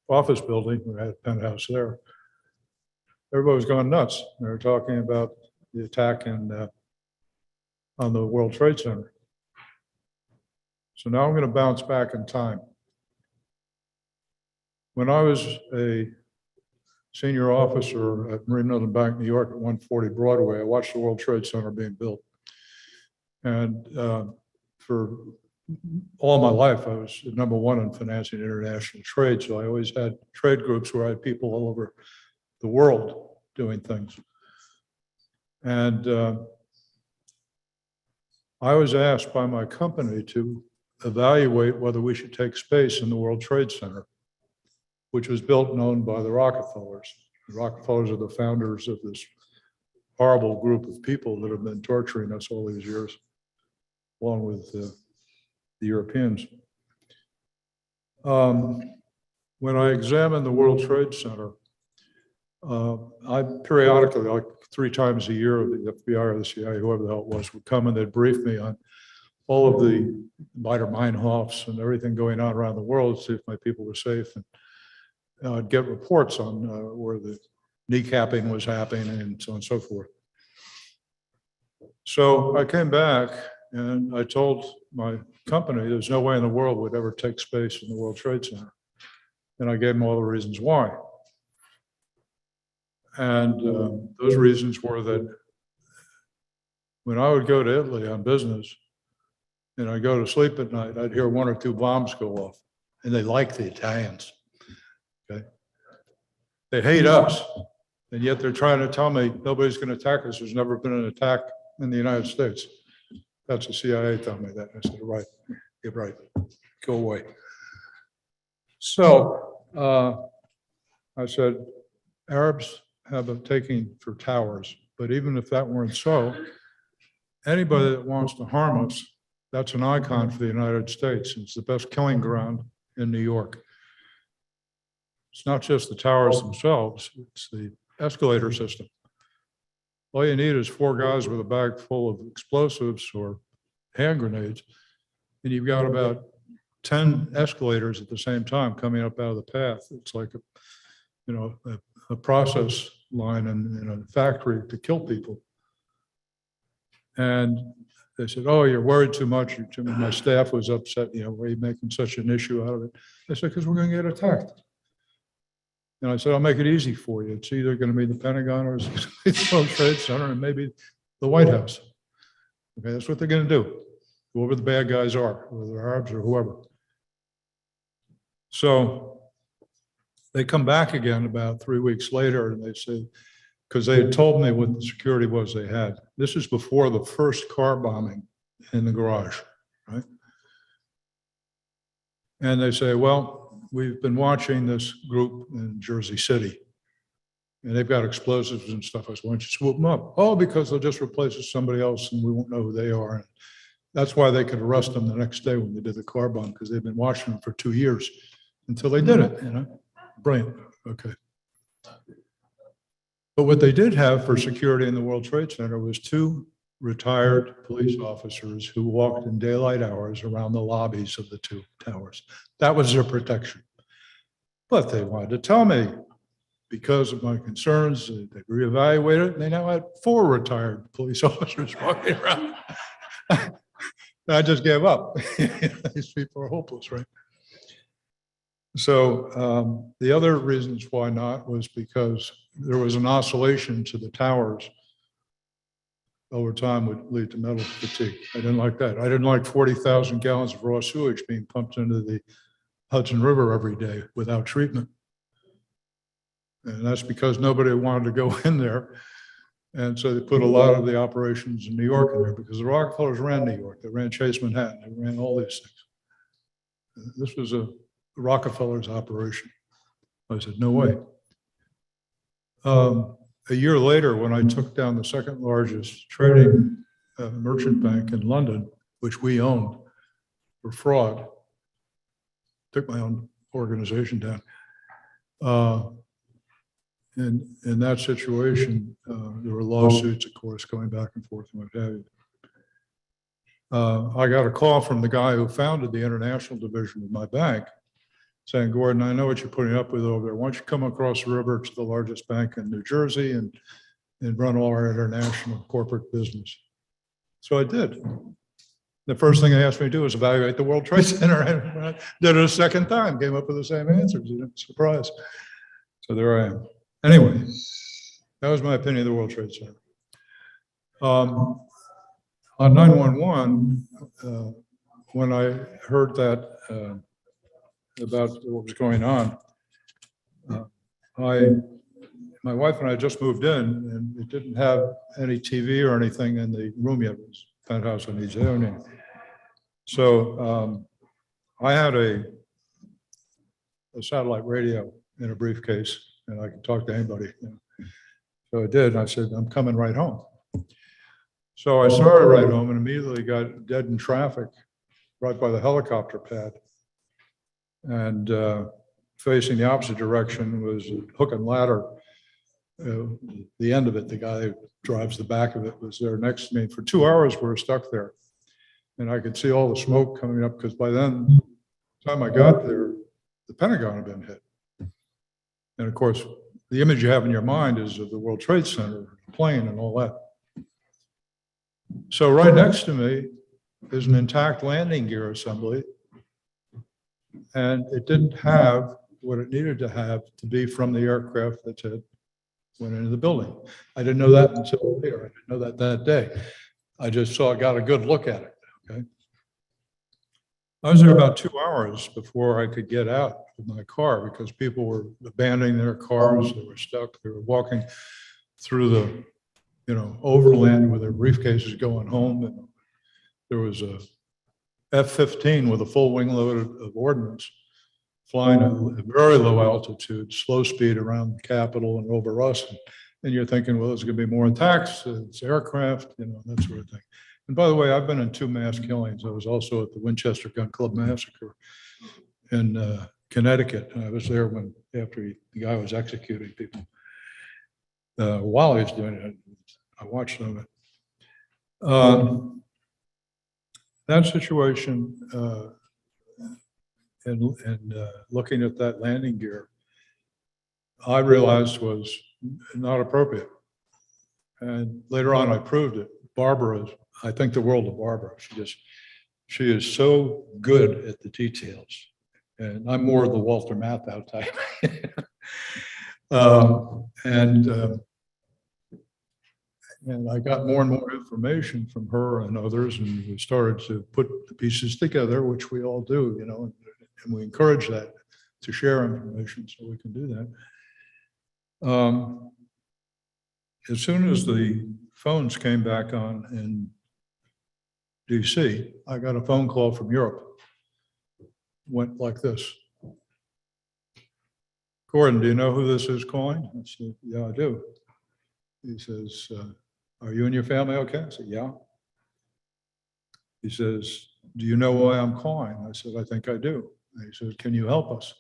office building, we had a penthouse there, everybody was going nuts. They were talking about the attack on the World Trade Center. So now I'm going to bounce back in time. When I was a senior officer at Marine Northern Bank, New York, at 140 Broadway, I watched the World Trade Center being built. And for all my life, I was #1 in financing international trade. So I always had trade groups where I had people all over the world doing things. And I was asked by my company to evaluate whether we should take space in the World Trade Center, which was built and owned by the Rockefellers. The Rockefellers are the founders of this horrible group of people that have been torturing us all these years, along with the Europeans. When I examined the World Trade Center, I periodically, like 3 times a year, the FBI or the CIA, whoever the hell it was, would come and they'd brief me on all of the Bider-Meinhofs and everything going on around the world, see if my people were safe. And I'd get reports on where the kneecapping was happening and so on and so forth. So I came back and I told my company there's no way in the world we'd ever take space in the World Trade Center. And I gave them all the reasons why. And those reasons were that when I would go to Italy on business and I'd go to sleep at night, I'd hear 1 or 2 bombs go off, and they like the Italians. Okay. They hate us, and yet they're trying to tell me nobody's going to attack us. There's never been an attack in the United States. That's the CIA telling me that. I said, right, you're right, go away. So I said, Arabs have a taking for towers, but even if that weren't so, anybody that wants to harm us, that's an icon for the United States. It's the best killing ground in New York. It's not just the towers themselves, it's the escalator system. All you need is 4 guys with a bag full of explosives or hand grenades, and you've got about 10 escalators at the same time coming up out of the path. It's like a process line in a factory to kill people. And they said, oh, you're worried too much. My staff was upset, why are you making such an issue out of it? I said, because we're going to get attacked. And I said, I'll make it easy for you. It's either going to be the Pentagon or the World Trade Center and maybe the White House. Okay, that's what they're going to do, whoever the bad guys are, whether they're Arabs or whoever. So they come back again about 3 weeks later and they say, because they had told me what the security was they had. This is before the first car bombing in the garage, right? And they say, well, we've been watching this group in Jersey City and they've got explosives and stuff. I said, why don't you swoop them up? Oh, because they'll just replace with somebody else and we won't know who they are. And that's why they could arrest them the next day when they did the car bomb, because they've been watching them for 2 years until they did it, Brilliant, okay. But what they did have for security in the World Trade Center was 2 retired police officers who walked in daylight hours around the lobbies of the 2 towers. That was their protection. But they wanted to tell me, because of my concerns, they reevaluated it, and they now had 4 retired police officers walking around. I just gave up. These people are hopeless, right? So the other reasons why not was because there was an oscillation to the towers over time would lead to metal fatigue. I didn't like that. I didn't like 40,000 gallons of raw sewage being pumped into the Hudson River every day without treatment. And that's because nobody wanted to go in there. And so they put a lot of the operations in New York in there because the Rockefellers ran New York. They ran Chase Manhattan. They ran all these things. This was a Rockefeller's operation. I said, no way. A year later, when I took down the second largest trading merchant bank in London, which we owned for fraud, took my own organization down. In that situation, there were lawsuits, of course, going back and forth and what have you. I got a call from the guy who founded the international division of my bank saying, Gordon, I know what you're putting up with over there. Why don't you come across the river to the largest bank in New Jersey and run all our international corporate business? So I did. The first thing they asked me to do was evaluate the World Trade Center. I did it a second time, came up with the same answers. Surprise. So there I am. Anyway, that was my opinion of the World Trade Center. On 911, when I heard that about what was going on, my wife and I just moved in, and it didn't have any TV or anything in the room yet. It was penthouse on East Avenue. So I had a satellite radio in a briefcase, and I could talk to anybody. You know. So I did. And I said, I'm coming right home. So I started right home and immediately got dead in traffic right by the helicopter pad. And facing the opposite direction was a hook and ladder. The end of it, the guy who drives the back of it was there next to me. For 2 hours, we were stuck there. And I could see all the smoke coming up because by then, the time I got there, the Pentagon had been hit. And of course, the image you have in your mind is of the World Trade Center, the plane and all that. So right next to me is an intact landing gear assembly. And it didn't have what it needed to have to be from the aircraft that went into the building. I didn't know that until later. I didn't know that day. I just got a good look at it, okay? I was there about 2 hours before I could get out of my car because people were abandoning their cars. They were stuck. They were walking through the, overland with their briefcases going home. And there was a F-15 with a full wing load of ordnance flying at a very low altitude, slow speed around the Capitol and over us. And you're thinking, well, there's going to be more attacks. It's aircraft, that sort of thing. And by the way, I've been in 2 mass killings. I was also at the Winchester Gun Club massacre in Connecticut. And I was there after the guy was executing people. While he was doing it, I watched some of it. That situation and looking at that landing gear, I realized was not appropriate. And later on, I proved it. Barbara is, I think the world of Barbara. She is so good at the details. And I'm more of the Walter Matthau type. And I got more and more information from her and others, and we started to put the pieces together, which we all do, and we encourage that to share information so we can do that. As soon as the phones came back on in DC, I got a phone call from Europe. Went like this. Gordon, do you know who this is calling? I said, yeah, I do. He says, are you and your family okay? I said, yeah. He says, do you know why I'm calling? I said, I think I do. And he says, can you help us?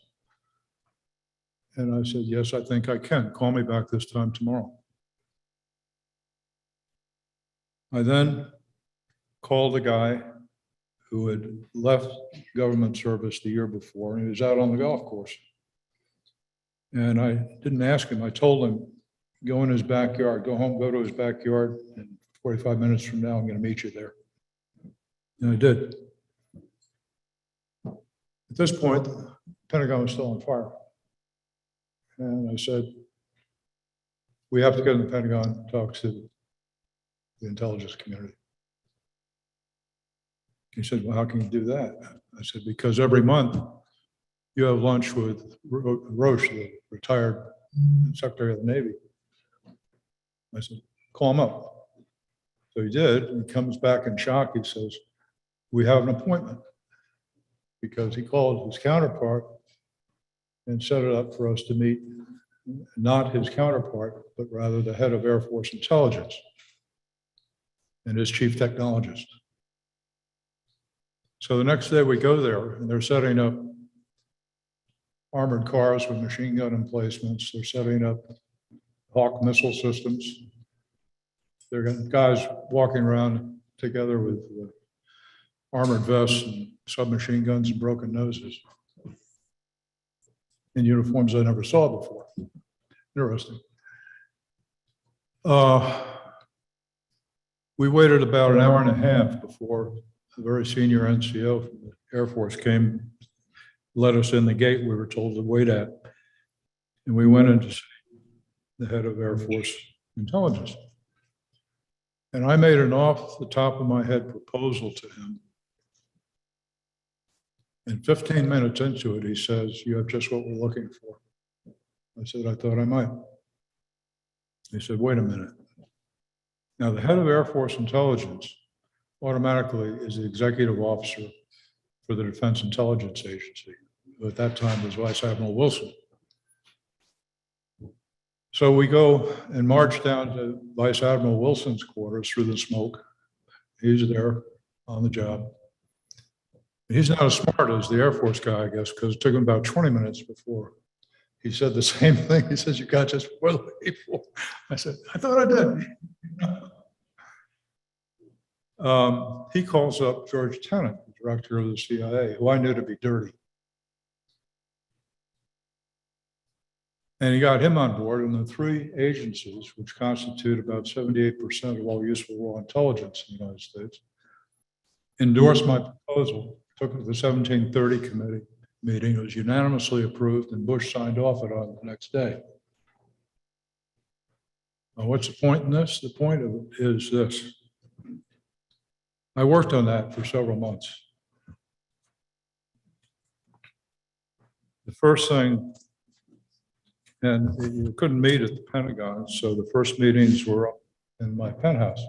And I said, yes, I think I can. Call me back this time tomorrow. I then called a guy who had left government service the year before, and he was out on the golf course. And I didn't ask him. I told him, go in his backyard, go home, go to his backyard, and 45 minutes from now, I'm going to meet you there. And I did. At this point, Pentagon was still on fire. And I said, we have to go to the Pentagon and talk to the intelligence community. He said, well, how can you do that? I said, because every month you have lunch with Roche, the retired Secretary of the Navy. I said, call him up. So he did, and he comes back in shock. He says, we have an appointment, because he called his counterpart and set it up for us to meet, not his counterpart, but rather the head of Air Force intelligence and his chief technologist. So the next day we go there, and they're setting up armored cars with machine gun emplacements. They're setting up Hawk missile systems. They're got guys walking around together with armored vests and submachine guns and broken noses in uniforms I never saw before. Interesting. We waited about an hour and a half before a very senior NCO from the Air Force came, let us in the gate we were told to wait at. And we went in to see the head of Air Force intelligence. And I made an off the top of my head proposal to him. And 15 minutes into it, he says, you have just what we're looking for. I said, I thought I might. He said, wait a minute. Now, the head of Air Force intelligence automatically is the executive officer for the Defense Intelligence Agency, who at that time was Vice Admiral Wilson. So we go and march down to Vice Admiral Wilson's quarters through the smoke. He's there on the job. He's not as smart as the Air Force guy, I guess, because it took him about 20 minutes before he said the same thing. He says, you got just what we're looking for. I said, I thought I did. He calls up George Tenet, the director of the CIA, who I knew to be dirty. And he got him on board, and the three agencies, which constitute about 78% of all useful raw intelligence in the United States, endorsed my proposal, took it to the 1730 committee meeting. It was unanimously approved, and Bush signed off it on the next day. Now, what's the point in this? The point of it is this. I worked on that for several months. The first thing, and you couldn't meet at the Pentagon, so the first meetings were in my penthouse.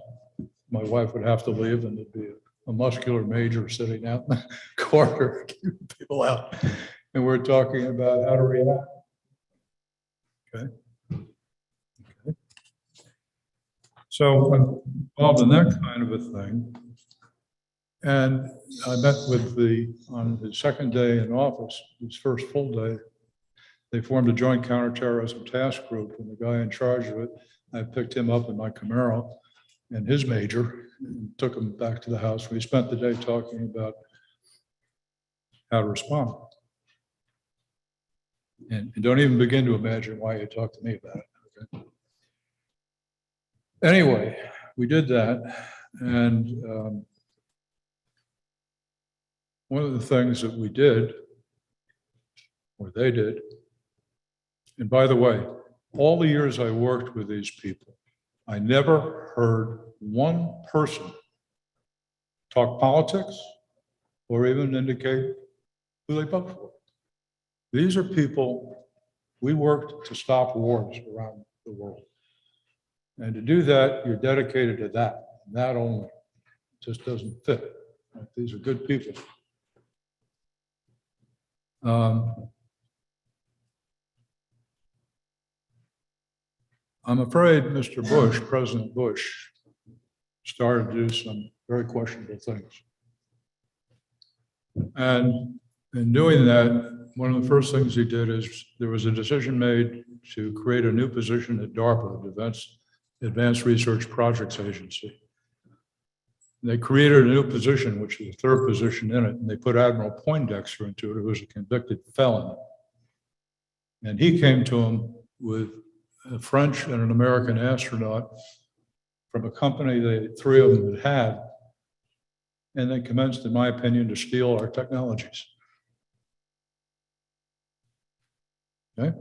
My wife would have to leave, and there'd be a muscular major sitting out in the corner, keeping people out. And we're talking about how to react. Okay. Okay. So I'm involved in that kind of a thing. And I met with on his second day in office, his first full day, they formed a joint counterterrorism task group, and the guy in charge of it, I picked him up in my Camaro and his major, and took him back to the house. We spent the day talking about how to respond. And don't even begin to imagine why you talked to me about it. Okay? Anyway, we did that, and one of the things that we did, or they did, and by the way, all the years I worked with these people, I never heard one person talk politics or even indicate who they vote for. These are people, we worked to stop wars around the world. And to do that, you're dedicated to that, and that only. It just doesn't fit. Right? These are good people. I'm afraid Mr. Bush, President Bush, started to do some very questionable things. And in doing that, one of the first things he did is there was a decision made to create a new position at DARPA, the Advanced Research Projects Agency. They created a new position, which is the third position in it, and they put Admiral Poindexter into it, who was a convicted felon. And he came to him with a French and an American astronaut from a company the three of them had, and they commenced, in my opinion, to steal our technologies. Okay.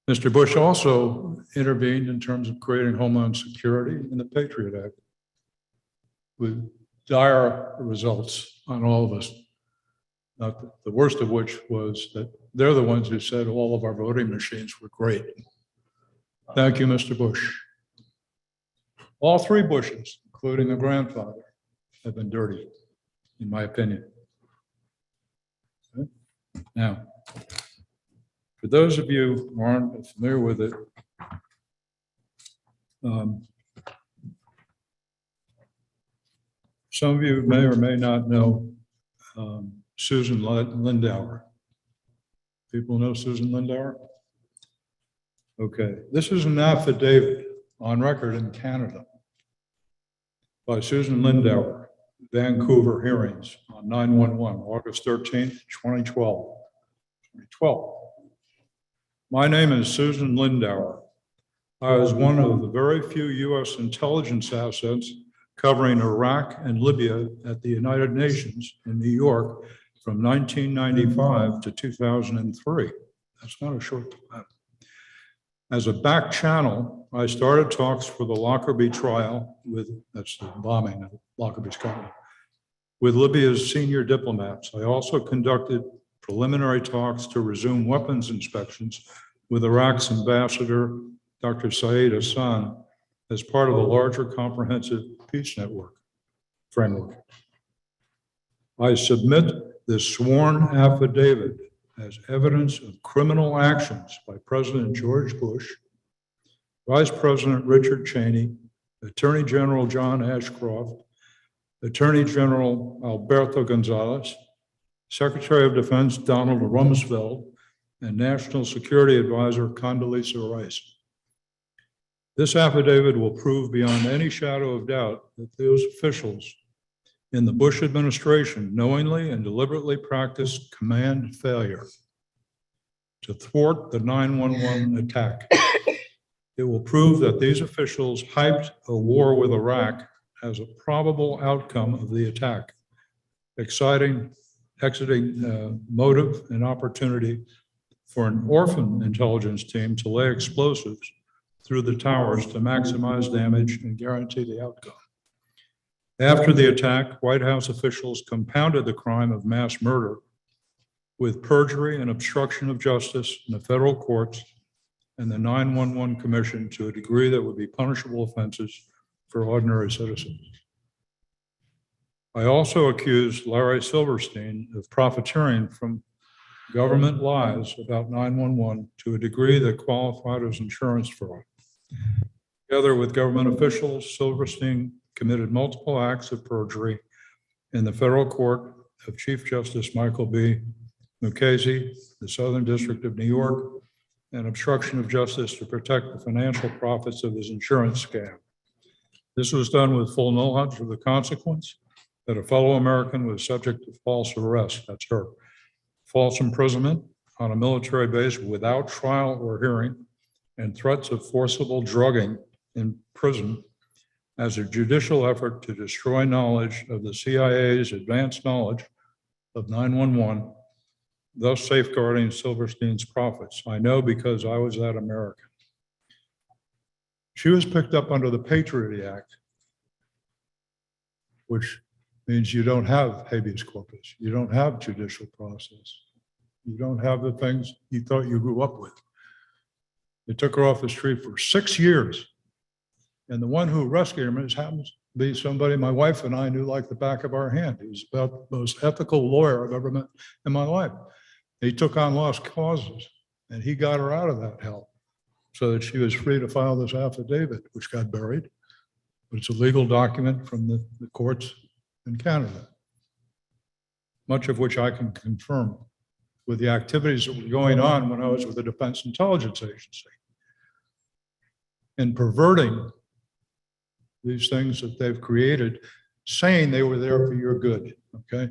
Mr. Bush also intervened in terms of creating Homeland Security in the Patriot Act with dire results on all of us. Not the worst of which was that they're the ones who said all of our voting machines were great. Thank you, Mr. Bush. All three Bushes, including the grandfather, have been dirty, in my opinion. Okay. Now, for those of you who aren't familiar with it, some of you may or may not know Susan Lindauer. People know Susan Lindauer? Okay, this is an affidavit on record in Canada by Susan Lindauer, Vancouver hearings on 9/11, August 13th, 2012. My name is Susan Lindauer. I was one of the very few U.S. intelligence assets covering Iraq and Libya at the United Nations in New York from 1995 to 2003. That's not a short time. As a back channel, I started talks for the Lockerbie trial that's the bombing of Lockerbie, Scotland, with Libya's senior diplomats. I also conducted preliminary talks to resume weapons inspections with Iraq's ambassador, Dr. Saeed Hassan, as part of a larger comprehensive peace network framework. I submit this sworn affidavit as evidence of criminal actions by President George Bush, Vice President Richard Cheney, Attorney General John Ashcroft, Attorney General Alberto Gonzales, Secretary of Defense Donald Rumsfeld, and National Security Advisor Condoleezza Rice. This affidavit will prove beyond any shadow of doubt that those officials in the Bush administration knowingly and deliberately practiced command failure to thwart the 9/11 attack. It will prove that these officials hyped a war with Iraq as a probable outcome of the attack, exiting motive and opportunity for an orphan intelligence team to lay explosives through the towers to maximize damage and guarantee the outcome. After the attack, White House officials compounded the crime of mass murder with perjury and obstruction of justice in the federal courts and the 9/11 Commission to a degree that would be punishable offenses for ordinary citizens. I also accused Larry Silverstein of profiteering from government lies about 9/11 to a degree that qualified as insurance fraud. Together with government officials, Silverstein committed multiple acts of perjury in the federal court of Chief Justice Michael B. Mukasey, the Southern District of New York, and obstruction of justice to protect the financial profits of his insurance scam. This was done with full knowledge of the consequence that a fellow American was subject to false arrest, that's her, false imprisonment on a military base without trial or hearing, and threats of forcible drugging in prison as a judicial effort to destroy knowledge of the CIA's advanced knowledge of 9/11, thus safeguarding Silverstein's profits. I know because I was that American. She was picked up under the Patriot Act, which means you don't have habeas corpus. You don't have judicial process. You don't have the things you thought you grew up with. They took her off the street for 6 years. And the one who rescued him happens to be somebody my wife and I knew like the back of our hand. He was about the most ethical lawyer I've ever met in my life. He took on lost causes and he got her out of that hell so that she was free to file this affidavit, which got buried. But it's a legal document from the courts in Canada, much of which I can confirm with the activities that were going on when I was with the Defense Intelligence Agency and perverting these things that they've created, saying they were there for your good, okay?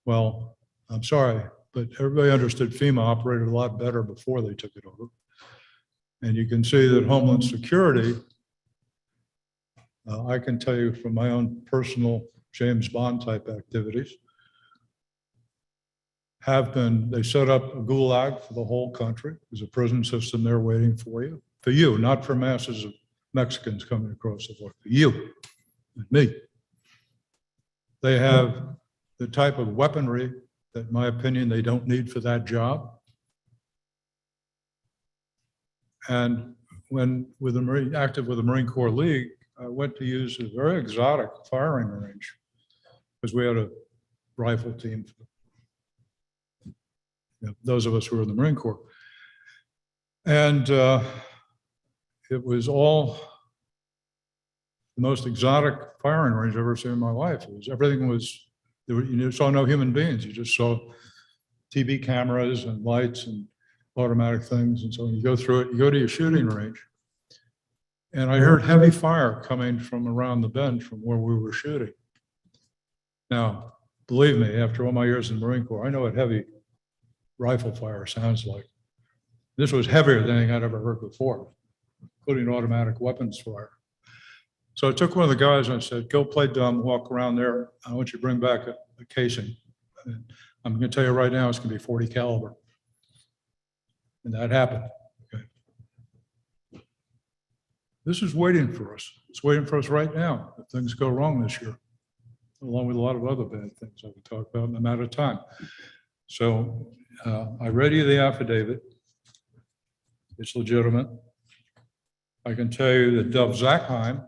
Well, I'm sorry, but everybody understood FEMA operated a lot better before they took it over. And you can see that Homeland Security, I can tell you from my own personal James Bond type activities, they set up a gulag for the whole country. There's a prison system there waiting for you, not for masses of Mexicans coming across the border, for you and me. They have the type of weaponry that, in my opinion, they don't need for that job. And when active with the Marine Corps League, I went to use a very exotic firing range because we had a rifle team. Those of us who were in the Marine Corps. And it was all the most exotic firing range I've ever seen in my life. Everything was, you saw no human beings. You just saw TV cameras and lights and automatic things. And so when you go through it, you go to your shooting range. And I heard heavy fire coming from around the bend from where we were shooting. Now, believe me, after all my years in the Marine Corps, I know what heavy rifle fire sounds like. This was heavier than anything I'd ever heard before, including automatic weapons fire. So I took one of the guys and I said, go play dumb, walk around there. I want you to bring back a casing. And I'm going to tell you right now, it's going to be 40 caliber. And that happened. Okay. This is waiting for us. It's waiting for us right now if things go wrong this year, along with a lot of other bad things I could talk about in a matter of time. So I read you the affidavit. It's legitimate. I can tell you that Dov Zakheim,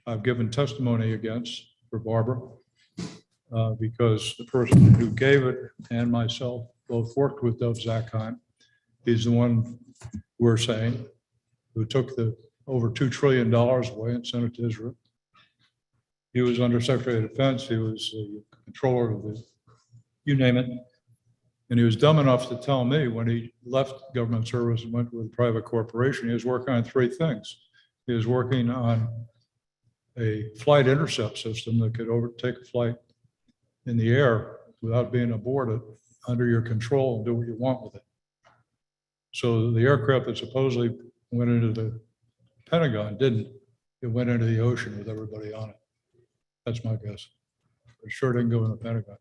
I've given testimony against for Barbara because the person who gave it and myself both worked with Dov Zakheim. He's the one we're saying who took the over $2 trillion away and sent it to Israel. He was under Secretary of Defense. He was the controller of the, you name it. And he was dumb enough to tell me when he left government service and went with a private corporation, he was working on 3 things. He was working on a flight intercept system that could overtake a flight in the air without being aboard it, under your control, and do what you want with it. So the aircraft that supposedly went into the Pentagon didn't. It went into the ocean with everybody on it. That's my guess. It sure didn't go in the Pentagon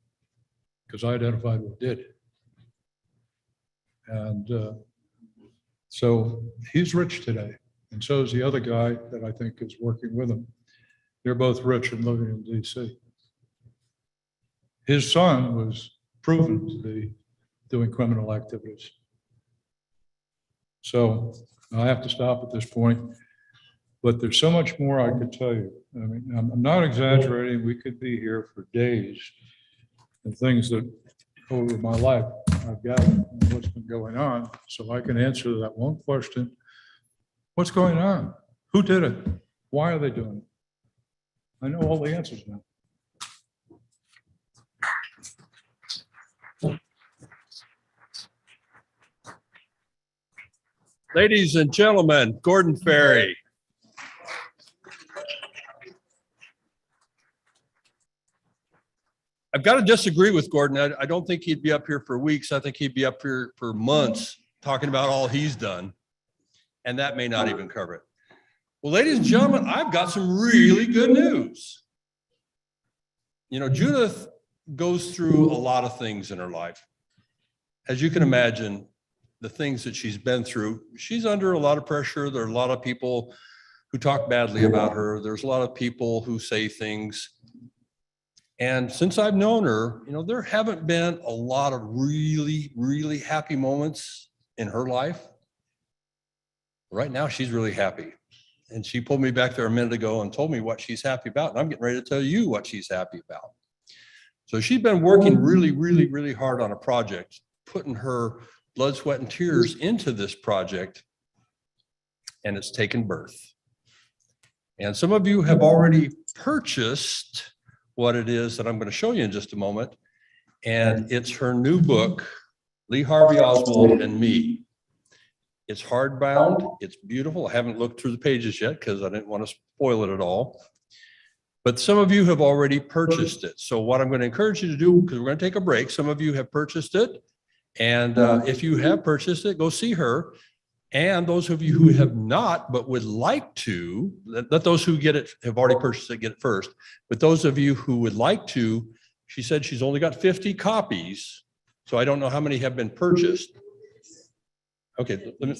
because I identified what did. And so he's rich today. And so is the other guy that I think is working with him. They're both rich and living in DC. His son was proven to be doing criminal activities. So I have to stop at this point, but there's so much more I could tell you. I mean, I'm not exaggerating. We could be here for days and things that over my life I've gathered what's been going on. So I can answer that one question. What's going on? Who did it? Why are they doing it? I know all the answers now. Ladies and gentlemen, Gordon Ferrie. I've got to disagree with Gordon. I don't think he'd be up here for weeks. I think he'd be up here for months talking about all he's done. And that may not even cover it. Well, ladies and gentlemen, I've got some really good news. You know, Judith goes through a lot of things in her life. As you can imagine, the things that she's been through, she's under a lot of pressure. There are a lot of people who talk badly about her. There's a lot of people who say things. And since I've known her, you know, there haven't been a lot of really, really happy moments in her life. Right now, she's really happy. And she pulled me back there a minute ago and told me what she's happy about. And I'm getting ready to tell you what she's happy about. So she's been working really, really, really hard on a project, putting her blood, sweat, and tears into this project. And it's taken birth. And some of you have already purchased what it is that I'm going to show you in just a moment. And it's her new book, Lee Harvey Oswald and Me. It's hardbound. It's beautiful. I haven't looked through the pages yet because I didn't want to spoil it at all. But some of you have already purchased it. So what I'm going to encourage you to do, because we're going to take a break, some of you have purchased it. And if you have purchased it, go see her. And those of you who have not, but would like to, let those who get it, have already purchased it, get it first. But those of you who would like to, she said she's only got 50 copies. So I don't know how many have been purchased. Okay, let me.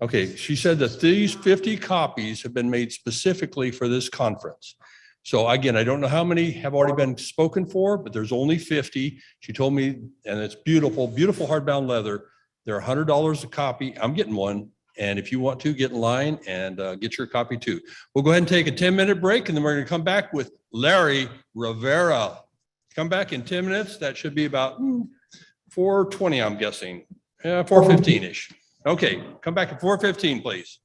Okay, she said that these 50 copies have been made specifically for this conference. So again, I don't know how many have already been spoken for, but there's only 50. She told me, and it's beautiful, beautiful hardbound leather. They're $100 a copy. I'm getting one. And if you want to, get in line and get your copy too. We'll go ahead and take a 10-minute break, and then we're going to come back with Larry Rivera. Come back in 10 minutes. That should be about 4:20, I'm guessing. 4:15-ish. Okay, come back at 4:15, please.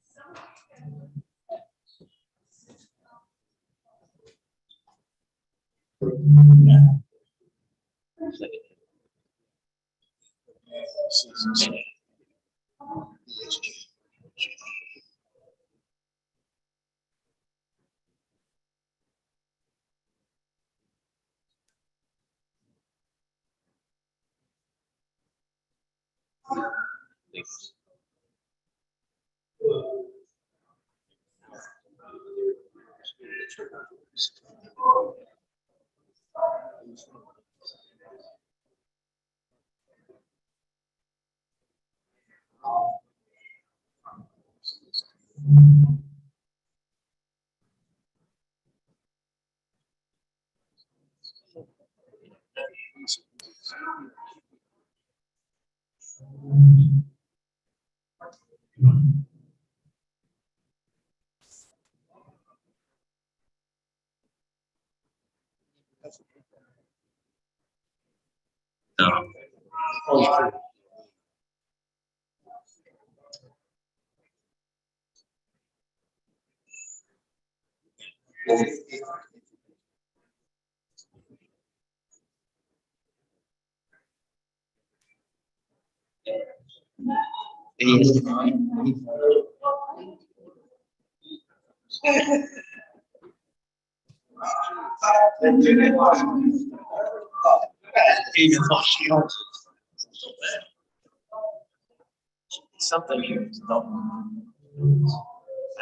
Something here. I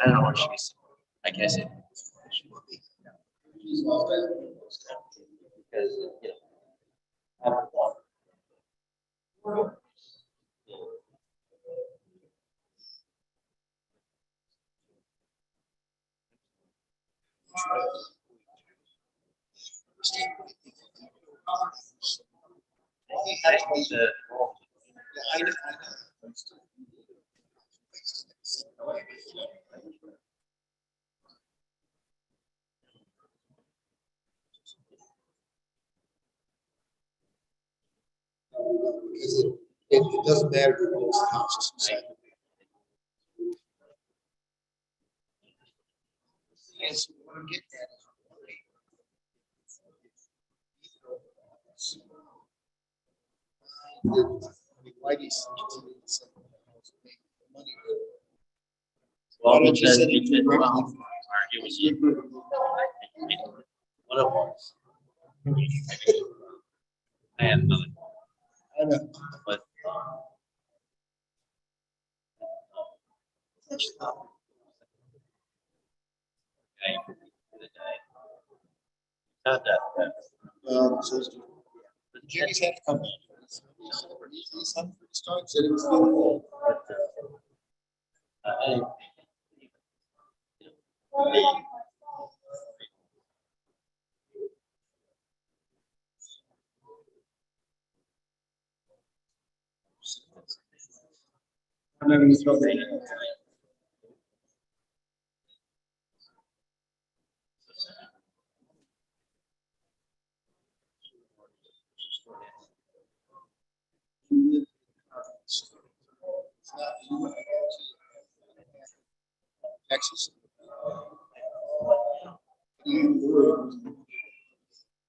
don't know what she's. I guess it. Because you know. Because it doesn't matter to most houses. Yes, we want to get that. Why do you money? Well, because it was you. What it was. I have another. I know. But not that. So Jimmy's had to come. Some starts said it was. I'm having trouble. Texas.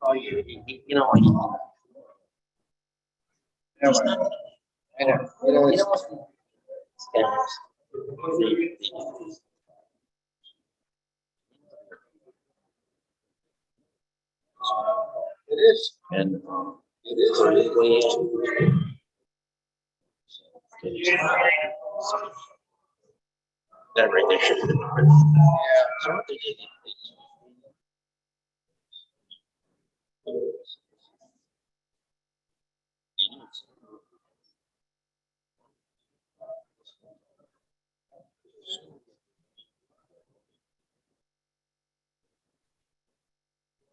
Oh, you know. I know. It is. And it is. That right there. So what they did,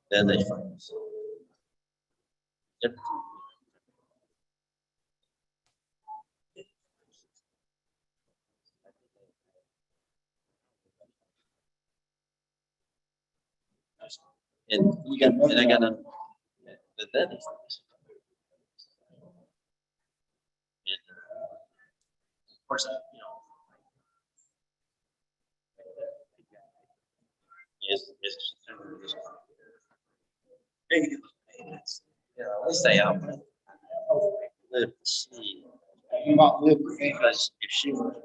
Then they find us. Yep. And you got, and I got a, but then it's. And, of course, you know. Yes, yeah, at least I am. Live to see. Because if she were.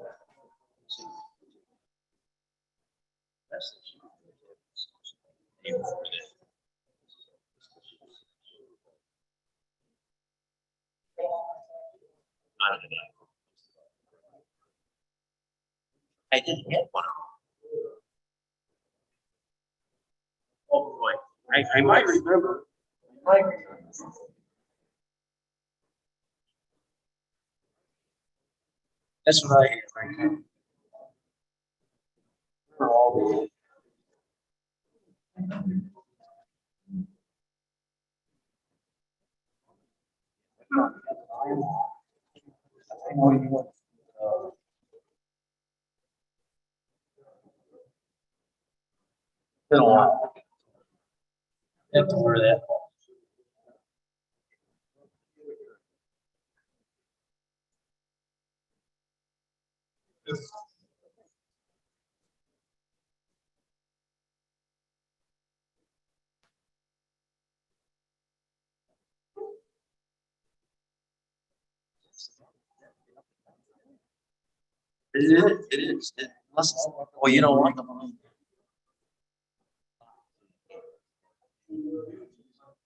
I didn't get one. Oh boy, I might remember. That's what I had right now. For all I know you want. Been a while. Have to wear that. It is. It is. It must. Well, you don't want them.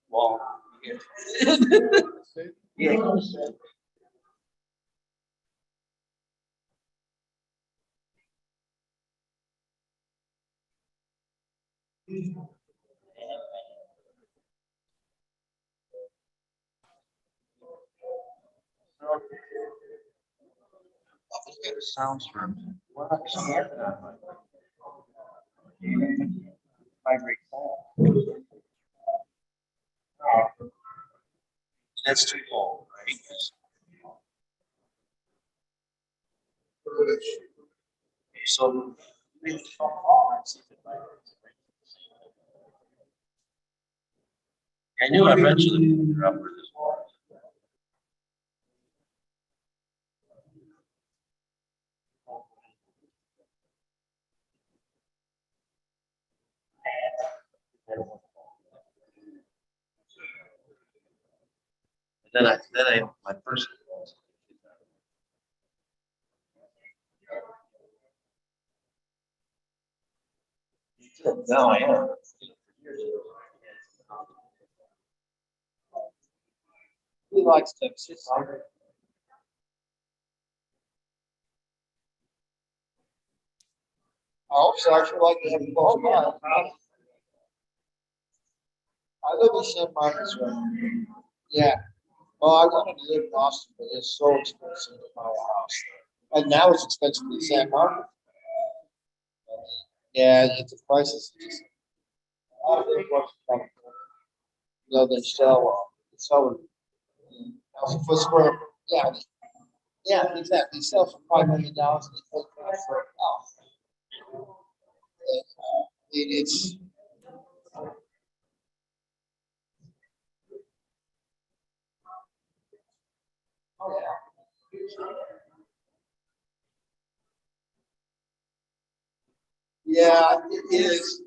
Well, yeah. Sounds from. Vibrate. That's too long, right? So. I knew eventually we'd drop her this water. And then I, my first. Now I am. He likes Texas. I also actually like to have a close by. I live in San Marcos, right? Yeah. Well, I wanted to live in Austin, but it's so expensive to buy a house. And now it's expensive in San Marcos. Yeah, the prices. No, they sell house for square. Yeah, yeah, exactly. They sell for $5 million. They pay for a house. It's. Oh, yeah. Yeah, it is.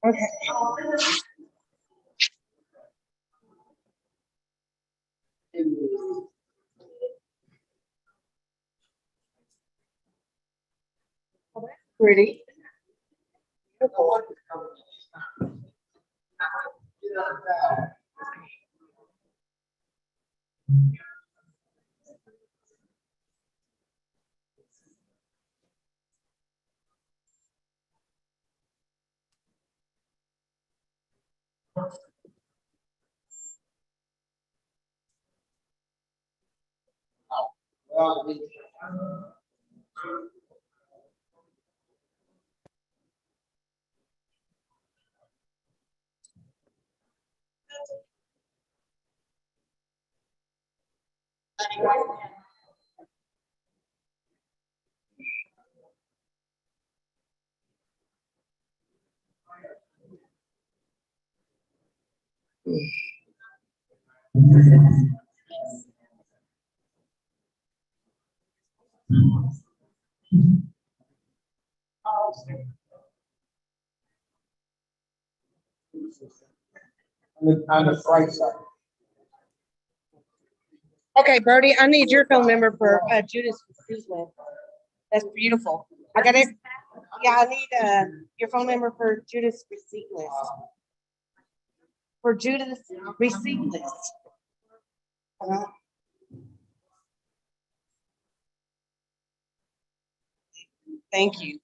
Okay. Pretty. On the right side. Okay, Bertie, I need your phone number for Judith. That's beautiful. I got it. Yeah, I need your phone number for Judith's receipt list. For Judith's receipt list. Thank you.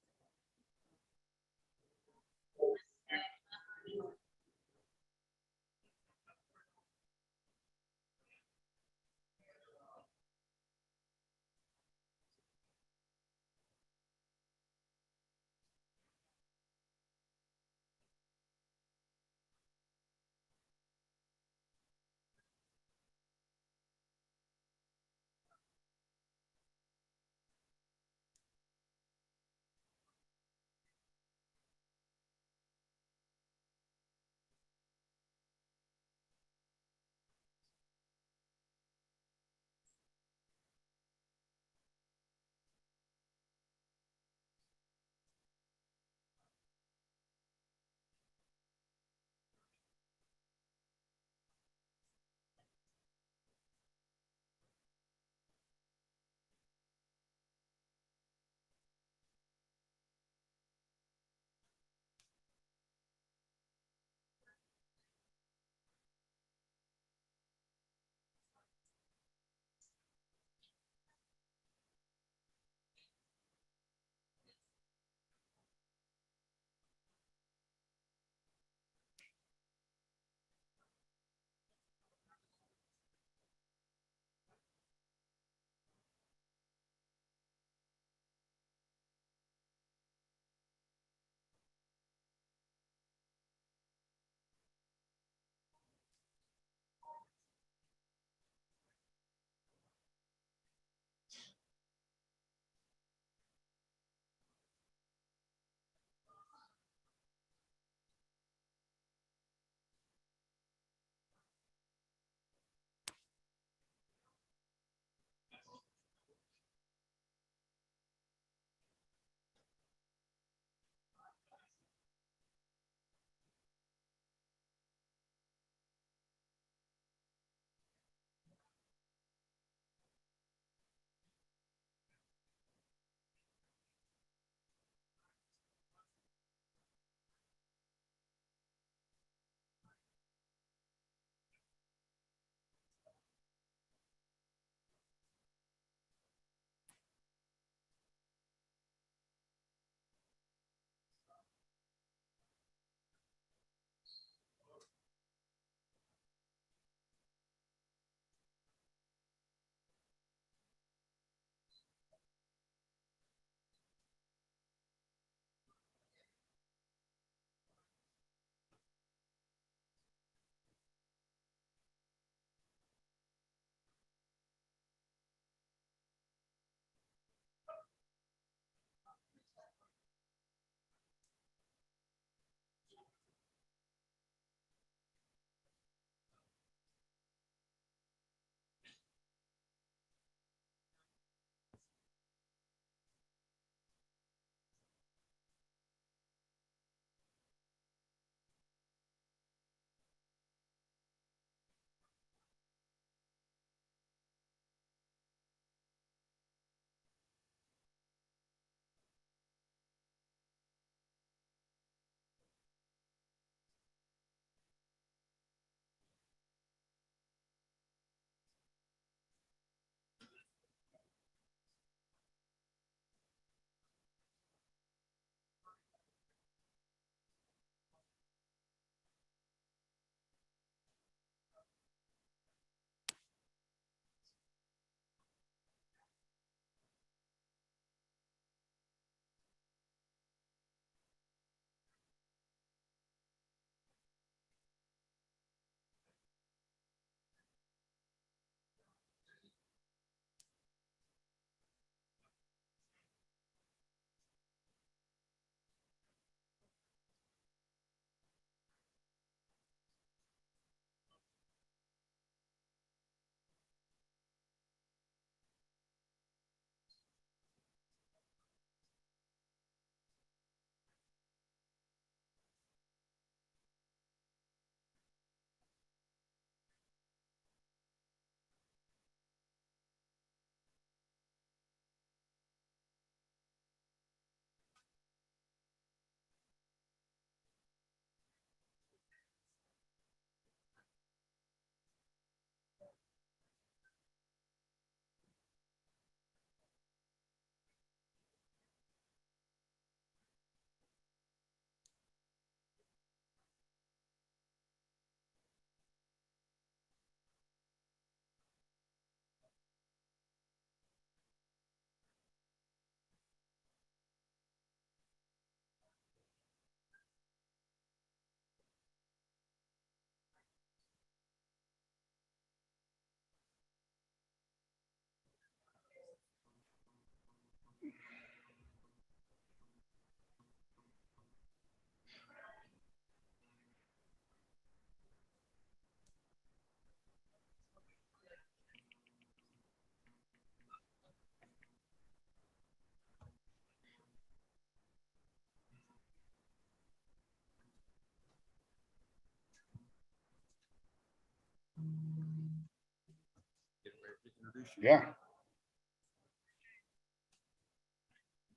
Yeah.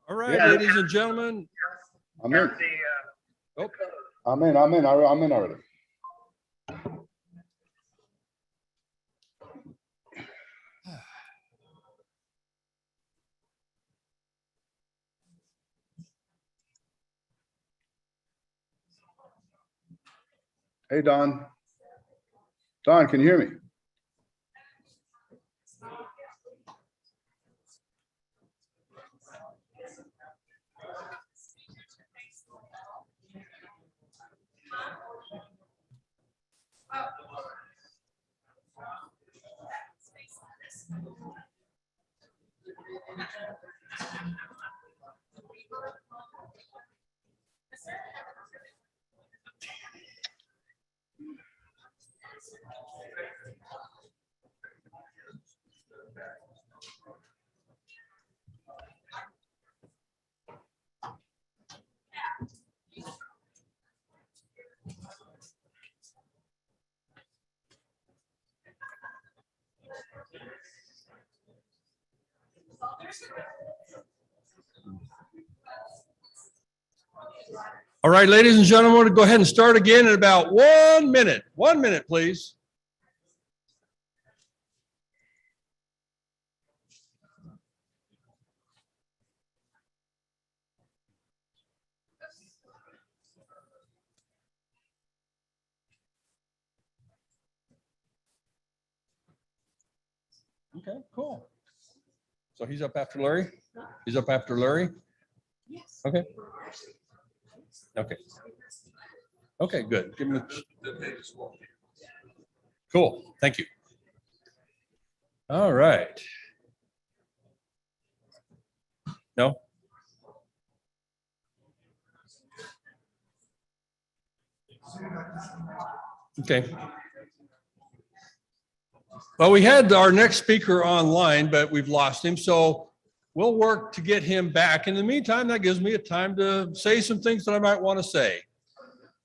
All right, Yeah. ladies and gentlemen. I'm in. Oh. I'm in already. Hey, Don. Don, can you hear me? All right, ladies and gentlemen, we're going to go ahead and start again in about 1 minute. 1 minute, please. Okay, cool. So he's up after Larry? He's up after Larry? Yes. Okay. Okay. Okay, good. Give him a... Cool. Thank you. All right. No? Okay. Well, we had our next speaker online, but we've lost him. So we'll work to get him back. In the meantime, that gives me a time to say some things that I might want to say.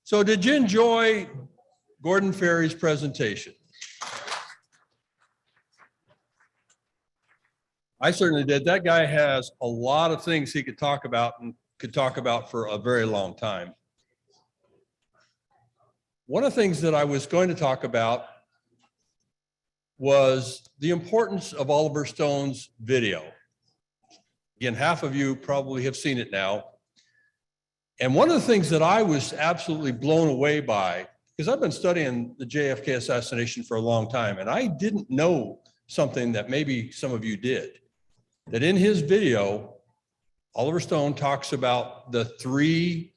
So did you enjoy Gordon Ferrie's presentation? I certainly did. That guy has a lot of things he could talk about and could talk about for a very long time. One of the things that I was going to talk about was the importance of Oliver Stone's video. Again, half of you probably have seen it now. And one of the things that I was absolutely blown away by, because I've been studying the JFK assassination for a long time, and I didn't know something that maybe some of you did, that in his video, Oliver Stone talks about the 3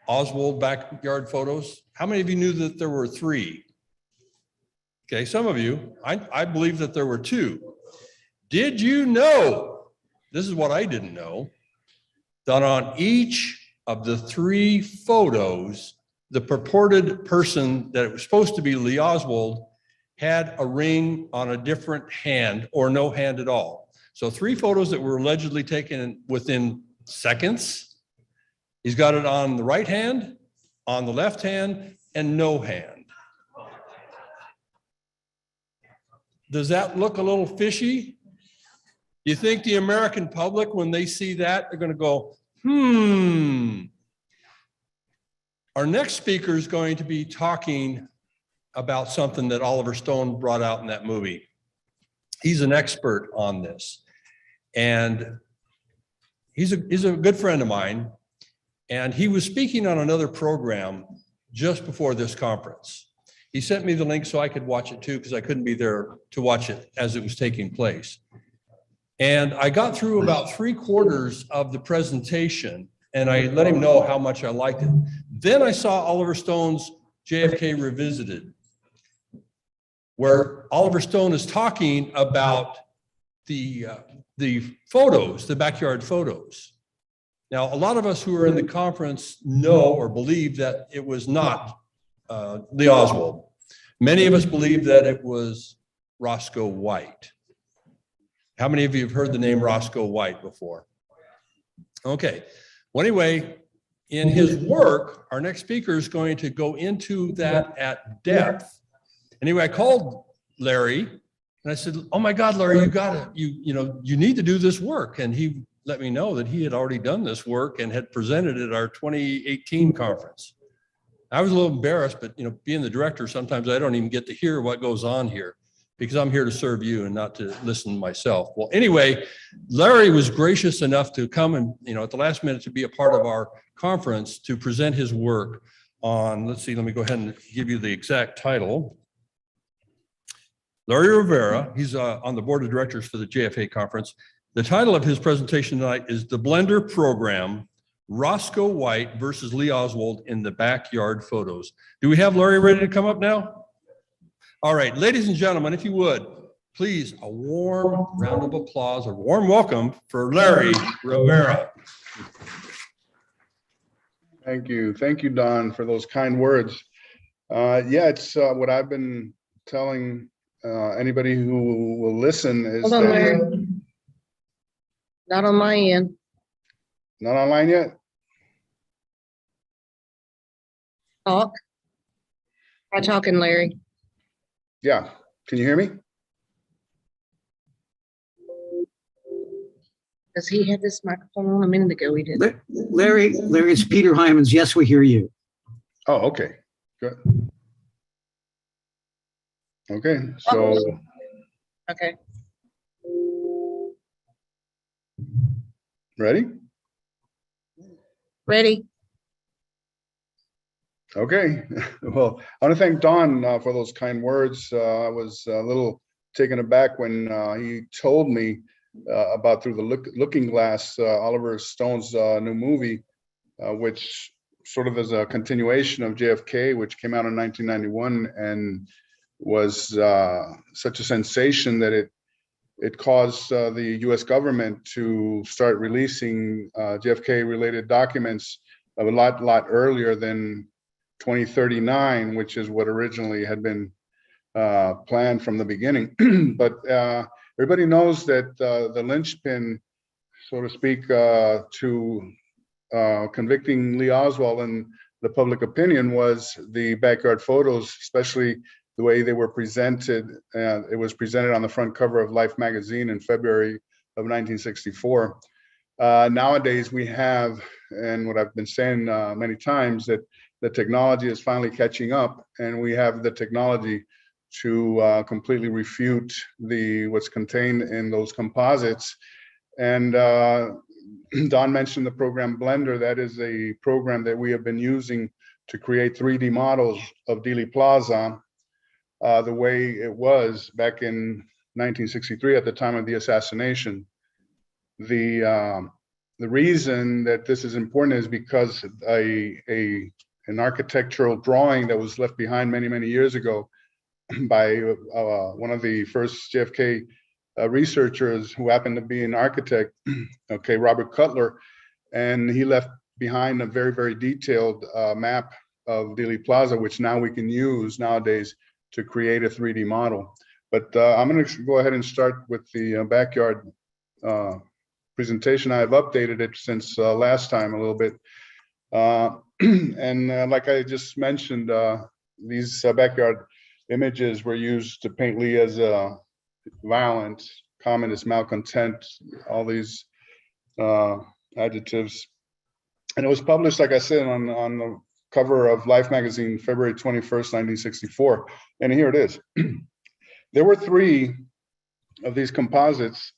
Oswald backyard photos. How many of you knew that there were 3? Okay, some of you, I believe that there were 2. Did you know, this is what I didn't know, that on each of the 3 photos, the purported person that it was supposed to be Lee Oswald had a ring on a different hand or no hand at all. So 3 photos that were allegedly taken within seconds. He's got it on the right hand, on the left hand, and no hand. Does that look a little fishy? You think the American public, when they see that, they're going to go, Our next speaker is going to be talking about something that Oliver Stone brought out in that movie. He's an expert on this. And he's a good friend of mine. And he was speaking on another program just before this conference. He sent me the link so I could watch it too, because I couldn't be there to watch it as it was taking place. And I got through about 3/4 of the presentation, and I let him know how much I liked it. Then I saw Oliver Stone's JFK Revisited, where Oliver Stone is talking about the photos, the backyard photos. Now, a lot of us who are in the conference know or believe that it was not Lee Oswald. Many of us believe that it was Roscoe White. How many of you have heard the name Roscoe White before? Okay. Well, anyway, in his work, our next speaker is going to go into that at depth. Anyway, I called Larry And I said, oh my God, Larry, you need to do this work. And he let me know that he had already done this work and had presented at our 2018 conference. I was a little embarrassed, but being the director, sometimes I don't even get to hear what goes on here because I'm here to serve you and not to listen myself. Well, anyway, Larry was gracious enough to come and, at the last minute to be a part of our conference to present his work on, let's see, let me go ahead and give you the exact title. Larry Rivera, he's on the board of directors for the JFK conference. The title of his presentation tonight is The Blender Program, Roscoe White versus Lee Oswald in the Backyard Photos. Do we have Larry ready to come up now? All right, ladies and gentlemen, if you would, please, a warm round of applause, a warm welcome for Larry Rivera. Thank you. Thank you, Don, for those kind words. Yeah, it's what I've been telling anybody who will listen is Hold on, Larry. Not on my end. Not online yet? Talk. Try talking, Larry. Yeah. Can you hear me? Does he have this microphone on? A minute ago he did. Larry, it's Peter Hymans. Yes, we hear you. Oh, okay. Good. Okay, so. Okay. Ready? Ready. Okay. Well, I want to thank Don for those kind words. I was a little taken aback when he told me about Through the Looking Glass, Oliver Stone's new movie, which sort of is a continuation of JFK, which came out in 1991 and was such a sensation that it caused the US government to start releasing JFK-related documents a lot earlier than 2039, which is what originally had been planned from the beginning. But everybody knows that the linchpin, so to speak, to convicting Lee Oswald in the public opinion was the backyard photos, especially the way they were presented. It was presented on the front cover of Life magazine in February of 1964. Nowadays we have, and what I've been saying many times, that the technology is finally catching up, and we have the technology to completely refute what's contained in those composites. And Don mentioned the program Blender. That is a program that we have been using to create 3D models of Dealey Plaza the way it was back in 1963 at the time of the assassination. The reason that this is important is because an architectural drawing that was left behind many years ago by one of the first JFK researchers who happened to be an architect, okay, Robert Cutler, and he left behind a very detailed map of Dealey Plaza, which now we can use nowadays to create a 3D model. But I'm going to go ahead and start with the backyard presentation. I've updated it since last time a little bit. And like I just mentioned, these backyard images were used to paint Lee as violent, communist, malcontent, all these adjectives. And it was published, like I said, on the cover of Life magazine, February 21st, 1964. And here it is. There were 3 of these composites,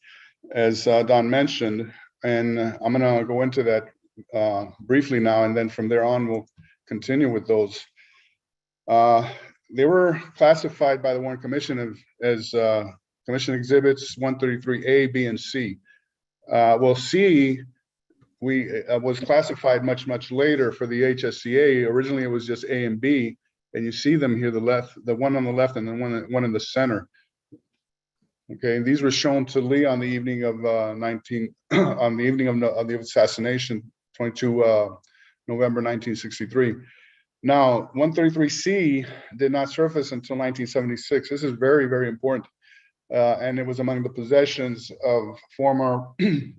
as Don mentioned, and I'm going to go into that briefly now, and then from there on, we'll continue with those. They were classified by the Warren Commission as Commission Exhibits 133A, B, and C. Well, C was classified much later for the HSCA. Originally, it was just A and B, and you see them here, the one on the left and the one in the center. Okay, and these were shown to Lee on the evening of on the evening of the assassination, 22 November 1963. Now, 133C did not surface until 1976. This is very important. And it was among the possessions of former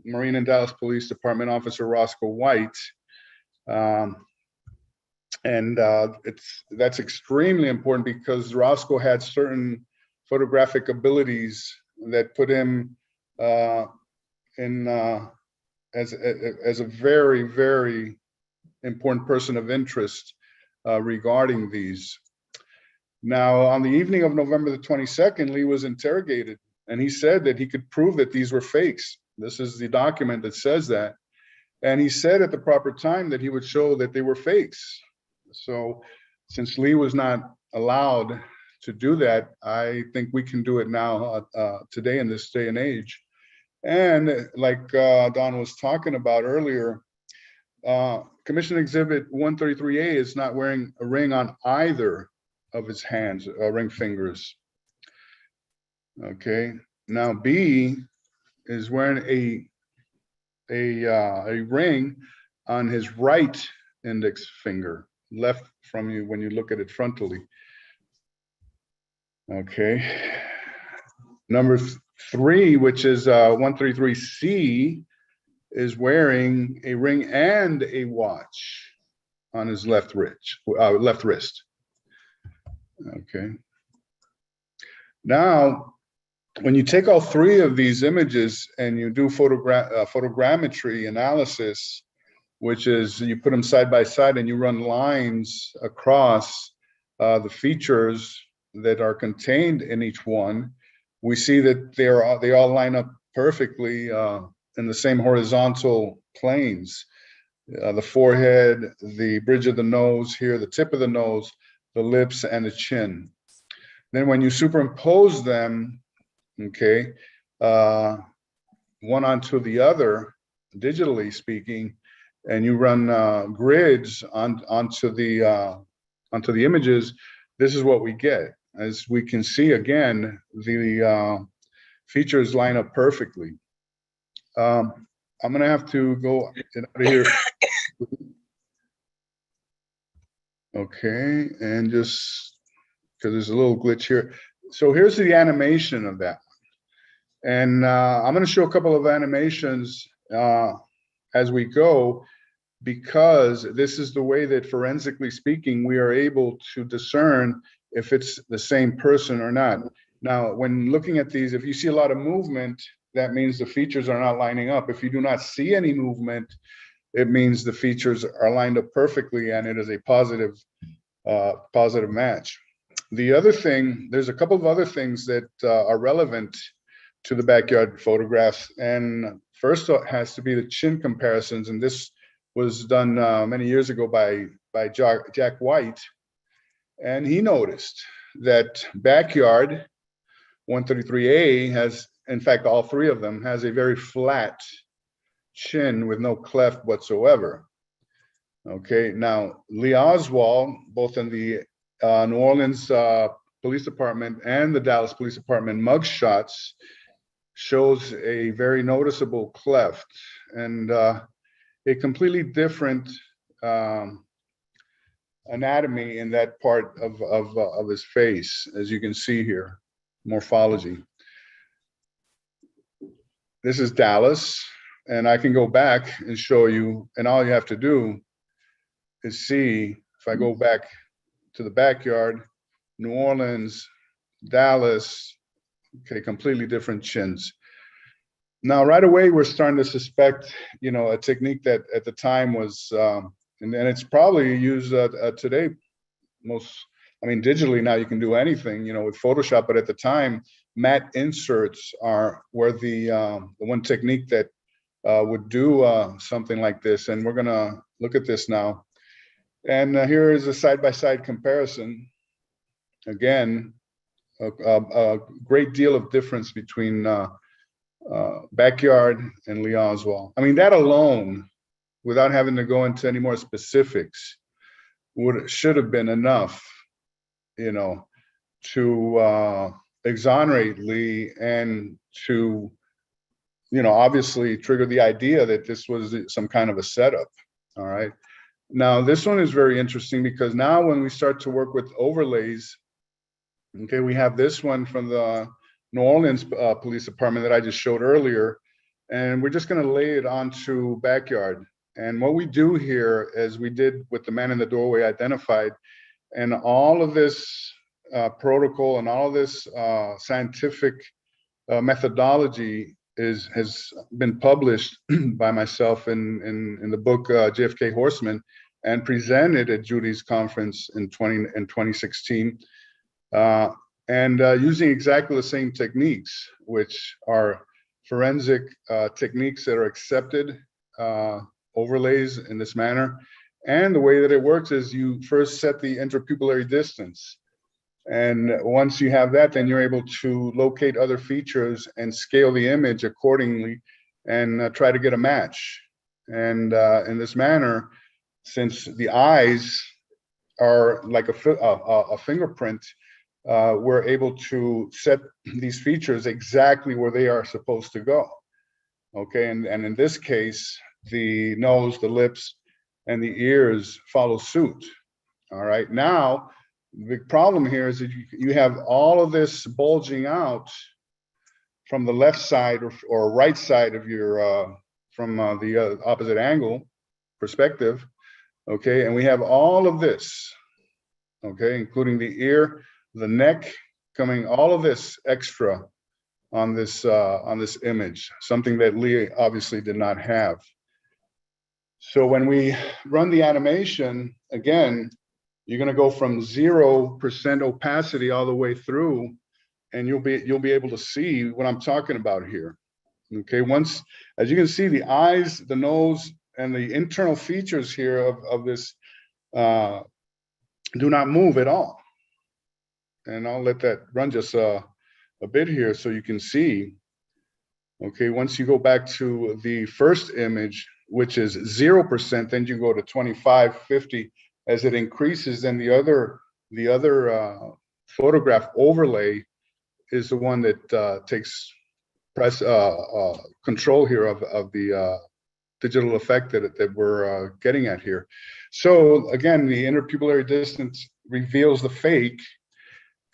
Marine and Dallas Police Department officer Roscoe White. And that's extremely important because Roscoe had certain photographic abilities that put him in as a very, very important person of interest regarding these. Now, on the evening of November the 22nd, Lee was interrogated, and he said that he could prove that these were fakes. This is the document that says that. And he said at the proper time that he would show that they were fakes. So since Lee was not allowed to do that, I think we can do it now today in this day and age. And like Don was talking about earlier, Commission Exhibit 133A is not wearing a ring on either of his hands, ring fingers. Okay, now B is wearing a ring on his right index finger, left from you when you look at it frontally. Okay, number 3, which is 133C, is wearing a ring and a watch on his left wrist. Okay. Now, when you take all 3 of these images and you do photogrammetry analysis, which is you put them side by side and you run lines across the features that are contained in each one, we see that they all line up perfectly in the same horizontal planes. The forehead, the bridge of the nose here, the tip of the nose, the lips, and the chin. Then when you superimpose them, okay, one onto the other, digitally speaking, and you run grids onto the images, this is what we get. As we can see again, the features line up perfectly. I'm gonna have to go out of here. Okay, and just because there's a little glitch here. So here's the animation of that. And I'm gonna show a couple of animations as we go, because this is the way that, forensically speaking, we are able to discern if it's the same person or not. Now, when looking at these, if you see a lot of movement, that means the features are not lining up. If you do not see any movement, it means the features are lined up perfectly and it is a positive match. The other thing, there's a couple of other things that are relevant to the backyard photographs. And first has to be the chin comparisons. And this was done many years ago by Jack White. And he noticed that backyard 133A has, in fact, all 3 of them has a very flat chin with no cleft whatsoever. Okay, now Lee Oswald, both in the New Orleans Police Department and the Dallas Police Department mugshots, shows a very noticeable cleft and a completely different anatomy in that part of his face, as you can see here, morphology. This is Dallas, and I can go back and show you, and all you have to do is see, if I go back to the backyard, New Orleans, Dallas, okay, completely different chins. Now, right away, we're starting to suspect, you know, a technique that at the time was, and it's probably used today, digitally now you can do anything, you know, with Photoshop, but at the time, matte inserts were the one technique that would do something like this. And we're gonna look at this now. And here is a side-by-side comparison. Again, a great deal of difference between backyard and Lee Oswald. I mean, that alone, without having to go into any more specifics, should have been enough, you know, to exonerate Lee and to, you know, obviously trigger the idea that this was some kind of a setup. All right. Now, this one is very interesting because now when we start to work with overlays, okay, we have this one from the New Orleans Police Department that I just showed earlier, and we're just going to lay it onto backyard. And what we do here, as we did with the man in the doorway identified, and all of this protocol and all this scientific methodology has been published by myself in the book JFK Horsemen and presented at Judy's conference in 2016, and using exactly the same techniques, which are forensic techniques that are accepted, overlays in this manner. And the way that it works is you first set the interpupillary distance. And once you have that, then you're able to locate other features and scale the image accordingly and try to get a match. And in this manner, since the eyes are like a fingerprint, we're able to set these features exactly where they are supposed to go. Okay, and in this case, the nose, the lips, and the ears follow suit. All right, now, the problem here is that you have all of this bulging out from the left side or right side of your, from the opposite angle perspective, okay? And we have all of this, okay, including the ear, the neck, coming, all of this extra on this image, something that Lee obviously did not have. So when we run the animation, again, you're going to go from 0% opacity all the way through, and you'll be able to see what I'm talking about here. Okay, once, as you can see, the eyes, the nose, and the internal features here of this do not move at all. And I'll let that run just a bit here so you can see. Okay, once you go back to the first image, which is 0%, then you go to 25, 50. As it increases, then the other photograph overlay is the one that takes control here of the digital effect that we're getting at here. So again, the interpupillary distance reveals the fake.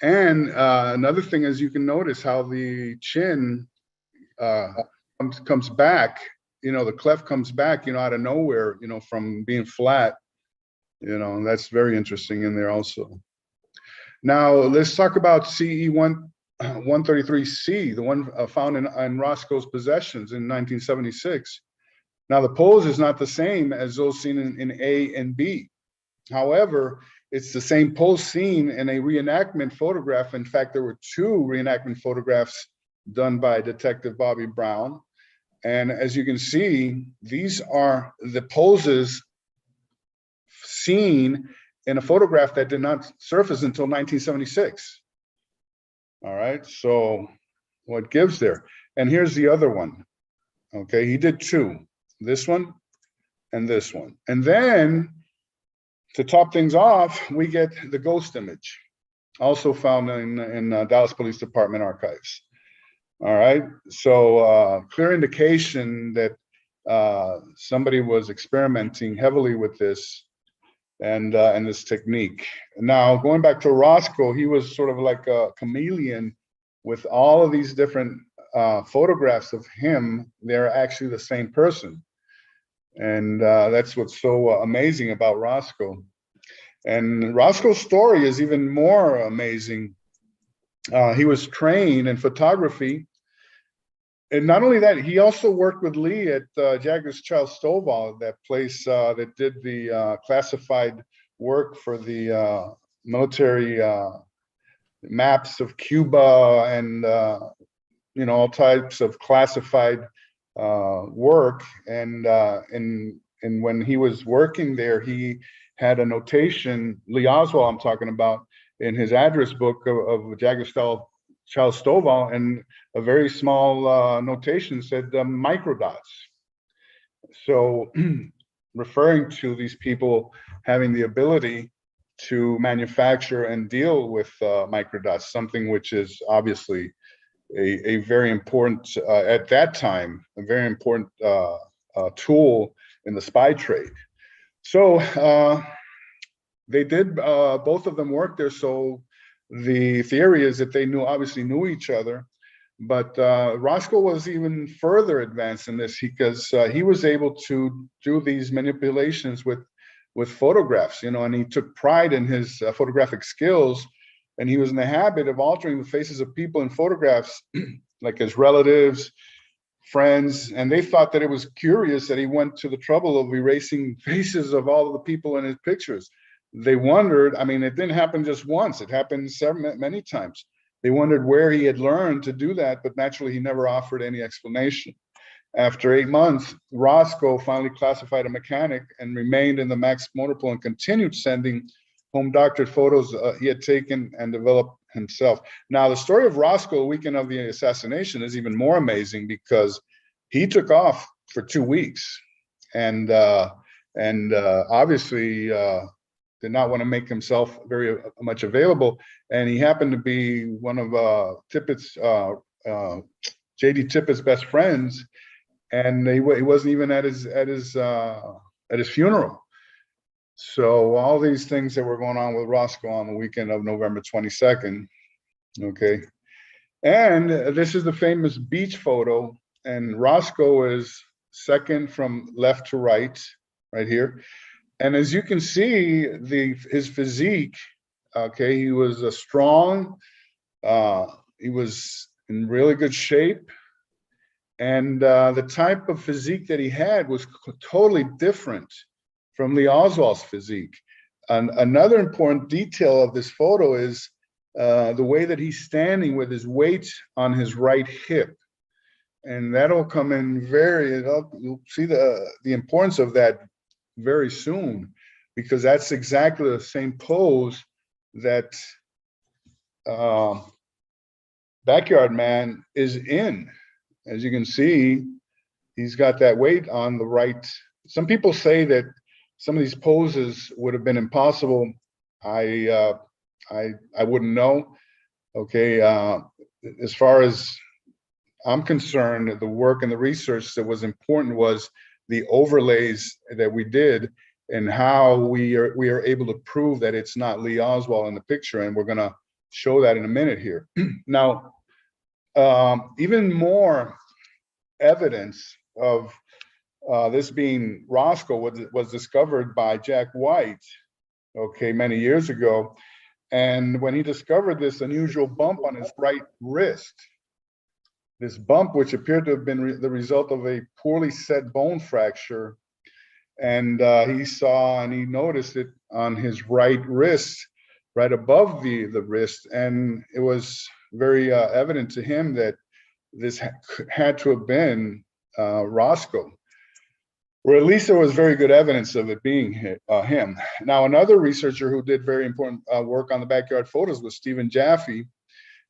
And another thing is you can notice how the chin comes back, the cleft comes back, out of nowhere, from being flat. And that's very interesting in there also. Now, let's talk about CE 133C, the one found in Roscoe's possessions in 1976. Now, the pose is not the same as those seen in A and B. However, it's the same pose seen in a reenactment photograph. In fact, there were 2 reenactment photographs done by Detective Bobby Brown. And as you can see, these are the poses seen in a photograph that did not surface until 1976. All right, so what gives there? And here's the other one. Okay, he did 2, this one and this one. And then to top things off, we get the ghost image, also found in Dallas Police Department archives. All right, so clear indication that somebody was experimenting heavily with this and this technique. Now, going back to Roscoe, he was sort of like a chameleon with all of these different photographs of him. They're actually the same person. And that's what's so amazing about Roscoe. And Roscoe's story is even more amazing. He was trained in photography. And not only that, he also worked with Lee at Jaggers Child Stovall, that place that did the classified work for the military maps of Cuba and all types of classified work. And when he was working there, he had a notation, Lee Oswald I'm talking about, in his address book of Jaggers Child Stovall, and a very small notation said microdots. So referring to these people having the ability to manufacture and deal with microdots, something which is obviously a very important, at that time, a very important tool in the spy trade. So they did, both of them worked there. So the theory is that they obviously knew each other, but Roscoe was even further advanced in this because he was able to do these manipulations with photographs, and he took pride in his photographic skills. and he was in the habit of altering the faces of people in photographs, like his relatives, friends, and they thought that it was curious that he went to the trouble of erasing faces of all of the people in his pictures. They wondered, I mean, it didn't happen just once, it happened many times. They wondered where he had learned to do that, but naturally he never offered any explanation. After 8 months, Roscoe finally classified a mechanic and remained in the Max motor pool and continued sending home doctored photos he had taken and developed himself. Now, the story of Roscoe, the weekend of the assassination, is even more amazing because he took off for 2 weeks and obviously did not want to make himself very much available. And he happened to be one of Tippett's, J.D. Tippett's best friends, and he wasn't even at his funeral. So all these things that were going on with Roscoe on the weekend of November 22nd, okay. And this is the famous beach photo, and Roscoe is second from left to right, right here. And as you can see, his physique, okay, he was strong, he was in really good shape, and the type of physique that he had was totally different from Lee Oswald's physique. And another important detail of this photo is the way that he's standing with his weight on his right hip. And that'll come in you'll see the importance of that very soon, because that's exactly the same pose that Backyard Man is in. As you can see, he's got that weight on the right. Some people say that some of these poses would have been impossible. I wouldn't know. Okay, as far as I'm concerned, the work and the research that was important was the overlays that we did and how we are able to prove that it's not Lee Oswald in the picture, and we're going to show that in a minute here. Now, even more evidence of this being Roscoe was discovered by Jack White, okay, many years ago. And when he discovered this unusual bump on his right wrist, this bump, which appeared to have been the result of a poorly set bone fracture, and he saw and he noticed it on his right wrist, right above the wrist, and it was very evident to him that this had to have been Roscoe, or at least there was very good evidence of it being him. Now, another researcher who did very important work on the backyard photos was Stephen Jaffe,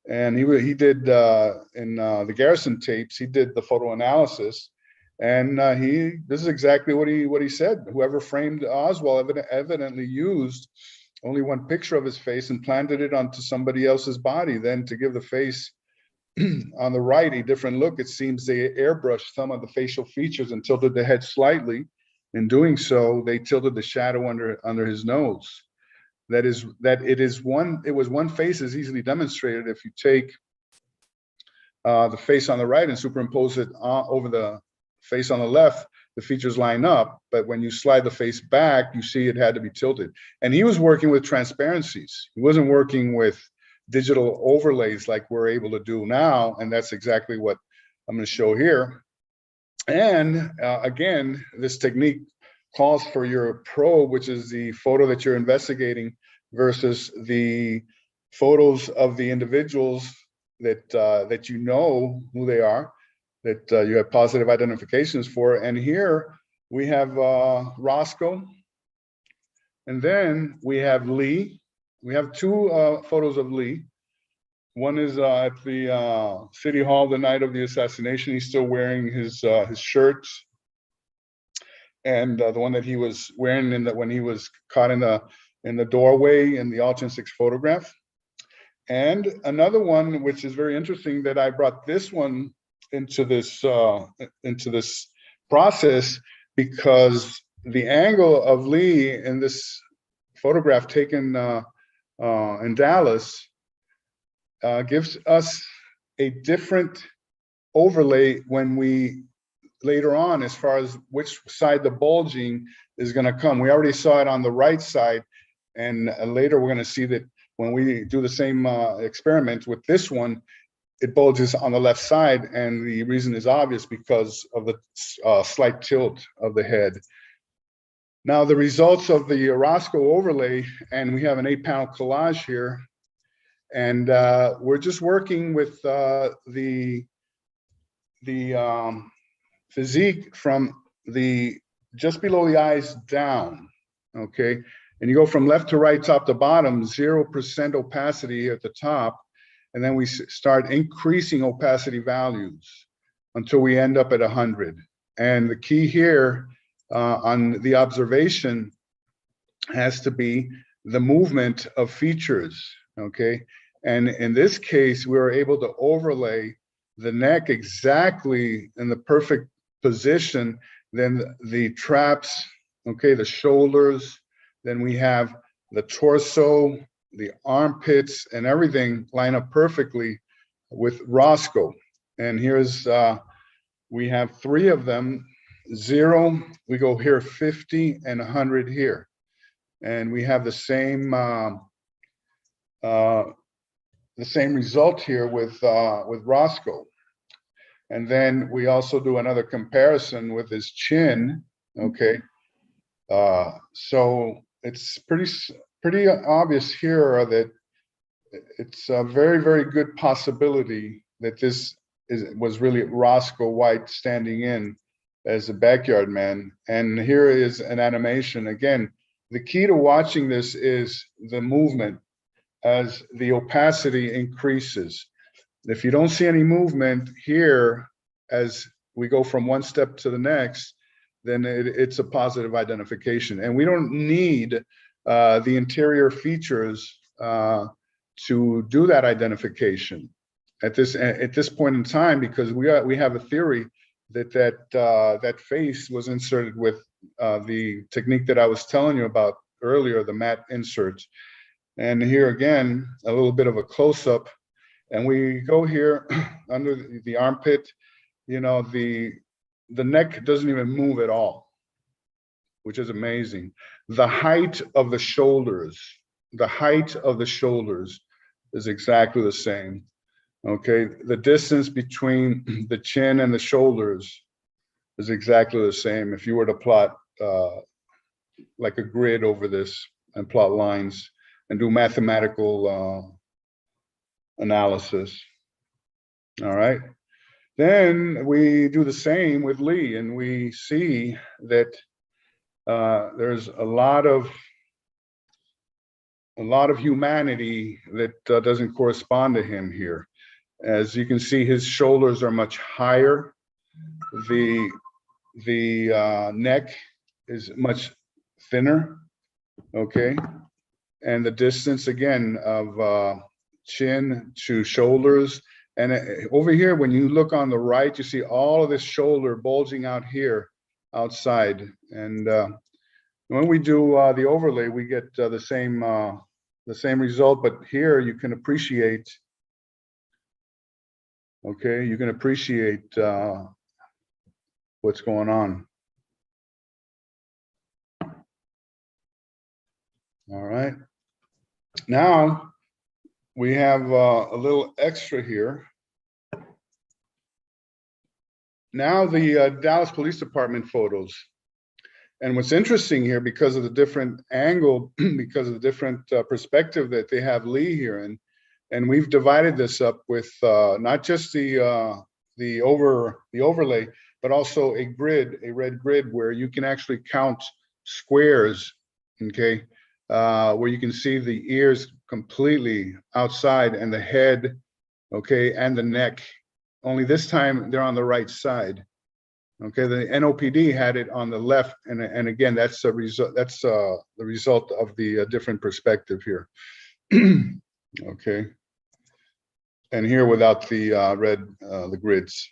and he did in the Garrison tapes, he did the photo analysis, and this is exactly what he said. Whoever framed Oswald evidently used only one picture of his face and planted it onto somebody else's body. Then, to give the face on the right a different look, it seems they airbrushed some of the facial features and tilted the head slightly. In doing so, they tilted the shadow under his nose. It was one face is easily demonstrated if you take the face on the right and superimpose it over the face on the left. The features line up, but when you slide the face back, you see it had to be tilted. And he was working with transparencies. He wasn't working with digital overlays like we're able to do now, and that's exactly what I'm going to show here. And again, this technique calls for your probe, which is the photo that you're investigating, versus the photos of the individuals that you know who they are, that you have positive identifications for. And here we have Roscoe, and then we have Lee. We have two photos of Lee. One is at the City Hall the night of the assassination. He's still wearing his shirt, and the one that he was wearing when he was caught in the doorway in the alternate 6 photograph. And another one, which is very interesting, that I brought this one into this process because the angle of Lee in this photograph taken in Dallas gives us a different overlay when we later on, as far as which side the bulging is going to come. We already saw it on the right side, And later we're going to see that when we do the same experiment with this one, it bulges on the left side. And the reason is obvious because of the slight tilt of the head. Now, the results of the Roscoe overlay, and we have an 8-panel collage here. And we're just working with the physique from the just below the eyes down, okay? And you go from left to right, top to bottom, 0% opacity at the top, and then we start increasing opacity values until we end up at 100. And the key here on the observation has to be the movement of features, okay? And in this case, we were able to overlay the neck exactly in the perfect position, then the traps, okay, the shoulders, then we have the torso, the armpits, and everything line up perfectly with Roscoe. And here's, we have 3 of them, 0, we go here 50, and 100 here. And we have the same result here with Roscoe. And then we also do another comparison with his chin, okay? So it's pretty obvious here that it's a very, very good possibility that this was really Roscoe White standing in as a backyard man. And here is an animation. Again, the key to watching this is the movement as the opacity increases. If you don't see any movement here as we go from one step to the next, then it's a positive identification. And we don't need the interior features to do that identification at this point in time, because we have a theory that face was inserted with the technique that I was telling you about earlier, the matte insert. And here again, a little bit of a close-up, and we go here under the armpit. You know, the neck doesn't even move at all, which is amazing. The height of the shoulders is exactly the same. Okay, the distance between the chin and the shoulders is exactly the same. If you were to plot like a grid over this and plot lines and do mathematical analysis. All right. Then we do the same with Lee, and we see that there's a lot of humanity that doesn't correspond to him here. As you can see, his shoulders are much higher. The neck is much thinner, okay? And the distance, again, of chin to shoulders. And over here, when you look on the right, you see all of this shoulder bulging out here outside. And when we do the overlay, we get the same result. But here you can appreciate, okay, you can appreciate what's going on. All right. Now we have a little extra here. Now the Dallas Police Department photos. And what's interesting here, because of the different angle, because of the different perspective that they have Lee here in, and we've divided this up with not just the overlay, but also a grid, a red grid, where you can actually count squares, okay, where you can see the ears completely outside and the head, okay, and the neck. Only this time they're on the right side. Okay, the NOPD had it on the left, and again, that's a result. That's the result of the different perspective here. Okay, and here without the red, the grids.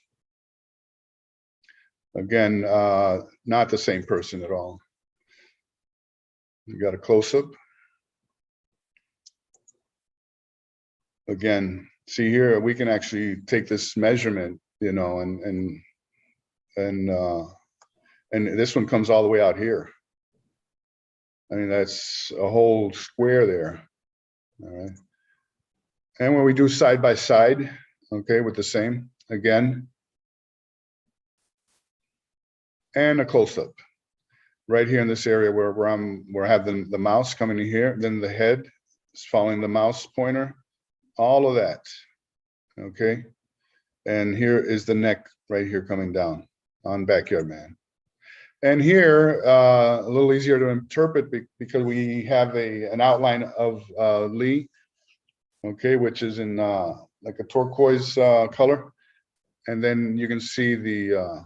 Again, not the same person at all. You got a close-up. Again, see here, we can actually take this measurement, you know, and this one comes all the way out here. I mean, that's a whole square there. All right. And when we do side by side, okay, with the same, again. And a close-up. Right here in this area where I have the mouse coming in here, then the head is following the mouse pointer, all of that, okay? And here is the neck right here coming down on Backyard Man. And here, a little easier to interpret because we have an outline of Lee, okay, which is in like a turquoise color. And then you can see the,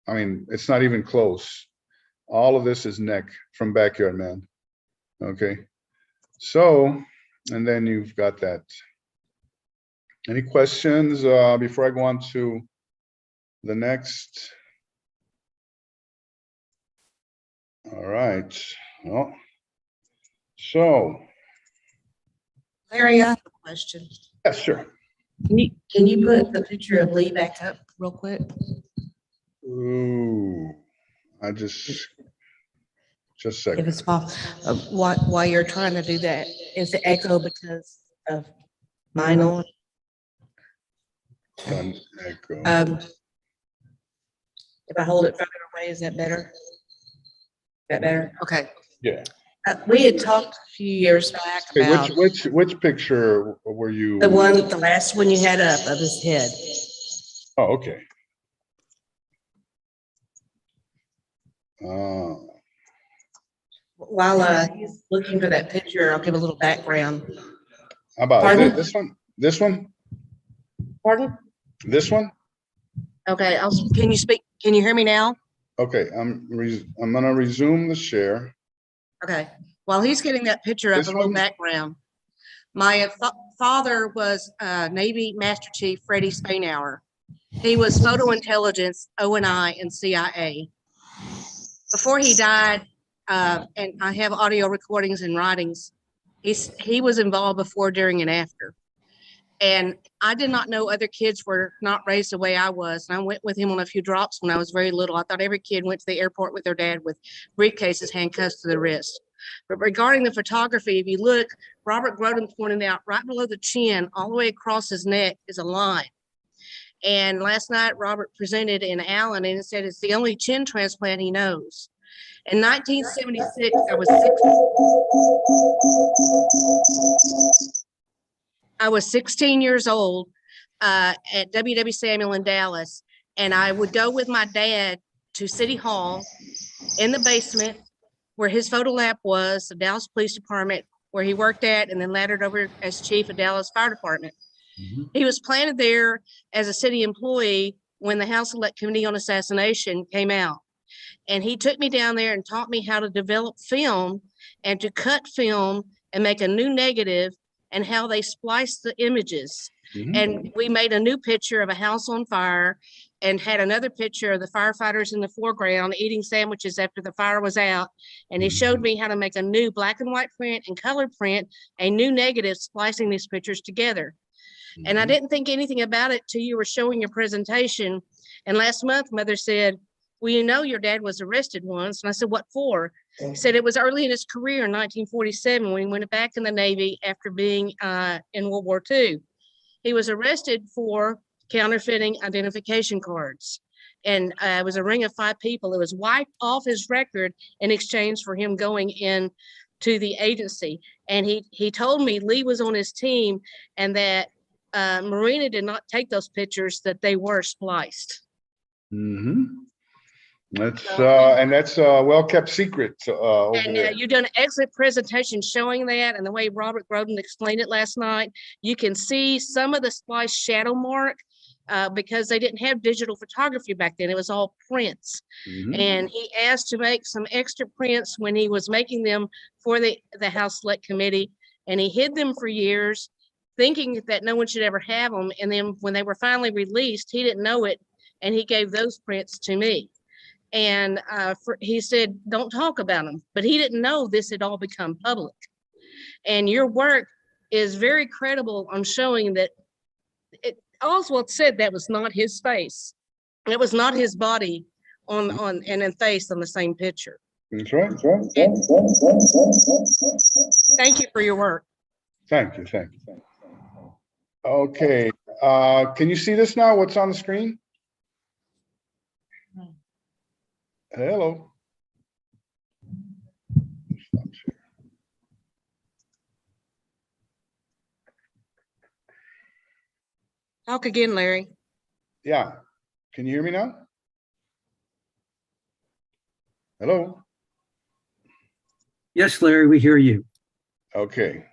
I mean, it's not even close. All of this is neck from Backyard Man, okay? So, and then you've got that. Any questions before I go on to the next? All right, well, so. Larry, I have a question. Yes, sure. Can you put the picture of Lee back up real quick? Ooh, I just a second. If it's possible, while you're trying to do that, is the echo because of mine on? Done echo. If I hold it further away, is that better? Is that better? Okay. Yeah. We had talked a few years back Okay, about which picture were you? the last one you had up of his head. Oh, okay. While he's looking for that picture, I'll give a little background. How about Pardon? this one? This one? Pardon? This one? Okay, can you speak? Can you hear me now? Okay, I'm gonna resume the share. Okay, while he's getting that picture up, This a little one? background. My father was Navy Master Chief Freddie Spainhour. He was photo intelligence, O&I, and CIA. Before he died, and I have audio recordings and writings, he was involved before, during, and after. And I did not know other kids were not raised the way I was. And I went with him on a few drops when I was very little. I thought every kid went to the airport with their dad with briefcases, handcuffs to the wrist. But regarding the photography, if you look, Robert Groden pointed out right below the chin, all the way across his neck is a line. And last night, Robert presented in Allen and said it's the only chin transplant he knows. In 1976, I was 16 years old at W.W. Samuel in Dallas, and I would go with my dad to City Hall in the basement where his photo lab was, the Dallas Police Department, where he worked at, and then laddered over as chief of Dallas Fire Department. He was planted there as a city employee when the House Select Committee on Assassination came out. And he took me down there and taught me how to develop film and to cut film and make a new negative and how they spliced the images. And we made a new picture of a house on fire and had another picture of the firefighters in the foreground eating sandwiches after the fire was out. And he showed me how to make a new black and white print and color print, a new negative, splicing these pictures together. And I didn't think anything about it till you were showing your presentation. And last month, Mother said, well, you know, your dad was arrested once. And I said, what for? He said it was early in his career in 1947 when he went back in the Navy after being in World War II. He was arrested for counterfeiting identification cards. And it was a ring of 5 people. It was wiped off his record in exchange for him going in to the agency. And he told me Lee was on his team and that Marina did not take those pictures, that they were spliced. That's and that's a well-kept secret over there. You done an excellent presentation showing that, and the way Robert Groden explained it last night. You can see some of the splice shadow mark because they didn't have digital photography back then. It was all prints. And he asked to make some extra prints when he was making them for the House Select Committee, and he hid them for years, thinking that no one should ever have them. And then when they were finally released, he didn't know it, and he gave those prints to me. And he said, don't talk about them. But he didn't know this had all become public. And your work is very credible on showing that Oswald said that was not his face. It was not his body and face on the same picture. That's right. Thank you for your work. Thank you. Okay, can you see this now? What's on the screen? Hello. Talk again, Larry. Yeah, can you hear me now? Hello? Yes, Larry, we hear you. Okay.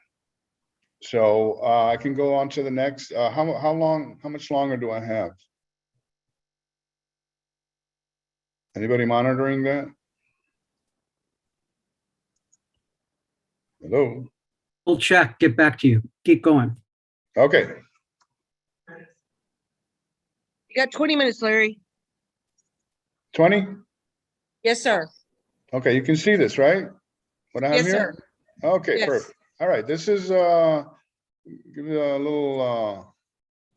So I can go on to the next. How much longer do I have? Anybody monitoring that? Hello? We'll check, get back to you. Keep going. Okay. You got 20 minutes, Larry. 20? Yes, sir. Okay, you can see this, right? What I have Yes, here? sir. Okay, Yes. perfect. All right, this is give you a little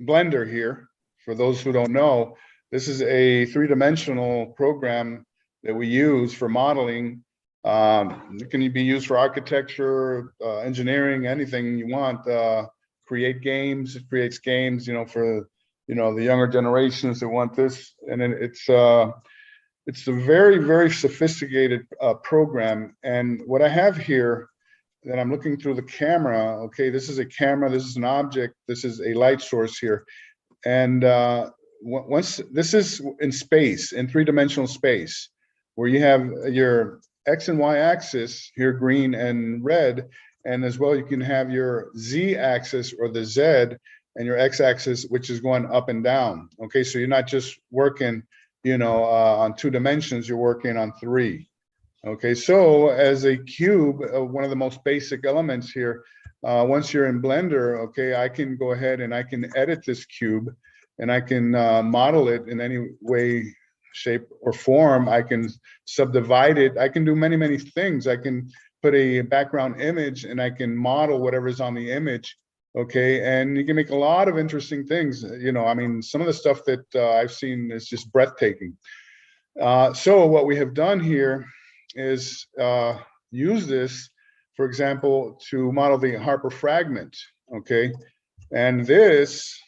blender here. For those who don't know, this is a three-dimensional program that we use for modeling. It can be used for architecture, engineering, anything you want. Create games, it creates games, for the younger generations that want this. And then it's a very, very sophisticated program. And what I have here that I'm looking through the camera, okay, this is a camera, this is an object, this is a light source here. And once this is in space, in three-dimensional space, where you have your X and Y axis here, green and red, and as well you can have your Z axis or the Z and your X axis, which is going up and down. Okay, so you're not just working, on 2 dimensions, you're working on 3. Okay, so as a cube, one of the most basic elements here, once you're in Blender, okay, I can go ahead and I can edit this cube and I can model it in any way, shape, or form. I can subdivide it. I can do many, many things. I can put a background image and I can model whatever's on the image. Okay, and you can make a lot of interesting things. I mean, some of the stuff that I've seen is just breathtaking. So what we have done here is use this, for example, to model the Harper fragment. Okay, and this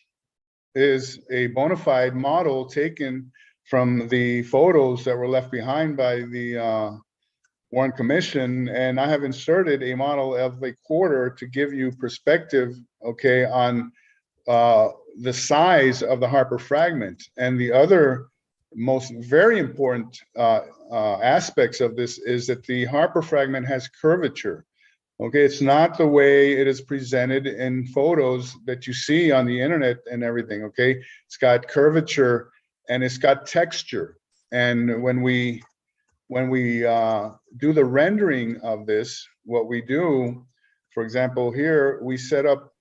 is a bona fide model taken from the photos that were left behind by the Warren Commission, and I have inserted a model of a quarter to give you perspective, okay, on the size of the Harper fragment. And the other most very important aspects of this is that the Harper fragment has curvature. Okay, it's not the way it is presented in photos that you see on the internet and everything. Okay, it's got curvature and it's got texture. And when we do the rendering of this, what we do, for example, here we set up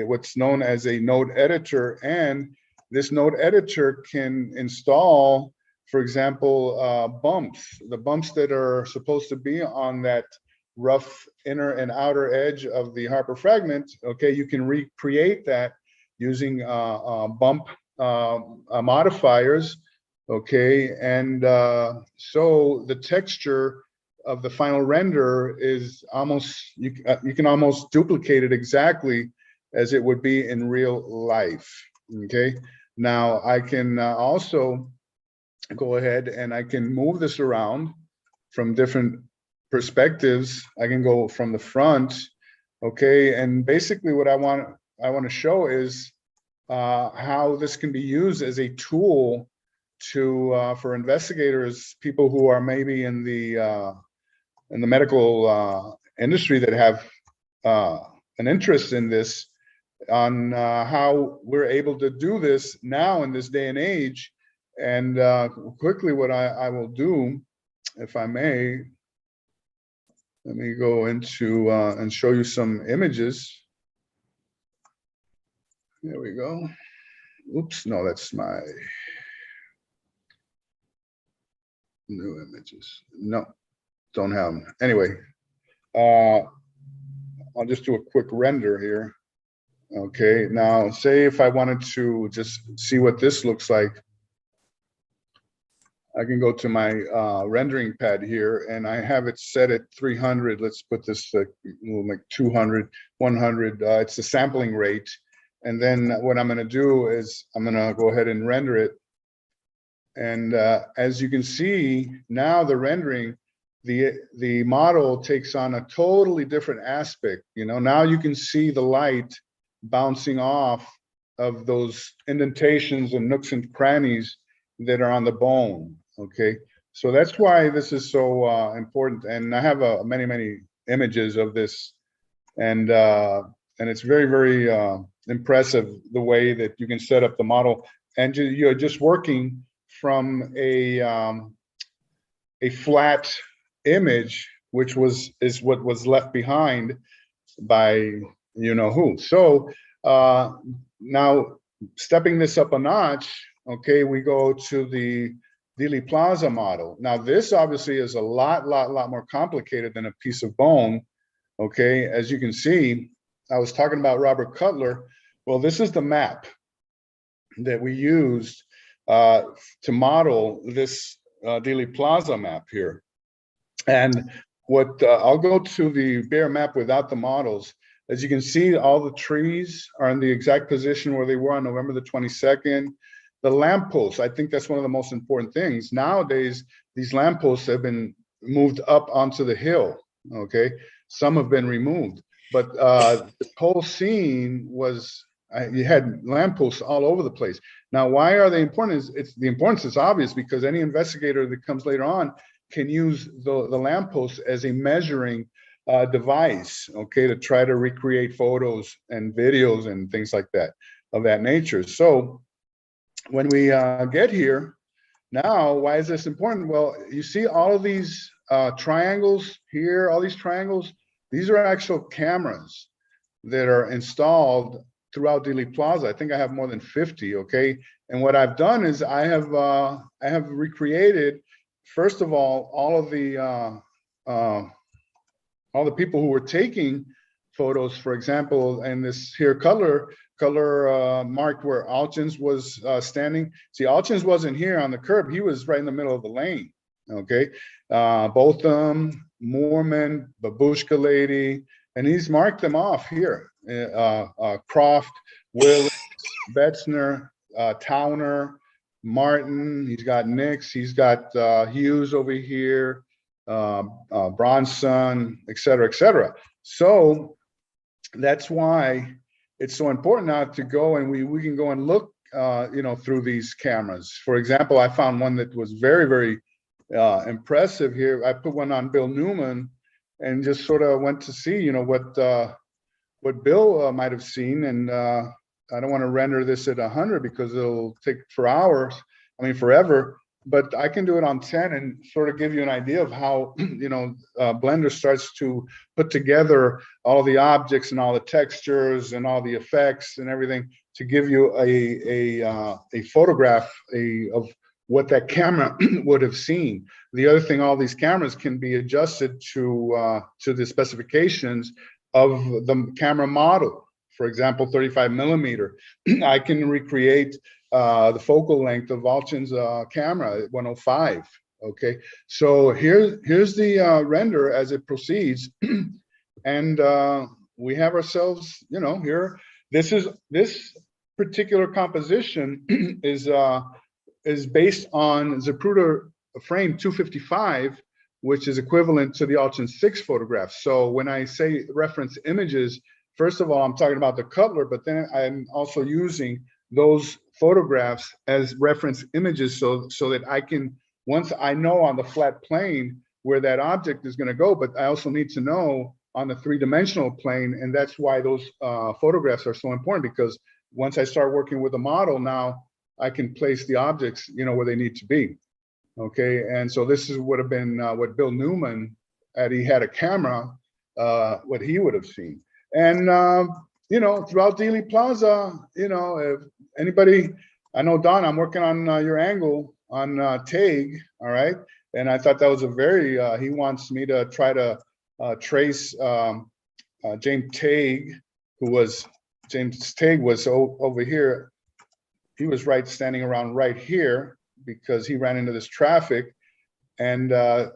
what's known as a node editor, and this node editor can install, for example, bumps, the bumps that are supposed to be on that rough inner and outer edge of the Harper fragment. Okay, you can recreate that using bump modifiers. Okay, and so the texture of the final render is almost, you can almost duplicate it exactly as it would be in real life. Okay, now I can also go ahead and I can move this around from different perspectives. I can go from the front. Okay, and basically what I want to show is how this can be used as a tool to for investigators, people who are maybe in the medical industry that have an interest in this, on how we're able to do this now in this day and age. And quickly, what I will do, if I may, let me go into and show you some images. There we go. Oops, no, that's my new images. No, don't have them. Anyway, I'll just do a quick render here. Okay, now say if I wanted to just see what this looks like, I can go to my rendering pad here, and I have it set at 300. Let's put this, we'll make 200, 100. It's the sampling rate. And then what I'm going to do is I'm going to go ahead and render it. And as you can see, now the rendering, the model takes on a totally different aspect. You know, now you can see the light bouncing off of those indentations and nooks and crannies that are on the bone. Okay, so that's why this is so important. And I have many images of this, and it's very, very impressive the way that you can set up the model, and you're just working from a flat image, which is what was left behind by you know who. So now stepping this up a notch, okay, we go to the Dealey Plaza model. Now this obviously is a lot more complicated than a piece of bone. Okay, as you can see, I was talking about Robert Cutler. Well, this is the map that we used to model this Dealey Plaza map here. And what I'll go to the bare map without the models. As you can see, all the trees are in the exact position where they were on November the 22nd. The lampposts, I think that's one of the most important things. Nowadays, these lampposts have been moved up onto the hill, okay? Some have been removed, but the whole scene was, you had lampposts all over the place. Now, why are they important? The importance is obvious, because any investigator that comes later on can use the lampposts as a measuring device, okay, to try to recreate photos and videos and things like that, of that nature. So when we get here, now, why is this important? Well, you see all of these triangles here, all these triangles, these are actual cameras that are installed throughout Dealey Plaza. I think I have more than 50, okay? And what I've done is I have recreated, first of all of the people who were taking photos, for example, and this here color marked where Alchins was standing. See, Alchins wasn't here on the curb. He was right in the middle of the lane, okay? Botham, Moorman, Babushka Lady, and he's marked them off here. Croft, Willis, Betzner, Towner, Martin, he's got Nix, he's got Hughes over here, Bronson, et cetera. So that's why it's so important now to go, and we can go and look, you know, through these cameras. For example, I found one that was very, very impressive here. I put one on Bill Newman and just sort of went to see, you know, what Bill might have seen. And I don't want to render this at 100 because it'll take forever. But I can do it on 10 and sort of give you an idea of how, you know, Blender starts to put together all the objects and all the textures and all the effects and everything to give you a photograph of what that camera would have seen. The other thing, all these cameras can be adjusted to the specifications of the camera model. For example, 35 millimeter. I can recreate the focal length of Alchin's camera at 105. Okay, so here's the render as it proceeds, and we have ourselves, you know, here. This particular composition is based on Zapruder frame 255, which is equivalent to the Alchin 6 photograph. So when I say reference images, first of all, I'm talking about the Cutler, but then I'm also using those photographs as reference images so that I can, once I know on the flat plane where that object is going to go, but I also need to know on the three-dimensional plane, and that's why those photographs are so important, because once I start working with a model now, I can place the objects, you know, where they need to be. Okay, and so this would have been what Bill Newman, had he had a camera, what he would have seen. And you know, throughout Dealey Plaza, you know, if anybody, I know, Don, I'm working on your angle on Tague, all right? And I thought that was a very, he wants me to try to trace James Tague, James Tague was over here. He was standing around right here, because he ran into this traffic and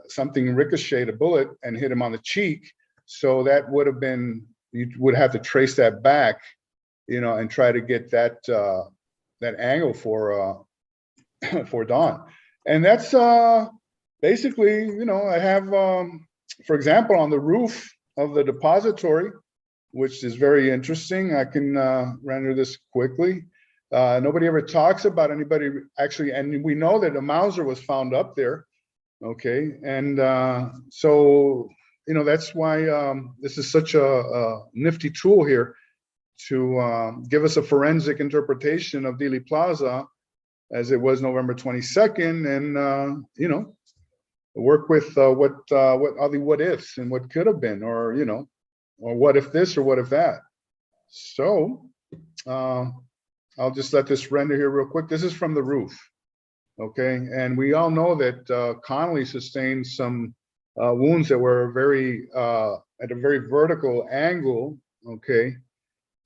something ricocheted, a bullet, and hit him on the cheek. So that would have been, you would have to trace that back, you know, and try to get that that angle for for Don. And that's basically, you know, I have, for example, on the roof of the depository, which is very interesting. I can render this quickly. Nobody ever talks about anybody actually, and we know that a Mauser was found up there. Okay, and so, you know, that's why this is such a nifty tool here to give us a forensic interpretation of Dealey Plaza as it was November 22nd, and you know, work with what are the what ifs and what could have been, or you know, or what if this or what if that. So I'll just let this render here real quick. This is from the roof, okay, and we all know that Connolly sustained some wounds that were very at a very vertical angle, okay,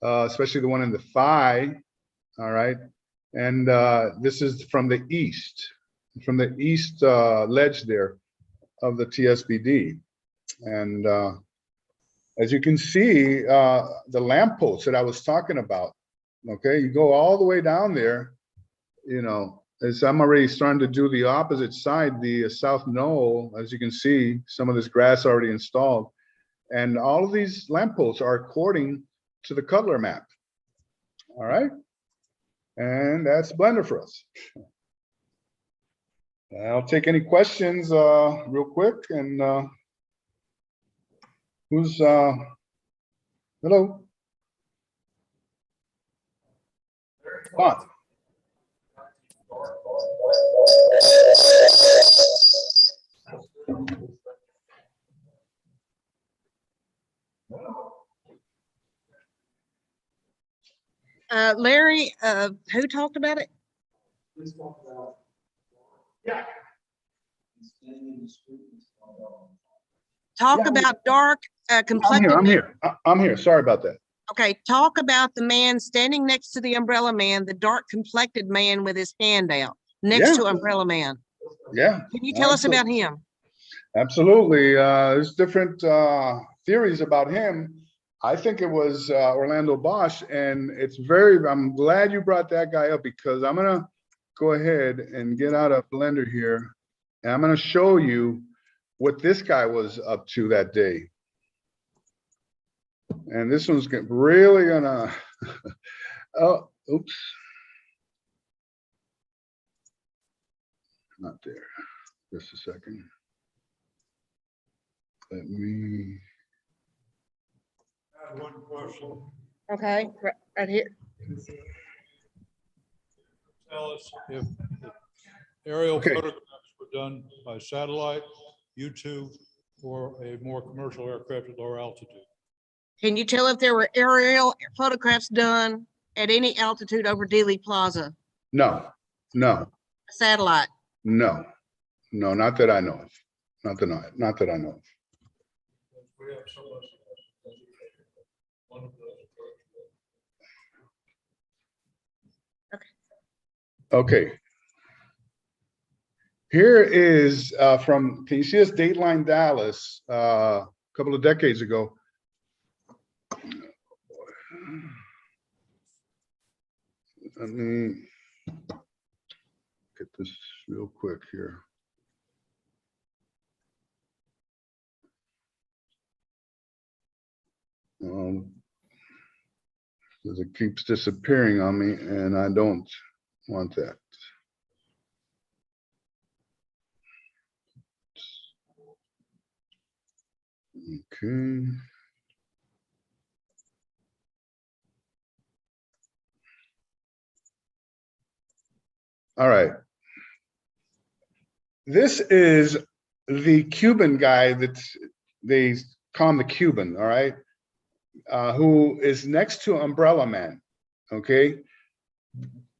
especially the one in the thigh. All right. And this is from the east ledge there of the TSBD. And as you can see, the lampposts that I was talking about, okay, you go all the way down there, you know, as I'm already starting to do the opposite side, the south knoll, as you can see, some of this grass already installed. And all of these lampposts are according to the Cutler map. All right. And that's Blender for us. I'll take any questions real quick. And who's, hello? Come Larry, who talked about it? Yeah. Talk about dark complected. I'm here. Sorry about that. Okay, talk about the man standing next to the umbrella man, the dark complected man with his hand out next to umbrella man. Yeah. Can you tell us about him? Absolutely. There's different theories about him. I think it was Orlando Bosch, and I'm glad you brought that guy up, because I'm gonna go ahead and get out a Blender here, and I'm gonna show you what this guy was up to that day. And this one's really gonna, oh, oops. Not there, just a second. Let me. I have one question. Okay, right here. Tell us if aerial photographs were done by satellite, U2, or a more commercial aircraft at lower altitude. Can you tell if there were aerial photographs done at any altitude over Dealey Plaza? No. Satellite? No, not that I know of. Not that I know of. We have so much. Okay. Here is from, can you see this Dateline Dallas a couple of decades ago? Let me get this real quick here. Because it keeps disappearing on me, and I don't want that. Okay. All right. This is the Cuban guy that they call him the Cuban, all right, who is next to Umbrella Man, okay?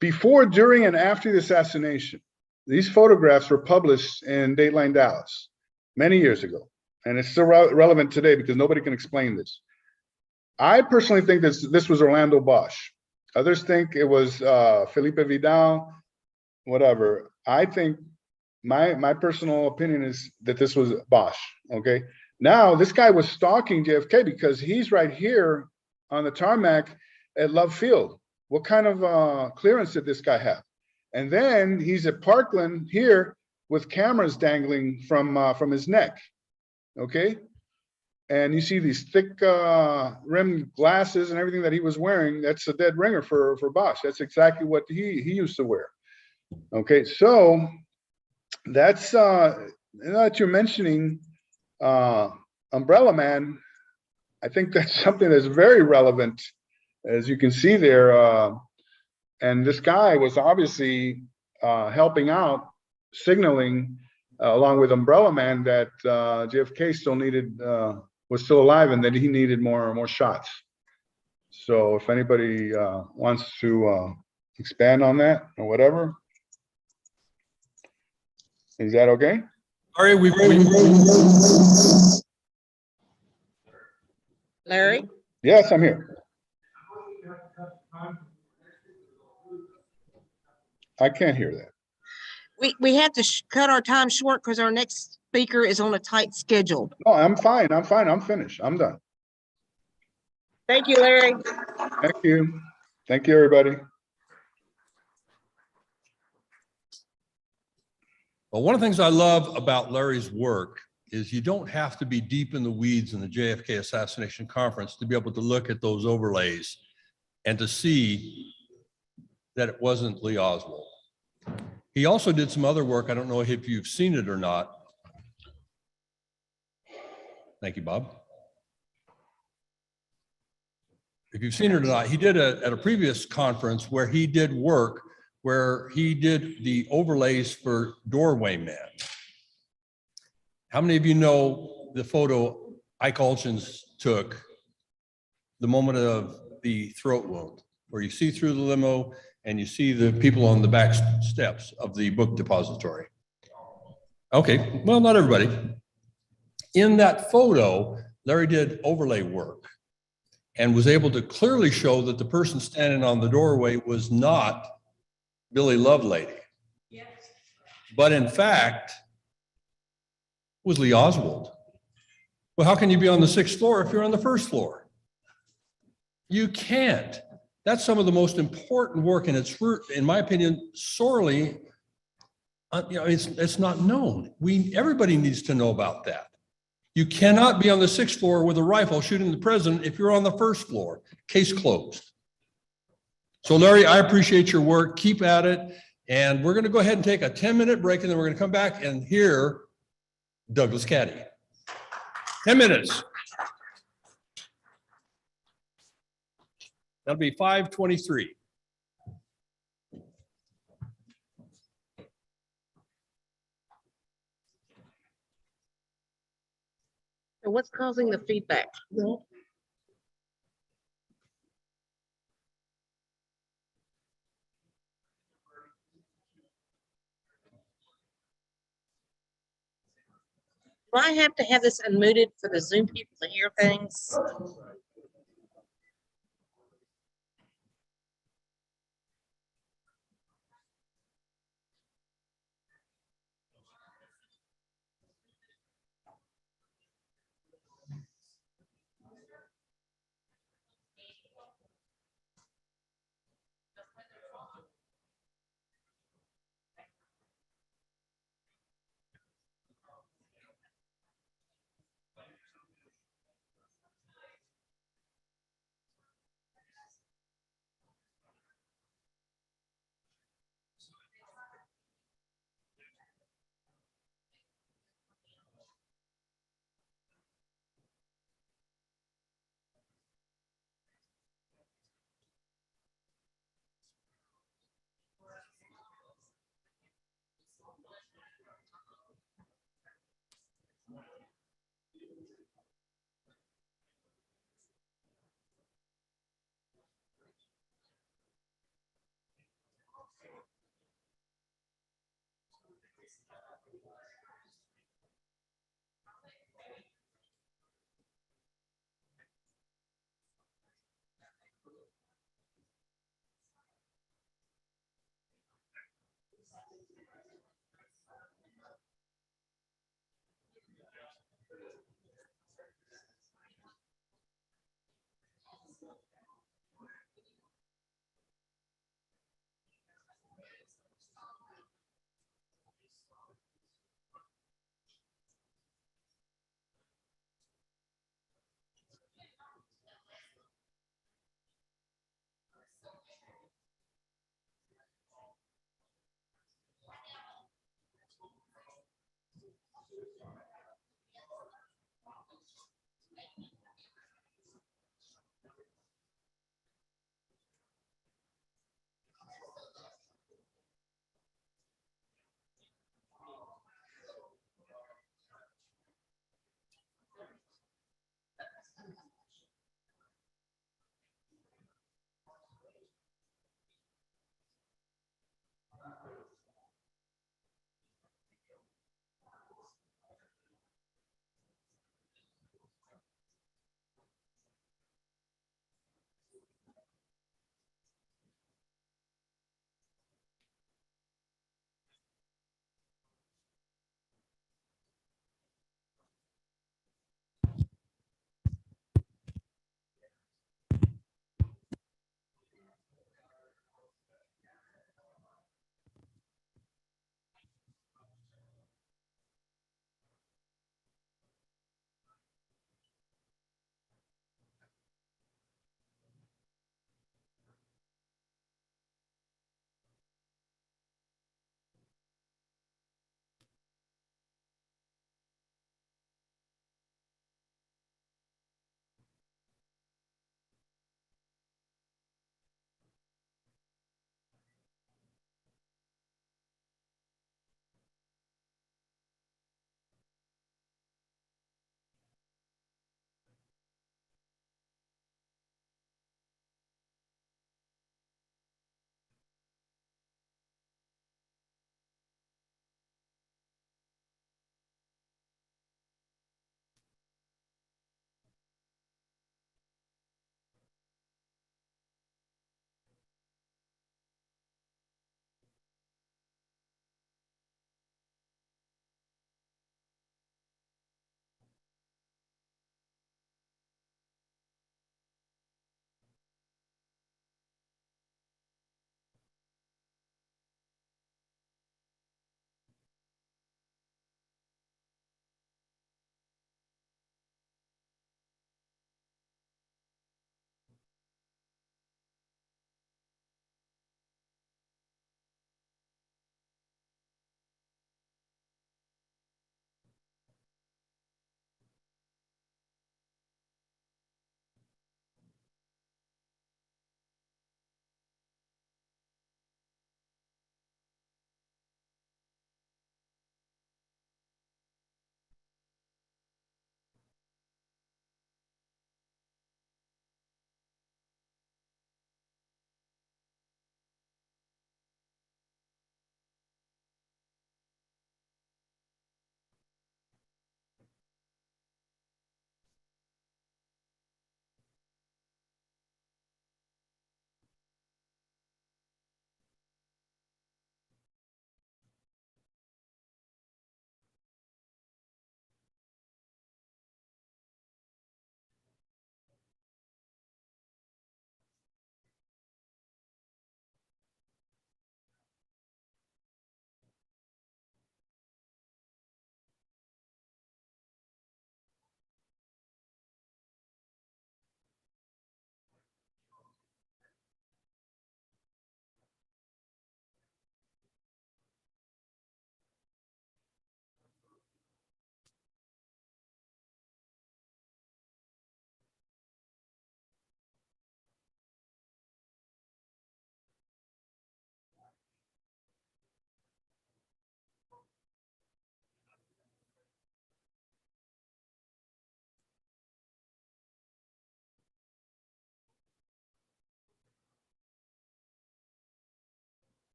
Before, during, and after the assassination, these photographs were published in Dateline Dallas many years ago, and it's still relevant today because nobody can explain this. I personally think this was Orlando Bosch. Others think it was Felipe Vidal. whatever. I think my personal opinion is that this was Bosch. Okay. Now this guy was stalking JFK because he's right here on the tarmac at Love Field. What kind of clearance did this guy have? And then he's at Parkland here with cameras dangling from his neck. Okay. And you see these thick rimmed glasses and everything that he was wearing. That's a dead ringer for Bosch. That's exactly what he used to wear. Okay, so that's that you're mentioning Umbrella Man. I think that's something that's very relevant, as you can see there. And this guy was obviously helping out, signaling along with Umbrella Man that JFK still needed. Was still alive and that he needed more shots. So if anybody wants to expand on that or whatever, is that okay? All right, Larry? Yes, I'm here. I can't hear that. We have to cut our time short because our next speaker is on a tight schedule. No, I'm fine. I'm fine. I'm finished. I'm done. Thank you, Larry. Thank you. Thank you, everybody. Well, one of the things I love about Larry's work is you don't have to be deep in the weeds in the JFK assassination conference to be able to look at those overlays and to see that it wasn't Lee Oswald. He also did some other work. I don't know if you've seen it or not. Thank you, Bob. If you've seen it or not, he did at a previous conference where he did work where he did the overlays for Doorway Man. How many of you know the photo Ike Olchins took the moment of the throat wound, where you see through the limo and you see the people on the back steps of the book depository? Okay, well, not everybody. In that photo, Larry did overlay work and was able to clearly show that the person standing on the doorway was not Billy Lovelady. Yes. But in fact, was Lee Oswald. Well, how can you be on the 6th floor if you're on the 1st floor? You can't. That's some of the most important work, and it's, in my opinion, sorely, it's not known. Everybody needs to know about that. You cannot be on the 6th floor with a rifle shooting the president if you're on the 1st floor. Case closed. So Larry, I appreciate your work. Keep at it. And we're going to go ahead and take a 10-minute break, and then we're going to come back and hear Douglas Caddy. 10 minutes. That'll be 5:23. And what's causing the feedback? Do I have to have this unmuted for the Zoom people to hear things?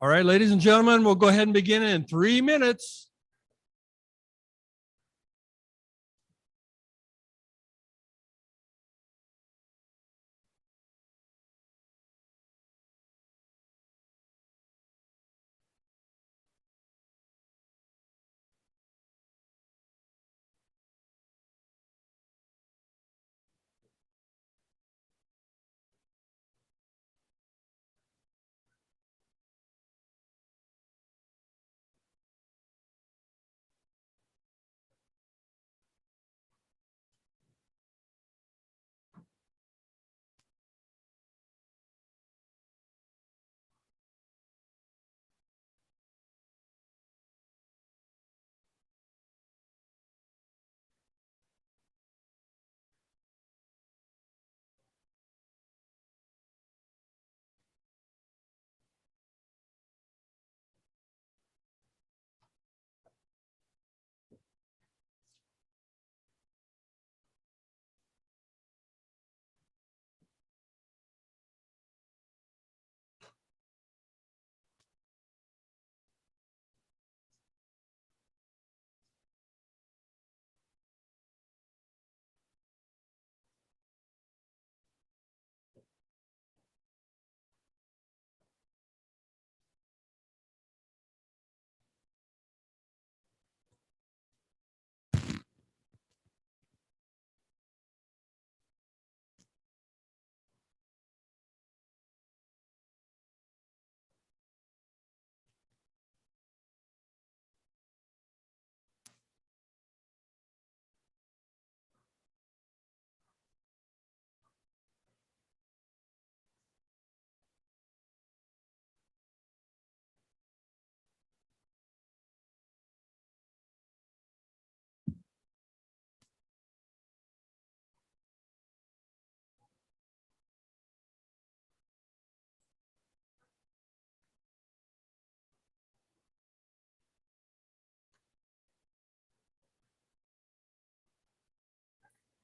All right, ladies and gentlemen, we'll go ahead and begin in 3 minutes.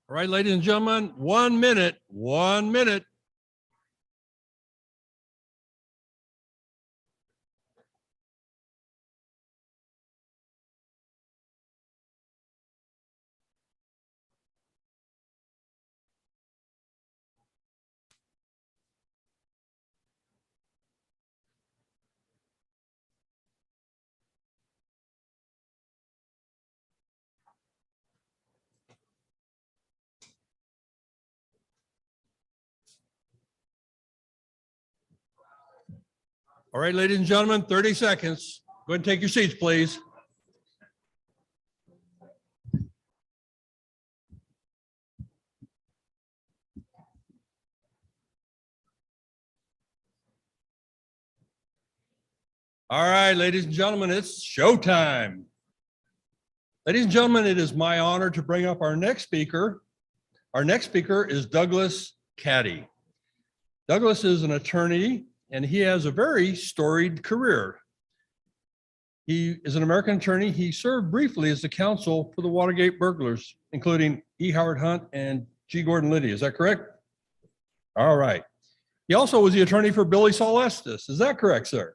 All right, ladies and gentlemen, 1 minute, 1 minute. All right, ladies and gentlemen, 30 seconds. Go ahead and take your seats, please. All right, ladies and gentlemen, it's showtime. Ladies and gentlemen, it is my honor to bring up our next speaker. Our next speaker is Douglas CADDY. Douglas is an attorney, and he has a very storied career. He is an American attorney. He served briefly as the counsel for the Watergate burglars, including E. Howard Hunt and G. Gordon Liddy. Is that correct? All right. He also was the attorney for Billy Saul Estes. Is that correct, sir?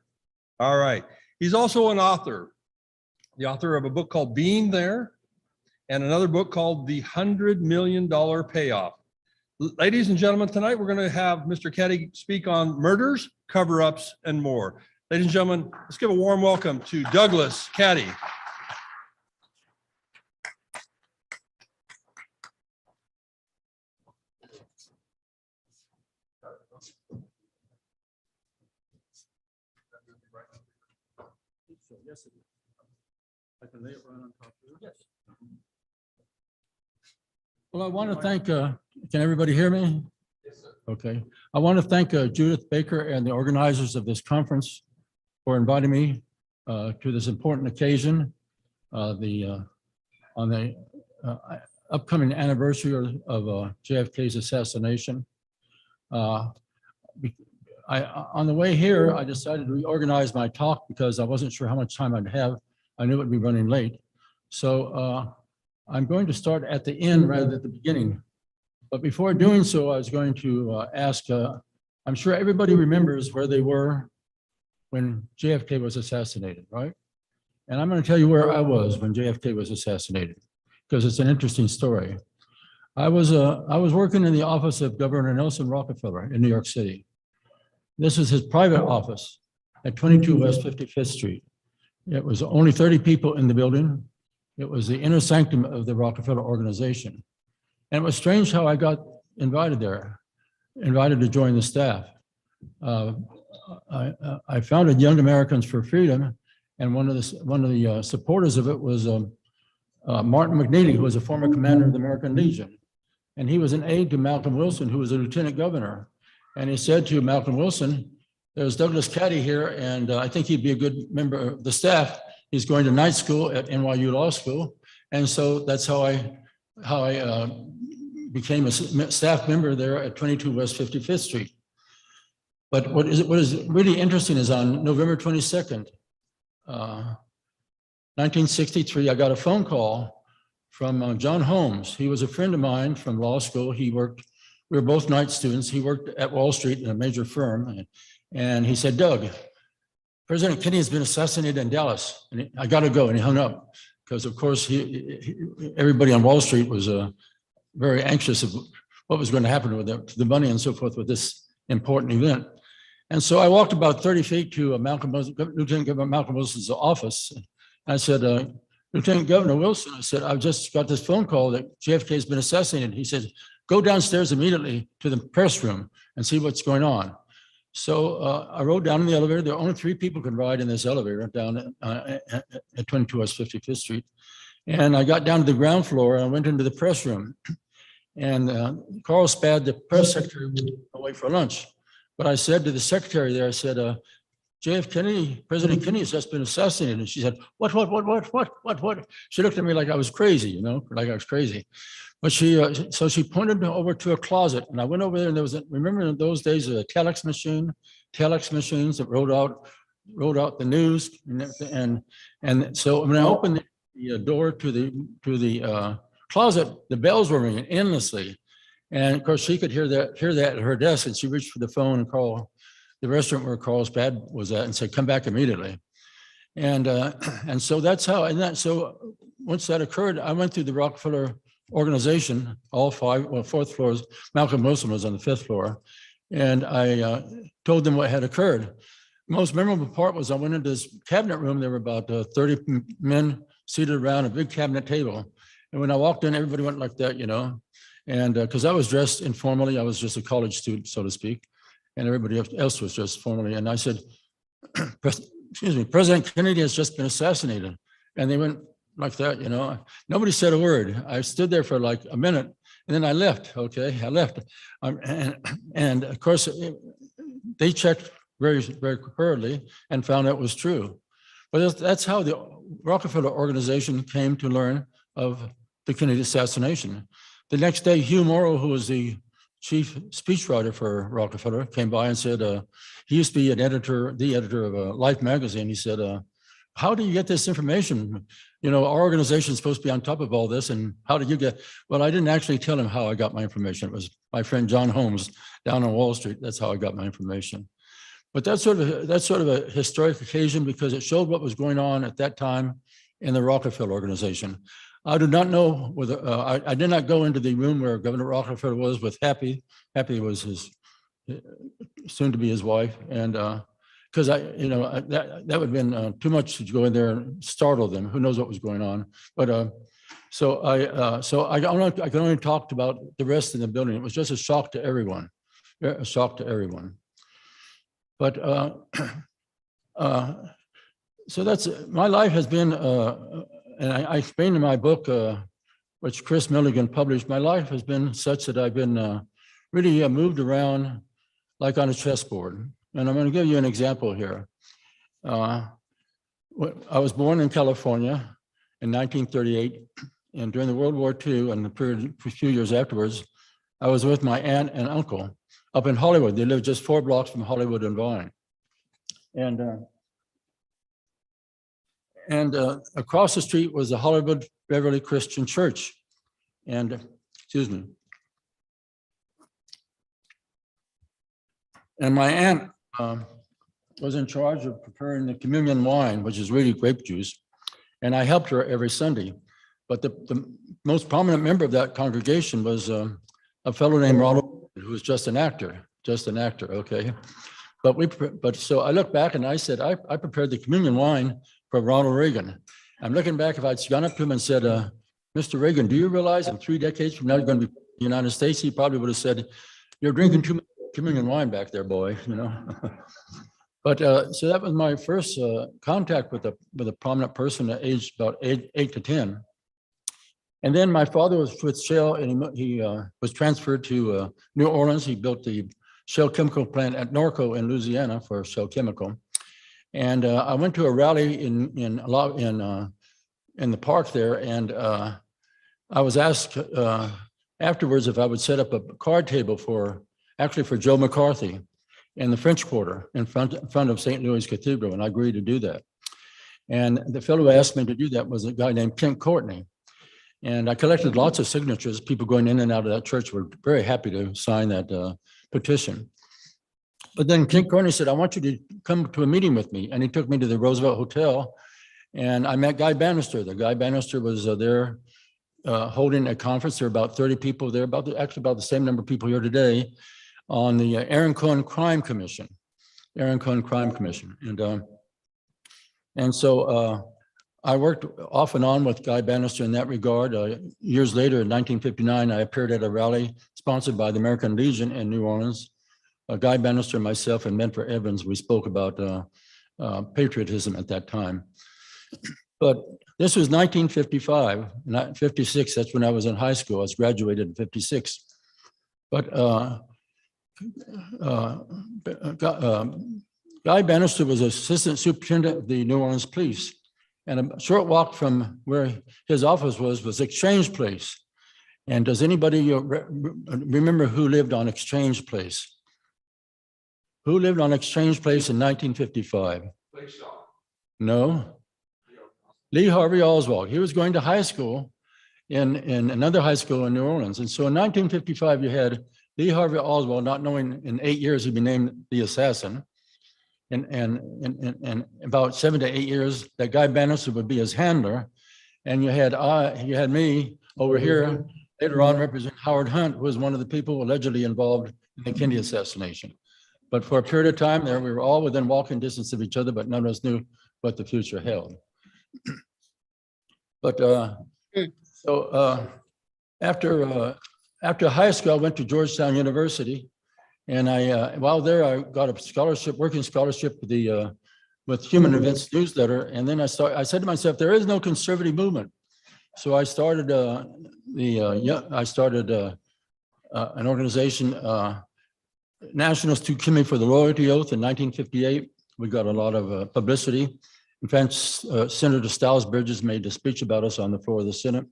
All right. He's also an author, the author of a book called Being There and another book called The $100 Million Payoff. Ladies and gentlemen, tonight we're going to have Mr. CADDY speak on murders, cover-ups, and more. Ladies and gentlemen, let's give a warm welcome to Douglas CADDY. Yes, it is. I can lay it right on top of it. Yes. Well, I want to thank, can everybody hear me? Yes, sir. Okay. I want to thank Judith Baker and the organizers of this conference for inviting me to this important occasion, on the upcoming anniversary of JFK's assassination. On the way here, I decided to reorganize my talk because I wasn't sure how much time I'd have. I knew it would be running late. So I'm going to start at the end rather than at the beginning. But before doing so, I was going to ask, I'm sure everybody remembers where they were when JFK was assassinated, right? And I'm going to tell you where I was when JFK was assassinated, because it's an interesting story. I was working in the office of Governor Nelson Rockefeller in New York City. This was his private office at 22 West 55th Street. It was only 30 people in the building. It was the inner sanctum of the Rockefeller organization. And it was strange how I got invited there, invited to join the staff. I founded Young Americans for Freedom, and one of the supporters of it was Martin McNeely, who was a former commander of the American Legion. And he was an aide to Malcolm Wilson, who was a lieutenant governor. And he said to Malcolm Wilson, there's Douglas CADDY here, and I think he'd be a good member of the staff. He's going to night school at NYU Law School. And so that's how I became a staff member there at 22 West 55th Street. But what is really interesting is on November 22nd, 1963, I got a phone call from John Holmes. He was a friend of mine from law school. We were both night students. He worked at Wall Street in a major firm. And he said, Doug, President Kennedy has been assassinated in Dallas. And I got to go. And he hung up because, of course, everybody on Wall Street was very anxious of what was going to happen with the money and so forth with this important event. And so I walked about 30 feet to Lieutenant Governor Malcolm Wilson's office. And I said, Lieutenant Governor Wilson, I said, I've just got this phone call that JFK has been assassinated. He said, go downstairs immediately to the press room and see what's going on. So I rode down in the elevator. There are only 3 people can ride in this elevator down at 22 West 55th Street. And I got down to the ground floor and I went into the press room. And Carl Spad, the press secretary, was away for lunch. But I said to the secretary there, I said, President Kennedy has just been assassinated. And she said, what? She looked at me like I was crazy, like I was crazy. But so she pointed me over to a closet, and I went over there, and there was remember in those days, a telex machines that wrote out the news. And so when I opened the door to the closet, the bells were ringing endlessly. And of course, she could hear that at her desk, and she reached for the phone and called the restaurant where Carl's dad was at and said, come back immediately. And so that's how, so once that occurred, I went through the Rockefeller organization, all 4th floors. Malcolm Wilson was on the 5th floor. And I told them what had occurred. The most memorable part was I went into this cabinet room. There were about 30 men seated around a big cabinet table. And when I walked in, everybody went like that, and because I was dressed informally, I was just a college student, so to speak. And everybody else was dressed formally. And I said, excuse me, President Kennedy has just been assassinated. And they went like that, Nobody said a word. I stood there for like a minute, and then I left, okay? I left. And of course, they checked very, very hurriedly and found out it was true. But that's how the Rockefeller organization came to learn of the Kennedy assassination. The next day, Hugh Morrow, who was the chief speechwriter for Rockefeller, came by and said, he used to be the editor of Life magazine. He said, how do you get this information? Our organization is supposed to be on top of all this. And how did you get? Well, I didn't actually tell him how I got my information. It was my friend John Holmes down on Wall Street. That's how I got my information. But that's sort of a historic occasion because it showed what was going on at that time in the Rockefeller organization. I do not know whether I did not go into the room where Governor Rockefeller was with Happy. Happy was his soon to be his wife, and because that would have been too much to go in there and startle them. Who knows what was going on? But so I can only talk about the rest in the building. It was just a shock to everyone, a shock to everyone. But so that's my life has been. And I explained in my book, which Chris Milligan published, my life has been such that I've been really moved around like on a chessboard. And I'm going to give you an example here. I was born in California in 1938, and during the World War II and a few years afterwards, I was with my aunt and uncle up in Hollywood. They lived just 4 blocks from Hollywood and Vine. And across the street was the Hollywood Beverly Christian Church. And, excuse me. And my aunt was in charge of preparing the communion wine, which is really grape juice. And I helped her every Sunday. But the most prominent member of that congregation was a fellow named Ronald, who was just an actor, okay? But so I look back and I said, I prepared the communion wine for Ronald Reagan. I'm looking back, if I'd gone up to him and said, Mr. Reagan, do you realize in 3 decades from now, you're going to be in the United States? He probably would have said, you're drinking too much communion wine back there, boy, you know? But so that was my first contact with a prominent person at age about 8 to 10. And then my father was with Shell, and he was transferred to New Orleans. He built the Shell chemical plant at Norco in Louisiana for Shell Chemical. And I went to a rally in the park there, and I was asked afterwards if I would set up a card table for Joe McCarthy in the French Quarter in front of St. Louis Cathedral, and I agreed to do that. And the fellow who asked me to do that was a guy named Kent Courtney. And I collected lots of signatures. People going in and out of that church were very happy to sign that petition. But then Kent Courtney said, I want you to come to a meeting with me. And he took me to the Roosevelt Hotel, and I met Guy Bannister. The Guy Bannister was there holding a conference. There were about 30 people there, actually about the same number of people here today, on the Aaron Cohen Crime Commission. And so I worked off and on with Guy Bannister in that regard. Years later, in 1959, I appeared at a rally sponsored by the American Legion in New Orleans. Guy Bannister, myself, and Mentor Evans, we spoke about patriotism at that time. But this was 1955, not 56. That's when I was in high school. I was graduated in 56. But Guy Bannister was assistant superintendent of the New Orleans Police. And a short walk from where his office was Exchange Place. And does anybody remember who lived on Exchange Place? Who lived on Exchange Place in 1955? No. Lee Harvey Oswald. He was going to high school in another high school in New Orleans. And so in 1955, you had Lee Harvey Oswald, not knowing in 8 years he'd be named the assassin. And about 7 to 8 years, that Guy Bannister would be his handler. And you had me over here, later on representing Howard Hunt, who was one of the people allegedly involved in the Kennedy assassination. But for a period of time there, we were all within walking distance of each other, but none of us knew what the future held. But after high school, I went to Georgetown University. And while there, I got a scholarship, working scholarship with Human Events newsletter. And then I said to myself, there is no conservative movement. So I started an organization, Nationals to Kimmy for the Loyalty Oath in 1958. We got a lot of publicity. In fact, Senator Stiles Bridges made a speech about us on the floor of the Senate.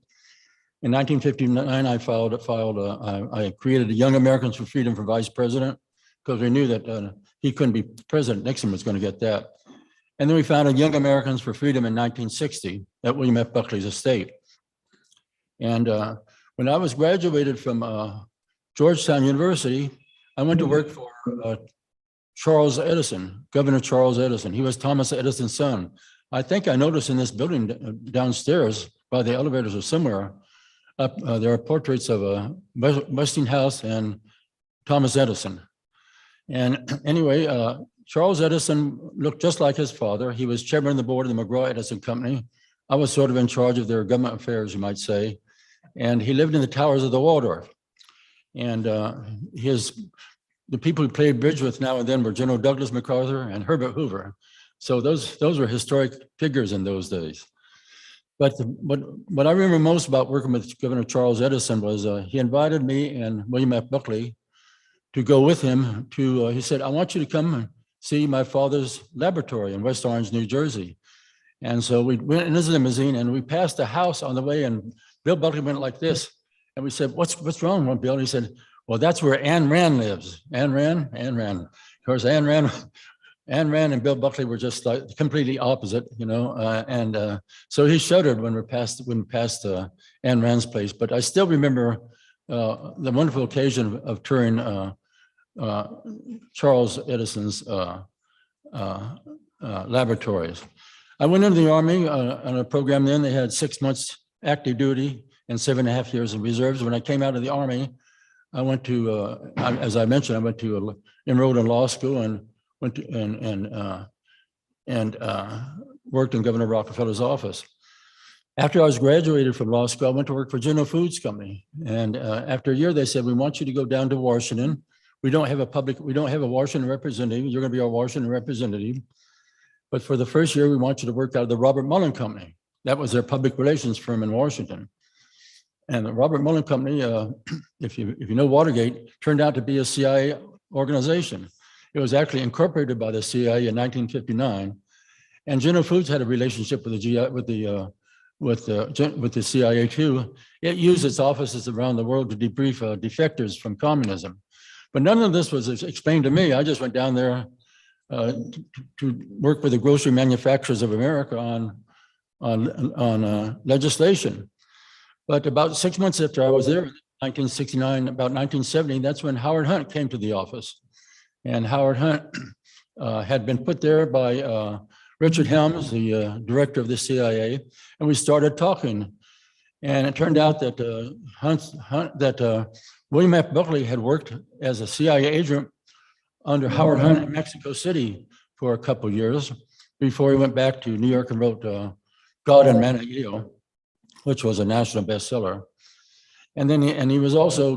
In 1959, I created the Young Americans for Freedom for vice president, because we knew that he couldn't be president. Nixon was going to get that. And then we founded Young Americans for Freedom in 1960 at William F. Buckley's estate. And when I was graduated from Georgetown University, I went to work for Charles Edison, Governor Charles Edison. He was Thomas Edison's son. I think I noticed in this building downstairs by the elevators or somewhere, there are portraits of Westinghouse and Thomas Edison. And anyway, Charles Edison looked just like his father. He was chairman of the board of the McGraw Edison Company. I was sort of in charge of their government affairs, you might say. And he lived in the towers of the Waldorf. And the people he played bridge with now and then were General Douglas MacArthur and Herbert Hoover. So those were historic figures in those days. But what I remember most about working with Governor Charles Edison was he invited me and William F. Buckley to go with him to, he said, I want you to come and see my father's laboratory in West Orange, New Jersey. And so we went in his limousine and we passed a house on the way, and Bill Buckley went like this. And we said, what's wrong with Bill? And he said, well, that's where Anne Rand lives. Anne Rand. Of course, Anne Rand and Bill Buckley were just like completely opposite, you know. So he shuddered when we passed Anne Rand's place. But I still remember the wonderful occasion of touring Charles Edison's laboratories. I went into the Army on a program then. They had 6 months active duty and 7.5 years in reserves. When I came out of the Army, I went to, as I mentioned, I went to enrolled in law school and went to and worked in Governor Rockefeller's office. After I was graduated from law school, I went to work for General Foods Company. And after a year, they said, we want you to go down to Washington. We don't have a Washington representative. You're going to be our Washington representative. But for the first year, we want you to work out of the Robert Mullen Company. That was their public relations firm in Washington. And the Robert Mullen Company, if you know Watergate, turned out to be a CIA organization. It was actually incorporated by the CIA in 1959. And General Foods had a relationship with the CIA too. It used its offices around the world to debrief defectors from communism. But none of this was explained to me. I just went down there to work with the grocery manufacturers of America on legislation. But about 6 months after I was there, 1969, about 1970, that's when Howard Hunt came to the office. And Howard Hunt had been put there by Richard Helms, the director of the CIA, and we started talking. And it turned out that William F. Buckley had worked as a CIA agent under Howard Hunt in Mexico City for a couple of years before he went back to New York and wrote God and Managio, which was a national bestseller. And then he was also,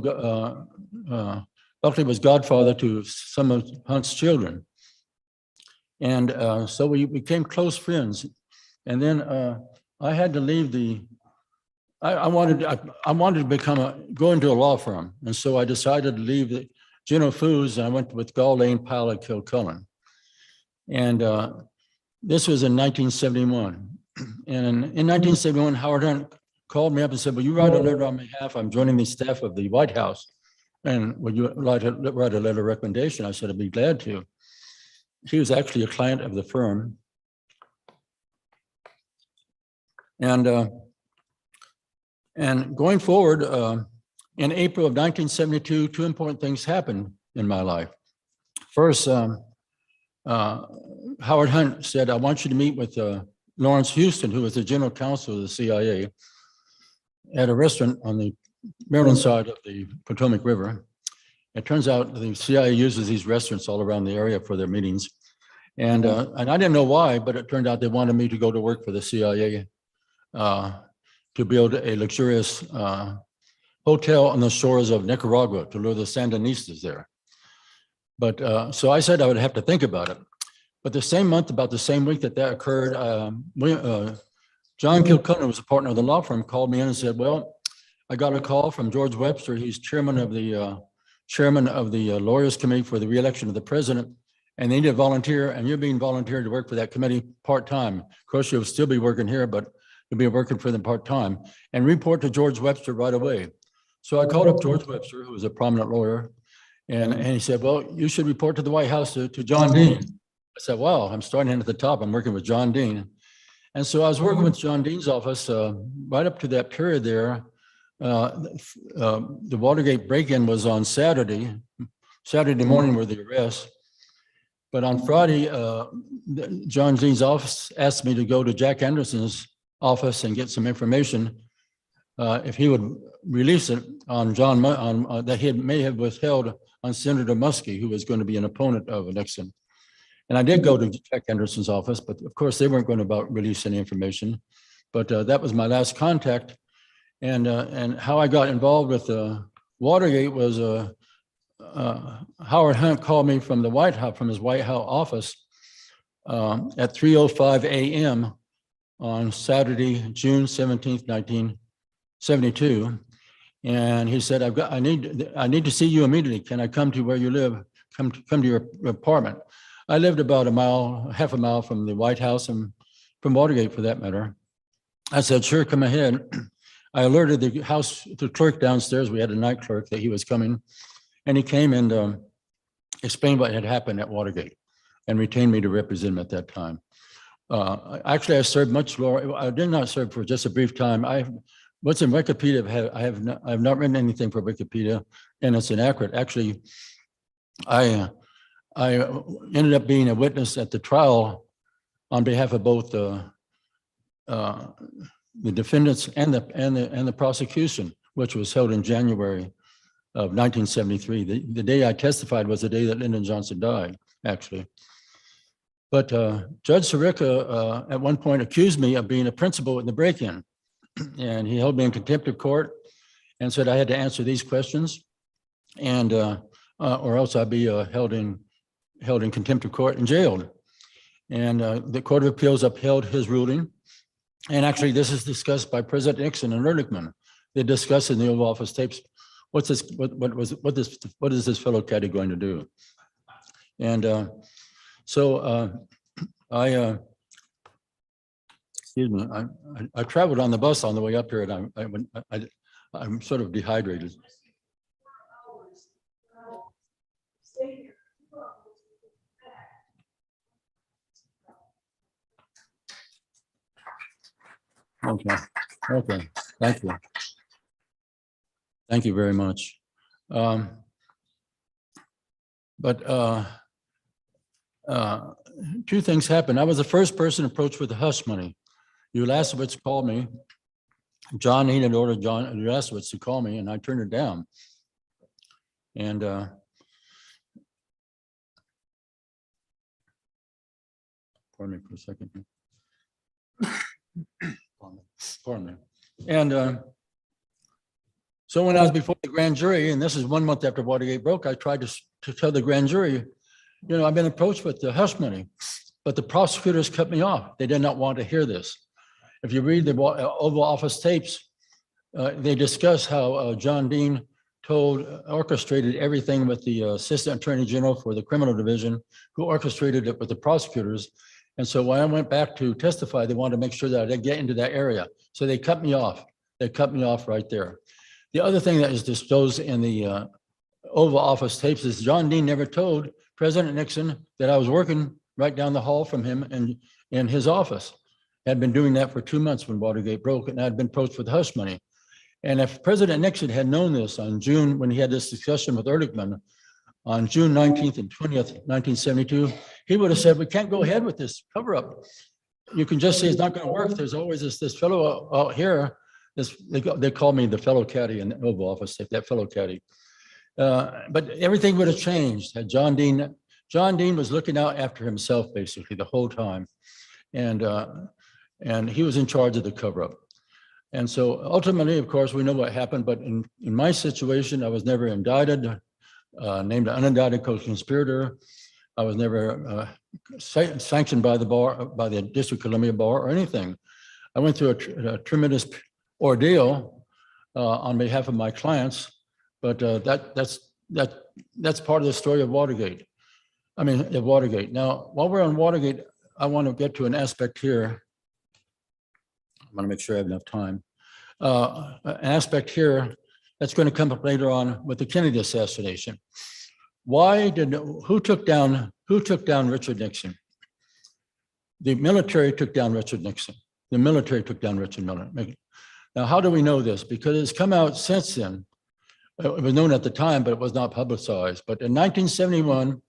Buckley was godfather to some of Hunt's children. And so we became close friends. And then I had to leave I wanted to go into a law firm. And so I decided to leave the General Foods, and I went with Gauldane, Powell, and Kilcullen. And this was in 1971. And in 1971, Howard Hunt called me up and said, will you write a letter on my behalf? I'm joining the staff of the White House. And would you like to write a letter of recommendation? I said, I'd be glad to. He was actually a client of the firm. And going forward, in April of 1972, two important things happened in my life. First, Howard Hunt said, I want you to meet with Lawrence Houston, who was the general counsel of the CIA, at a restaurant on the Maryland side of the Potomac River. It turns out the CIA uses these restaurants all around the area for their meetings. And I didn't know why, but it turned out they wanted me to go to work for the CIA to build a luxurious hotel on the shores of Nicaragua to lure the Sandinistas there. But so I said I would have to think about it. But the same month, about the same week that occurred, John Kilcullen, who was a partner of the law firm, called me in and said, well, I got a call from George Webster. He's chairman of the Lawyers Committee for the re-election of the president, and they need a volunteer, and you're being volunteered to work for that committee part-time. Of course, you'll still be working here, but you'll be working for them part-time, and report to George Webster right away. So I called up George Webster, who was a prominent lawyer, and he said, well, you should report to the White House to John Dean. I said, wow, I'm starting in at the top. I'm working with John Dean. And so I was working with John Dean's office right up to that period there. The Watergate break-in was on Saturday morning were the arrests. But on Friday, John Dean's office asked me to go to Jack Anderson's office and get some information if he would release it on that he may have withheld on Senator Muskie, who was going to be an opponent of Nixon. And I did go to Jack Anderson's office, but of course they weren't going to release any information. But that was my last contact. And how I got involved with Watergate was Howard Hunt called me from the White House, from his White House office at 3:05 a.m. on Saturday, June 17th, 1972. And he said, I need to see you immediately. Can I come to where you live? Come to your apartment. I lived about half a mile from the White House and from Watergate for that matter. I said, sure, come ahead. I alerted the clerk downstairs. We had a night clerk that he was coming, and he came and explained what had happened at Watergate and retained me to represent him at that time. Actually, I served much longer. I did not serve for just a brief time. What's in Wikipedia, I have not written anything for Wikipedia, and it's inaccurate. Actually, I I ended up being a witness at the trial on behalf of both the defendants and the prosecution, which was held in January of 1973. The day I testified was the day that Lyndon Johnson died, actually. But Judge Sirica at one point accused me of being a principal in the break-in, and he held me in contempt of court and said I had to answer these questions, and or else I'd be held in contempt of court and jailed. And the Court of Appeals upheld his ruling. And actually, this is discussed by President Nixon and Ehrlichman. They discussed in the Oval Office tapes, what is this fellow caddy going to do? And excuse me, I traveled on the bus on the way up here, and I'm sort of dehydrated. Okay, thank you. Thank you very much. Two things happened. I was the first person approached with the hush money. Ulasewicz called me. John had ordered John Ulasewicz to call me, and I turned it down. And pardon me for a second. Pardon me. And so when I was before the grand jury, and this is 1 month after Watergate broke, I tried to tell the grand jury, you know, I've been approached with the hush money, but the prosecutors cut me off. They did not want to hear this. If you read the Oval Office tapes, they discuss how John Dean orchestrated everything with the Assistant Attorney General for the Criminal Division, who orchestrated it with the prosecutors. And so when I went back to testify, they wanted to make sure that I didn't get into that area. So they cut me off. They cut me off right there. The other thing that is disclosed in the Oval Office tapes is John Dean never told President Nixon that I was working right down the hall from him and in his office. I had been doing that for 2 months when Watergate broke, and I had been approached with hush money. And if President Nixon had known this on June, when he had this discussion with Ehrlichman on June 19th and 20th, 1972, he would have said, we can't go ahead with this cover up. You can just say it's not going to work. There's always this fellow out here. They call me the fellow caddy in the Oval Office, that fellow caddy. But everything would have changed had John Dean was looking out after himself basically the whole time. And he was in charge of the cover up. And so ultimately, of course, we know what happened, but in my situation, I was never indicted, named an unindicted co-conspirator. I was never sanctioned by the bar, by the District of Columbia Bar or anything. I went through a tremendous ordeal on behalf of my clients, but that's part of the story of Watergate. I mean, of Watergate. Now, while we're on Watergate, I want to get to an aspect here. I want to make sure I have enough time. An aspect here that's going to come up later on with the Kennedy assassination. Who took down Richard Nixon? The military took down Richard Nixon. The military took down Richard Nixon. Now, how do we know this? Because it's come out since then. It was known at the time, but it was not publicized. But in 1971,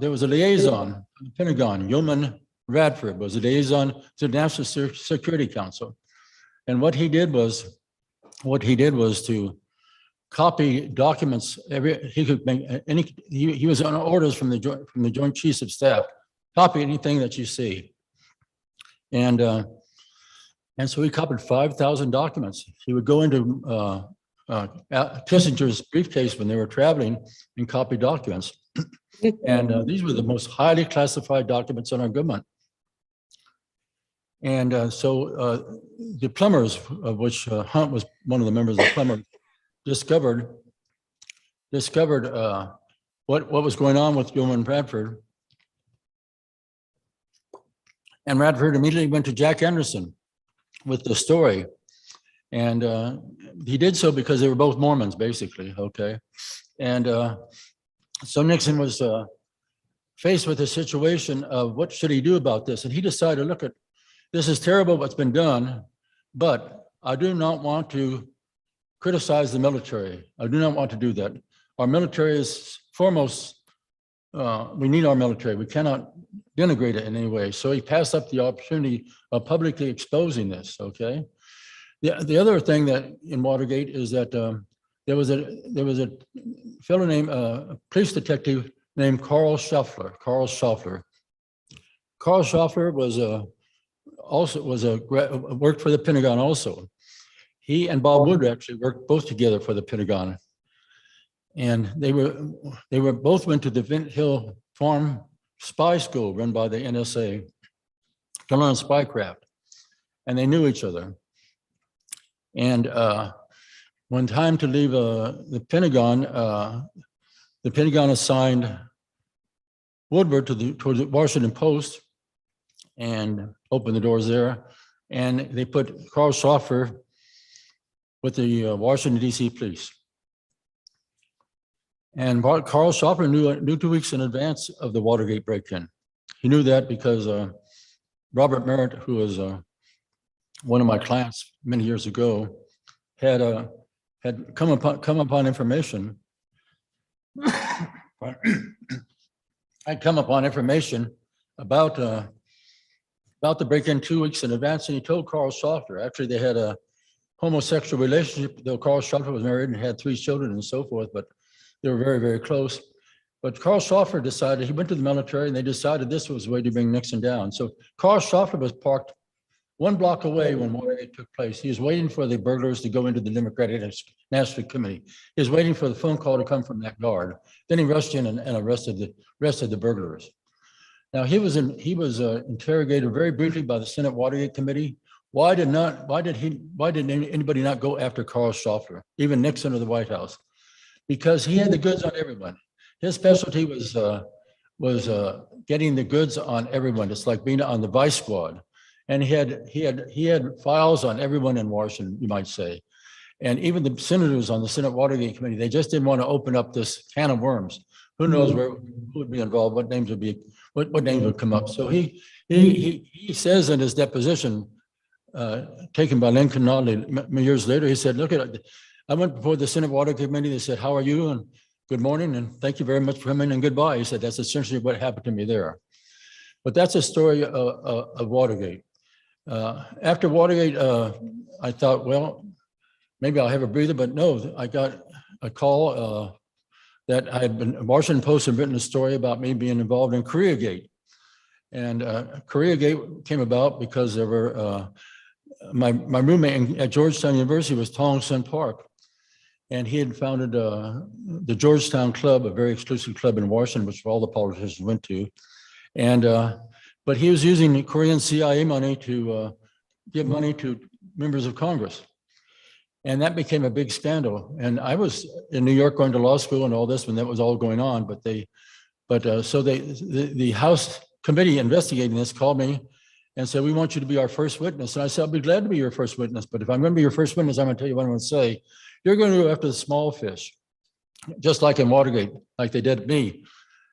there was a liaison in the Pentagon. Yeoman Radford was a liaison to the National Security Council. And what he did was to copy documents. He could make any. He was on orders from the Joint Chiefs of Staff. Copy anything that you see. And so he copied 5,000 documents. He would go into Kissinger's briefcase when they were traveling and copy documents. And these were the most highly classified documents in our government. And so the plumbers, of which Hunt was one of the members of the plumbers, discovered what was going on with Yeoman Radford. And Radford immediately went to Jack Anderson with the story. And he did so because they were both Mormons, basically, okay? And so Nixon was faced with a situation of what should he do about this? And he decided, look, this is terrible what's been done, but I do not want to criticize the military. I do not want to do that. Our military is foremost we need our military. We cannot denigrate it in any way. So he passed up the opportunity of publicly exposing this, okay? The other thing that in Watergate is that there was a fellow named, a police detective named Carl Schaffler. Carl Schaffler was worked for the Pentagon also. He and Bob Wood actually worked both together for the Pentagon. And they both went to the Vint Hill Farm Spy School run by the NSA to learn spycraft. And they knew each other. And when time to leave the Pentagon assigned Woodward to the Washington Post and opened the doors there. And they put Carl Schaffler with the Washington DC police. And Carl Schaffler knew 2 weeks in advance of the Watergate break-in. He knew that because Robert Merritt, who was one of my clients many years ago, had come upon information. I'd come upon information about the break-in 2 weeks in advance, and he told Carl Schaffler. Actually, they had a homosexual relationship, though Carl Schaffler was married and had 3 children and so forth, but they were very, very close. But Carl Schaffler decided, he went to the military and they decided this was the way to bring Nixon down. So Carl Schaffler was parked 1 block away when Watergate took place. He was waiting for the burglars to go into the Democratic National Committee. He was waiting for the phone call to come from that guard. Then he rushed in and arrested the burglars. Now he was interrogated very briefly by the Senate Watergate Committee. Why did anybody not go after Carl Schaffler, even Nixon or the White House? Because he had the goods on everyone. His specialty was getting the goods on everyone. It's like being on the vice squad. And he had files on everyone in Washington, you might say. And even the senators on the Senate Watergate Committee, they just didn't want to open up this can of worms. Who knows who would be involved, what names would come up. So he says in his deposition, taken by Lincoln Notley years later, he said, look at it. I went before the Senate Watergate Committee. They said, how are you? And good morning. And thank you very much for coming and goodbye. He said, that's essentially what happened to me there. But that's a story of Watergate. After Watergate, I thought, well, maybe I'll have a breather, but no, I got a call that Washington Post had written a story about me being involved in Koreagate. And Koreagate came about because there were, my roommate at Georgetown University was Tong Sun Park. And he had founded the Georgetown Club, a very exclusive club in Washington, which all the politicians went to. And but he was using the Korean CIA money to give money to members of Congress. And that became a big scandal. And I was in New York going to law school and all this when that was all going on. But the House committee investigating this called me and said, we want you to be our first witness. And I said, I'll be glad to be your first witness. But if I'm going to be your first witness, I'm going to tell you what I'm going to say. You're going to go after the small fish, just like in Watergate, like they did me.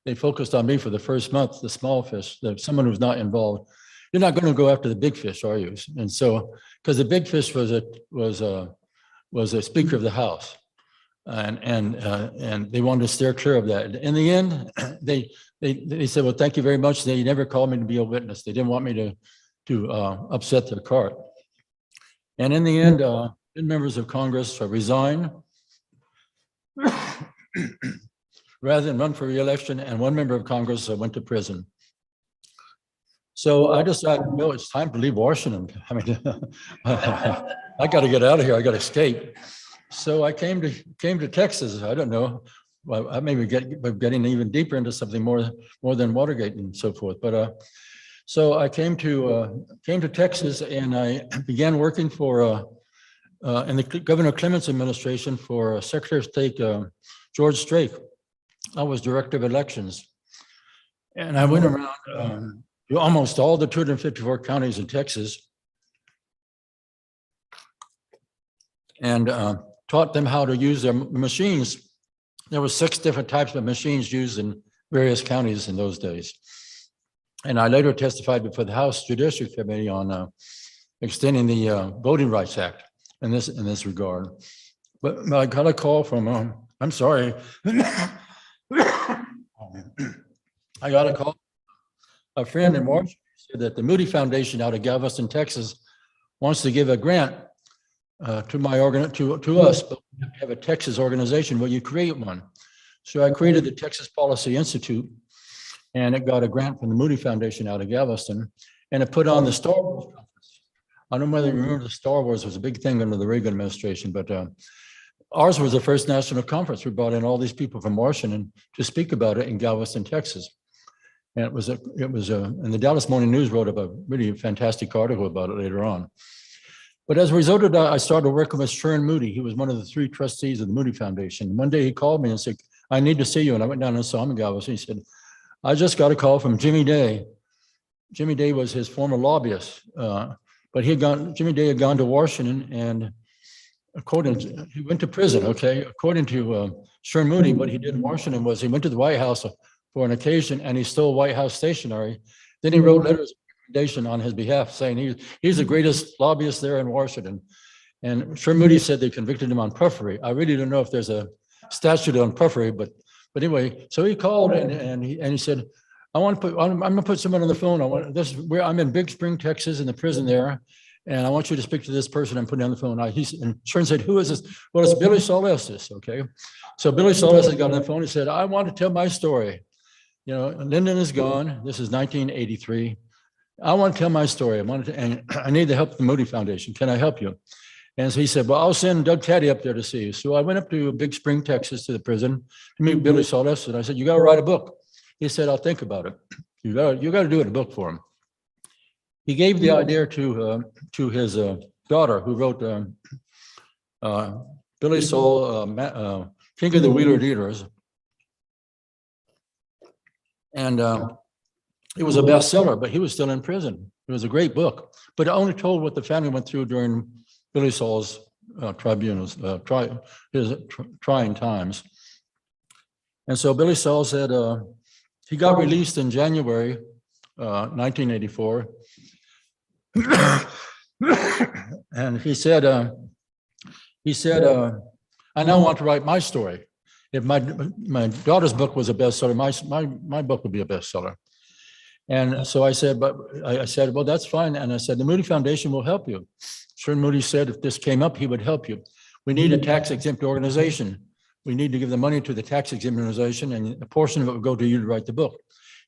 They focused on me for the first month, the small fish, someone who's not involved. You're not going to go after the big fish, are you? And so, because the big fish was a Speaker of the House, and they wanted to steer clear of that. In the end, they said, well, thank you very much. They never called me to be a witness. They didn't want me to upset their cart. And in the end, members of Congress resigned rather than run for re-election, and 1 member of Congress went to prison. So I decided, well, it's time to leave Washington. I mean, I got to get out of here. I got to escape. So I came to Texas. I don't know. Well, I may be getting even deeper into something more than Watergate and so forth. But so I came to Texas, and I began working for in the Governor Clements administration for Secretary of State George Strait. I was director of elections, and I went around to almost all the 254 counties in Texas and taught them how to use their machines. There were 6 different types of machines used in various counties in those days. And I later testified before the House Judiciary Committee on extending the Voting Rights Act in this regard. But I got a call from, I'm sorry. I got a call. A friend in March said that the Moody Foundation out of Galveston, Texas, wants to give a grant to my to us, but we have to have a Texas organization. Will you create one? So I created the Texas Policy Institute, and it got a grant from the Moody Foundation out of Galveston, and it put on the Star Wars conference. I don't know whether you remember the Star Wars was a big thing under the Reagan administration, but ours was the first national conference. We brought in all these people from Washington to speak about it in Galveston, Texas. And it was and the Dallas Morning News wrote up a really fantastic article about it later on. But as a result of that, I started working with Sharon Moody. He was one of the 3 trustees of the Moody Foundation. One day he called me and said, I need to see you. And I went down and saw him in Galveston. He said, I just got a call from Jimmy Day. Jimmy Day was his former lobbyist, but Jimmy Day had gone to Washington, and he went to prison, okay? According to Sharon Moody, what he did in Washington was he went to the White House for an occasion and he stole White House stationery. Then he wrote letters of recommendation on his behalf saying he's the greatest lobbyist there in Washington. And Sharon Moody said they convicted him on puffery. I really don't know if there's a statute on puffery, but anyway, so he called and he said, I'm gonna put someone on the phone. I'm in Big Spring, Texas, in the prison there, and I want you to speak to this person I'm putting on the phone. And Sharon said, who is this? Well, it's Billy Solestis, okay? So Billy Solestis got on the phone and said, I want to tell my story. You know, Lyndon is gone. This is 1983. I want to tell my story. And I need the help of the Moody Foundation. Can I help you? And so he said, well, I'll send Doug CADDY up there to see you. So I went up to Big Spring, Texas, to the prison to meet Billy Solestis. And I said, you got to write a book. He said, I'll think about it. You got to do it a book for him. He gave the idea to his daughter, who wrote Billy Soul, King of the Wheeler Dealers. And it was a bestseller, but he was still in prison. It was a great book, but it only told what the family went through during Billy Saul's trying times. And so Billy Saul said he got released in January 1984. And he said, I now want to write my story. If my daughter's book was a bestseller, my book would be a bestseller. And so I said, well, that's fine. And I said, the Moody Foundation will help you. Sharon Moody said, if this came up, he would help you. We need a tax exempt organization. We need to give the money to the tax exempt organization, and a portion of it would go to you to write the book.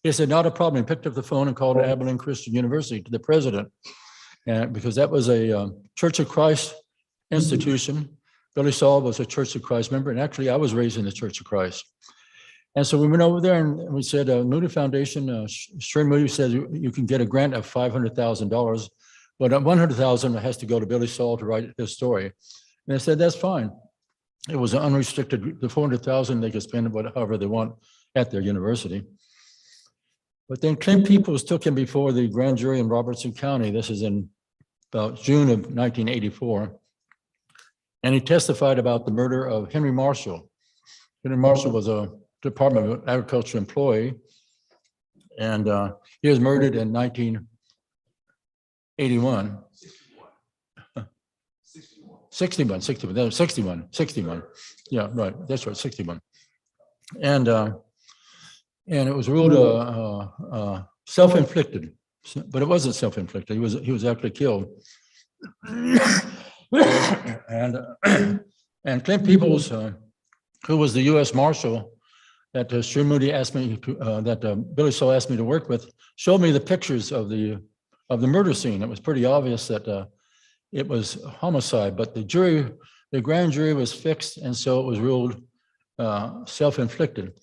He said, not a problem. He picked up the phone and called Abilene Christian University to the president, because that was a Church of Christ institution. Billy Saul was a Church of Christ member, and actually I was raised in the Church of Christ. And so we went over there and we said, Moody Foundation, Sharon Moody said you can get a grant of $500,000, but $100,000 has to go to Billy Saul to write his story. And they said, that's fine. It was unrestricted, the $400,000 they could spend however they want at their university. But then Clint Peoples took him before the grand jury in Robertson County. This is in about June of 1984. And he testified about the murder of Henry Marshall. Henry Marshall was a Department of Agriculture employee, and he was murdered in 1981. 61. Yeah, right. That's right, 61. And it was ruled self-inflicted, but it wasn't self-inflicted. He was actually killed. And Clint Peoples, who was the U.S. Marshal that Sharon Moody asked me to, Billy Saul asked me to work with, showed me the pictures of the murder scene. It was pretty obvious that it was homicide, but the grand jury was fixed, and so it was ruled self-inflicted.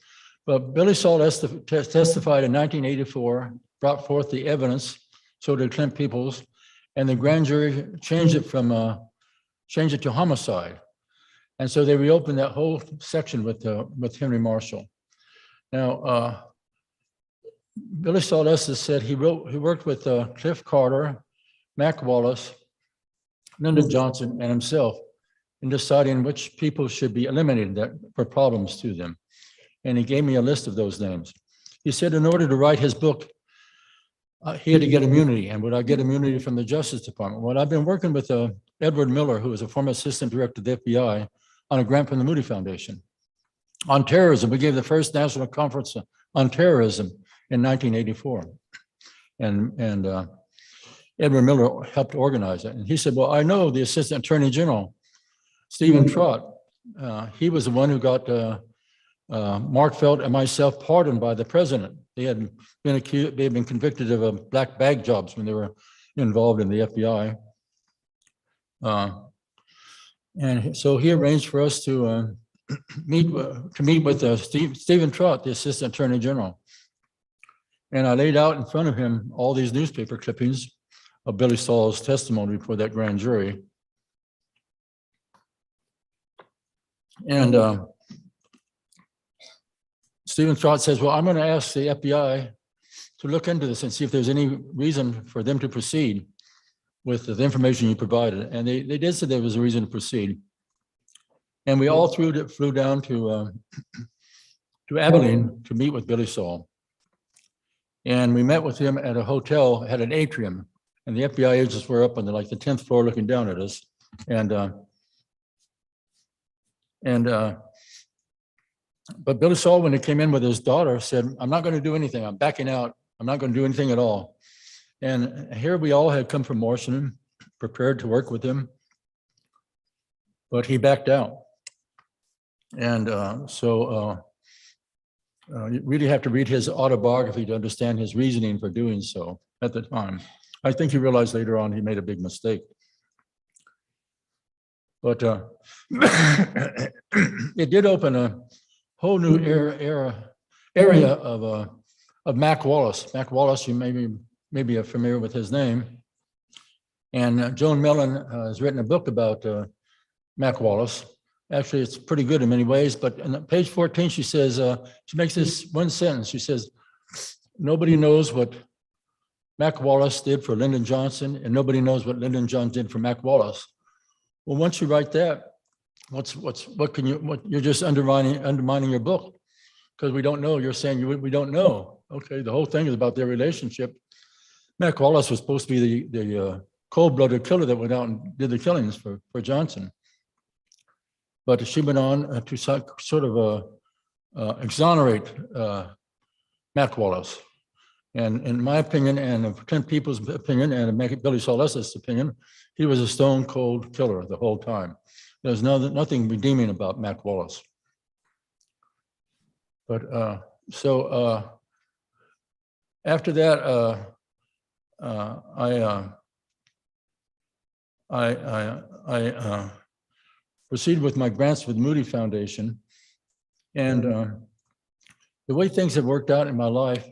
But Billy Saul testified in 1984, brought forth the evidence, so did Clint Peoples, and the grand jury changed it to homicide. And so they reopened that whole section with Henry Marshall. Now, Billy Saul said he worked with Cliff Carter, Mac Wallace, Lyndon Johnson, and himself in deciding which people should be eliminated for problems to them. And he gave me a list of those names. He said in order to write his book, he had to get immunity. And would I get immunity from the Justice Department? Well, I've been working with Edward Miller, who was a former assistant director of the FBI, on a grant from the Moody Foundation. On terrorism, we gave the first national conference on terrorism in 1984. And Edward Miller helped organize it. And he said, well, I know the Assistant Attorney General, Stephen Trott. He was the one who got Mark Felt and myself pardoned by the president. They had been convicted of black bag jobs when they were involved in the FBI. And so he arranged for us to meet with Stephen Trott, the Assistant Attorney General. And I laid out in front of him all these newspaper clippings of Billy Saul's testimony before that grand jury. And Stephen Trott says, well, I'm going to ask the FBI to look into this and see if there's any reason for them to proceed with the information you provided. And they did say there was a reason to proceed. And we all flew down to Abilene to meet with Billy Saul. And we met with him at a hotel, had an atrium, and the FBI agents were up on the 10th floor looking down at us. But Billy Saul, when he came in with his daughter, said, I'm not going to do anything. I'm backing out. I'm not going to do anything at all. And here we all had come from Washington, prepared to work with him, but he backed out. And you really have to read his autobiography to understand his reasoning for doing so at the time. I think he realized later on he made a big mistake. But it did open a whole new area of Mac Wallace. Mac Wallace, you maybe are familiar with his name. And Joan Mellon has written a book about Mac Wallace. Actually, it's pretty good in many ways, but on page 14, she says, she makes this one sentence. She says, nobody knows what Mac Wallace did for Lyndon Johnson, and nobody knows what Lyndon Johnson did for Mac Wallace. Well, once you write that, you're just undermining your book, because we don't know. You're saying we don't know. Okay, the whole thing is about their relationship. Mac Wallace was supposed to be the cold-blooded killer that went out and did the killings for Johnson. But she went on to sort of exonerate Mac Wallace. And in my opinion, and of 10 people's opinion, and Billy Saul's opinion, he was a stone cold killer the whole time. There's nothing redeeming about Mac Wallace. But after that, I proceeded with my grants with Moody Foundation. And the way things have worked out in my life,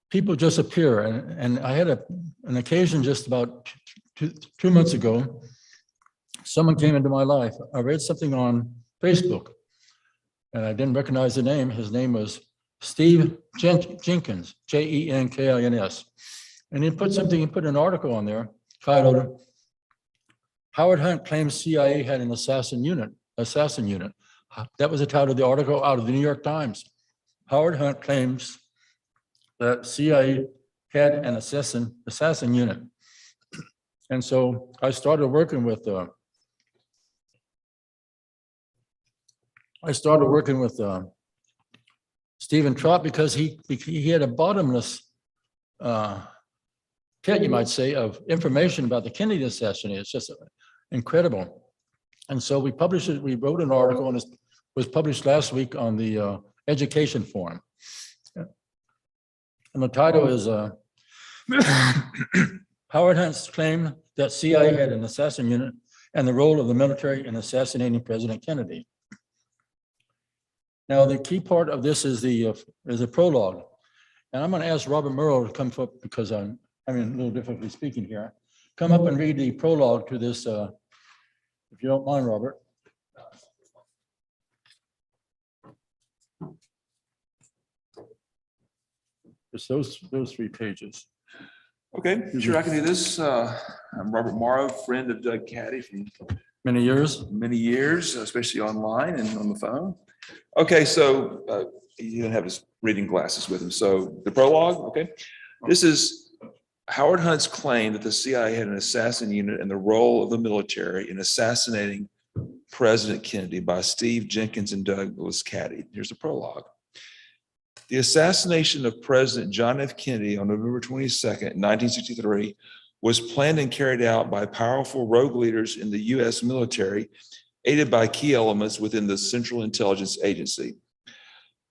people just appear. And I had an occasion just about two months ago. Someone came into my life. I read something on Facebook, and I didn't recognize the name. His name was Steve Jenkins, Jenkins. And he put an article on there titled, Howard Hunt claims CIA had an assassin unit. That was the title of the article out of the New York Times. Howard Hunt claims that CIA had an assassin unit. And so I started working with Stephen Trott, because he had a bottomless pit, you might say, of information about the Kennedy assassination. It's just incredible. And so we published it. We wrote an article, and it was published last week on the Education Forum. And the title is Howard Hunt's claim that CIA had an assassin unit and the role of the military in assassinating President Kennedy. Now, the key part of this is a prologue. And I'm going to ask Robert Murrow to come up, because I'm having a little difficulty speaking here. Come up and read the prologue to this, if you don't mind, Robert. Just those 3 pages. Okay, sure, I can do this. I'm Robert Morrow, friend of Doug Caddy from many years, especially online and on the phone. Okay, so he didn't have his reading glasses with him. So the prologue, okay. This is Howard Hunt's claim that the CIA had an assassin unit and the role of the military in assassinating President Kennedy by Steve Jenkins and Douglas Caddy. Here's the prologue. The assassination of President John F. Kennedy on November 22nd, 1963, was planned and carried out by powerful rogue leaders in the U.S. military, aided by key elements within the Central Intelligence Agency.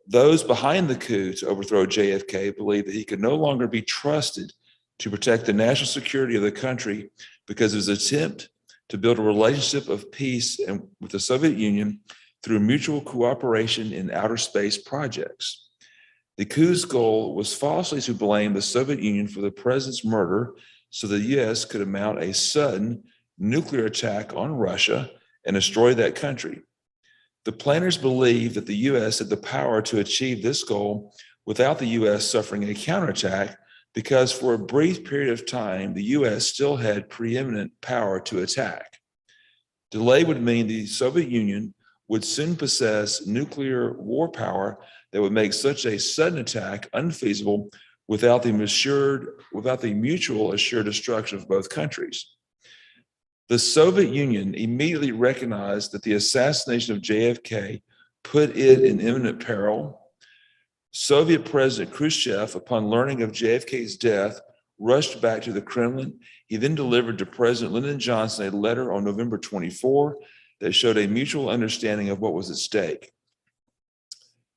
Those behind the coup to overthrow JFK believed that he could no longer be trusted to protect the national security of the country because of his attempt to build a relationship of peace with the Soviet Union through mutual cooperation in outer space projects. The coup's goal was falsely to blame the Soviet Union for the president's murder so the U.S. could mount a sudden nuclear attack on Russia and destroy that country. The planners believed that the U.S. had the power to achieve this goal without the U.S. suffering a counterattack because for a brief period of time, the U.S. still had preeminent power to attack. Delay would mean the Soviet Union would soon possess nuclear war power that would make such a sudden attack unfeasible without the mutual assured destruction of both countries. The Soviet Union immediately recognized that the assassination of JFK put it in imminent peril. Soviet President Khrushchev, upon learning of JFK's death, rushed back to the Kremlin. He then delivered to President Lyndon Johnson a letter on November 24 that showed a mutual understanding of what was at stake.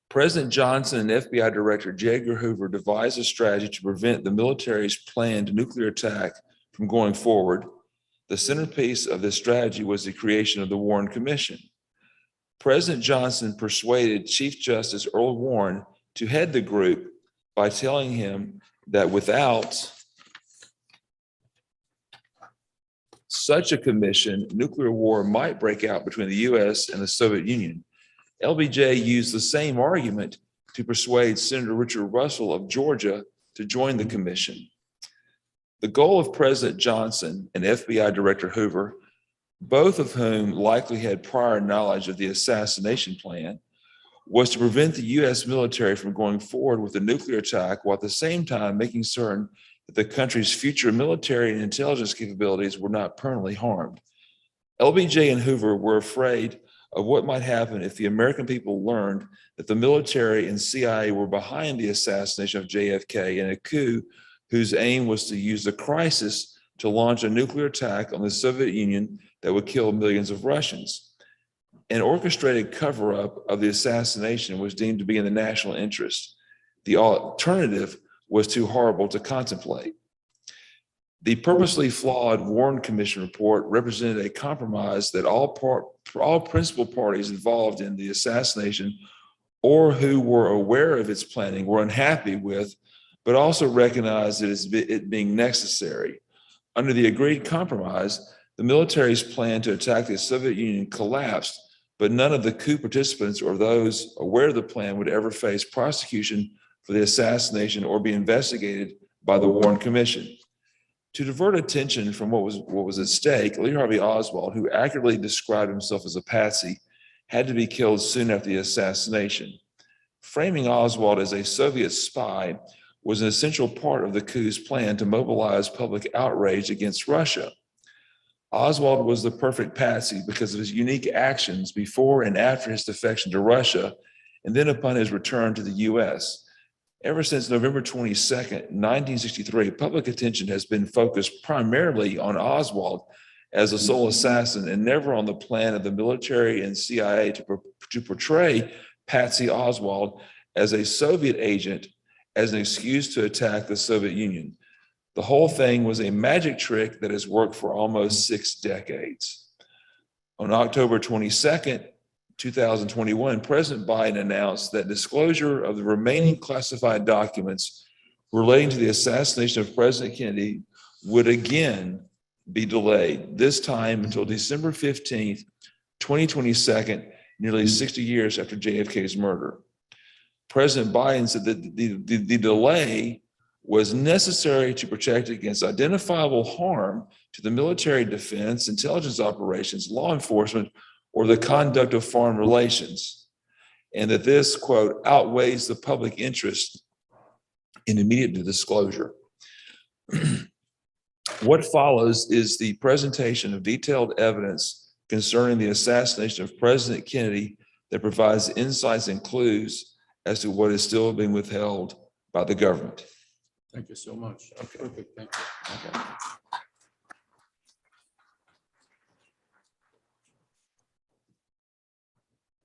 President Johnson and FBI Director J. Edgar Hoover devised a strategy to prevent the military's planned nuclear attack from going forward. The centerpiece of this strategy was the creation of the Warren Commission. President Johnson persuaded Chief Justice Earl Warren to head the group by telling him that without such a commission, nuclear war might break out between the U.S. and the Soviet Union. LBJ used the same argument to persuade Senator Richard Russell of Georgia to join the commission. The goal of President Johnson and FBI Director Hoover, both of whom likely had prior knowledge of the assassination plan, was to prevent the U.S. military from going forward with a nuclear attack while at the same time making certain that the country's future military and intelligence capabilities were not permanently harmed. LBJ and Hoover were afraid of what might happen if the American people learned that the military and CIA were behind the assassination of JFK in a coup whose aim was to use the crisis to launch a nuclear attack on the Soviet Union that would kill millions of Russians. An orchestrated cover-up of the assassination was deemed to be in the national interest. The alternative was too horrible to contemplate. The purposely flawed Warren Commission report represented a compromise that all principal parties involved in the assassination or who were aware of its planning were unhappy with, but also recognized it being necessary. Under the agreed compromise, the military's plan to attack the Soviet Union collapsed, but none of the coup participants or those aware of the plan would ever face prosecution for the assassination or be investigated by the Warren Commission. To divert attention from what was at stake, Lee Harvey Oswald, who accurately described himself as a patsy, had to be killed soon after the assassination. Framing Oswald as a Soviet spy was an essential part of the coup's plan to mobilize public outrage against Russia. Oswald was the perfect patsy because of his unique actions before and after his defection to Russia, and then upon his return to the U.S. Ever since November 22nd, 1963, public attention has been focused primarily on Oswald as a sole assassin and never on the plan of the military and CIA to portray Patsy Oswald as a Soviet agent as an excuse to attack the Soviet Union. The whole thing was a magic trick that has worked for almost 6 decades. On October 22nd, 2021, President Biden announced that disclosure of the remaining classified documents relating to the assassination of President Kennedy would again be delayed, this time until December 15th, 2022, nearly 60 years after JFK's murder. President Biden said that the delay was necessary to protect against identifiable harm to the military defense, intelligence operations, law enforcement, or the conduct of foreign relations, and that this, quote, outweighs the public interest in immediate disclosure. What follows is the presentation of detailed evidence concerning the assassination of President Kennedy that provides insights and clues as to what is still being withheld by the government. Thank you so much. Okay. Perfect. Thank you. Okay.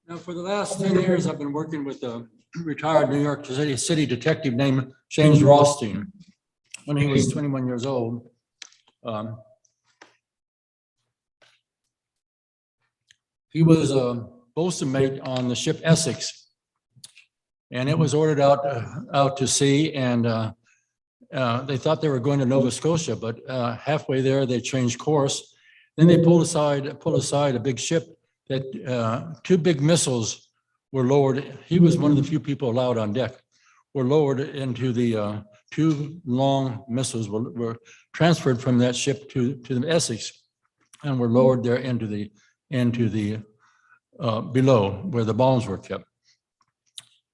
Now, for the last 10 years, I've been working with a retired New York City detective named James Rothstein. When he was 21 years old, he was a bosun mate on the ship Essex, and it was ordered out to sea, and they thought they were going to Nova Scotia, but halfway there they changed course. Then they pulled aside a big ship that 2 big missiles were lowered. He was one of the few people allowed on deck. Were lowered into the 2 long missiles were transferred from that ship to the Essex, and were lowered there into the below where the bombs were kept.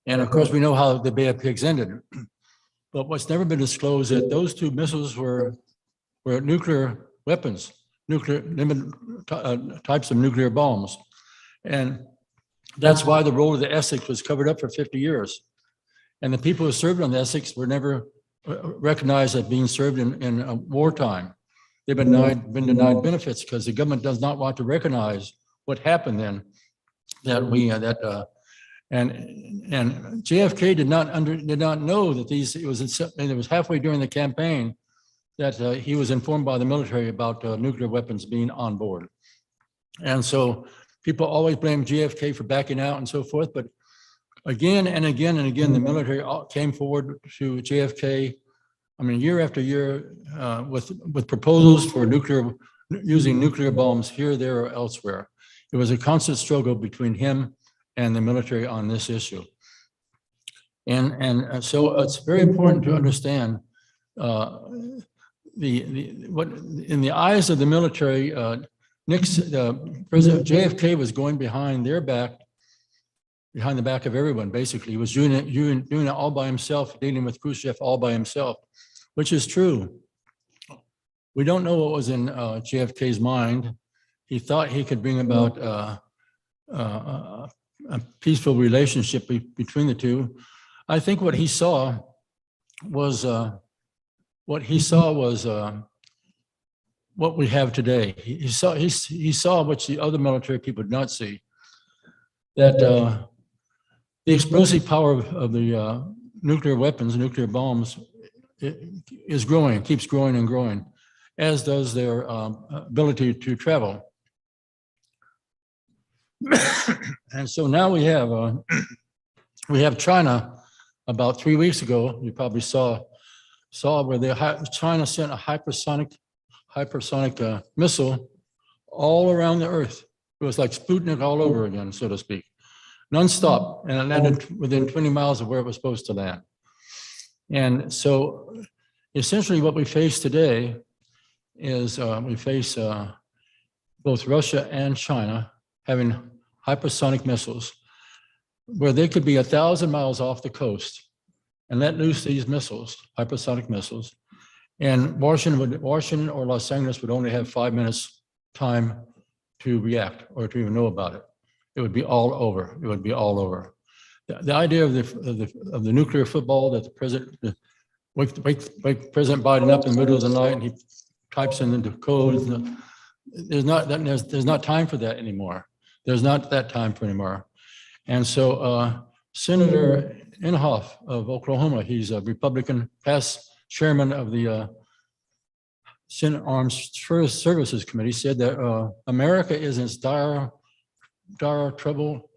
And of course, we know how the Bay of Pigs ended. But what's never been disclosed is that those 2 missiles were nuclear weapons, types of nuclear bombs. And that's why the role of the Essex was covered up for 50 years. And the people who served on the Essex were never recognized as being served in wartime. They've been denied benefits because the government does not want to recognize what happened then. And JFK did not know that it was halfway during the campaign that he was informed by the military about nuclear weapons being on board. And so people always blame JFK for backing out and so forth, but again and again and again, the military came forward to JFK, year after year, with proposals for using nuclear bombs here, there, or elsewhere. It was a constant struggle between him and the military on this issue. And so it's very important to understand what in the eyes of the military, President JFK was going behind their back, behind the back of everyone, basically. He was doing it all by himself, dealing with Khrushchev all by himself, which is true. We don't know what was in JFK's mind. He thought he could bring about a peaceful relationship between the 2. I think what he saw was what we have today. He saw which the other military people did not see, that the explosive power of the nuclear weapons, nuclear bombs, is growing, keeps growing and growing, as does their ability to travel. And so now we have China. About 3 weeks ago, you probably saw where China sent a hypersonic missile all around the Earth. It was like Sputnik all over again, so to speak, nonstop, and it landed within 20 miles of where it was supposed to land. And so, essentially, what we face today is we face both Russia and China having hypersonic missiles, where they could be 1,000 miles off the coast and let loose these missiles, hypersonic missiles, and Washington or Los Angeles would only have 5 minutes time to react or to even know about it. It would be all over. It would be all over. The idea of the nuclear football that the president wake President Biden up in the middle of the night and he types in the codes. There's not time for that anymore. There's not that time for anymore. And so Senator Inhofe of Oklahoma, he's a Republican, past chairman of the Senate Armed Services Committee, said that America is in dire trouble,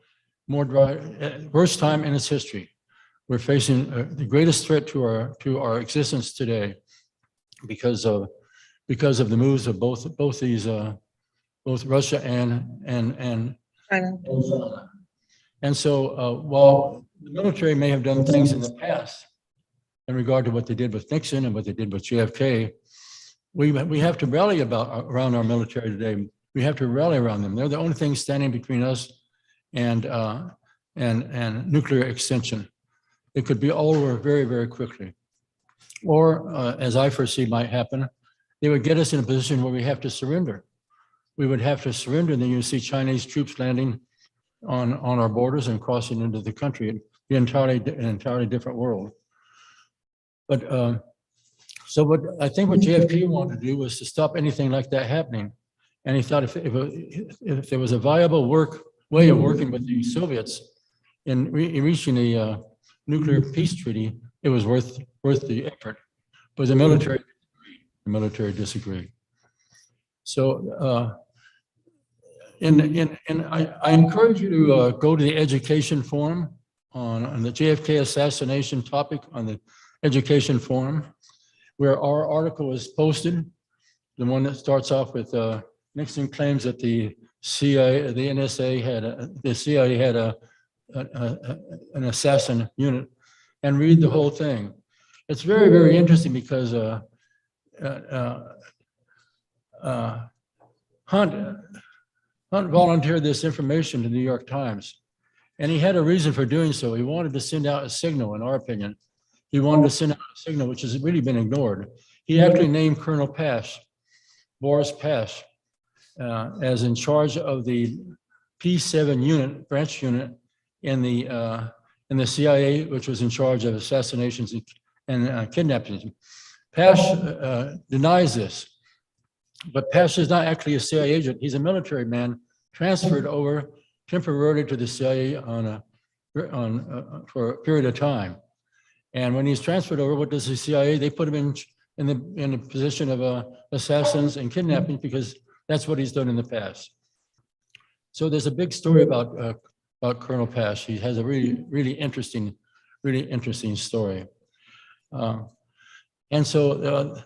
worst time in its history. We're facing the greatest threat to our existence today because of the moves of both Russia and China. And so while the military may have done things in the past in regard to what they did with Nixon and what they did with JFK, we have to rally around our military today. We have to rally around them. They're the only thing standing between us and nuclear extension. It could be all over very, very quickly. Or, as I foresee might happen, they would get us in a position where we have to surrender. we would have to surrender, and then you see Chinese troops landing on our borders and crossing into the country. It'd be an entirely different world. But so what I think what JFK wanted to do was to stop anything like that happening. And he thought if there was a viable way of working with the Soviets in reaching a nuclear peace treaty, it was worth the effort. But the military disagreed. So I encourage you to go to the education forum on the JFK assassination topic on the education forum, where our article is posted, the one that starts off with Nixon claims that the CIA, the NSA had an assassin unit, and read the whole thing. It's very, very interesting because Hunt volunteered this information to the New York Times, and he had a reason for doing so. He wanted to send out a signal, in our opinion. He wanted to send out a signal which has really been ignored. He actually named Colonel Pash, Boris Pash, as in charge of the P7 unit, branch unit in the CIA, which was in charge of assassinations and kidnappings. Pash denies this, but Pash is not actually a CIA agent. He's a military man transferred over temporarily to the CIA for a period of time. And when he's transferred over, what does the CIA? They put him in the position of assassins and kidnapping, because that's what he's done in the past. So there's a big story about Colonel Pash. He has a really interesting story. And so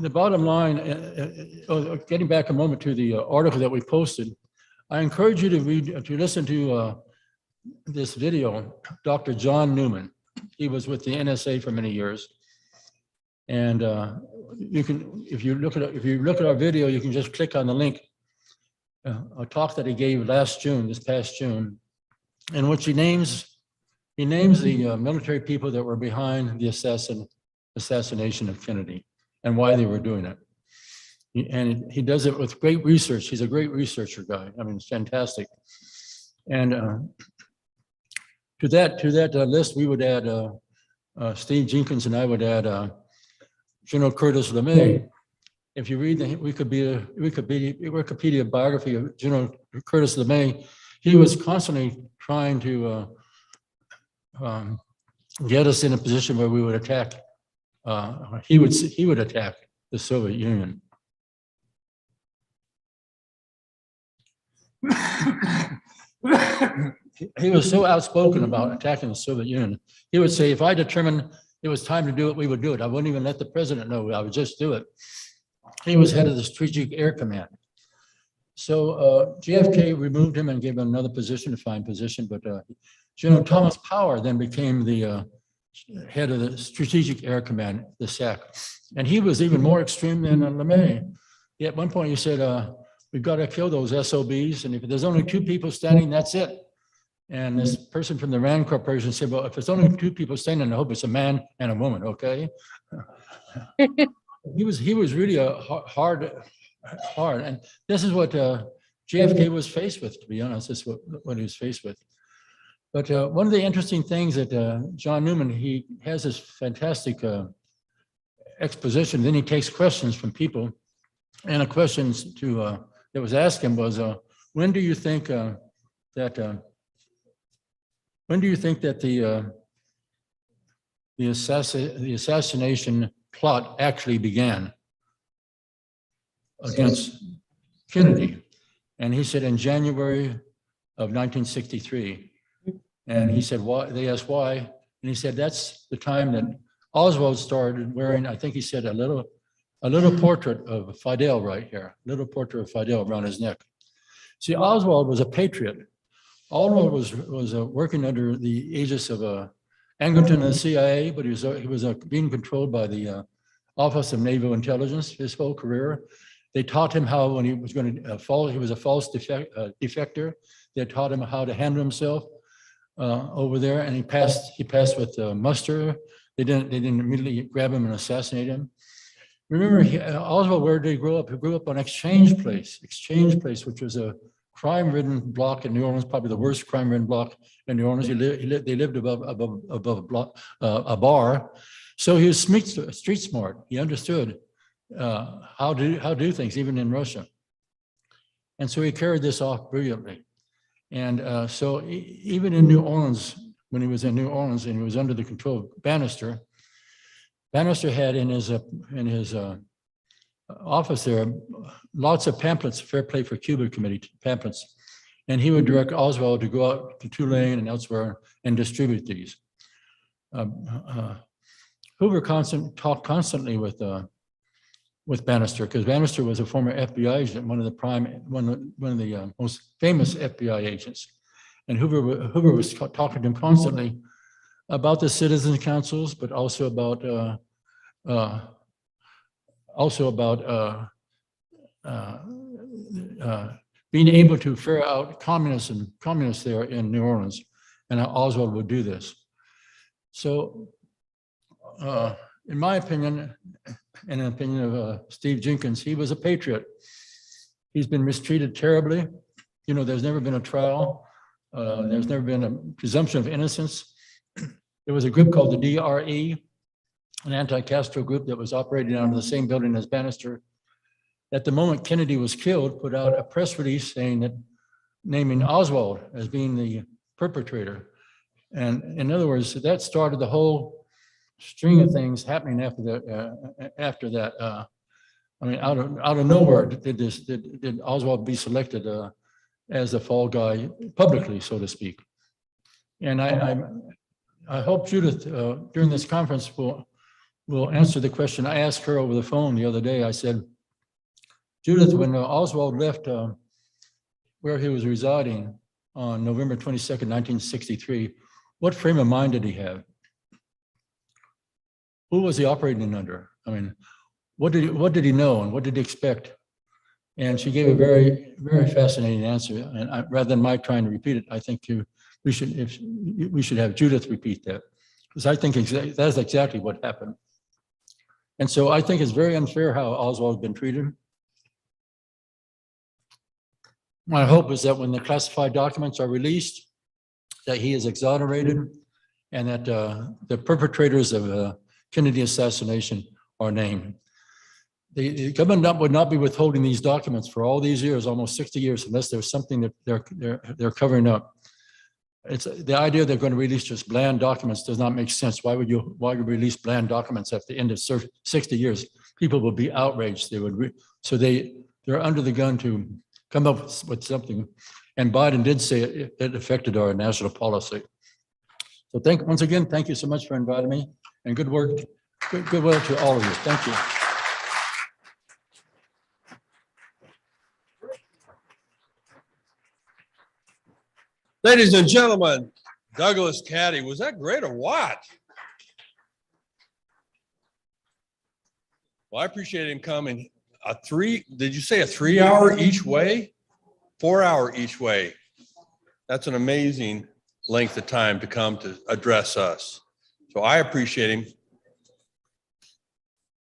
the bottom line, getting back a moment to the article that we posted, I encourage you to listen to this video, Dr. John Newman. He was with the NSA for many years. And you can, if you look at our video, you can just click on the link, a talk that he gave this past June, in which he names the military people that were behind the assassination of Kennedy and why they were doing it. And he does it with great research. He's a great researcher guy. I mean, it's fantastic. And to that list, we would add Steve Jenkins, and I would add General Curtis LeMay. If you read the Wikipedia biography of General Curtis LeMay, he was constantly trying to get us in a position where we would attack. He would attack the Soviet Union. He was so outspoken about attacking the Soviet Union. He would say, if I determined it was time to do it, we would do it. I wouldn't even let the president know. I would just do it. He was head of the Strategic Air Command. So JFK removed him and gave him another position, a fine position. But General Thomas Power then became the head of the Strategic Air Command, the SAC. And he was even more extreme than LeMay. At one point he said, we've got to kill those SOBs. And if there's only 2 people standing, that's it. And this person from the RAND Corporation said, well, if there's only 2 people standing, I hope it's a man and a woman, okay? He was really a hard. And this is what JFK was faced with, to be honest. This is what he was faced with. But one of the interesting things that John Newman, he has this fantastic exposition. Then he takes questions from people. And a question that was asked him was, when do you think that the assassination plot actually began against Kennedy? And he said in January of 1963. And he said, why? They asked why. And he said, that's the time that Oswald started wearing, I think he said, a little portrait of Fidel right here, little portrait of Fidel around his neck. See, Oswald was a patriot. Oswald was working under the aegis of Angleton and the CIA, but he was being controlled by the Office of Naval Intelligence his whole career. They taught him how, when he was going to fall, he was a false defector. They taught him how to handle himself over there, and he passed with muster. They didn't immediately grab him and assassinate him. Remember, Oswald, where did he grow up? He grew up on Exchange Place, which was a crime-ridden block in New Orleans, probably the worst crime-ridden block in New Orleans. They lived above a bar. So he was street smart. He understood how do things, even in Russia. And so he carried this off brilliantly. And so even in New Orleans, when he was in New Orleans and he was under the control of Bannister, Bannister had in his office there lots of pamphlets, Fair Play for Cuba Committee pamphlets, and he would direct Oswald to go out to Tulane and elsewhere and distribute these. Hoover talked constantly with Bannister, because Bannister was a former FBI agent, one of the most famous FBI agents, and Hoover was talking to him constantly about the citizens councils, but also about being able to ferret out communists there in New Orleans, and how Oswald would do this. So, in my opinion, and in the opinion of Steve Jenkins, he was a patriot. He's been mistreated terribly. You know, there's never been a trial. There's never been a presumption of innocence. There was a group called the DRE, an anti-Castro group that was operating out of the same building as Bannister. At the moment Kennedy was killed, put out a press release saying that, naming Oswald as being the perpetrator. And in other words, that started the whole string of things happening after that. I mean, out of nowhere did Oswald be selected as the fall guy publicly, so to speak. And I hope Judith during this conference will answer the question. I asked her over the phone the other day. I said, Judith, when Oswald left where he was residing on November 22nd, 1963, what frame of mind did he have? Who was he operating under? I mean, what did he know and what did he expect? And she gave a very, very fascinating answer. And rather than my trying to repeat it, I think we should have Judith repeat that, because I think that's exactly what happened. And so I think it's very unfair how Oswald's been treated. My hope is that when the classified documents are released, that he is exonerated and that the perpetrators of Kennedy assassination are named. The government would not be withholding these documents for all these years, almost 60 years, unless there's something that they're covering up. It's the idea they're going to release just bland documents does not make sense. Why would you release bland documents at the end of 60 years? People would be outraged. They would so they're under the gun to come up with something. And Biden did say it affected our national policy. So once again, thank you so much for inviting me, and good work, good work to all of you. Thank you. Ladies and gentlemen, Douglas Caddy, was that great or what? Well, I appreciate him coming. Did you say a 3 hour each way? 4 hour each way. That's an amazing length of time to come to address us. So I appreciate him.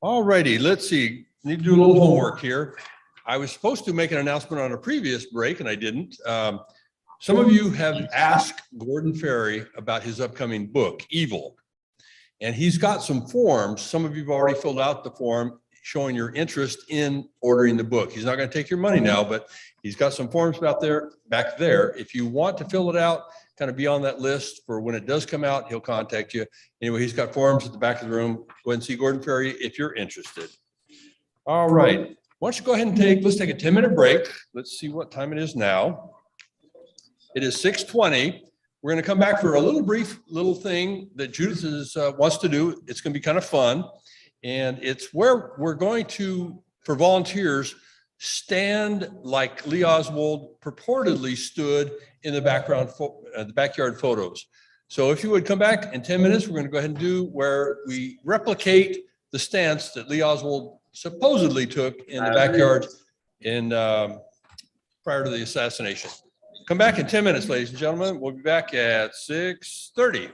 All righty, let's see. Need to do a little homework here. I was supposed to make an announcement on a previous break and I didn't. Some of you have asked Gordon Ferrie about his upcoming book, Evil. And he's got some forms. Some of you have already filled out the form showing your interest in ordering the book. He's not going to take your money now, but he's got some forms back there. If you want to fill it out, kind of be on that list for when it does come out, he'll contact you. Anyway, he's got forms at the back of the room. Go ahead and see Gordon Ferrie if you're interested. All right. Why don't you go ahead and let's take a 10-minute break. Let's see what time it is now. It is 6:20. We're going to come back for a brief thing that Judith wants to do. It's going to be kind of fun. And it's where we're going to, for volunteers, stand like Lee Oswald purportedly stood in the backyard photos. So if you would come back in 10 minutes, we're going to go ahead and do where we replicate the stance that Lee Oswald supposedly took in the backyard prior to the assassination. Come back in 10 minutes, ladies and gentlemen. We'll be back at 6:30.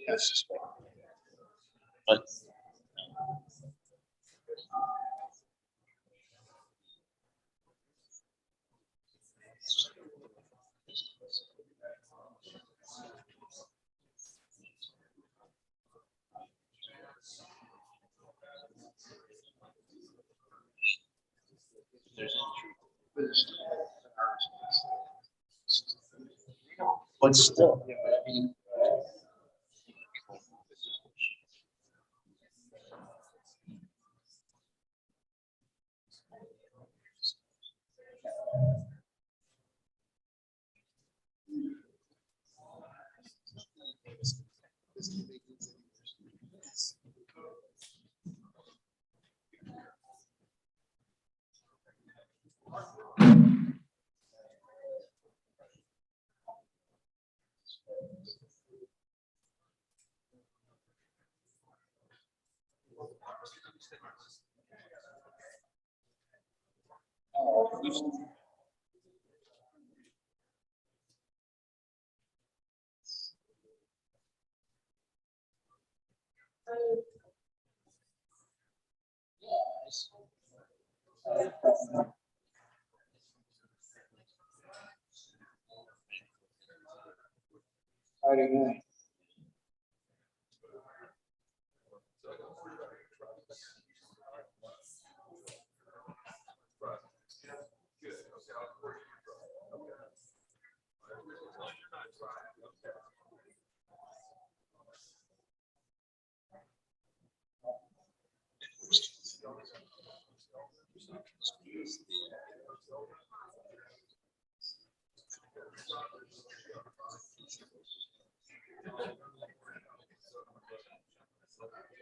Yes. But but still, I mean, Friday night.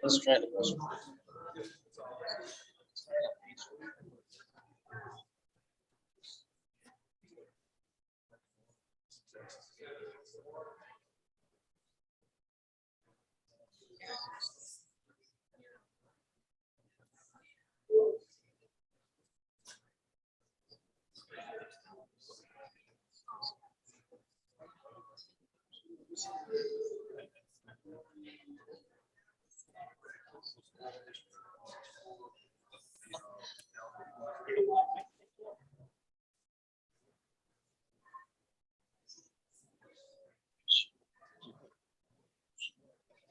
Let's try to.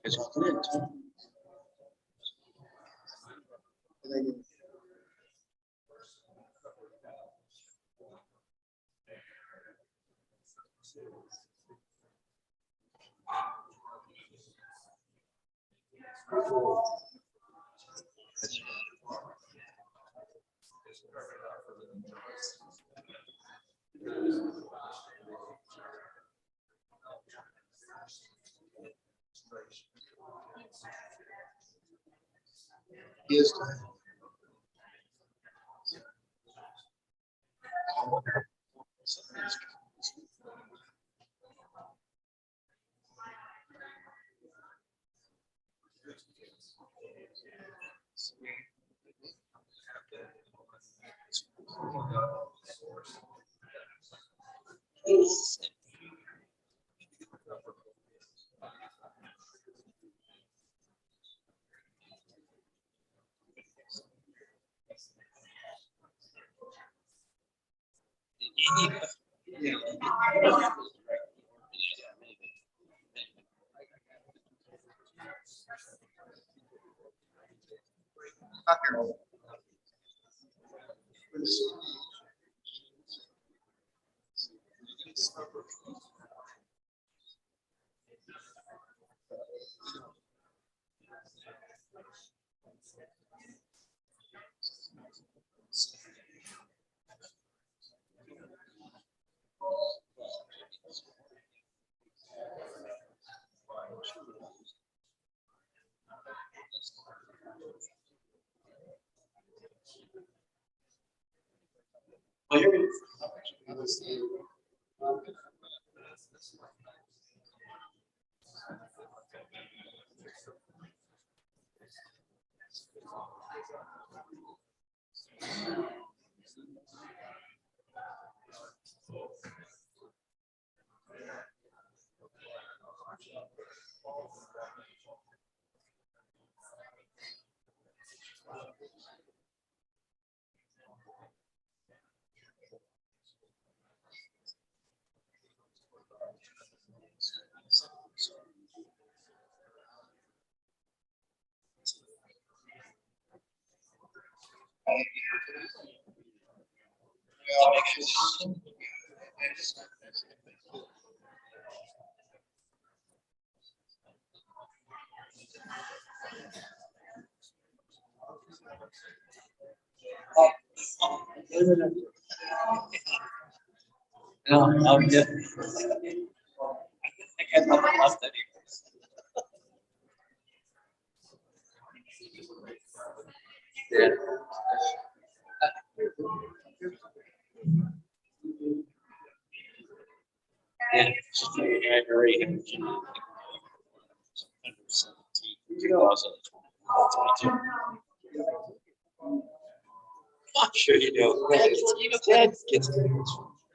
It's Clint. Yes. No, I'm just. I got nothing left anyway. Yeah. Yeah, it's just I agree. 2022. I'm sure you do. Dad gets it.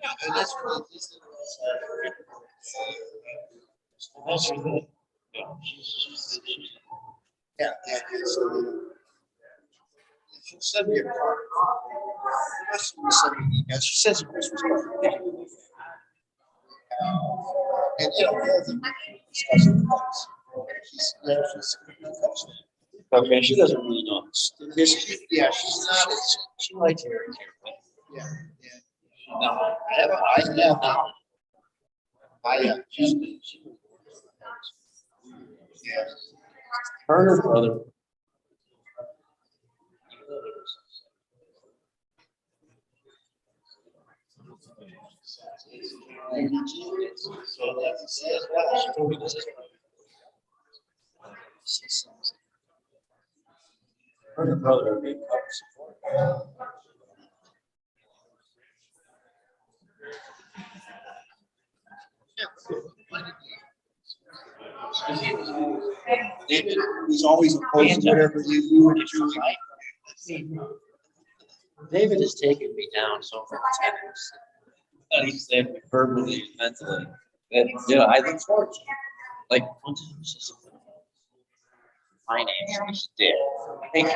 Yeah, and that's really that's good. Yeah, yeah. So she sent me a card. She says a Christmas card. And you know, discussing things. Okay, she doesn't really know. This, yeah, she's not. She likes hearing here. Yeah, yeah. No, I have now. She's yeah. Her and her brother. So that's well. She told me this is her and her brother are being covered support. David was always opposed to whatever you were doing. David has taken me down so many times. And he said me verbally and mentally. And you know, I look forward to it. Like one time he says something about finance, he's dead. I think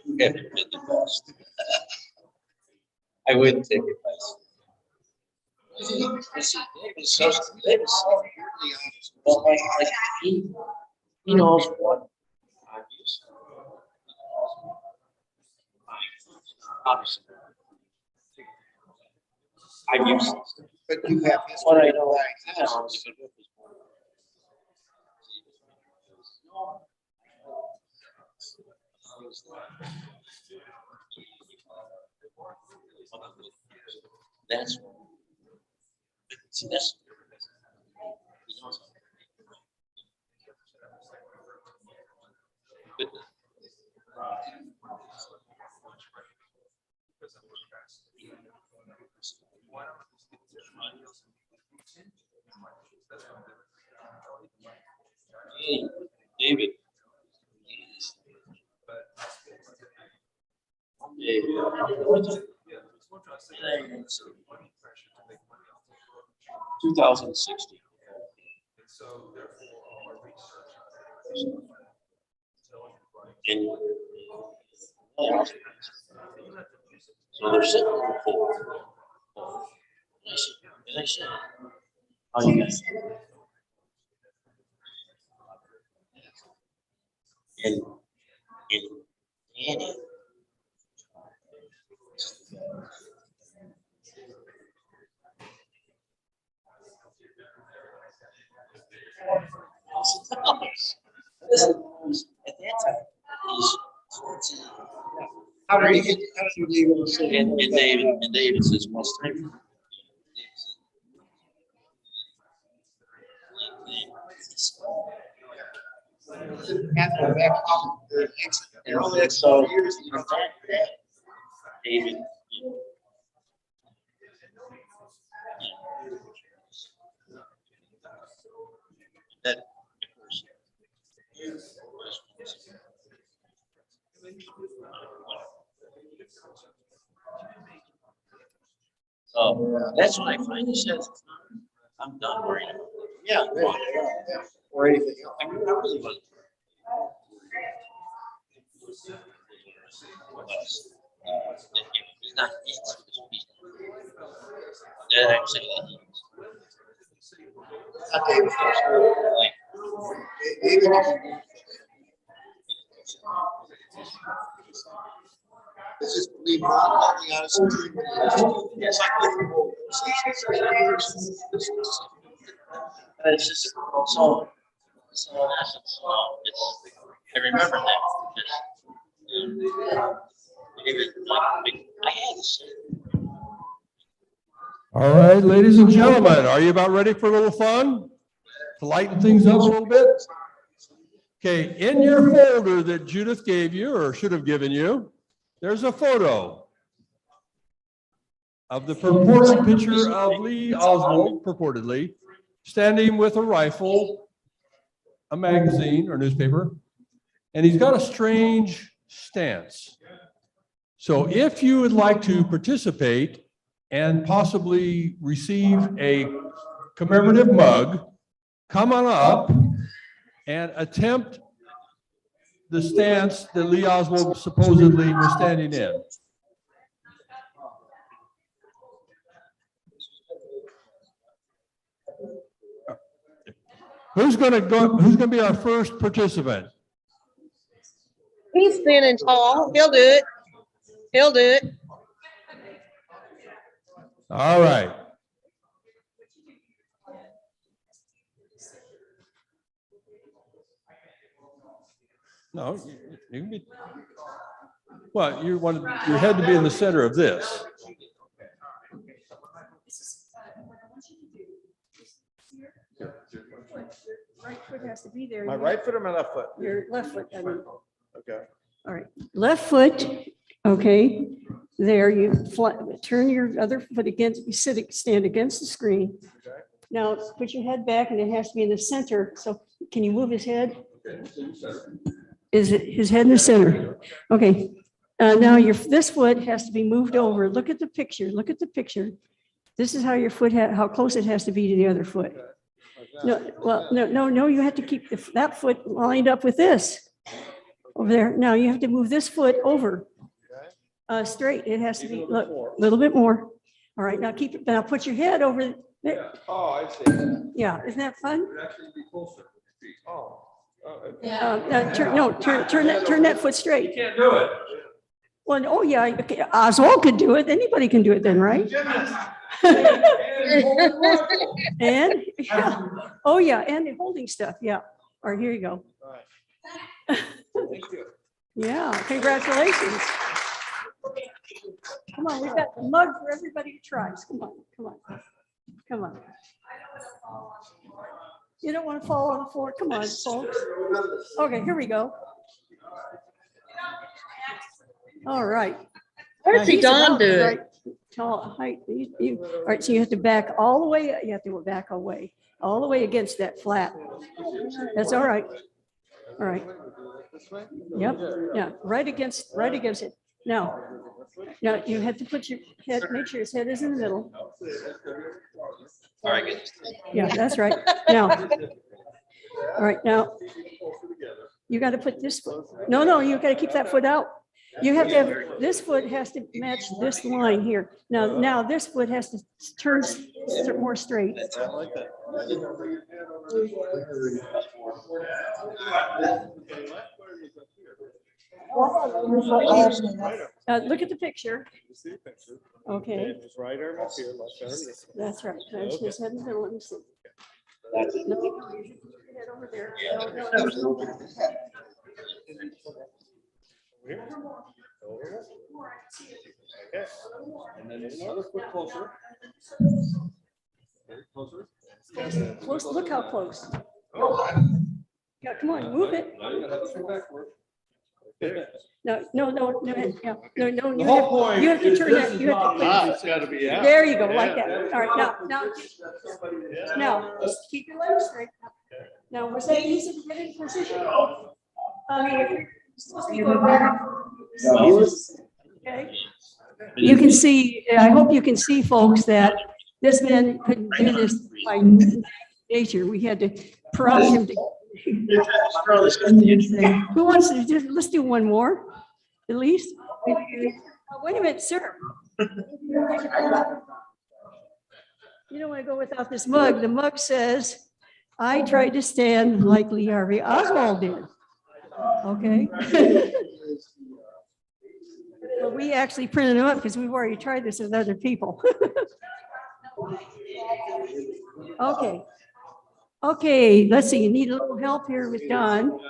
you haven't been the best. I wouldn't take advice. David's so really honest. But like he knows what I'm used to. Obviously. I'm used to. But you have his what I know. That's see that's good. Hey, David. Hey, 2016. And so they're sitting on the floor. And I said, "How you guys?" And Annie. At that time, he's 14. How did he able to say? And David says, most time. So, David. That, of course, so that's when I finally said, I'm done worrying about it. Yeah. Or anything else. I really was. He's not. Yeah, I'm saying that. Not David first. This is believe not only on us. It's like It's just so in essence, I remember that because David, I had to say. All right, ladies and gentlemen, are you about ready for a little fun? To lighten things up a little bit? Okay, in your folder that Judith gave you or should have given you, there's a photo of the purported picture of Lee Oswald, purportedly, standing with a rifle, a magazine or newspaper, and he's got a strange stance. So if you would like to participate and possibly receive a commemorative mug, come on up and attempt the stance that Lee Oswald supposedly was standing in. Who's going to be our first participant? He's standing tall. He'll do it. He'll do it. All right. No, you can be. Well, you want your head to be in the center of this. Right foot has to be there. My right foot or my left foot? Your left foot. I mean. Okay. All right, left foot, okay, there, you turn your other foot against, you stand against the screen. Okay. Now, put your head back and it has to be in the center, so can you move his head? Is it his head in the center? Okay, now this foot has to be moved over, look at the picture, This is how your foot, how close it has to be to the other foot. No, well, no, you have to keep that foot lined up with this. Over there. Now you have to move this foot over straight. It has to be look a little bit more. All right, now keep it. Now put your head over there. Oh, I see. Yeah, isn't that fun? Oh. Turn that foot straight. You can't do it. Well, oh yeah, okay, Oswald could do it. Anybody can do it then, right? And yeah. Oh yeah, and the holding stuff. Yeah. All right, here you go. Thank you. Yeah, congratulations. Come on, we've got a mug for everybody to try. Come on. You don't want to fall on the floor. Come on, folks. Okay, here we go. All right. Where's Now, he's Don about do the it? right tall height. All right, so you have to back all the way. You have to go back away, all the way against that flat. That's all right. All right. Yep. Yeah. Right against it. Now you have to put your head. Make sure his head is in the middle. All right, good. Yeah, that's right. Now. All right. Now. You got to put this foot. No. You got to keep that foot out. You have to have this foot has to match this line here. Now this foot has to turn more straight. I like that. Look at the picture. Okay. His right arm up here, left arm this way. That's right. That's his head in the middle. Let me see. That's Let me go. You should put your head over there. No, no, no. Okay. And then another foot closer. Closer. Close. Look how close. Yeah, come on, move it. Now you gotta have to turn backward. Okay. No, no, no, no, yeah, no, no. The whole point You have to is turn this that. is You have not to. out. It's gotta be out. There you go, like Yeah. that. All right, now, just keep your legs straight. Now, was that easy to get in position? I mean, if you're supposed to be going back. Okay. You can see, I hope you can see, folks, that this man couldn't do this by nature. We had to prompt him to. Who wants to do, let's do one more, at least. Oh, wait a minute, sir. You don't want to go without this mug. The mug says, I tried to stand like Lee Harvey Oswald did. Okay. Well, we actually printed them up because we've already tried this with other people. Okay. Okay, let's see. You need a little help here with Don.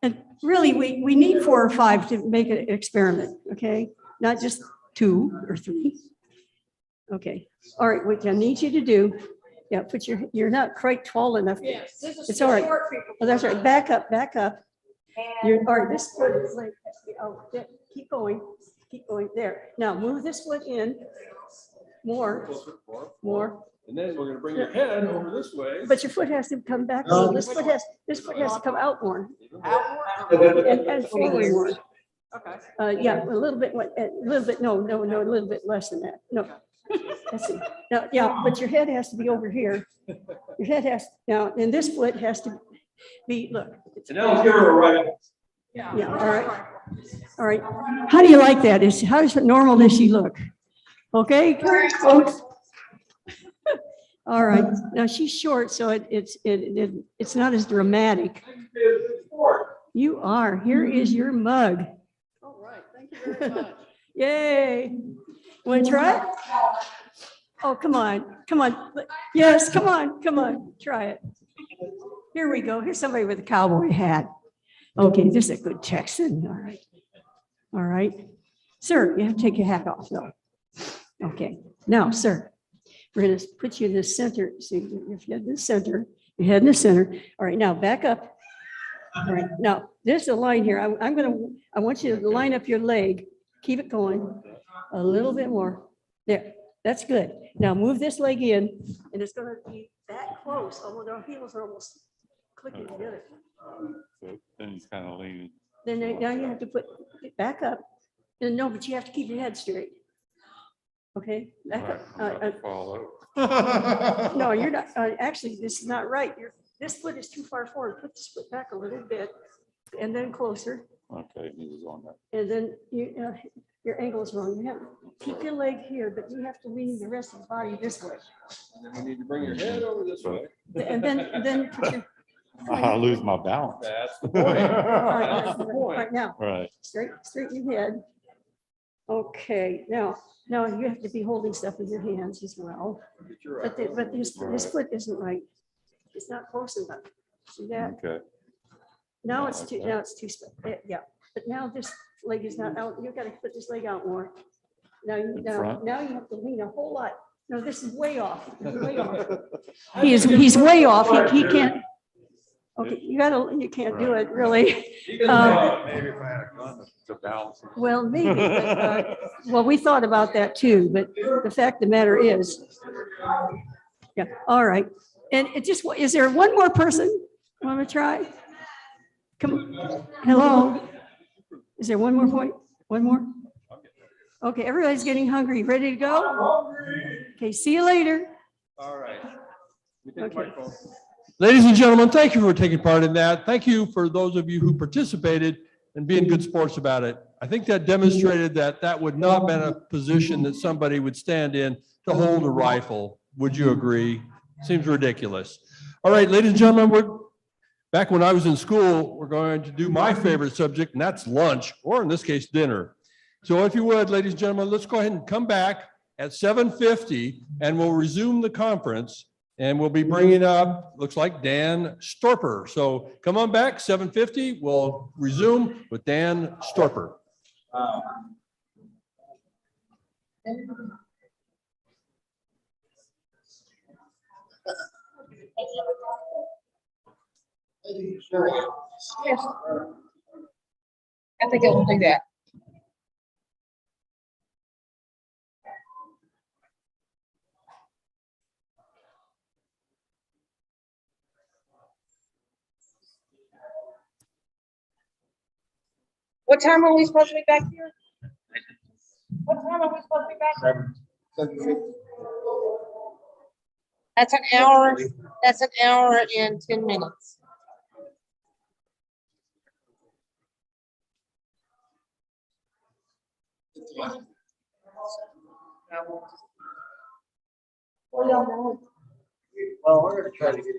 And really, we need 4 or 5 to make an experiment, okay? Not just 2 or 3. Okay. All right, what I need you to do, yeah, put you're not quite tall enough. Yes, this is It's all right. short people. Oh, that's right. Back up, back up. You're, all right, this foot is like, oh, keep going, there. Now move this foot in, more. And then we're gonna bring your head over this way. But your foot has to come back. So this foot has to come out more. And forward more. Okay. Yeah, a little bit, no, a little bit less than that. No. Let's see. Now, yeah, but your head has to be over here. Your head has, now, and this foot has to be, look. And now let's give her a right. Yeah, all right. All right. How do you like that? How does normal does she look? Okay, folks. All right. Now she's short, so it's not as dramatic. You are. Here is your mug. All right, thank you very much. Yay. Want to try it? Oh, come on. Come on. Yes, come on. Come on. Try it. Here we go. Here's somebody with a cowboy hat. Okay, this is a good Texan. All right. All right. Sir, you have to take your hat off, though. Okay. Now, sir, we're going to put you in the center. See, if you head in the center, your head in the center. All right, now back up. All right. Now, there's a line here. I want you to line up your leg. Keep it going. A little bit more. There. That's good. Now move this leg in, and it's going to be that close. Although our heels are almost clicking together. So then he's kind of leaning. Then now you have to put it back up. And no, but you have to keep your head straight. Okay, back up. No, you're not. Actually, this is not right. This foot is too far forward. Put this foot back a little bit, and then closer. Okay, he was on that. And then your ankle is wrong. You have keep your leg here, but you have to lean the rest of the body this way. And then we need to bring your head over this way. And then put your. I lose my balance. That's the point. That's the point. Right now. Right. Straighten your head. Okay, now you have to be holding stuff with your hands as well. But this foot isn't right. It's not close enough. See that? Okay. Now it's too. Yeah. But now this leg is not out. You've got to put this leg out more. Now you have to lean a whole lot. No, this is way off. Way off. He's way off. He can't. Okay, you can't do it really. Maybe if I had a gun to balance. Well, maybe. But, well, we thought about that too, but the fact of the matter is, yeah. All right. And it just, is there one more person? Want to try? Come on. Hello. Is there one more point? One more? Okay, everybody's getting hungry. Ready to go? Okay, see you later. All right. Okay. Ladies and gentlemen, thank you for taking part in that. Thank you for those of you who participated and being good sports about it. I think that demonstrated that would not have been a position that somebody would stand in to hold a rifle. Would you agree? Seems ridiculous. All right, ladies and gentlemen, back when I was in school, we're going to do my favorite subject, and that's lunch, or in this case, dinner. So if you would, ladies and gentlemen, let's go ahead and come back at 7:50 and we'll resume the conference. And we'll be bringing up, looks like Dan Storper. So come on back, 7:50. We'll resume with Dan Storper. Sure. Yes. I think I will do that. What time are we supposed to be back here? What time are we supposed to be back? 7. That's an hour. That's an hour and 10 minutes. Well, we're gonna try to get it.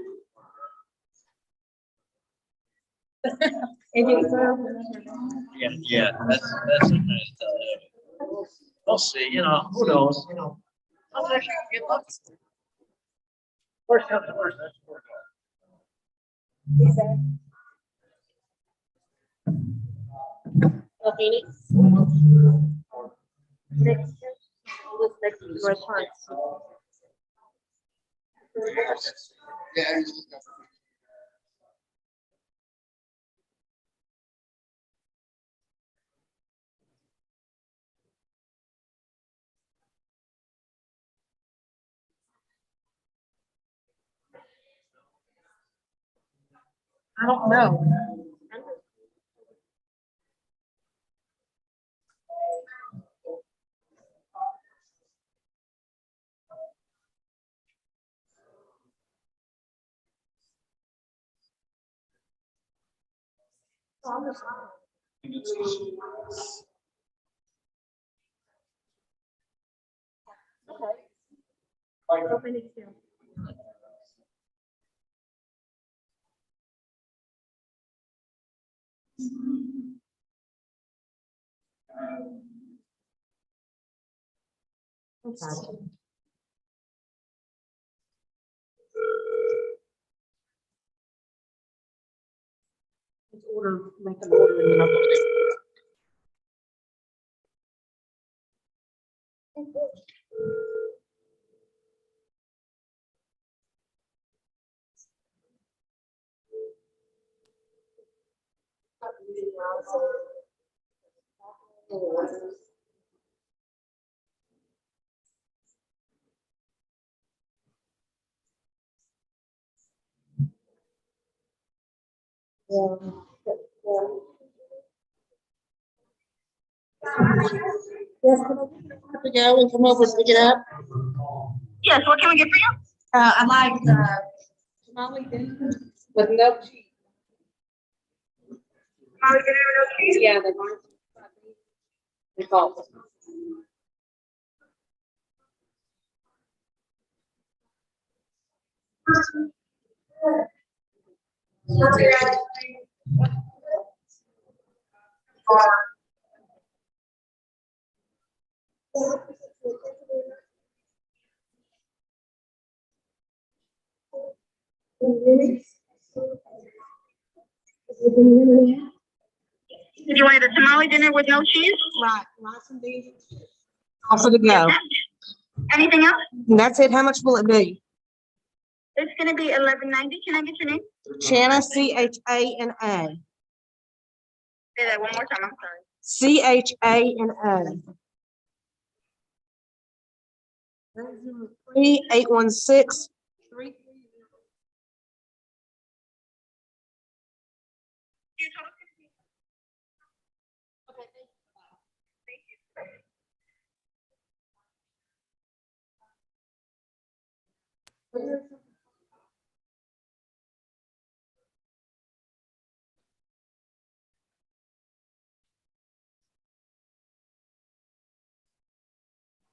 Yeah, that's what I'm trying to tell you. We'll see, you know, who knows, you know. I'll actually get lucky. Worst comes to worst, that's work out. Phoenix. 6. Next to Red Parts. Yeah. I don't know. Order, make an order, and then I'll Yes, can I have to go and come over and pick it up? Yes, what can we get for you? I like tamale dinner with no cheese. Tamale dinner with no cheese? Yeah, they call it. Did you want a tamale dinner with no cheese? Right, rice and beans. Also to go. Anything else? That's it. How much will it be? It's gonna be $11.90. Can I get your name? Chana, C-H-A-N-A. Say that one more time. I'm sorry. C-H-A-N-A. 816.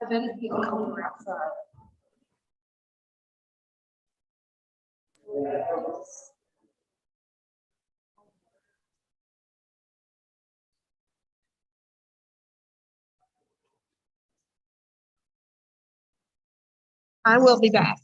I bet it's getting colder outside. I will be back.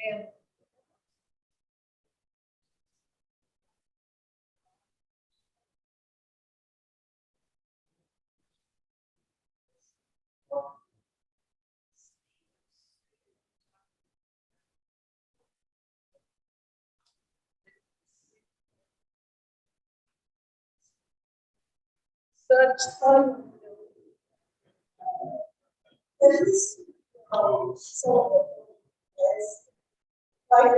And such fun. This so yes, like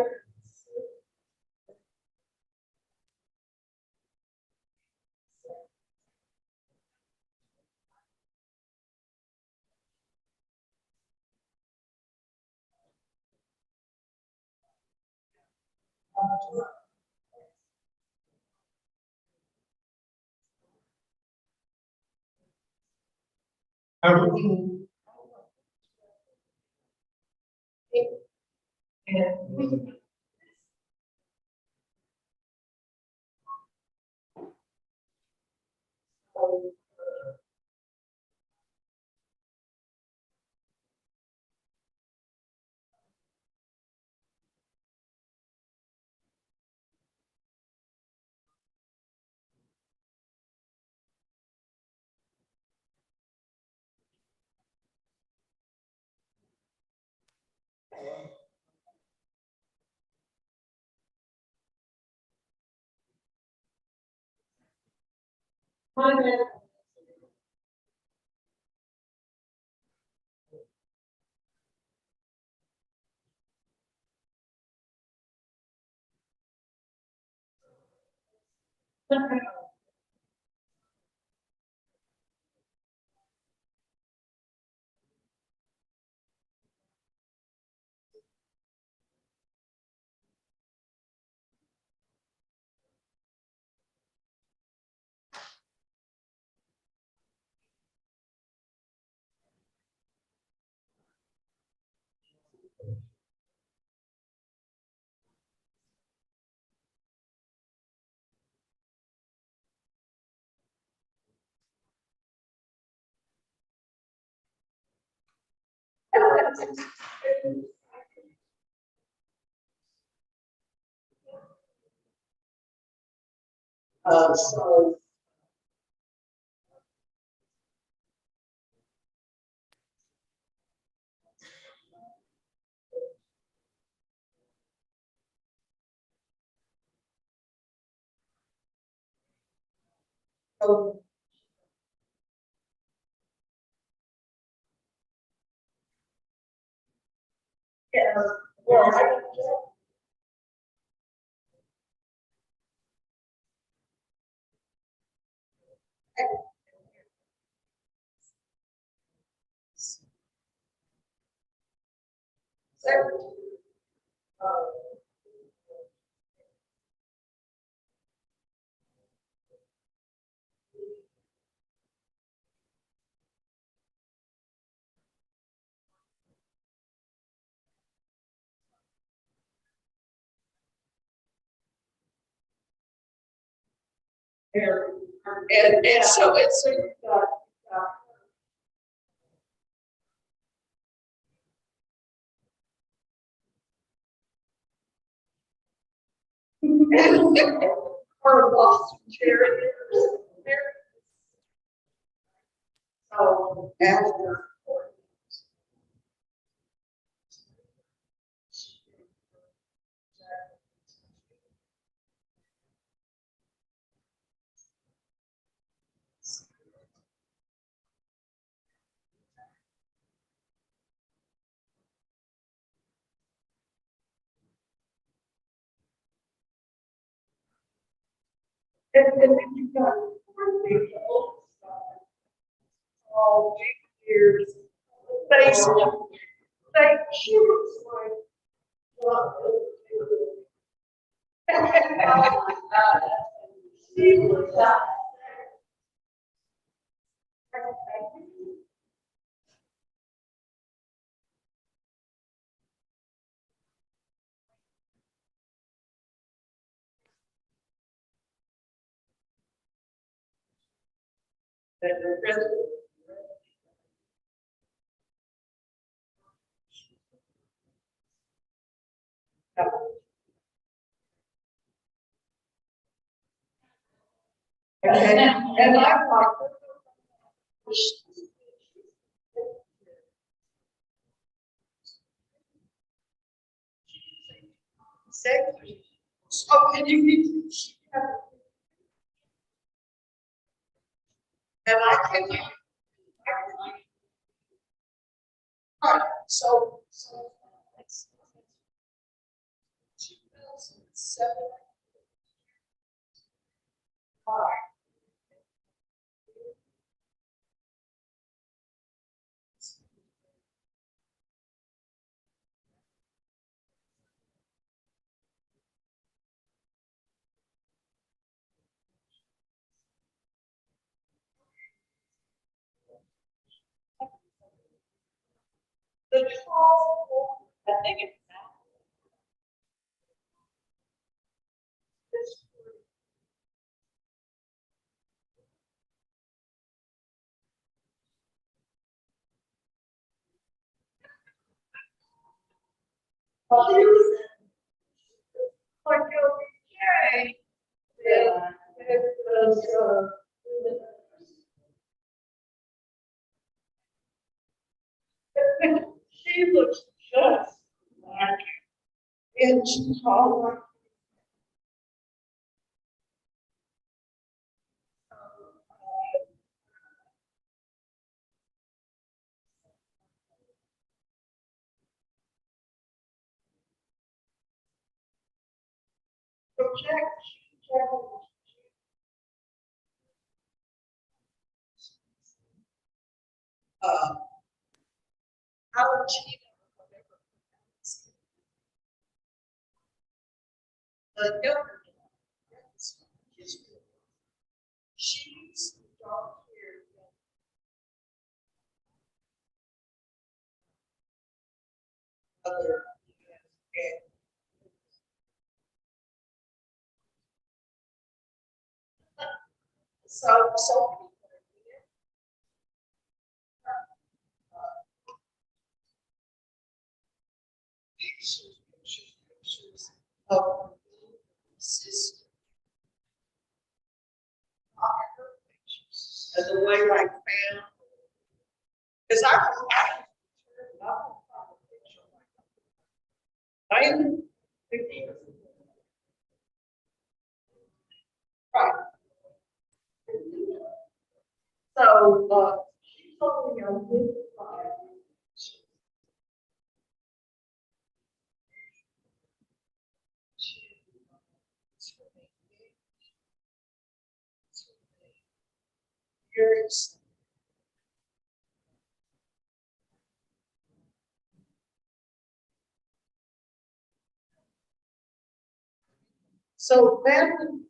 and so yeah, well, and so it's our lost charity. So after. And then you got all big ears, face, like she was like, she was And I'm like. Oh, and you. And I can. Right, so. It's 2007. All right. The tall, I think it's. Like, okay. Yeah. It was, she looks just like inch taller. Our chief. The younger. She's dark hair. Other. So. Pictures of sister. And the way I found, because I am 50. Right. So, she's only on 55. Years. So then.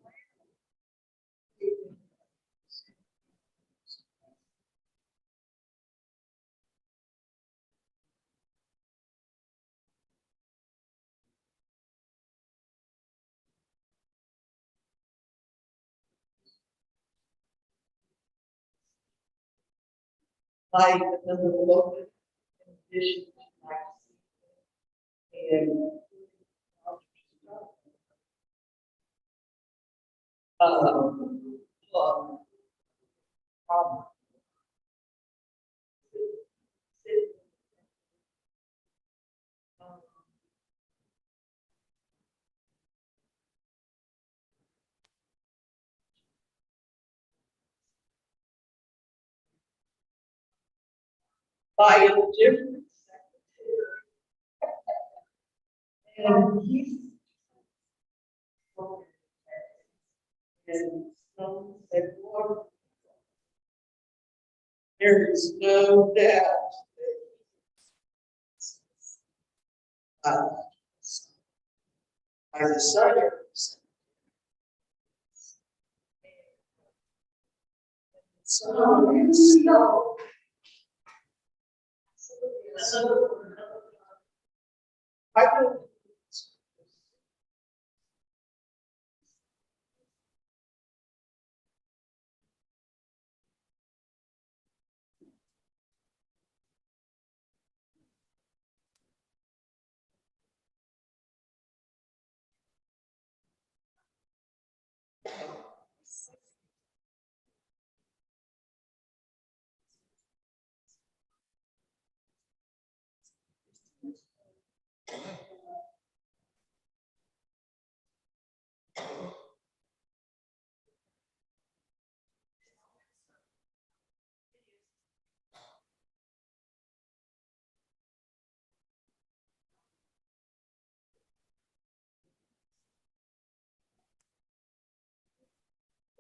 Like the local conditions, like, and by a different secretary. And he's. And some said, Lord, there is no doubt that I decided. So it's no. I don't.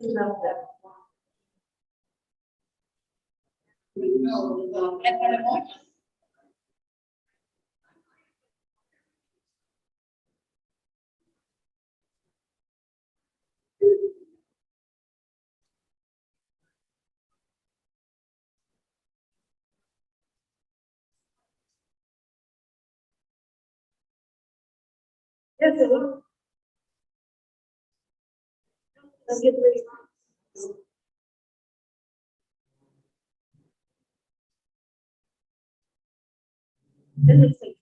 Yes, it will. Let's get ready. Then let's see.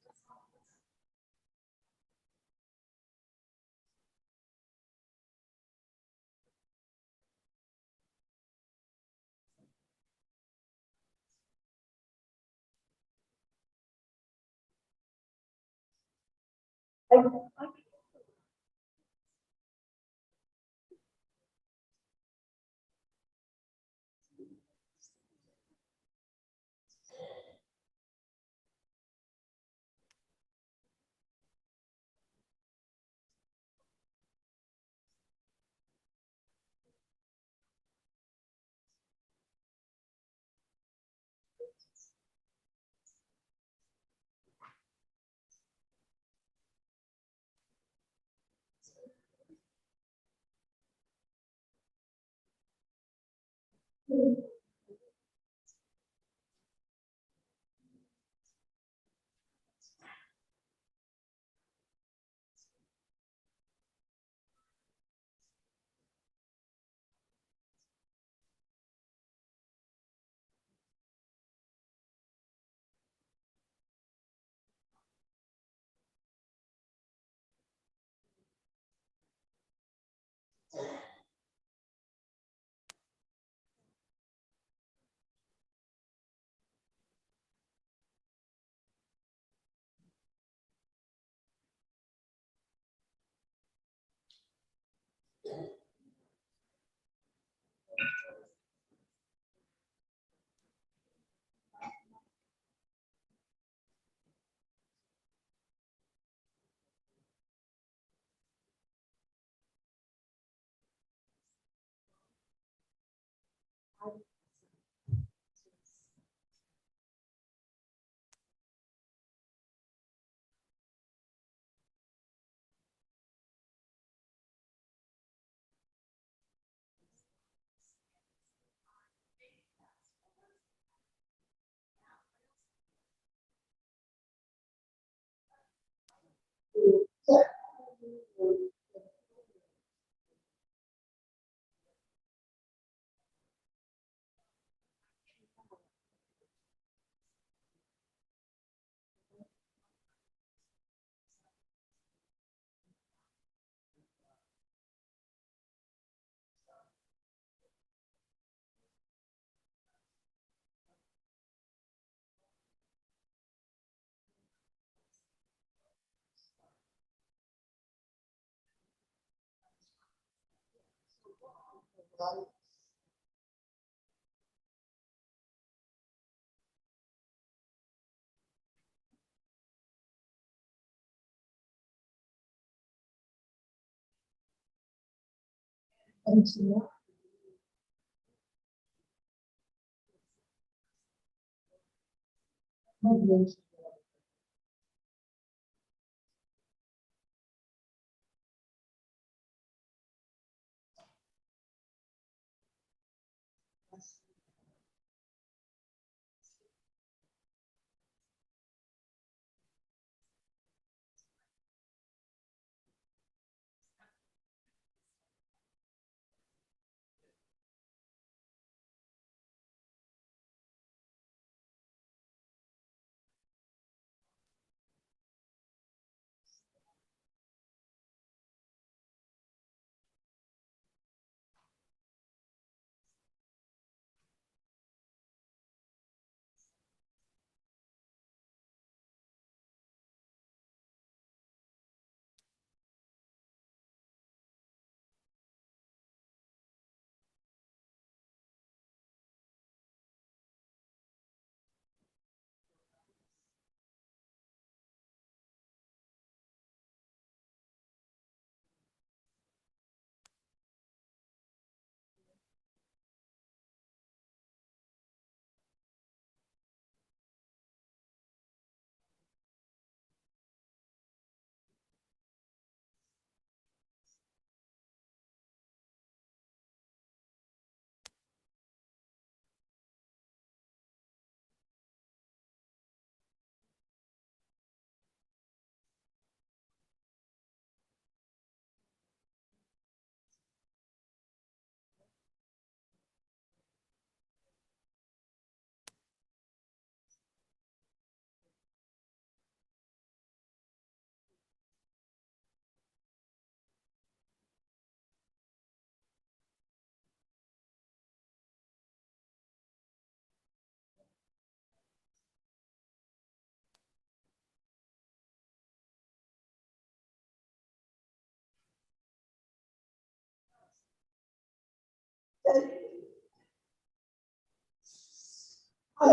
Yeah,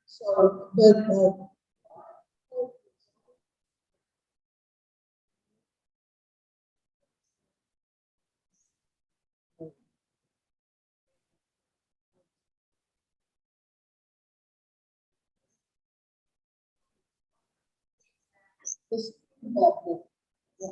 so, but, this, yeah.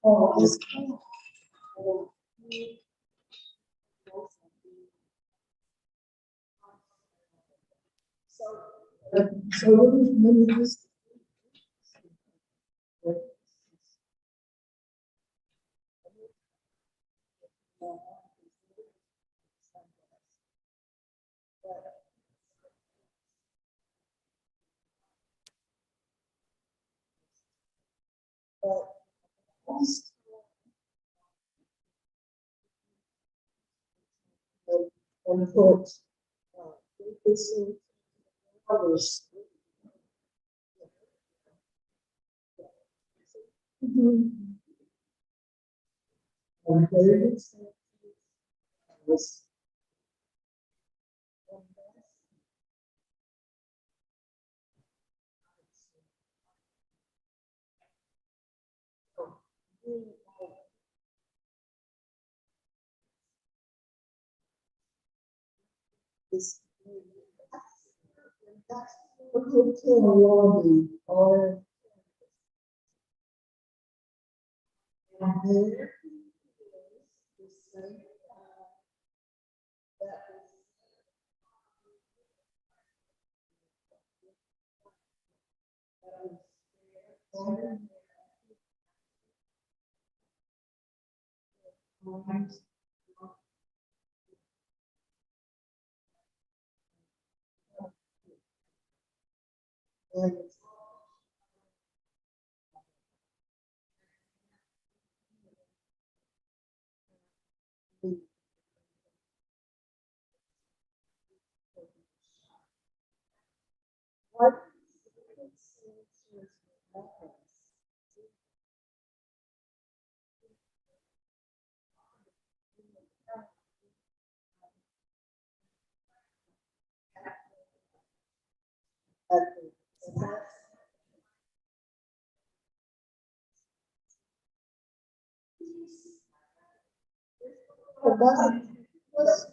Oh, it's kind of. So let me just. And put, this in others. And David said, this. This. That's the hotel lobby, or And there is the same that was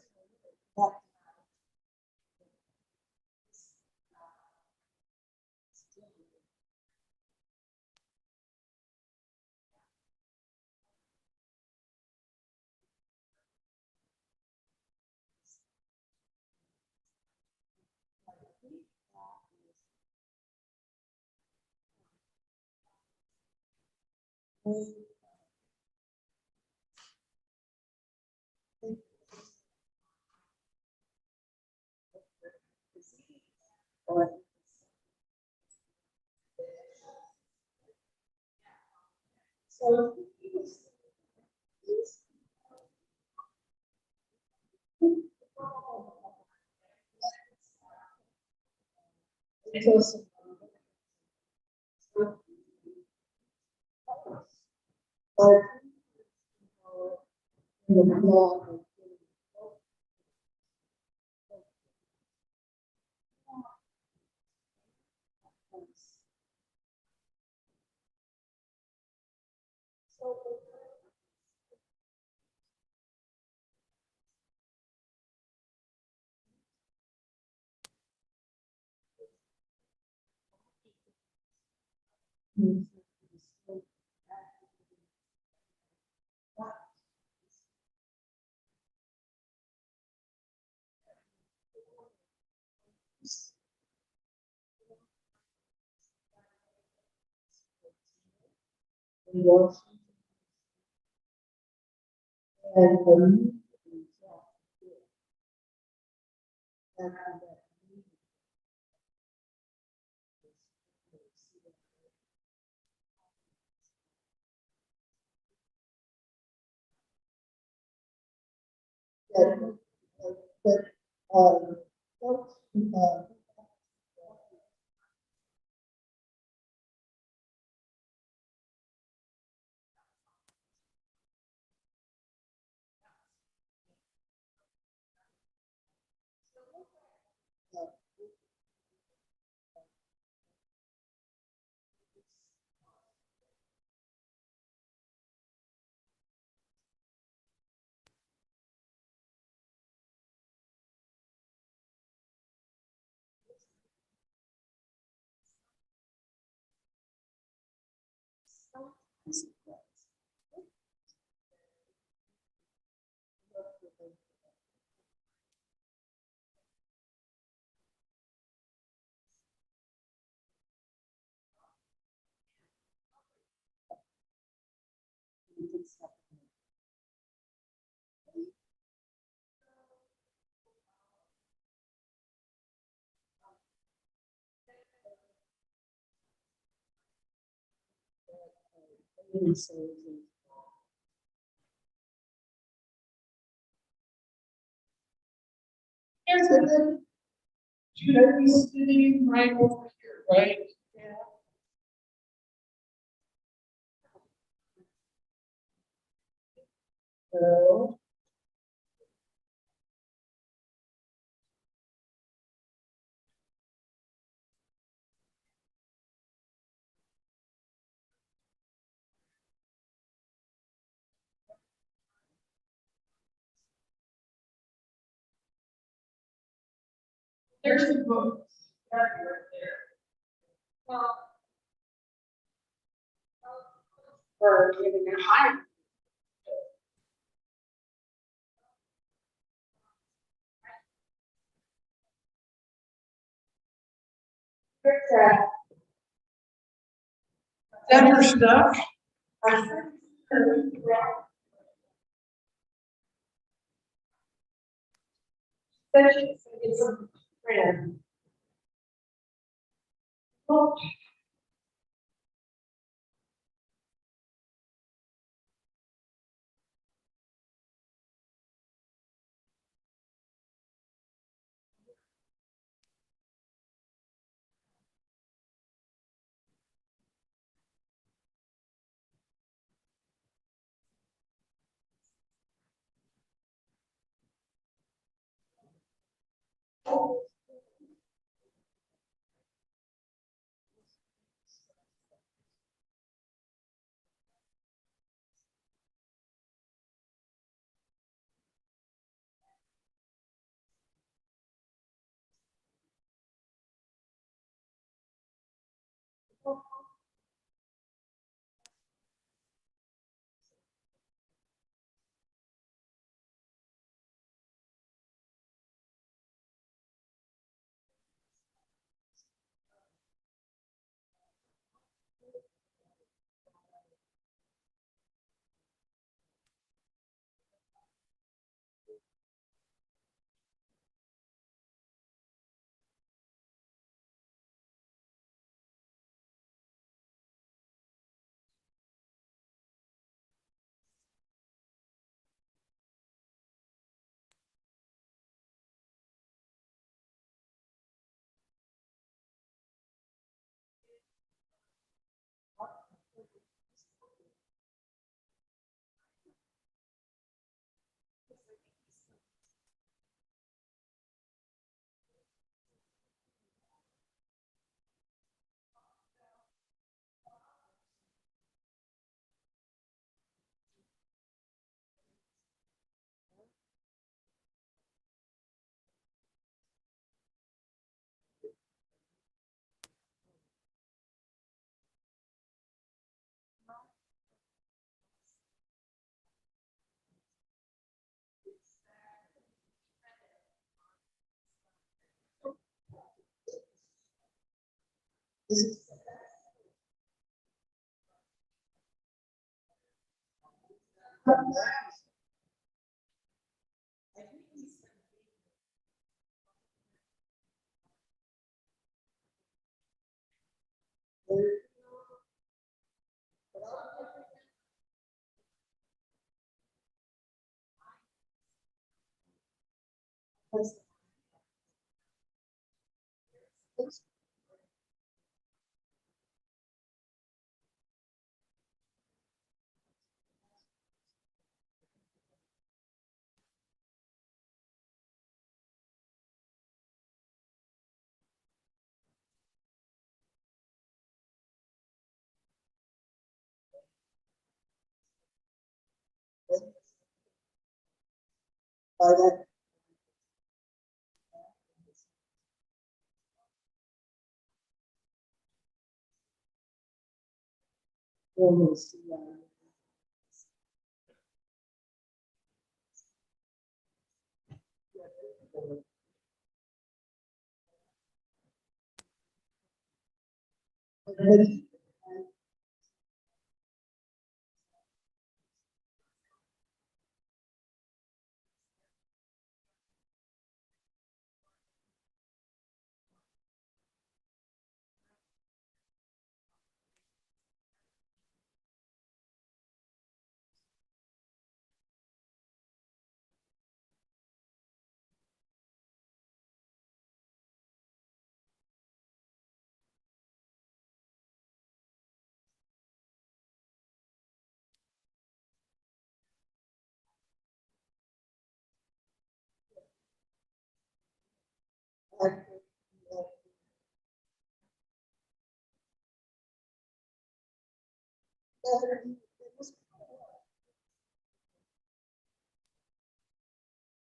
what so here's the Judyth sitting right over here, right? So. There's the book. Right there. Well, for giving their time. Denver stuff. It's a friend. Well,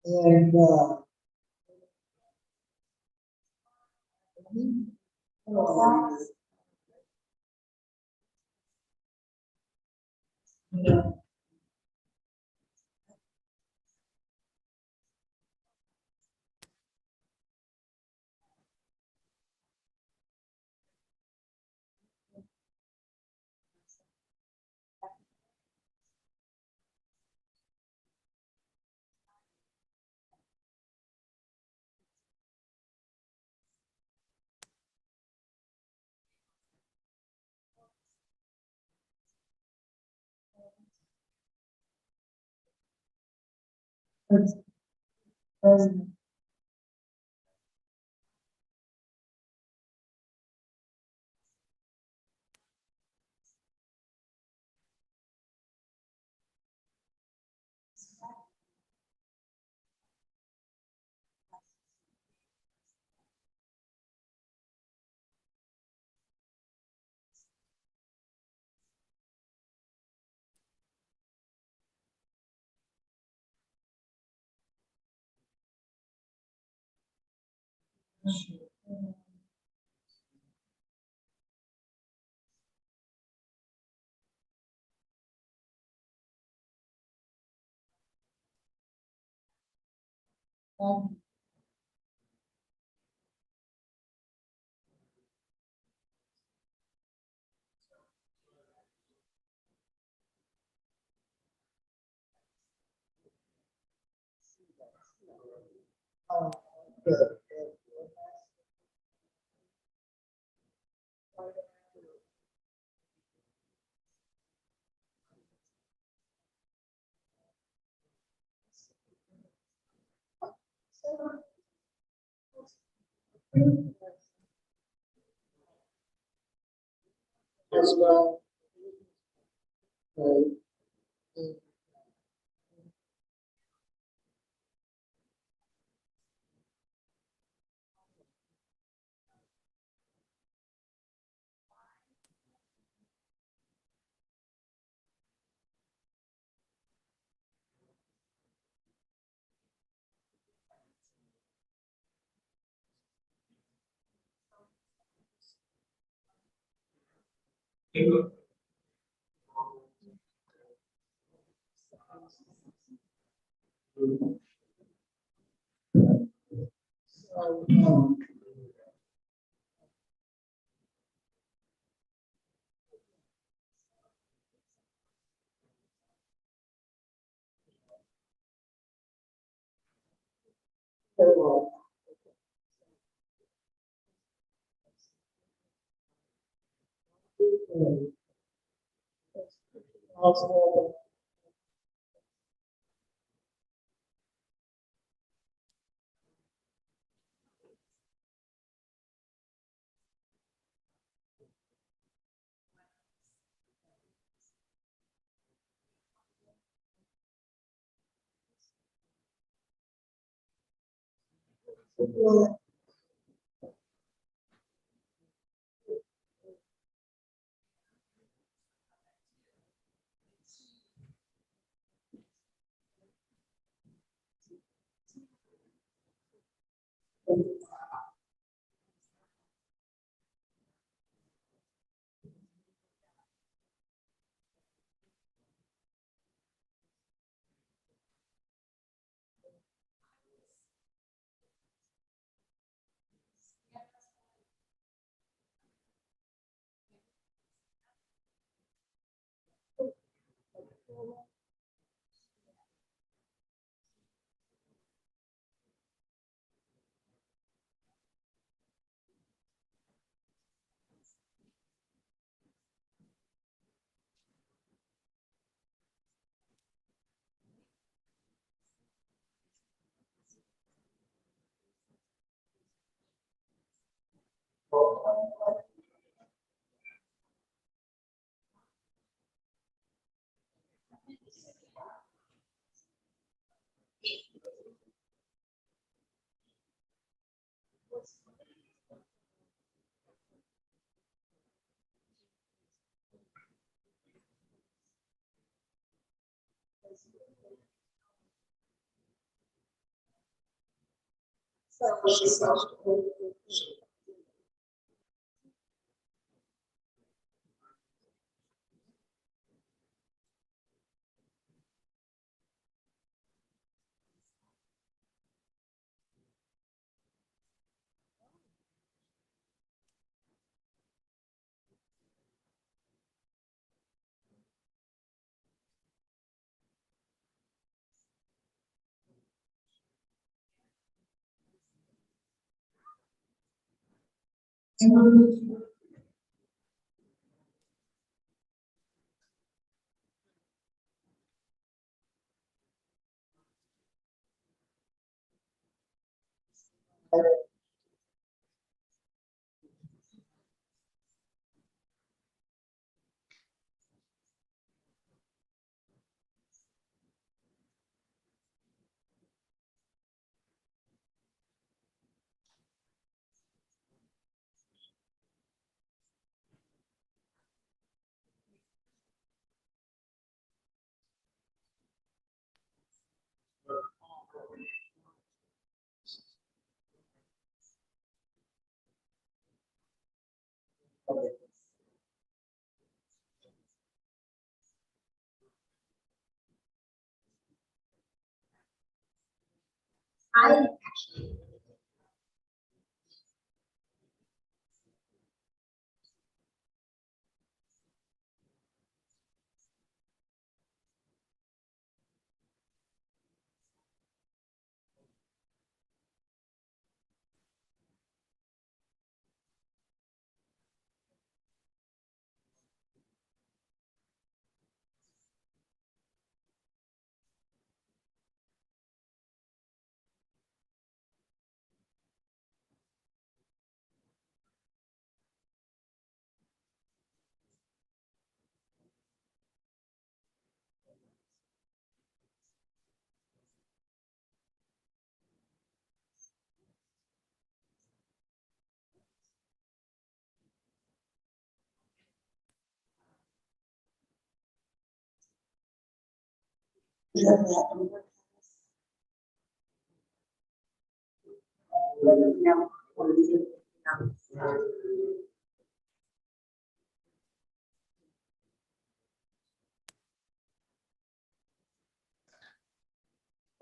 And As well.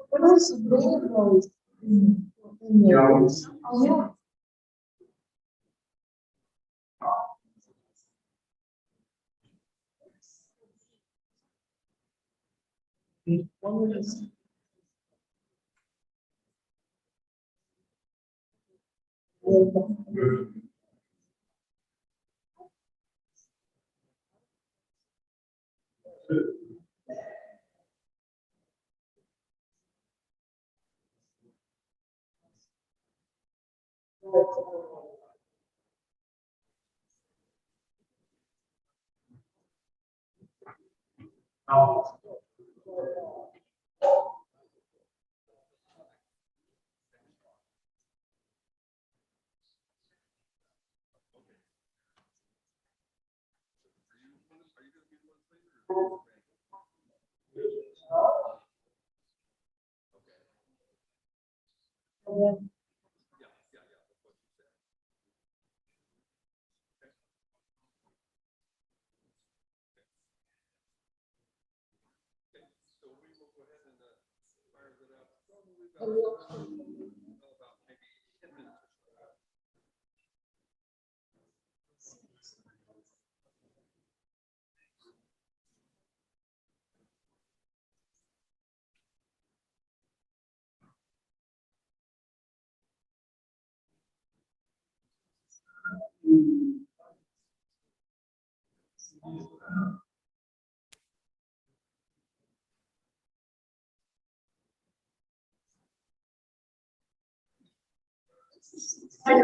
What else is available? Oh, yeah. I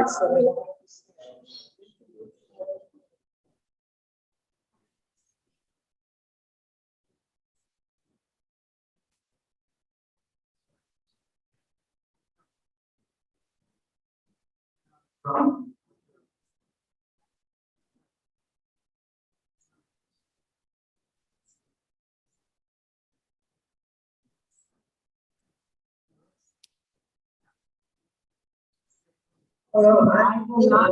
will not.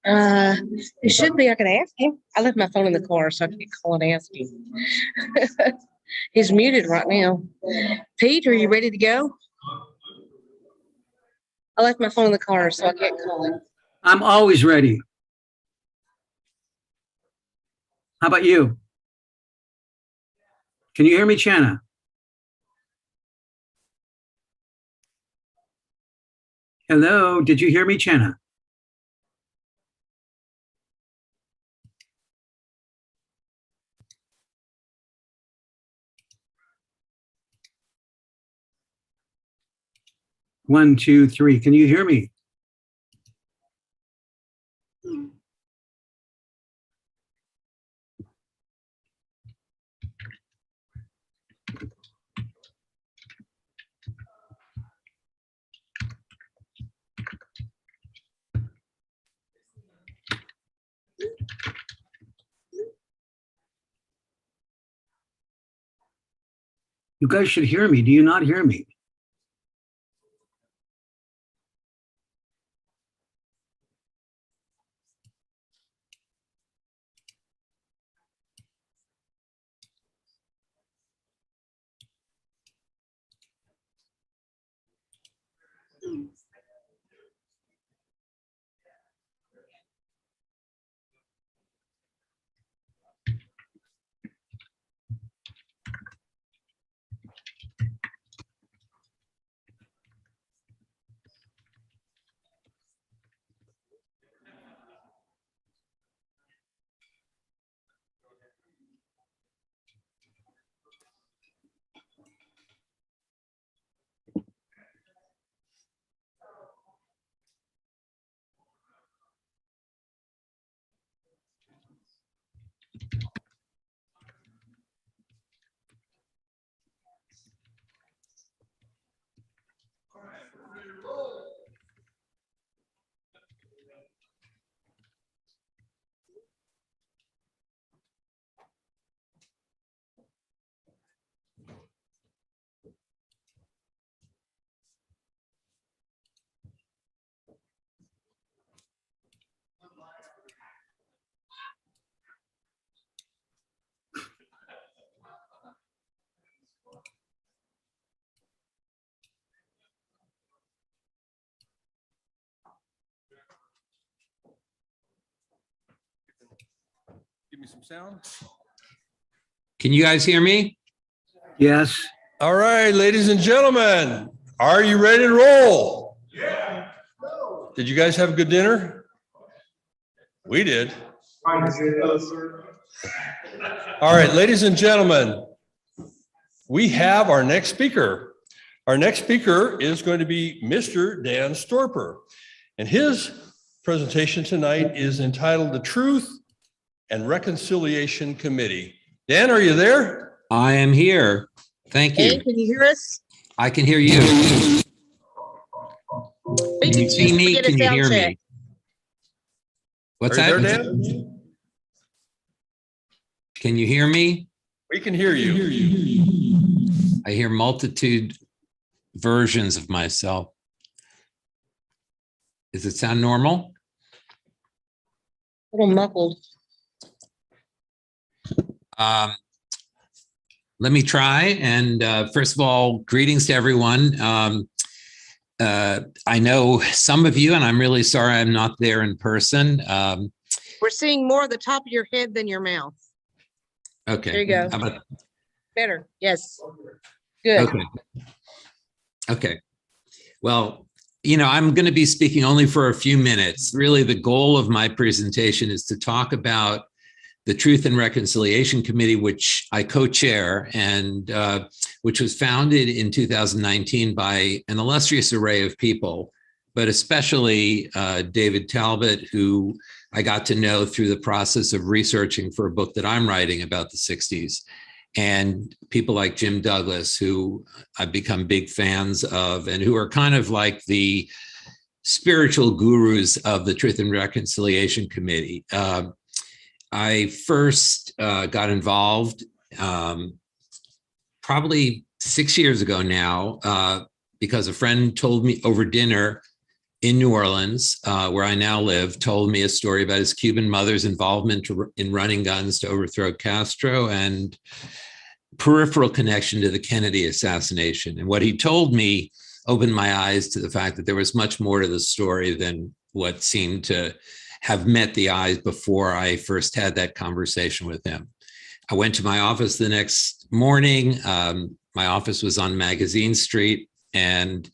It should be. I can ask him. I left my phone in the car, so I can't call and ask him. He's muted right now. Pete, are you ready to go? I left my phone in the car, so I can't call him. I'm always ready. How about you? Can you hear me, Channa? Hello, did you hear me, Channa? One, two, three. Can you hear me? You guys should hear me. Do you not hear me? some sound. Can you guys hear me? Yes. All right, ladies and gentlemen, are you ready to roll? Yeah. Did you guys have a good dinner? We did. All right, ladies and gentlemen, we have our next speaker. Our next speaker is going to be Mr. Dan Storper. And his presentation tonight is entitled The Truth and Reconciliation Committee. Dan, are you there? I am here. Thank you. Hey, can you hear us? I can hear you. Can you see me? Can you hear me? What's that? Are you there, Dan? Can you hear me? We can hear you. I hear multitude versions of myself. Does it sound normal? A little muffled. Let me try. And first of all, greetings to everyone. I know some of you, and I'm really sorry I'm not there in person. We're seeing more of the top of your head than your mouth. Okay. There you go. How about, Better. Yes. Good. okay. Okay. Well, you know, I'm going to be speaking only for a few minutes. Really, the goal of my presentation is to talk about the Truth and Reconciliation Committee, which I co-chair, and which was founded in 2019 by an illustrious array of people, but especially David Talbot, who I got to know through the process of researching for a book that I'm writing about the 60s, and people like Jim Douglas, who I've become big fans of, and who are kind of like the spiritual gurus of the Truth and Reconciliation Committee. I first got involved probably 6 years ago now, because a friend told me over dinner in New Orleans, where I now live, told me a story about his Cuban mother's involvement in running guns to overthrow Castro and peripheral connection to the Kennedy assassination. And what he told me opened my eyes to the fact that there was much more to the story than what seemed to have met the eyes before I first had that conversation with him. I went to my office the next morning. My office was on Magazine Street, and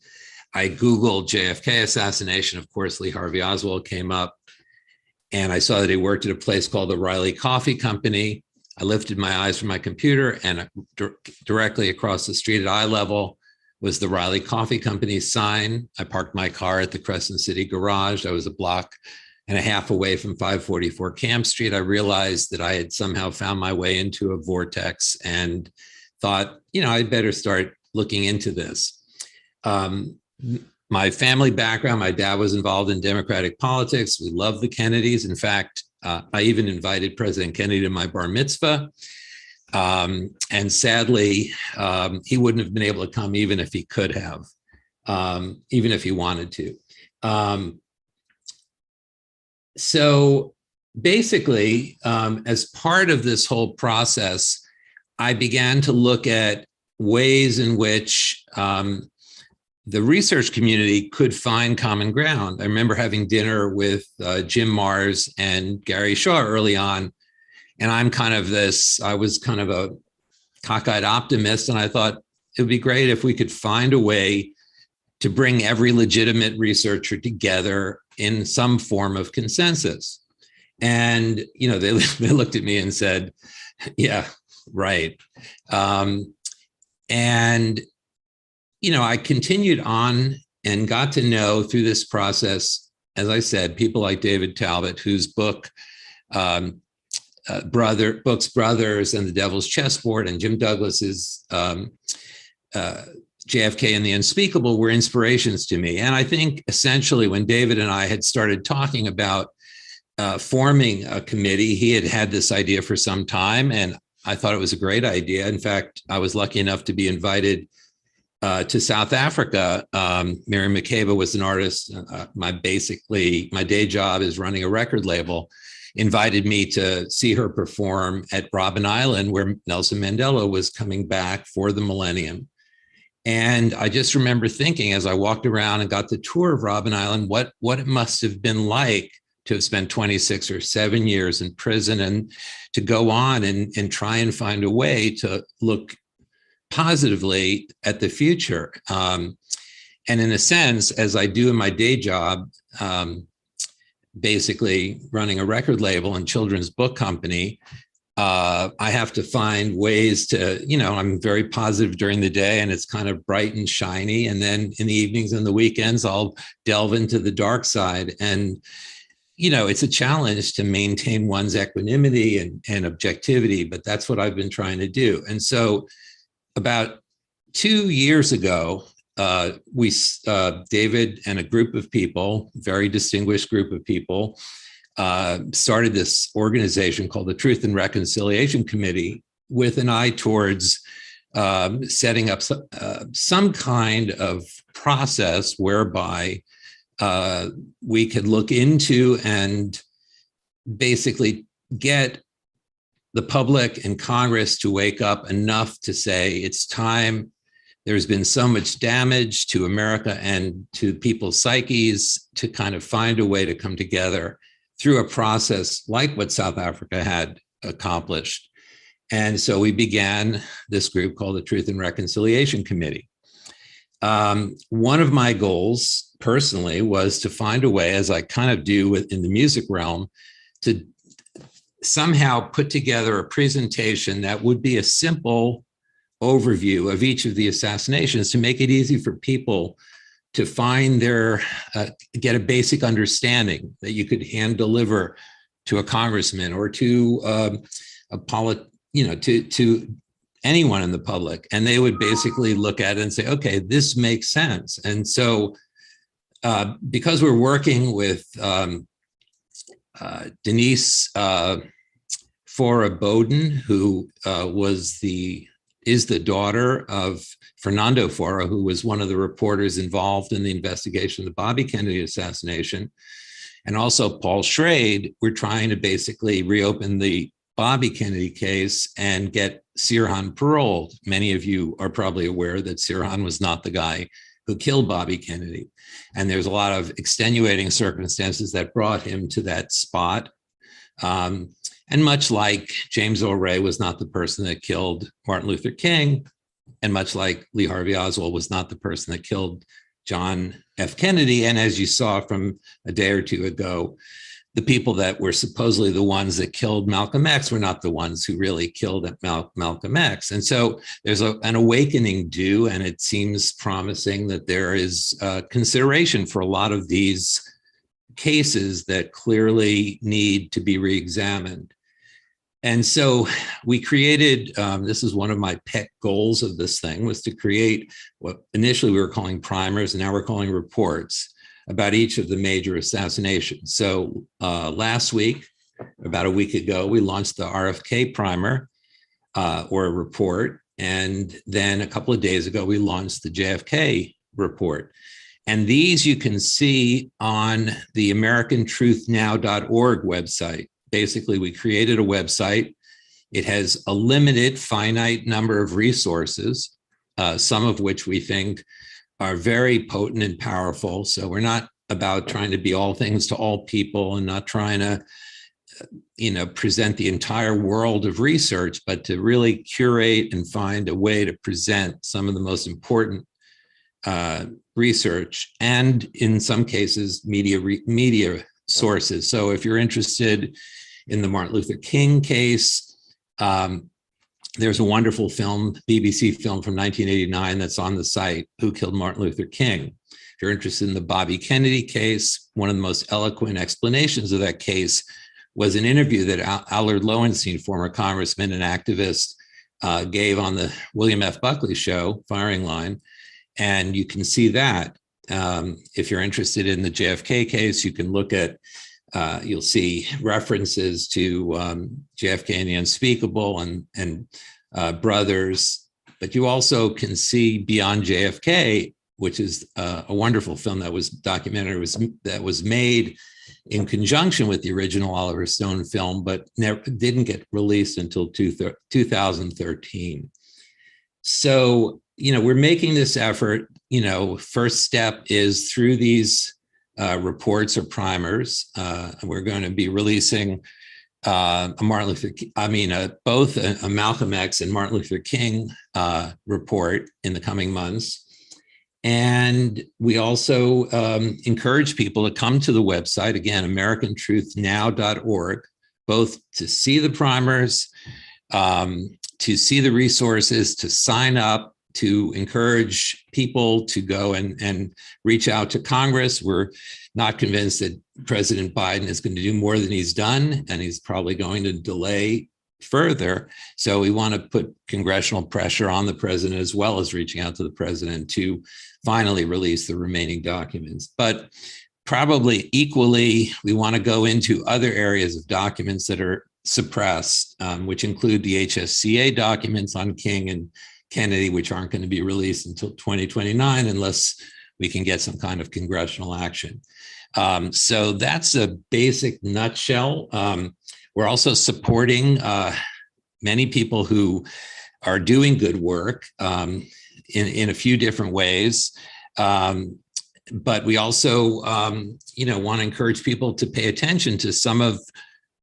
I Googled JFK assassination. Of course, Lee Harvey Oswald came up, and I saw that he worked at a place called the Riley Coffee Company. I lifted my eyes from my computer, and directly across the street at eye level was the Riley Coffee Company sign. I parked my car at the Crescent City garage. I was a block and a half away from 544 Camp Street. I realized that I had somehow found my way into a vortex and thought, you know, I'd better start looking into this. My family background, my dad was involved in Democratic politics. We love the Kennedys. In fact, I even invited President Kennedy to my bar mitzvah. And sadly, he wouldn't have been able to come even if he could have, even if he wanted to. So basically, as part of this whole process, I began to look at ways in which the research community could find common ground. I remember having dinner with Jim Mars and Gary Shaw early on, and I'm kind of this, I was kind of a cockeyed optimist, and I thought it would be great if we could find a way to bring every legitimate researcher together in some form of consensus. And, you know, they looked at me and said, yeah, right. And, you know, I continued on and got to know through this process, as I said, people like David Talbot, whose book, Brothers and the Devil's Chessboard, and Jim Douglas's JFK and the Unspeakable were inspirations to me. And I think essentially when David and I had started talking about forming a committee, he had had this idea for some time, and I thought it was a great idea. In fact, I was lucky enough to be invited to South Africa. Mary McCabe was an artist. My day job is running a record label. Invited me to see her perform at Robben Island, where Nelson Mandela was coming back for the millennium. And I just remember thinking as I walked around and got the tour of Robben Island, what it must have been like to have spent 26 or 7 years in prison and to go on and try and find a way to look positively at the future. And in a sense, as I do in my day job, basically running a record label and children's book company, I have to find ways to, I'm very positive during the day and it's kind of bright and shiny. And then in the evenings and the weekends, I'll delve into the dark side. And, it's a challenge to maintain one's equanimity and objectivity, but that's what I've been trying to do. And so about 2 years ago, David and a group of people, very distinguished group of people, started this organization called the Truth and Reconciliation Committee with an eye towards setting up some kind of process whereby we could look into and basically get the public and Congress to wake up enough to say it's time. There's been so much damage to America and to people's psyches to kind of find a way to come together through a process like what South Africa had accomplished. And so we began this group called the Truth and Reconciliation Committee. One of my goals personally was to find a way, as I kind of do in the music realm, to somehow put together a presentation that would be a simple overview of each of the assassinations to make it easy for people to find get a basic understanding that you could hand deliver to a congressman or to to anyone in the public. And they would basically look at it and say, okay, this makes sense. And so because we're working with Denise Fora Bowden, who is the daughter of Fernando Fora, who was one of the reporters involved in the investigation of the Bobby Kennedy assassination, and also Paul Schrade, we're trying to basically reopen the Bobby Kennedy case and get Sirhan paroled. Many of you are probably aware that Sirhan was not the guy who killed Bobby Kennedy. And there's a lot of extenuating circumstances that brought him to that spot. And much like James Earl Ray was not the person that killed Martin Luther King, and much like Lee Harvey Oswald was not the person that killed John F. Kennedy. And as you saw from a day or two ago, the people that were supposedly the ones that killed Malcolm X were not the ones who really killed Malcolm X. And so there's an awakening due, and it seems promising that there is consideration for a lot of these cases that clearly need to be reexamined. And so we created, this is one of my pet goals of this thing, was to create what initially we were calling primers, and now we're calling reports about each of the major assassinations. So last week, about a week ago, we launched the RFK primer or a report. And then a couple of days ago, we launched the JFK report. And these you can see on the AmericanTruthNow.org website. Basically, we created a website. It has a limited, finite number of resources, some of which we think are very potent and powerful. So we're not about trying to be all things to all people and not trying to, present the entire world of research, but to really curate and find a way to present some of the most important research, and in some cases, media sources. So if you're interested in the Martin Luther King case, there's a wonderful film, BBC film from 1989 that's on the site, Who Killed Martin Luther King? If you're interested in the Bobby Kennedy case, one of the most eloquent explanations of that case was an interview that Allard Lowenstein, former congressman and activist, gave on the William F. Buckley show, Firing Line. And you can see that. If you're interested in the JFK case, you can look at, you'll see references to JFK and the Unspeakable and Brothers, but you also can see Beyond JFK, which is a wonderful film that was documentary, that was made in conjunction with the original Oliver Stone film, but didn't get released until 2013. So, we're making this effort. First step is through these reports or primers. We're going to be releasing both a Malcolm X and Martin Luther King report in the coming months. And we also encourage people to come to the website, again, americantruthnow.org, both to see the primers, to see the resources, to sign up, to encourage people to go and reach out to Congress. We're not convinced that President Biden is going to do more than he's done, and he's probably going to delay further. So we want to put congressional pressure on the president, as well as reaching out to the president to finally release the remaining documents. But probably equally, we want to go into other areas of documents that are suppressed, which include the HSCA documents on King and Kennedy, which aren't going to be released until 2029 unless we can get some kind of congressional action. So that's a basic nutshell. We're also supporting many people who are doing good work in a few different ways. But we also, want to encourage people to pay attention to some of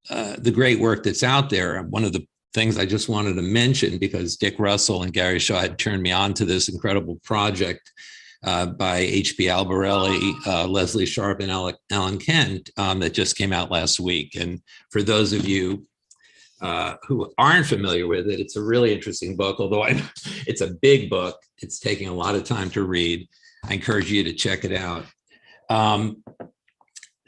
the great work that's out there. One of the things I just wanted to mention, because Dick Russell and Gary Shaw had turned me on to this incredible project by H.B. Albarelli, Leslie Sharp, and Alan Kent that just came out last week. And for those of you who aren't familiar with it, it's a really interesting book, although it's a big book. It's taking a lot of time to read. I encourage you to check it out.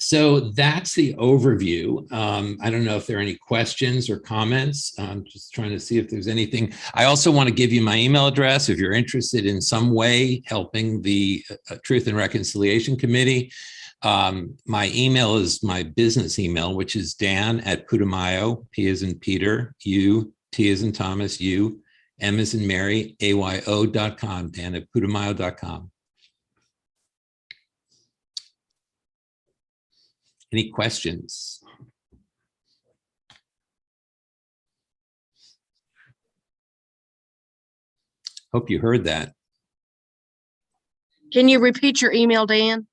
So that's the overview. I don't know if there are any questions or comments. I'm just trying to see if there's anything. I also want to give you my email address if you're interested in some way helping the Truth and Reconciliation Committee. My email is my business email, which is Dan@Putumayo, P as in Peter, U, T as in Thomas, U, M as in Mary, AYO.com, Dan@Putumayo.com. Any questions? Hope you heard that. Can you repeat your email, Dan?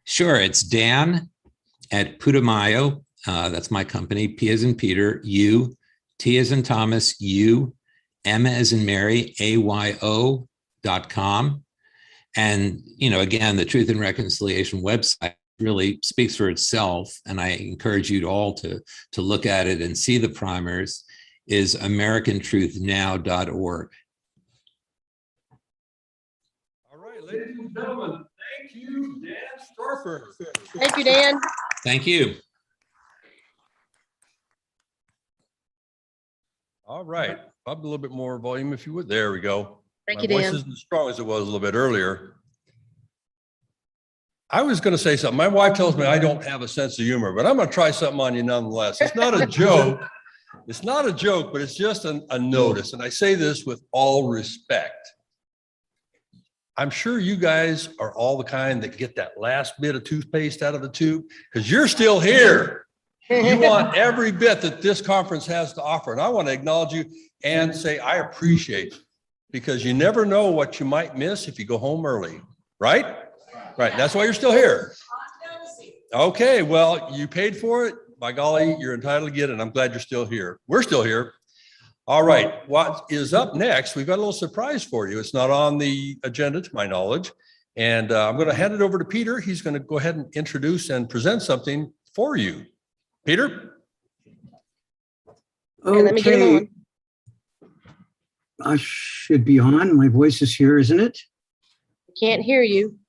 Sure, it's Dan@Putumayo. That's my company. P as in Peter, U, T as in Thomas, U, M as in Mary, AYO.com. And, again, the Truth and Reconciliation website really speaks for itself, and I encourage you all to look at it and see the primers, is americantruthnow.org. All right, ladies and gentlemen, thank you, Dan Storper. Thank you, Dan. Thank you. All right, up a little bit more volume if you would. There we go. Thank you, My voice Dan. isn't as strong as it was a little bit earlier. I was going to say something. My wife tells me I don't have a sense of humor, but I'm going to try something on you nonetheless. It's not a joke. It's not a joke, but it's just a notice. And I say this with all respect. I'm sure you guys are all the kind that get that last bit of toothpaste out of the tube because you're still here. You want every bit that this conference has to offer. And I want to acknowledge you and say I appreciate it because you never know what you might miss if you go home early, right? Right. That's why you're still here. Okay. Well, you paid for it. By golly, you're entitled to get it. And I'm glad you're still here. We're still here. All right. What is up next? We've got a little surprise for you. It's not on the agenda to my knowledge. And I'm going to hand it over to Peter. He's going to go ahead and introduce and present something for you. Peter? Okay. I should be on. My voice is here, isn't it? Can't hear you.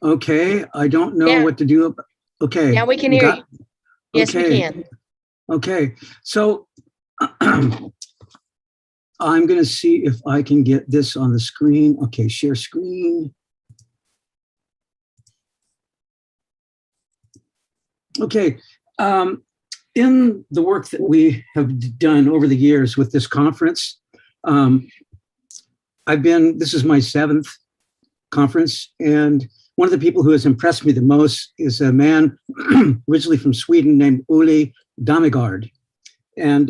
Okay, I don't know what to do. Okay. Now we can hear you. Yes, we can. Okay, so I'm going to see if I can get this on the screen. Okay, share screen. Okay, in the work that we have done over the years with this conference, this is my 7th conference, and one of the people who has impressed me the most is a man originally from Sweden named Uli Damegard. And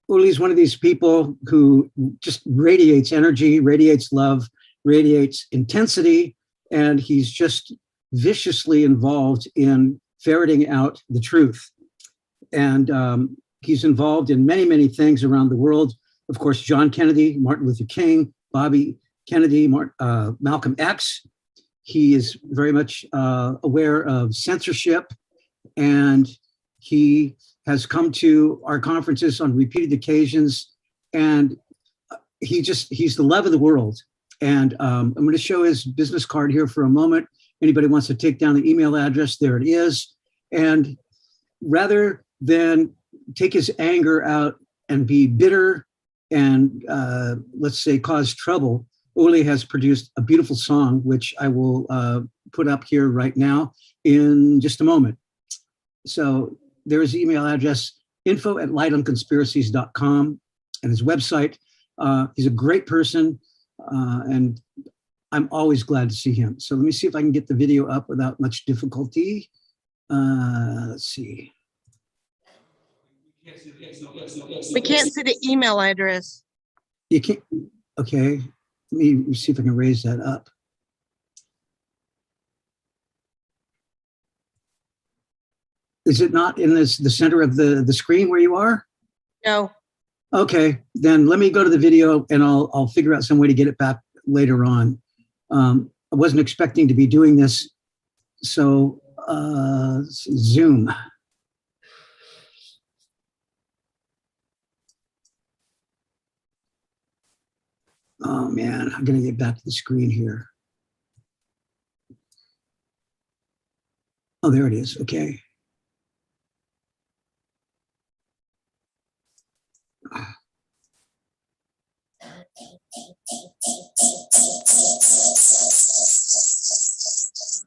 Uli is one of these people who just radiates energy, radiates love, radiates intensity. And he's just viciously involved in ferreting out the truth. And he's involved in many, many things around the world. Of course, John Kennedy, Martin Luther King, Bobby Kennedy, Malcolm X. He is very much aware of censorship, and he has come to our conferences on repeated occasions, and he's the love of the world. And I'm going to show his business card here for a moment. Anybody wants to take down the email address, there it is. And rather than take his anger out and be bitter and let's say cause trouble, Uli has produced a beautiful song, which I will put up here right now in just a moment. So there is email address, info@lightonconspiracies.com, and his website. He's a great person, and I'm always glad to see him. So let me see if I can get the video up without much difficulty. Let's see. We can't see the email address. You can't, okay. Let me see if I can raise that up. Is it not in the center of the screen where you are? No. Okay, then let me go to the video and I'll figure out some way to get it back later on. I wasn't expecting to be doing this. So Zoom. Oh man, I'm gonna get back to the screen here. Oh, there it is, okay.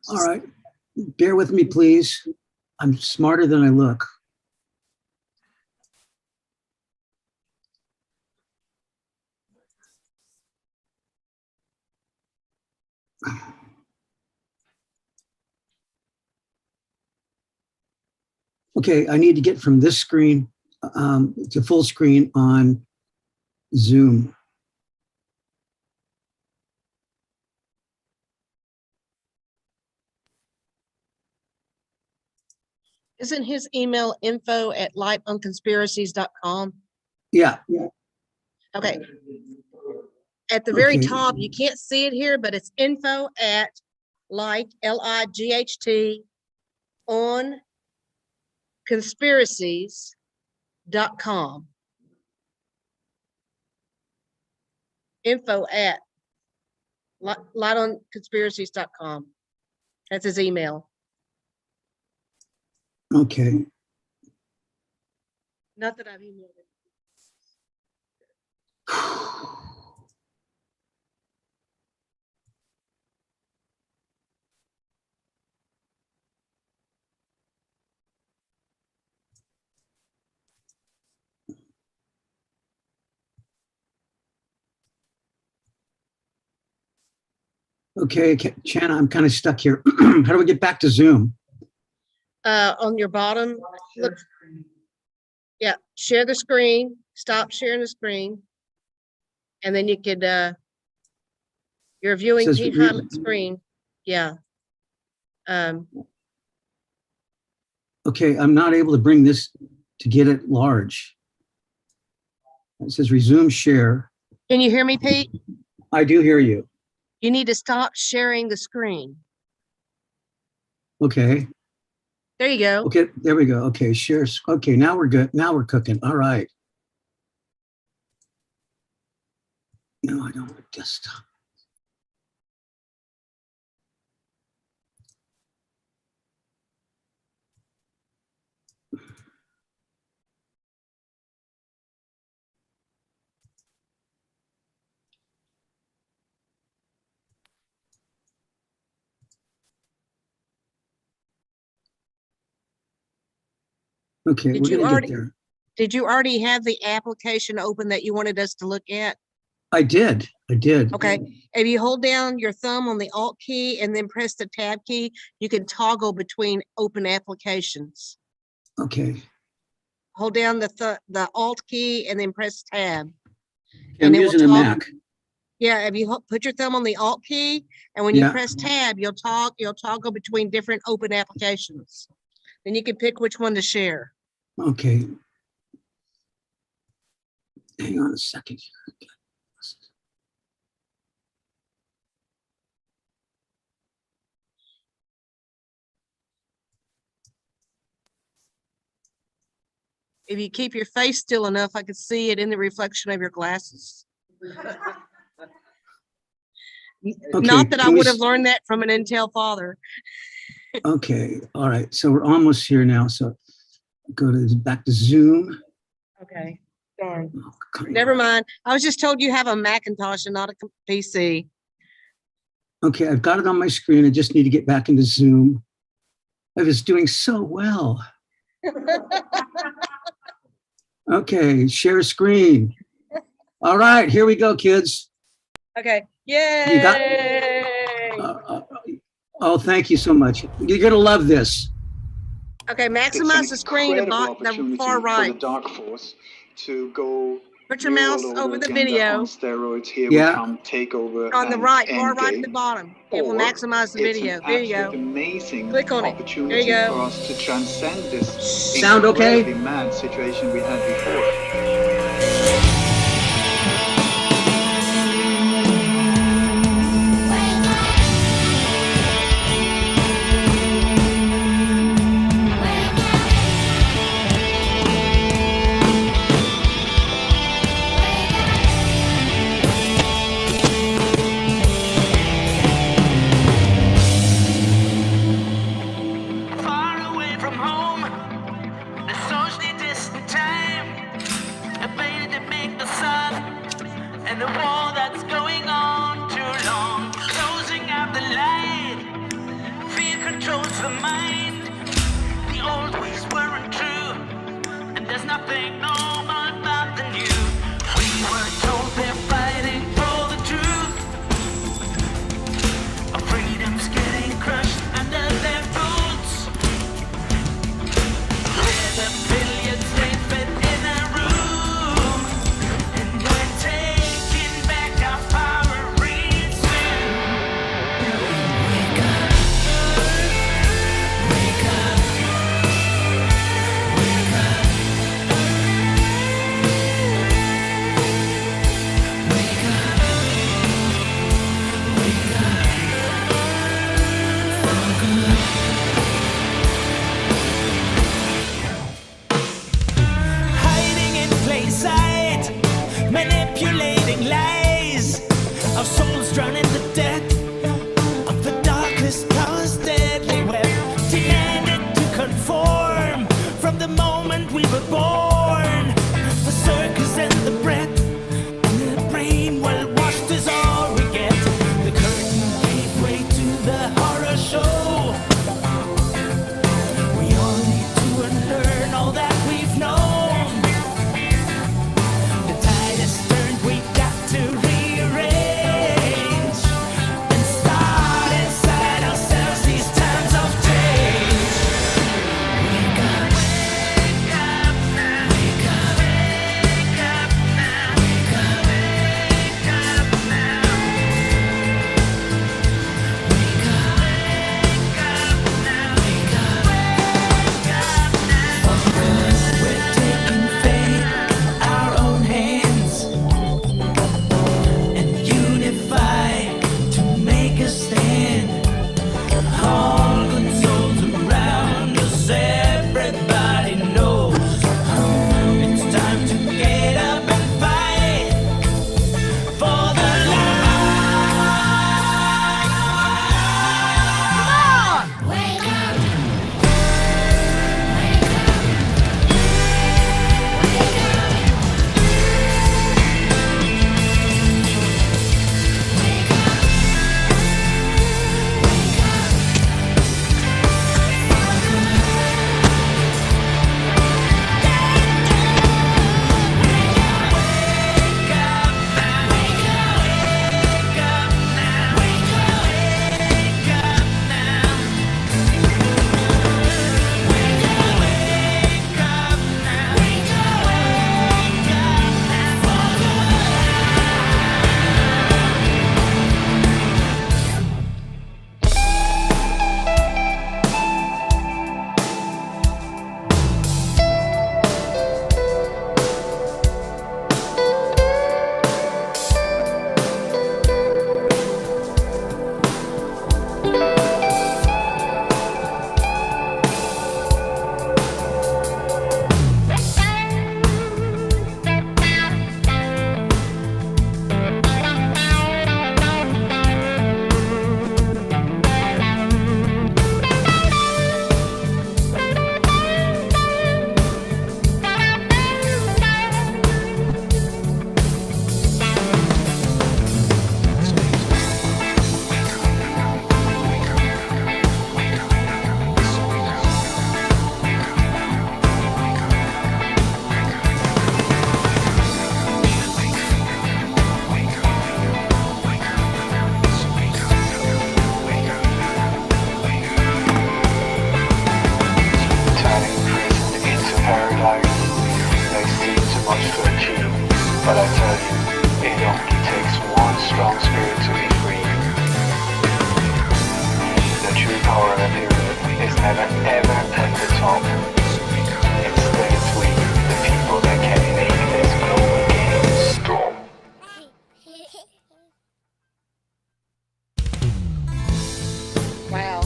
All right, bear with me, please. I'm smarter than I look. Okay, I need to get from this screen to full screen on Zoom. Isn't his email info@lightonconspiracies.com? Yeah. Okay. At the very Okay. top, you can't see it here, but it's info@light, LIGHT, on conspiracies.com. Info@lightonconspiracies.com. That's his email. Okay. Not that I've emailed it. Okay, Chana, I'm kind of stuck here. How do we get back to Zoom? On your bottom, look. Yeah, share the screen, stop sharing the screen. And then you could, you're viewing Says Pete view- Hyman's screen. Yeah. Okay, I'm not able to bring this to get it large. It says resume share. Can you hear me, Pete? I do hear you. You need to stop sharing the screen. Okay. There you go. Okay, there we go. Okay, share. Okay, now we're good. Now we're cooking. All right. No, I don't want desktop. Okay, Did we're you gonna already- get there. Did you already have the application open that you wanted us to look at? I did. Okay, if you hold down your thumb on the Alt key and then press the Tab key, you can toggle between open applications. Okay. Hold down the Alt key and then press Tab. I'm it will using a toggle- Mac. Yeah, if you put your thumb on the Alt key, and when you Yeah. press Tab, you'll toggle between different open applications. Then you can pick which one to share. Okay. Hang on a second. If you keep your face still enough, I could see it in the reflection of your glasses. Not that I can we would have s- learned that from an Intel father. Okay, all right. So we're almost here now. So go to back to Zoom. Okay, darn. Never mind. I was just told you have a Macintosh and not a PC. Okay, I've got it on my screen. I just need to get back into Zoom. I was doing so well. Okay, share screen. All right, here we go, kids. Okay, yay! You got- Oh, thank you so much. You're gonna love this. Okay, maximize the screen to the far right. Dark Force to go. Put your mouse over the video. On steroids here Yeah. will come takeover On the and right, far right at Endgame. the bottom. It will Or maximize the it's video. an There you go. absolute amazing Click on it. opportunity There you go. for us to transcend this Sound okay? incredibly mad situation we had before. Far away from home, a socially distant time, a plane to make the sun, and a war that's going on too long. Closing out the light, fear controls the mind. The old ways weren't true, and there's nothing normal about the new. We were told they're fighting for the truth. Our freedom's getting crushed under their boots. We're the billions they fit in a room, and we're taking back our power real soon. Wake up, wake up, wake up, wake up, wake up, for good. Hiding in plain sight, manipulating lies. Our souls drown in the depth of the darkest power's deadly web. Demanded to conform from the moment we were born. The circus and the breath and the brain well washed is all we get. The curtain gave way to the horror show. We all need to unlearn all that we've known. The tide has turned, we got to rearrange and start inside ourselves these times of change. Wake up, wake up, wake strong spirit to be free. The true power of a pyramid is never ever at the top. Instead it's we, the people that can make this global game stop. Wow.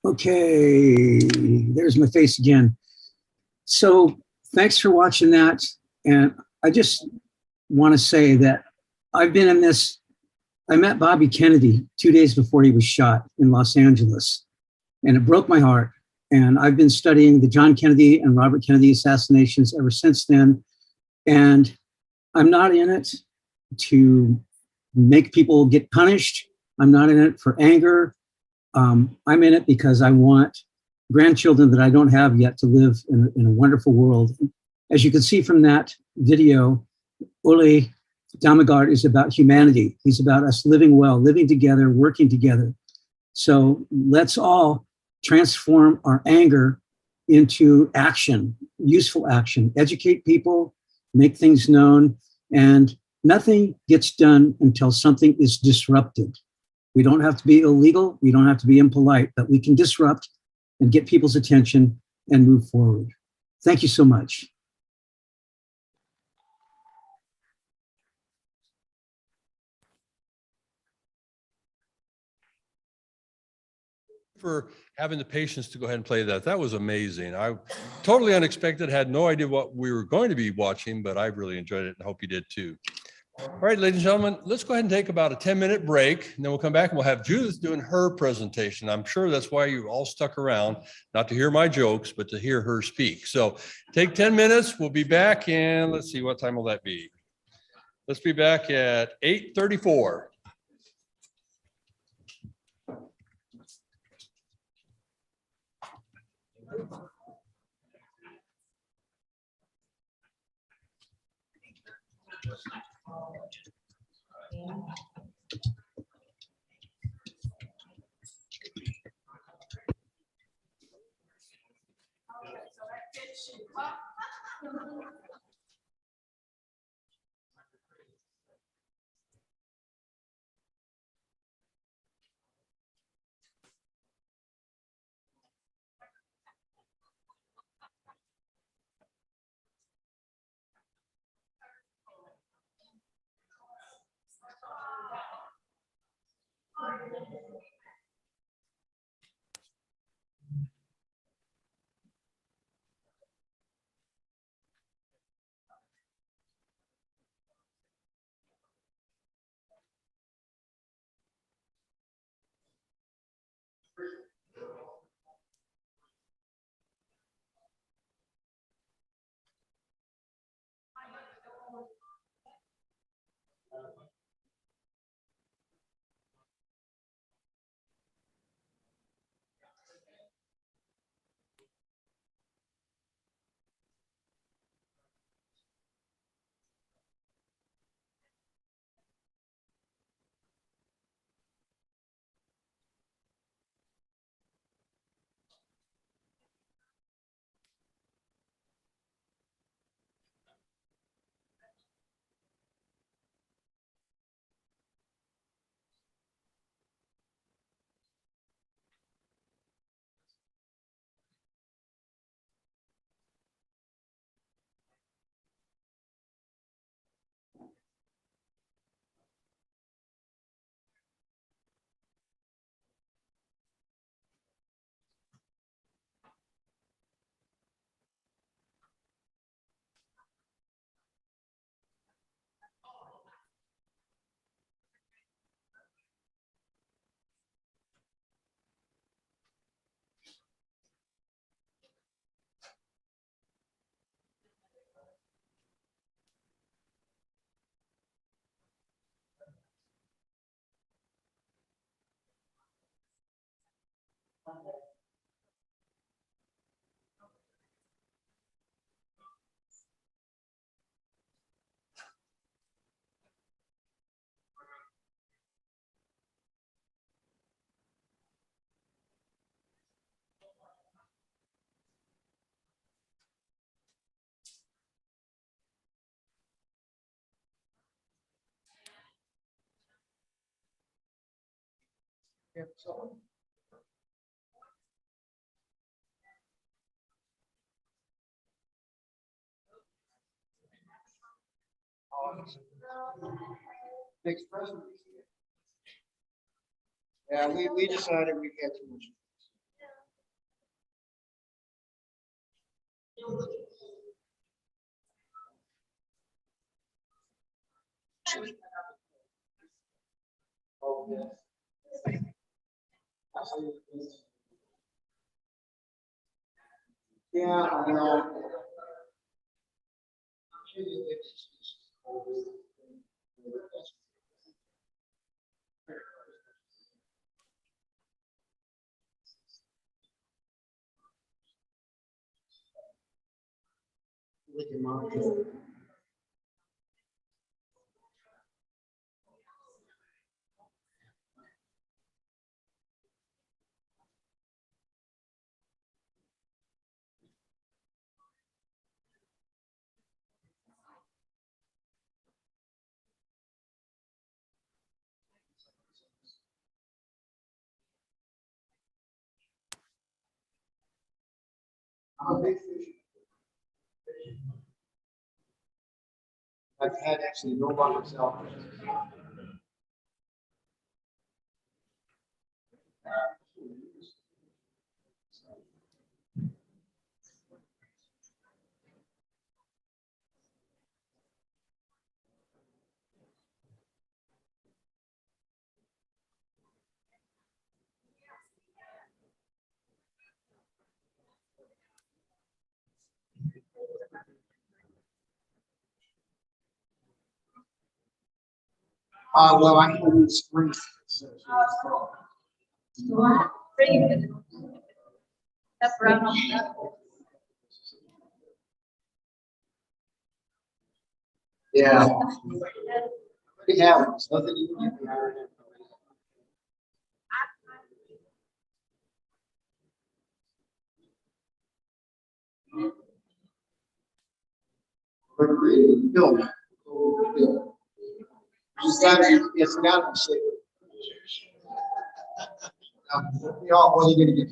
Okay, there's my face again. So thanks for watching that. And I just want to say that I've been in this, I met Bobby Kennedy 2 days before he was shot in Los Angeles, and it broke my heart. And I've been studying the John Kennedy and Robert Kennedy assassinations ever since then. And I'm not in it to make people get punished. I'm not in it for anger. I'm in it because I want grandchildren that I don't have yet to live in a wonderful world. As you can see from that video, Uli Damigard is about humanity. He's about us living well, living together, working together. So let's all transform our anger into action, useful action, educate people, make things known, and nothing gets done until something is disrupted. We don't have to be illegal, we don't have to be impolite, but we can disrupt and get people's attention and move forward. Thank you so much. For having the patience to go ahead and play that. That was amazing. I totally unexpected, had no idea what we were going to be watching, but I really enjoyed it and hope you did too. All right, ladies and gentlemen, let's go ahead and take about a 10-minute break, and then we'll come back and we'll have Judith doing her presentation. I'm sure that's why you all stuck around, not to hear my jokes, but to hear her speak. So take 10 minutes. We'll be back, and let's see, what time will that be? Let's be back at 8:34. Next president. Yeah, we decided we had too much. Yeah, I know. I'm a big fish. I've had actually no one myself. Well, I can spring. Yeah. Yeah, it's nothing you can do. But really, no. It's got to be safe. Y'all, what are you gonna get?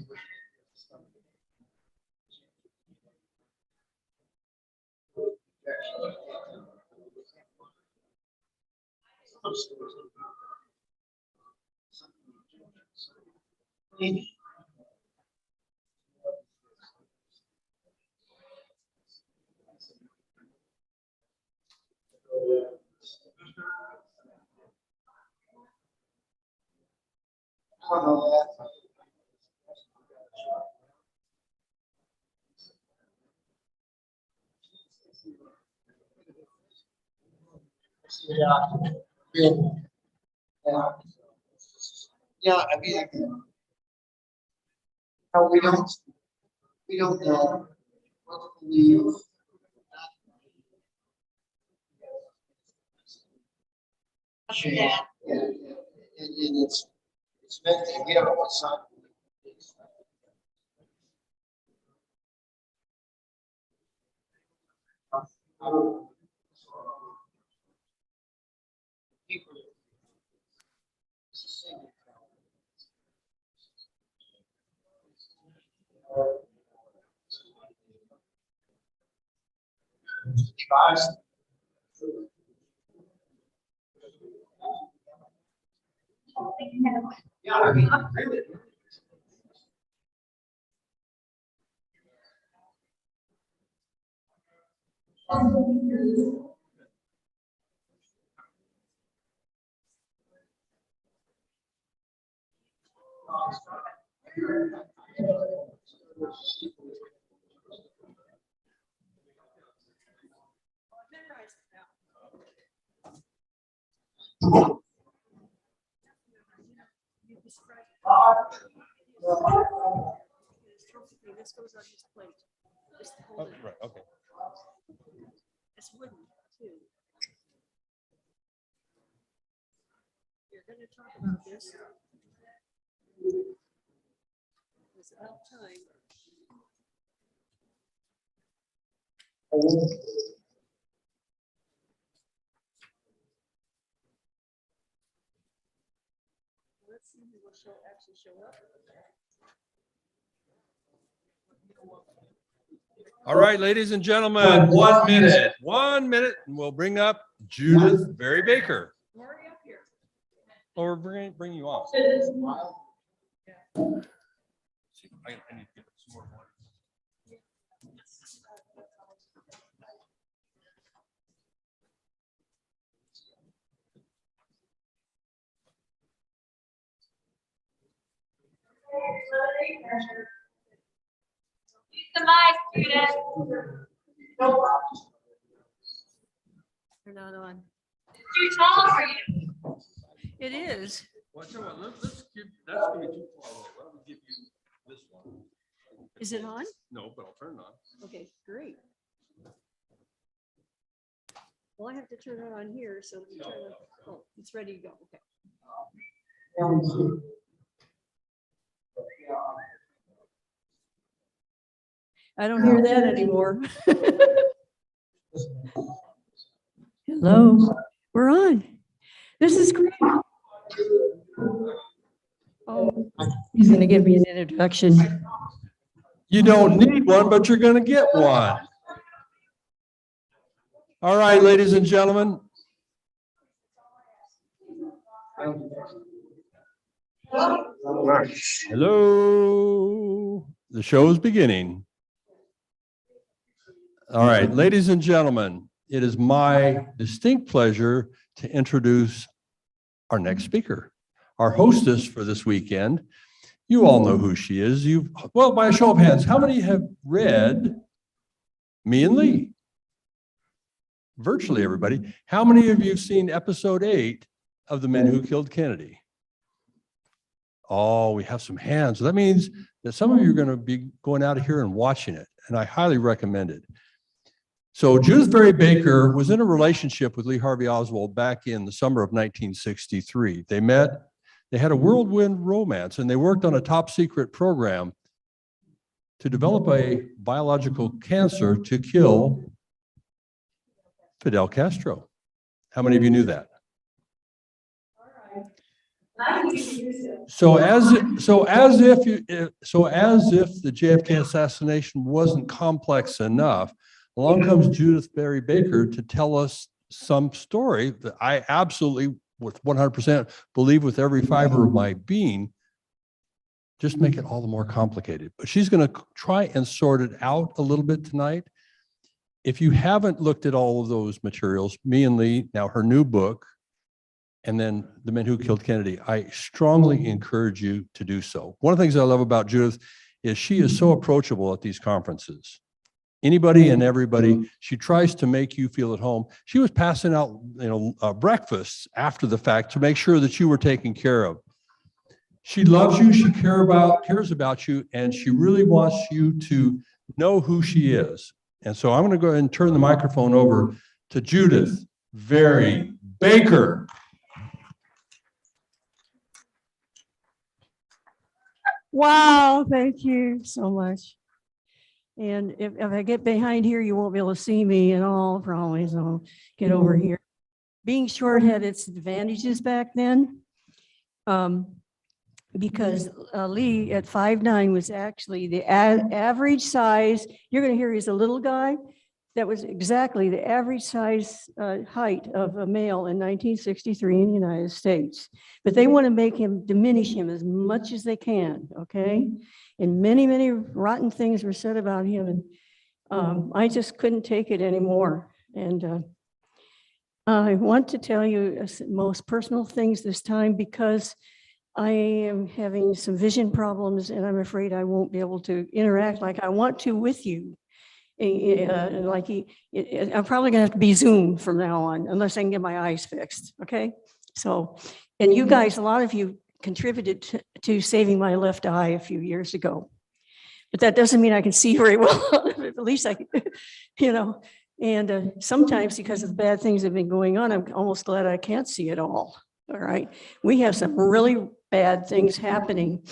Yeah, I mean, how we don't know what to believe. Yeah, and it's meant to be on one side. Device. Yeah, I mean, really. This goes on his plate. Oh, right, okay. It's wooden too. You're gonna talk about this. It's about time. Let's see what All right, ladies and gentlemen, 1 minute, and we'll bring up Judith Berry Baker. Or bring you on. Use the mic, Judith. You're not on. Too tall for you. It is. Well, tell you what, let's give, that's gonna be too far away. Why don't we give you this one? Is it on? No, but I'll turn it on. Okay, great. Well, I have to turn it on here, so let me turn it, oh, it's ready to go, okay. I don't hear that anymore. Hello, we're on. This is great. Oh, he's gonna give me an introduction. You don't need one, but you're gonna get one. All right, ladies and gentlemen. Hello, the show is beginning. All right, ladies and gentlemen, it is my distinct pleasure to introduce our next speaker, our hostess for this weekend. You all know who she is. Well, by a show of hands, how many have read Me and Lee? Virtually everybody. How many of you have seen episode 8 of The Men Who Killed Kennedy? Oh, we have some hands. So that means that some of you are going to be going out of here and watching it, and I highly recommend it. So Judith Berry Baker was in a relationship with Lee Harvey Oswald back in the summer of 1963. They met, they had a whirlwind romance, and they worked on a top secret program to develop a biological cancer to kill Fidel Castro. How many of you knew that? So as if the JFK assassination wasn't complex enough, along comes Judith Berry Baker to tell us some story that I absolutely, with 100%, believe with every fiber of my being, just make it all the more complicated. But she's going to try and sort it out a little bit tonight. If you haven't looked at all of those materials, Me and Lee, now her new book, and then The Men Who Killed Kennedy, I strongly encourage you to do so. One of the things I love about Judith is she is so approachable at these conferences. Anybody and everybody, she tries to make you feel at home. She was passing out, breakfasts after the fact to make sure that you were taken care of. She loves you, she cares about you, and she really wants you to know who she is. And so I'm going to go ahead and turn the microphone over to Judith Berry Baker. Wow, thank you so much. And if I get behind here, you won't be able to see me at all, probably, so get over here. Being short had its advantages back then, because Lee at 5'9" was actually the average size. You're going to hear he's a little guy. That was exactly the average size height of a male in 1963 in the United States. But they want to diminish him as much as they can, okay? And many, many rotten things were said about him. And I just couldn't take it anymore. And I want to tell you most personal things this time because I am having some vision problems and I'm afraid I won't be able to interact like I want to with you. I'm probably gonna have to be Zoom from now on, unless I can get my eyes fixed, okay? So, and you guys, a lot of you contributed to saving my left eye a few years ago. But that doesn't mean I can see very well, at least I can, and sometimes because of the bad things that have been going on, I'm almost glad I can't see it all right? We have some really bad things happening.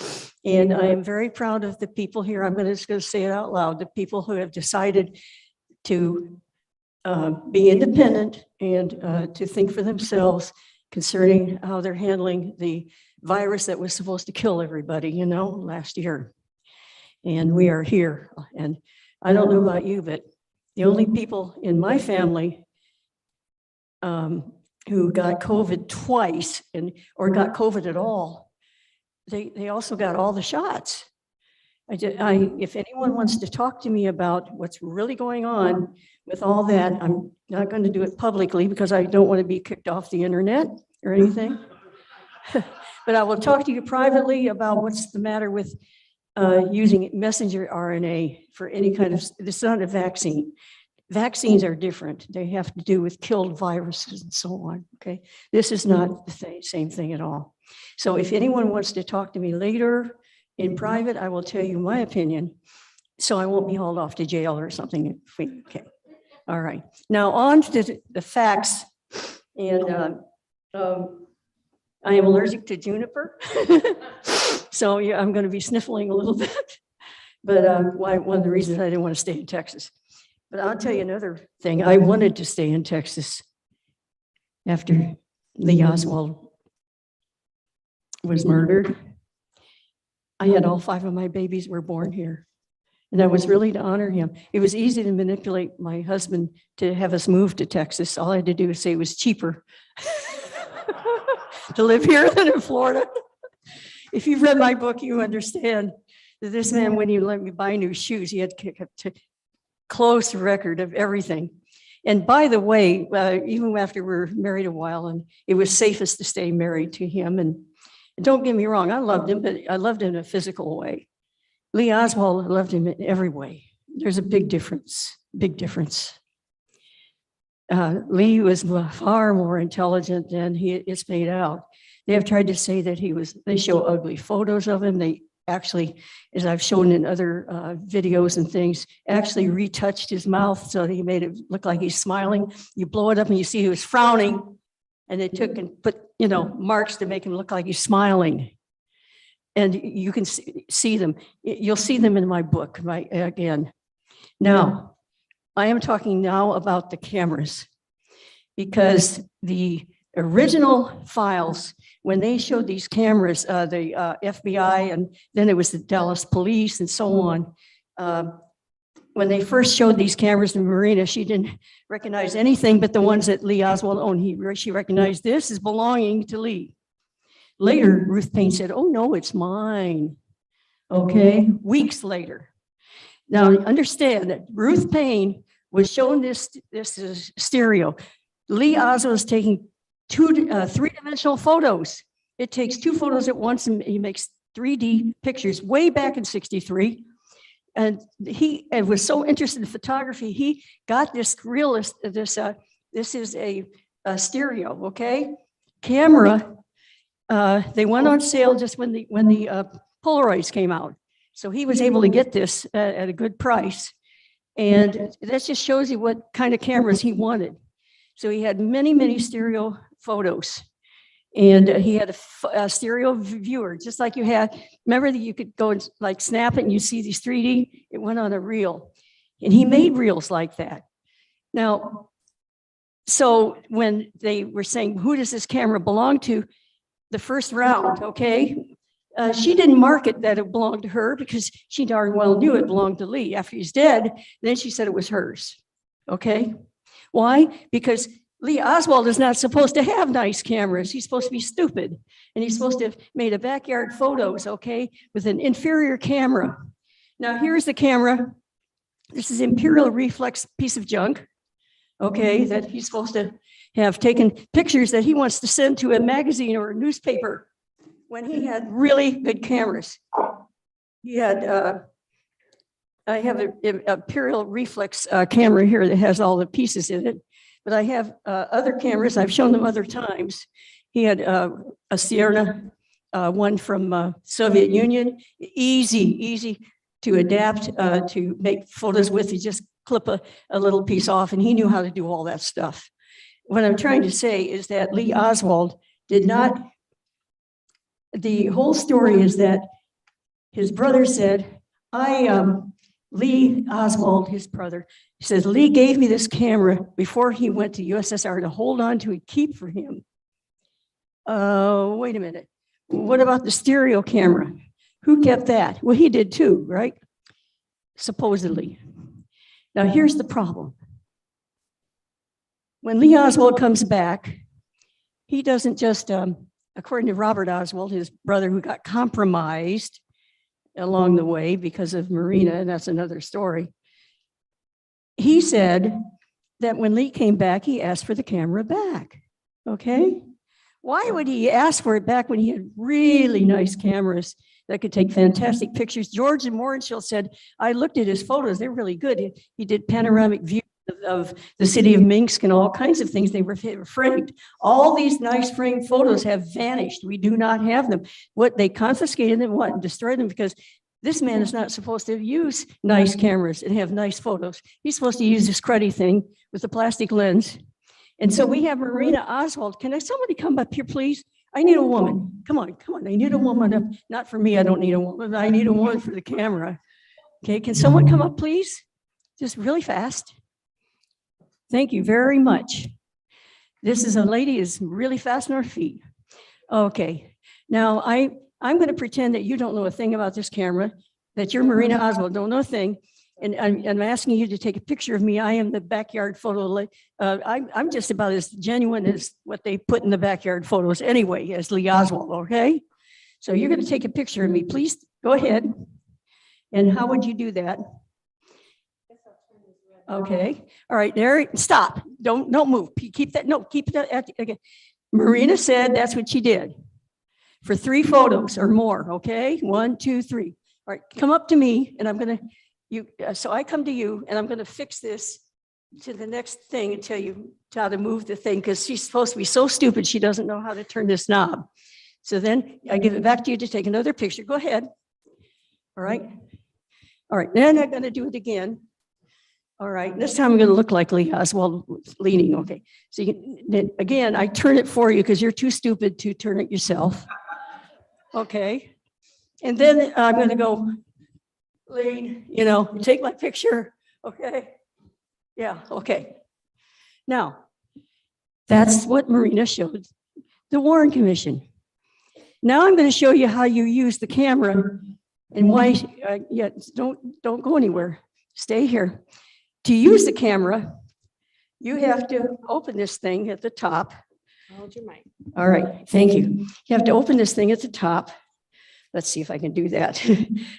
And I am very proud of the people here. I'm just going to say it out loud, the people who have decided to be independent and to think for themselves concerning how they're handling the virus that was supposed to kill everybody, you know, last year. And we are here. And I don't know about you, but the only people in my family who got COVID twice or got COVID at all, they also got all the shots. If anyone wants to talk to me about what's really going on with all that, I'm not going to do it publicly because I don't want to be kicked off the internet or anything. But I will talk to you privately about what's the matter with using messenger RNA for any kind of, this is not a vaccine. Vaccines are different. They have to do with killed viruses and so on, okay? This is not the same thing at all. So if anyone wants to talk to me later in private, I will tell you my opinion, so I won't be hauled off to jail or something. Okay, all right. Now on to the facts, and I am allergic to juniper, so yeah, I'm going to be sniffling a little bit. But one of the reasons I didn't want to stay in Texas. But I'll tell you another thing. I wanted to stay in Texas after Lee Oswald was murdered. I had all 5 of my babies were born here. And that was really to honor him. It was easy to manipulate my husband to have us move to Texas. All I had to do was say it was cheaper to live here than in Florida. If you've read my book, you understand that this man, when he let me buy new shoes, he had to keep a close record of everything. And by the way, even after we were married a while, and it was safest to stay married to him. And don't get me wrong, I loved him, but I loved him in a physical way. Lee Oswald loved him in every way. There's a big difference, big difference. Lee was far more intelligent than he is made out. They have tried to say that they show ugly photos of him. They actually, as I've shown in other videos and things, actually retouched his mouth so that he made it look like he's smiling. You blow it up and you see he was frowning, and they took and put, you know, marks to make him look like he's smiling. And you can see them. You'll see them in my book, again. Now, I am talking now about the cameras, because the original files, when they showed these cameras, the FBI, and then it was the Dallas police and so on. When they first showed these cameras in Marina, she didn't recognize anything but the ones that Lee Oswald owned. She recognized this as belonging to Lee. Later, Ruth Payne said, "Oh no, it's mine." Okay, weeks later. Now understand that Ruth Payne was shown this is stereo. Lee Oswald is taking three-dimensional photos. It takes 2 photos at once, and he makes 3D pictures way back in '63. And he was so interested in photography, he got this realist, this is a stereo, okay? Camera, they went on sale just when the Polaroids came out. So he was able to get this at a good price. And that just shows you what kind of cameras he wanted. So he had many, many stereo photos. And he had a stereo viewer, just like you had. Remember that you could go and like snap it and you see these 3D? It went on a reel. And he made reels like that. Now, so when they were saying, who does this camera belong to? The first round, okay? She didn't mark it that it belonged to her because she darn well knew it belonged to Lee. After he's dead, then she said it was hers, okay? Why? Because Lee Oswald is not supposed to have nice cameras. He's supposed to be stupid. And he's supposed to have made a backyard photos, okay, with an inferior camera. Now here's the camera. This is Imperial Reflex piece of junk, okay, that he's supposed to have taken pictures that he wants to send to a magazine or a newspaper when he had really good cameras. He had, I have an Imperial Reflex camera here that has all the pieces in it. But I have other cameras. I've shown them other times. He had a Sierra, one from Soviet Union. Easy to adapt, to make photos with. You just clip a little piece off, and he knew how to do all that stuff. What I'm trying to say is that Lee Oswald did not, the whole story is that his brother said, Lee Oswald, his brother, he says, Lee gave me this camera before he went to USSR to hold on to and keep for him. Wait a minute. What about the stereo camera? Who kept that? Well, he did too, right? Supposedly. Now, here's the problem. When Lee Oswald comes back, he doesn't just, according to Robert Oswald, his brother who got compromised along the way because of Marina, and that's another story. He said that when Lee came back, he asked for the camera back, okay? Why would he ask for it back when he had really nice cameras that could take fantastic pictures? George and Morenshill said, I looked at his photos, they're really good. He did panoramic views of the city of Minsk and all kinds of things. They were framed. All these nice framed photos have vanished. We do not have them. What they confiscated them, what, and destroyed them, because this man is not supposed to use nice cameras and have nice photos. He's supposed to use this cruddy thing with a plastic lens. And so we have Marina Oswald. Can somebody come up here, please? I need a woman. Come on, come on. I need a woman up. Not for me, I don't need a woman. I need a woman for the camera. Okay, can someone come up, please? Just really fast. Thank you very much. This is a lady who's really fast on her feet. Okay, now I'm going to pretend that you don't know a thing about this camera, that you're Marina Oswald, don't know a thing. And I'm asking you to take a picture of me. I am the backyard photo. I'm just about as genuine as what they put in the backyard photos anyway, as Lee Oswald, okay? So you're going to take a picture of me. Please go ahead. And how would you do that? Okay. All right, there. Stop. Don't move. Keep that. No, keep that. Okay. Marina said that's what she did for 3 photos or more. Okay. 1, 2, 3. All right. Come up to me, and I'm going to. So I come to you, and I'm going to fix this to the next thing and tell you how to move the thing, because she's supposed to be so stupid she doesn't know how to turn this knob. So then I give it back to you to take another picture. Go ahead. All right. All right. Then I'm going to do it again. All right. This time I'm going to look like Lee Oswald leaning. Okay. So then again, I turn it for you because you're too stupid to turn it yourself. Okay. And then I'm going to go lean, take my picture. Okay. Yeah. Okay. Now, that's what Marina showed the Warren Commission. Now I'm going to show you how you use the camera and why. Don't go anywhere. Stay here. To use the camera, you have to open this thing at the top. Hold your mic. All right. Thank you. You have to open this thing at the top. Let's see if I can do that.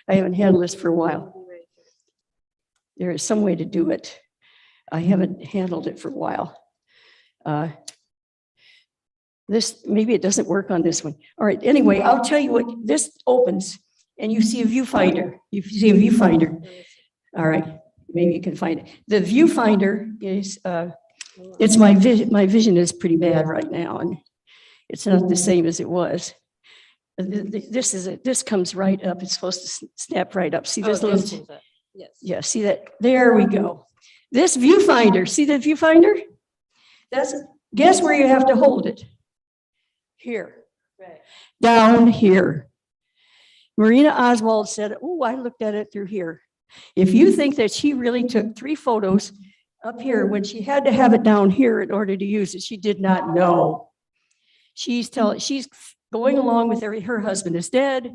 I haven't handled this for a while. There is some way to do it. I haven't handled it for a while. Maybe it doesn't work on this one. All right. Anyway, I'll tell you what, this opens and you see a viewfinder. You see a viewfinder. All right. Maybe you can find it. The viewfinder is, it's my vision. My vision is pretty bad right now, and it's not the same as it was. This comes right up. It's supposed to snap right up. See this little, yes. Yeah, see that? There we go. This viewfinder, see the viewfinder? Guess where you have to hold it? Here. Right. Down here. Marina Oswald said, oh, I looked at it through here. If you think that she really took 3 photos up here when she had to have it down here in order to use it, she did not know. She's going along with her husband is dead.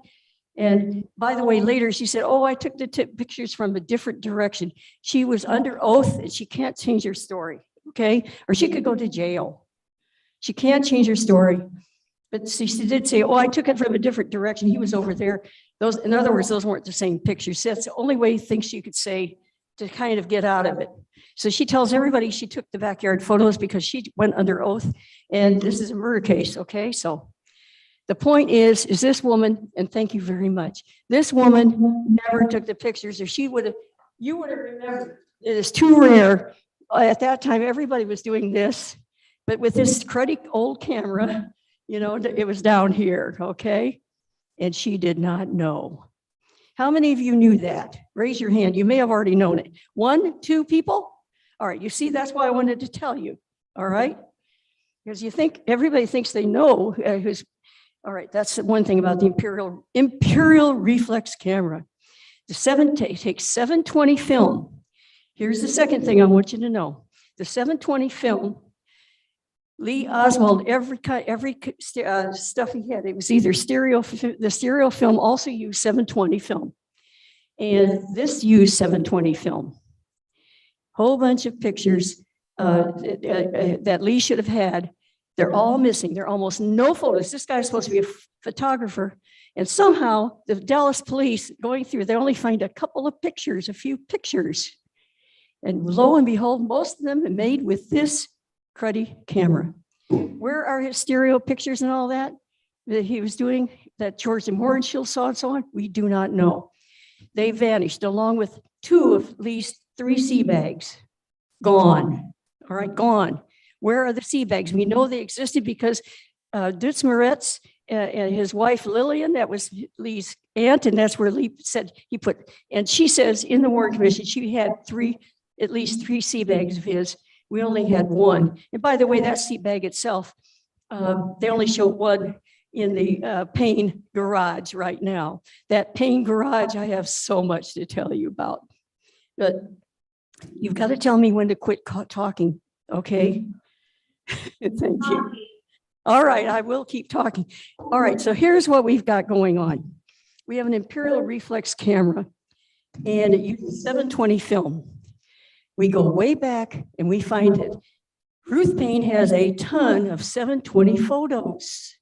And by the way, later she said, oh, I took the pictures from a different direction. She was under oath and she can't change her story, okay? Or she could go to jail. She can't change her story. But she did say, oh, I took it from a different direction. He was over there. In other words, those weren't the same pictures. So that's the only way he thinks she could say to kind of get out of it. So she tells everybody she took the backyard photos because she went under oath. And this is a murder case, okay? So the point is this woman, and thank you very much, this woman never took the pictures, or you would have remembered. It is too rare. At that time, everybody was doing this, but with this cruddy old camera, it was down here, okay? And she did not know. How many of you knew that? Raise your hand. You may have already known it. 1, 2 people? All right, you see, that's why I wanted to tell you, all right? Because everybody thinks they know who's, all right, that's the one thing about the imperial reflex camera. It takes 720 film. Here's the second thing I want you to know. The 720 film Lee Oswald, every stuff he had, it was either the stereo film also used 720 film. And this used 720 film. Whole bunch of pictures that Lee should have had. They're all missing. There are almost no photos. This guy's supposed to be a photographer. And somehow the Dallas police going through, they only find a couple of pictures, a few pictures. And lo and behold, most of them are made with this cruddy camera. Where are his stereo pictures and all that he was doing, that George and Morenshield saw and so on? We do not know. They vanished along with 2 of at least 3 sea bags. Gone. All right, gone. Where are the sea bags? We know they existed because Dutz Moretz and his wife Lillian, that was Lee's aunt, and that's where Lee said he put, and she says in the Warren Commission, she had at least 3 sea bags of his. We only had 1. And by the way, that sea bag itself, they only show 1 in the Payne garage right now. That Payne garage, I have so much to tell you about. But you've got to tell me when to quit talking, okay? Thank you. All right, I will keep talking. All right, so here's what we've got going on. We have an Imperial reflex camera, and it uses 720 film. We go way back and we find it. Ruth Payne has a ton of 720 photos.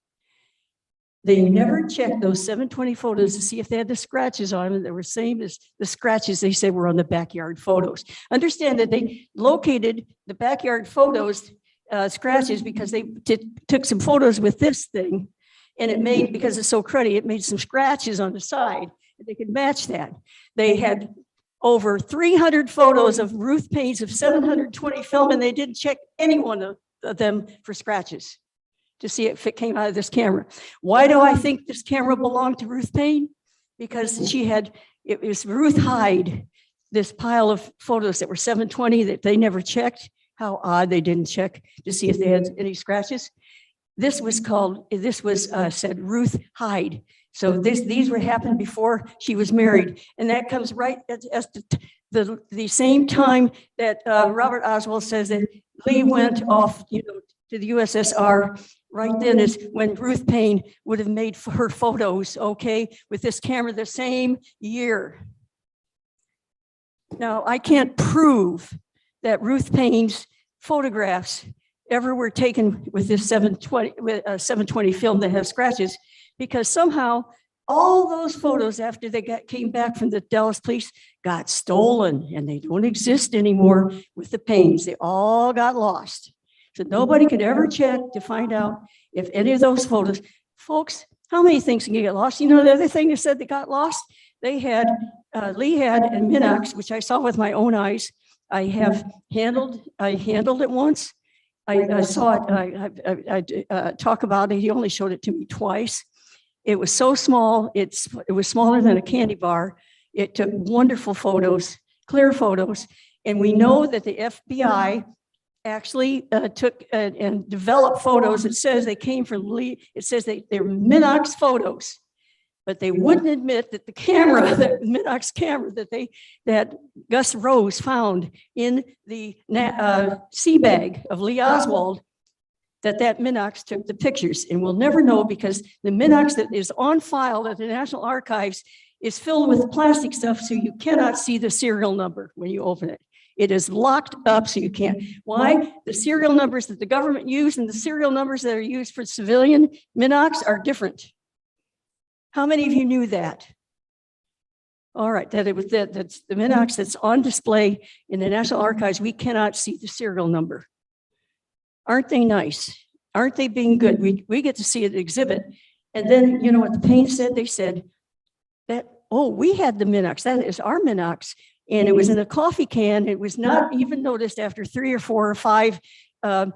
They never checked those 720 photos to see if they had the scratches on them that were same as the scratches they said were on the backyard photos. Understand that they located the backyard photos scratches because they took some photos with this thing, and it made, because it's so cruddy, it made some scratches on the side. They could match that. They had over 300 photos of Ruth Payne's of 720 film, and they didn't check any one of them for scratches to see if it came out of this camera. Why do I think this camera belonged to Ruth Payne? Because it was Ruth Hyde, this pile of photos that were 720 that they never checked. How odd they didn't check to see if they had any scratches. This was said Ruth Hyde. So these were happened before she was married. And that comes right at the same time that Robert Oswald says that Lee went off, to the USSR. Right then is when Ruth Payne would have made her photos, okay, with this camera the same year. Now, I can't prove that Ruth Payne's photographs ever were taken with this 720 film that has scratches, because somehow all those photos after they came back from the Dallas police got stolen, and they don't exist anymore with the Paynes. They all got lost. So nobody could ever check to find out if any of those photos, folks, how many things can get lost? You know, the other thing that said they got lost, they had, Lee had in Minox, which I saw with my own eyes. I handled it once. I saw it, I talk about it. He only showed it to me twice. It was so small. It was smaller than a candy bar. It took wonderful photos, clear photos. And we know that the FBI actually took and developed photos. It says they came from Lee. It says they were Minox photos, but they wouldn't admit that the camera, the Minox camera that Gus Rose found in the sea bag of Lee Oswald, that Minox took the pictures. And we'll never know, because the Minox that is on file at the National Archives is filled with plastic stuff, so you cannot see the serial number when you open it. It is locked up, so you can't. Why? The serial numbers that the government used and the serial numbers that are used for civilian Minox are different. How many of you knew that? All right, that's the Minox that's on display in the National Archives. We cannot see the serial number. Aren't they nice? Aren't they being good? We get to see an exhibit. And then, you know what the Payne said? They said that, oh, we had the Minox. That is our Minox. And it was in a coffee can. It was not even noticed after 3 or 4 or 5 rounds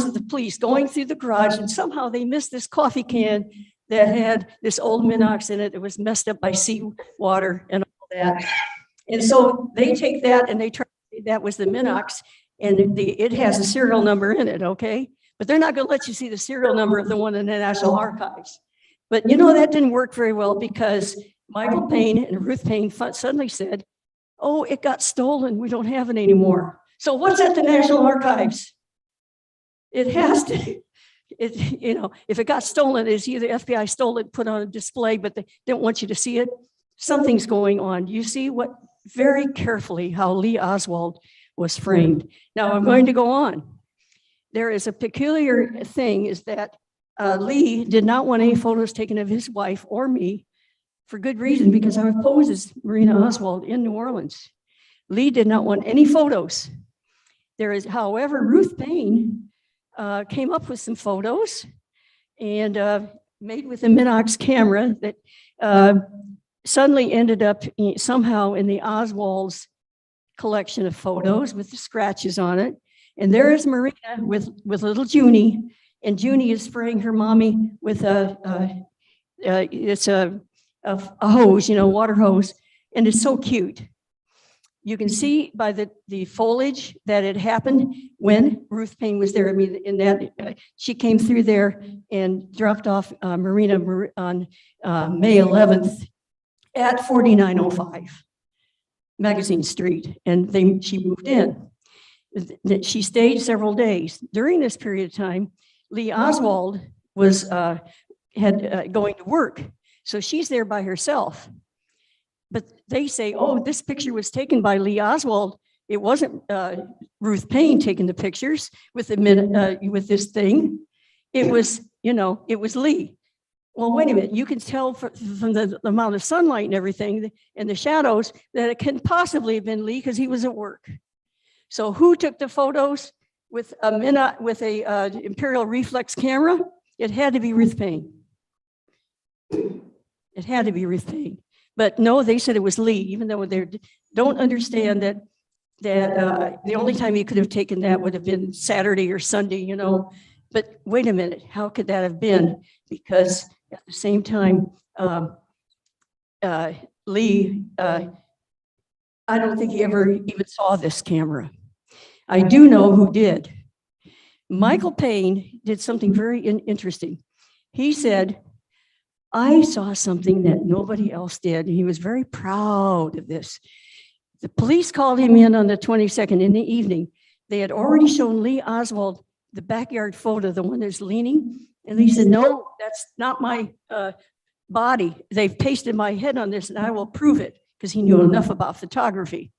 of the police going through the garage. And somehow they missed this coffee can that had this old Minox in it. It was messed up by seawater and all that. And so they take that and they try to say that was the Minox, and it has a serial number in it, okay? But they're not going to let you see the serial number of the one in the National Archives. But you know, that didn't work very well, because Michael Payne and Ruth Payne suddenly said, oh, it got stolen. We don't have it anymore. So what's at the National Archives? It has to, if it got stolen, it's either FBI stole it, put on a display, but they didn't want you to see it. Something's going on. You see very carefully how Lee Oswald was framed. Now I'm going to go on. There is a peculiar thing is that Lee did not want any photos taken of his wife or me for good reason, because I was posed as Marina Oswald in New Orleans. Lee did not want any photos. There is, however, Ruth Payne came up with some photos and made with a Minox camera that suddenly ended up somehow in the Oswald's collection of photos with the scratches on it. And there is Marina with little Junie, and Junie is spraying her mommy with it's a hose, water hose, and it's so cute. You can see by the foliage that it happened when Ruth Payne was there. I mean, in that she came through there and dropped off Marina on May 11th at 4905 Magazine Street, and she moved in. She stayed several days. During this period of time, Lee Oswald was going to work, so she's there by herself. But they say, oh, this picture was taken by Lee Oswald. It wasn't Ruth Payne taking the pictures with with this thing. It was, it was Lee. Well, wait a minute. You can tell from the amount of sunlight and everything and the shadows that it can possibly have been Lee because he was at work. So who took the photos with a Imperial Reflex camera? It had to be Ruth Payne. It had to be Ruth Payne. But no, they said it was Lee, even though they don't understand that the only time he could have taken that would have been Saturday or Sunday, But wait a minute, how could that have been? Because at the same time, Lee, I don't think he ever even saw this camera. I do know who did. Michael Payne did something very interesting. He said, I saw something that nobody else did. And he was very proud of this. The police called him in on the 22nd in the evening. They had already shown Lee Oswald the backyard photo, the one that's leaning. And he said, no, that's not my body. They've pasted my head on this and I will prove it, because he knew enough about photography.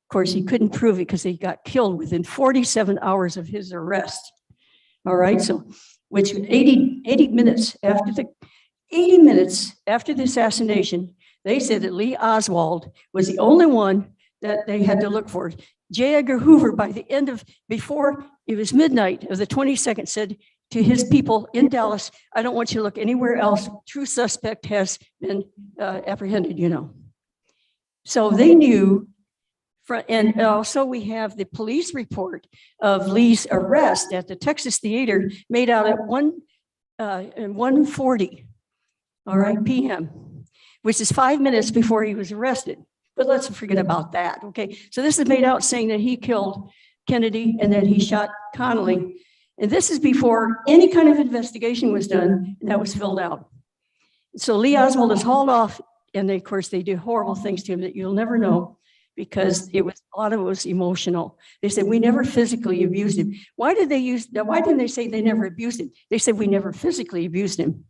Of course, he couldn't prove it because he got killed within 47 hours of his arrest. All right, so which 80 minutes after the assassination, they said that Lee Oswald was the only one that they had to look for. J. Edgar Hoover, by the end of, before it was midnight of the 22nd, said to his people in Dallas, I don't want you to look anywhere else. True suspect has been apprehended, So they knew, and also we have the police report of Lee's arrest at the Texas Theater made out at 1:40. All right, p.m., which is 5 minutes before he was arrested. But let's forget about that, okay? So this is made out saying that he killed Kennedy and that he shot Connally. And this is before any kind of investigation was done, and that was filled out. So Lee Oswald is hauled off, and of course they did horrible things to him that you'll never know, because a lot of it was emotional. They said, we never physically abused him. Why didn't they say they never abused him? They said, we never physically abused him.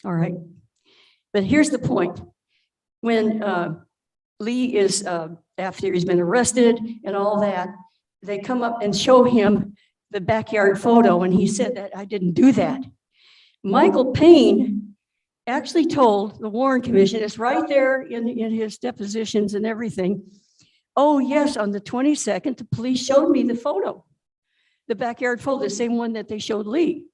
All right. But here's the point. When Lee is, after he's been arrested and all that, they come up and show him the backyard photo, and he said that I didn't do that. Michael Payne actually told the Warren Commission, it's right there in his depositions and everything. Oh yes, on the 22nd, the police showed me the photo, the backyard photo, the same one that they showed Lee.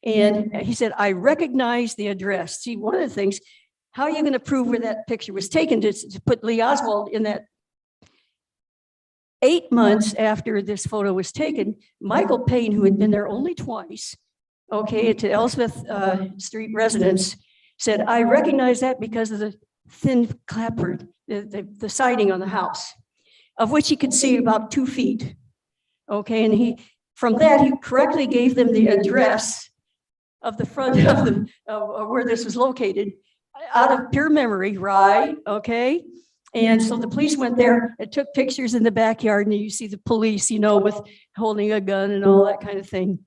And he said, I recognize the address. See, one of the things, how are you going to prove where that picture was taken to put Lee Oswald in that? 8 months after this photo was taken, Michael Payne, who had been there only twice, okay, to Elspeth Street residence, said, I recognize that because of the thin clapboard, the siding on the house, of which he could see about 2 feet. Okay, and from that, he correctly gave them the address of the front of where this was located out of pure memory, right? Okay. And so the police went there and took pictures in the backyard, and you see the police, with holding a gun and all that kind of thing.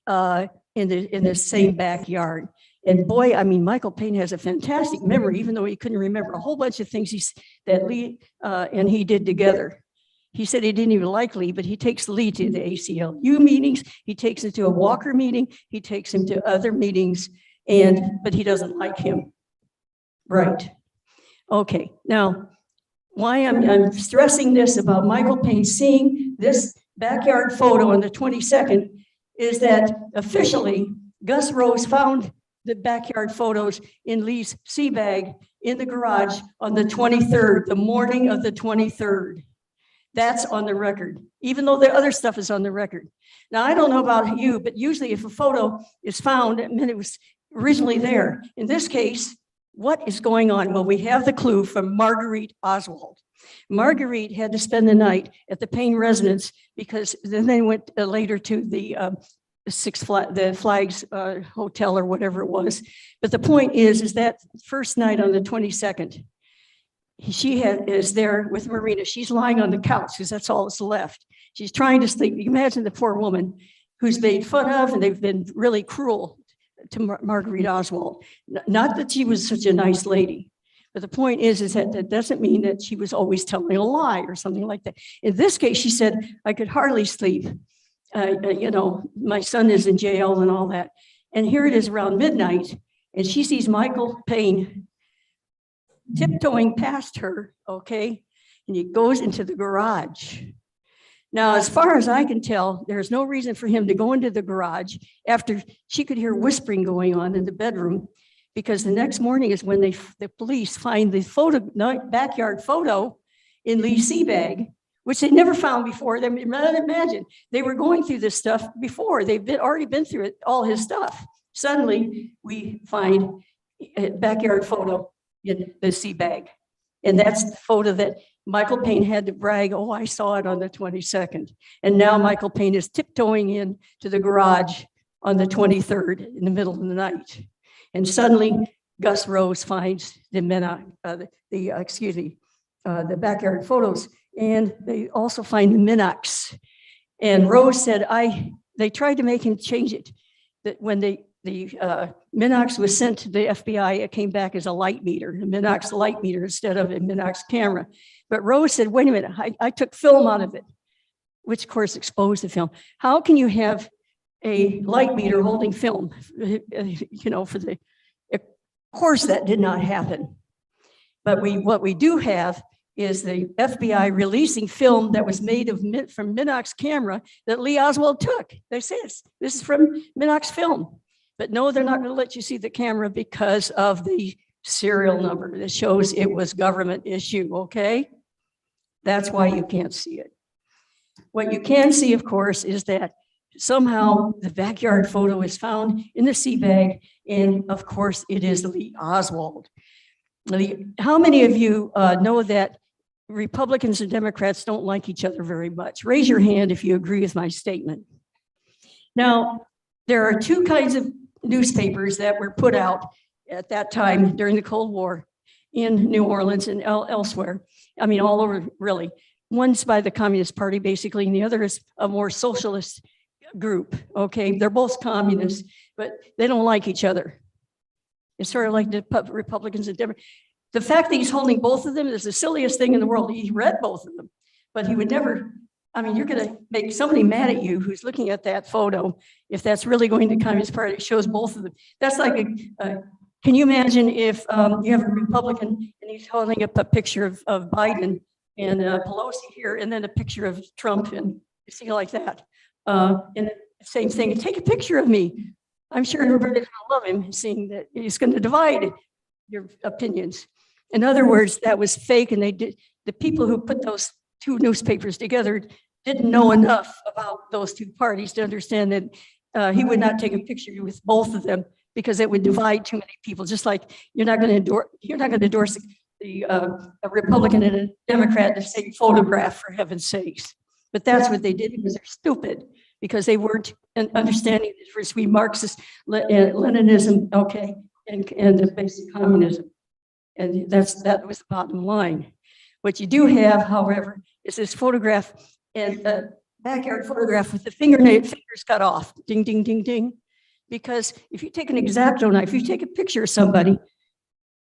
in the same backyard. And boy, I mean, Michael Payne has a fantastic memory, even though he couldn't remember a whole bunch of things that Lee and he did together. He said he didn't even like Lee, but he takes Lee to the ACLU meetings. He takes him to a Walker meeting. He takes him to other meetings, but he doesn't like him. Right. Okay. Now, why I'm stressing this about Michael Payne seeing this backyard photo on the 22nd is that officially Gus Rose found the backyard photos in Lee's sea bag in the garage on the 23rd, the morning of the 23rd. That's on the record, even though the other stuff is on the record. Now, I don't know about you, but usually if a photo is found, it meant it was originally there. In this case, what is going on? Well, we have the clue from Marguerite Oswald. Marguerite had to spend the night at the Payne residence because then they went later to the Flags Hotel or whatever it was. But the point is that first night on the 22nd, she is there with Marina. She's lying on the couch because that's all that's left. She's trying to sleep. You can imagine the poor woman who's made fun of, and they've been really cruel to Marguerite Oswald. Not that she was such a nice lady, but the point is that doesn't mean that she was always telling a lie or something like that. In this case, she said, I could hardly sleep. You know, my son is in jail and all that. And here it is around midnight, and she sees Michael Payne tiptoeing past her, okay? And he goes into the garage. Now, as far as I can tell, there's no reason for him to go into the garage after she could hear whispering going on in the bedroom, because the next morning is when the police find the backyard photo in Lee's sea bag, which they never found before. Imagine, they were going through this stuff before. They've already been through it, all his stuff. Suddenly, we find a backyard photo in the sea bag. And that's the photo that Michael Payne had to brag, oh, I saw it on the 22nd. And now Michael Payne is tiptoeing in to the garage on the 23rd in the middle of the night. And suddenly Gus Rose finds the backyard photos. And they also find the Minox. And Rose said, they tried to make him change it. That when the Minox was sent to the FBI, it came back as a light meter, a Minox light meter instead of a Minox camera. But Rose said, wait a minute, I took film out of it, which of course exposed the film. How can you have a light meter holding film? You know, of course that did not happen. But what we do have is the FBI releasing film that was made from Minox camera that Lee Oswald took. They say this is from Minox film. But no, they're not going to let you see the camera because of the serial number that shows it was government issue, okay? That's why you can't see it. What you can see, of course, is that somehow the backyard photo is found in the sea bag, and of course it is Lee Oswald. How many of you know that Republicans and Democrats don't like each other very much? Raise your hand if you agree with my statement. Now, there are two kinds of newspapers that were put out at that time during the Cold War in New Orleans and elsewhere. I mean, all over, really. One's by the Communist Party, basically, and the other is a more socialist group, okay? They're both communists, but they don't like each other. It's sort of like the Republicans and Democrats. The fact that he's holding both of them is the silliest thing in the world. He read both of them, but he would never, I mean, you're going to make somebody mad at you who's looking at that photo if that's really going to Communist Party. It shows both of them. That's like, can you imagine if you have a Republican and he's holding up a picture of Biden and Pelosi here, and then a picture of Trump, and you see like that. And the same thing, take a picture of me. I'm sure everybody's going to love him, seeing that he's going to divide your opinions. In other words, that was fake, and the people who put those two newspapers together didn't know enough about those two parties to understand that he would not take a picture with both of them because it would divide too many people. Just like you're not going to endorse a Republican and a Democrat in the same photograph, for heaven's sakes. But that's what they did, because they're stupid, because they weren't understanding the difference between Marxist Leninism, okay, and the basic communism. And that was the bottom line. What you do have, however, is this photograph, and backyard photograph with the fingers cut off, ding, ding, ding, ding. Because if you take an X-Acto knife, you take a picture of somebody,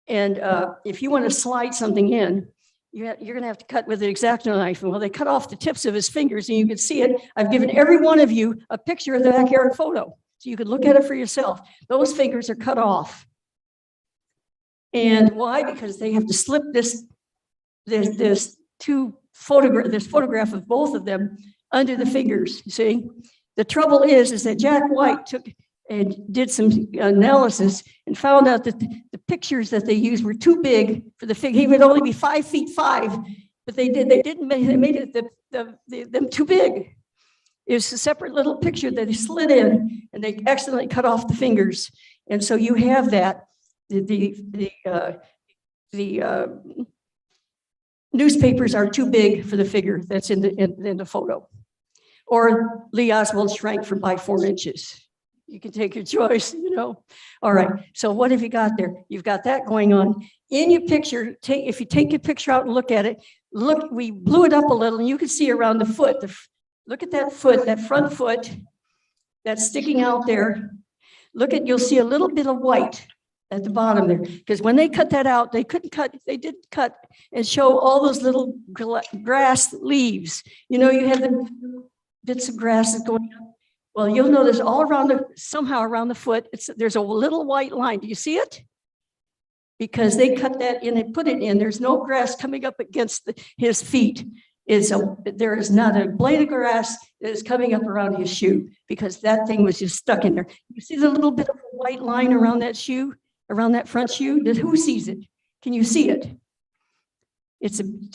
and if you want to slide something in, you're going to have to cut with an X-Acto knife. And well, they cut off the tips of his fingers, and you can see it. I've given every one of you a picture of the backyard photo, so you can look at it for yourself. Those fingers are cut off. And why? Because they have to slip this photograph of both of them under the fingers. You see, the trouble is that Jack White took and did some analysis and found out that the pictures that they used were too big for the figure. He would only be 5'5", but they made it them too big. It was a separate little picture that they slid in, and they accidentally cut off the fingers. And so you have that. The newspapers are too big for the figure that's in the photo. Or Lee Oswald shrank by 4 inches. You can take your choice, you know. All right, so what have you got there? You've got that going on. In your picture, if you take your picture out and look at it, look, we blew it up a little, and you can see around the foot. Look at that foot, that front foot that's sticking out there. You'll see a little bit of white at the bottom there, because when they cut that out, they did cut and show all those little grass leaves. You know, you have the bits of grass that's going up. Well, you'll notice all around somehow around the foot, there's a little white line. Do you see it? Because they cut that in and put it in. There's no grass coming up against his feet. There is not a blade of grass that is coming up around his shoe, because that thing was just stuck in there. You see the little bit of a white line around that shoe, around that front shoe? Who sees it? Can you see it?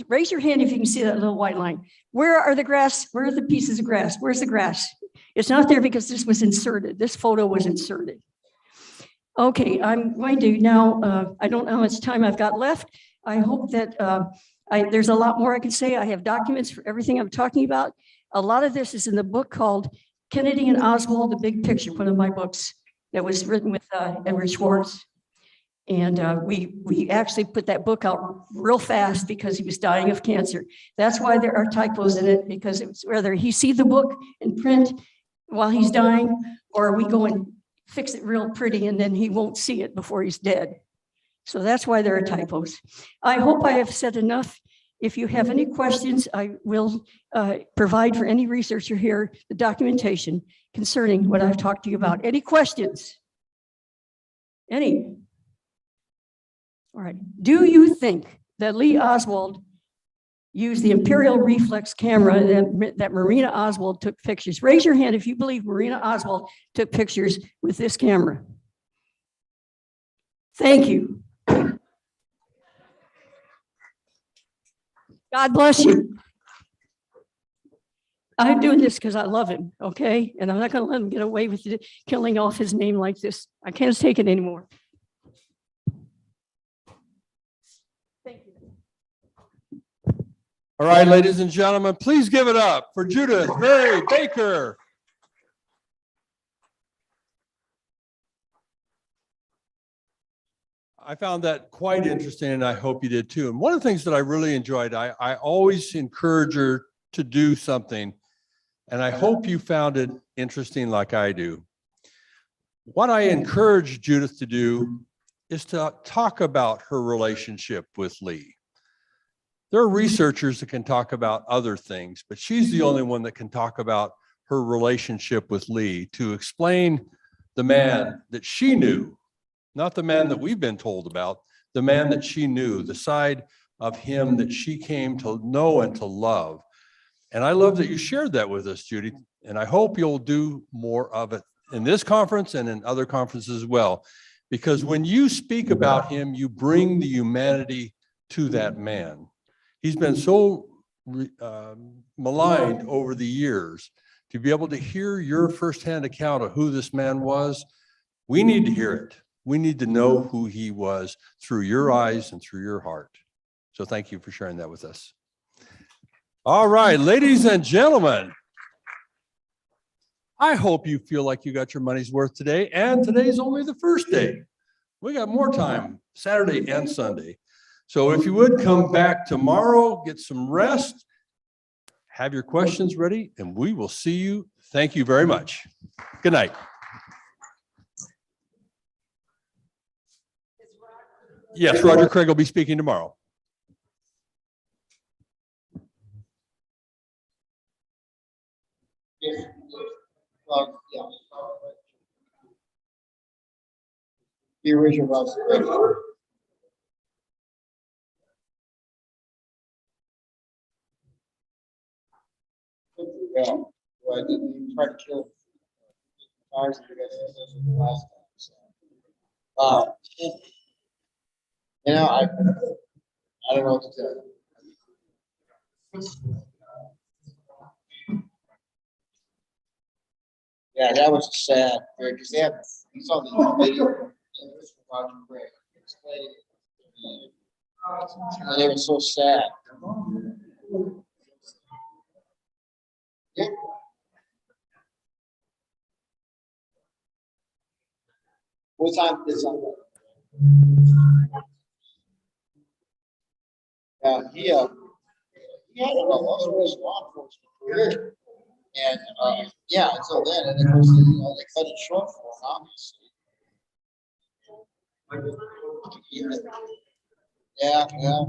Raise your hand if you can see that little white line. Where are the pieces of grass? Where's the grass? It's not there because this was inserted. This photo was inserted. Okay, I'm going to now, I don't know how much time I've got left. I hope that there's a lot more I can say. I have documents for everything I'm talking about. A lot of this is in the book called Kennedy and Oswald, The Big Picture, one of my books that was written with Edward Schwartz. And we actually put that book out real fast because he was dying of cancer. That's why there are typos in it, because it's whether he see the book in print while he's dying, or we go and fix it real pretty and then he won't see it before he's dead. So that's why there are typos. I hope I have said enough. If you have any questions, I will provide for any researcher here the documentation concerning what I've talked to you about. Any questions? Any? All right. Do you think that Lee Oswald used the Imperial reflex camera that Marina Oswald took pictures? Raise your hand if you believe Marina Oswald took pictures with this camera. Thank you. God bless you. I'm doing this because I love him, okay? And I'm not going to let him get away with it, killing off his name like this. I can't take it anymore. Thank you. All right, ladies and gentlemen, please give it up for Judith Mary Baker. I found that quite interesting, and I hope you did too. And one of the things that I really enjoyed, I always encourage her to do something, and I hope you found it interesting like I do. What I encourage Judith to do is to talk about her relationship with Lee. There are researchers that can talk about other things, but she's the only one that can talk about her relationship with Lee, to explain the man that she knew. Not the man that we've been told about, the man that she knew, the side of him that she came to know and to love. And I love that you shared that with us, Judy. And I hope you'll do more of it in this conference and in other conferences as well. Because when you speak about him, you bring the humanity to that man. He's been so maligned over the years. To be able to hear your firsthand account of who this man was, we need to hear it. We need to know who he was through your eyes and through your heart. So thank you for sharing that with us. All right, ladies and gentlemen, I hope you feel like you got your money's worth today. And today's only the first day. We got more time, Saturday and Sunday. So if you would come back tomorrow, get some rest, have your questions ready, and we will see you. Thank you very much. Good night. Yes, Roger Craig will be speaking tomorrow. Well, yeah. The original Russell. Yeah, well, I didn't even try to kill him. Times because this was the last time. So. You know, I don't know what to tell you. Yeah, that was sad, because they have, you saw the video, this was Roger Craig, explaining it. And they were so sad. Yeah. What time is it? He had an illustrious law enforcement career. And, yeah, until then, and of course, you know, they cut it short for him, obviously. Yeah, yeah.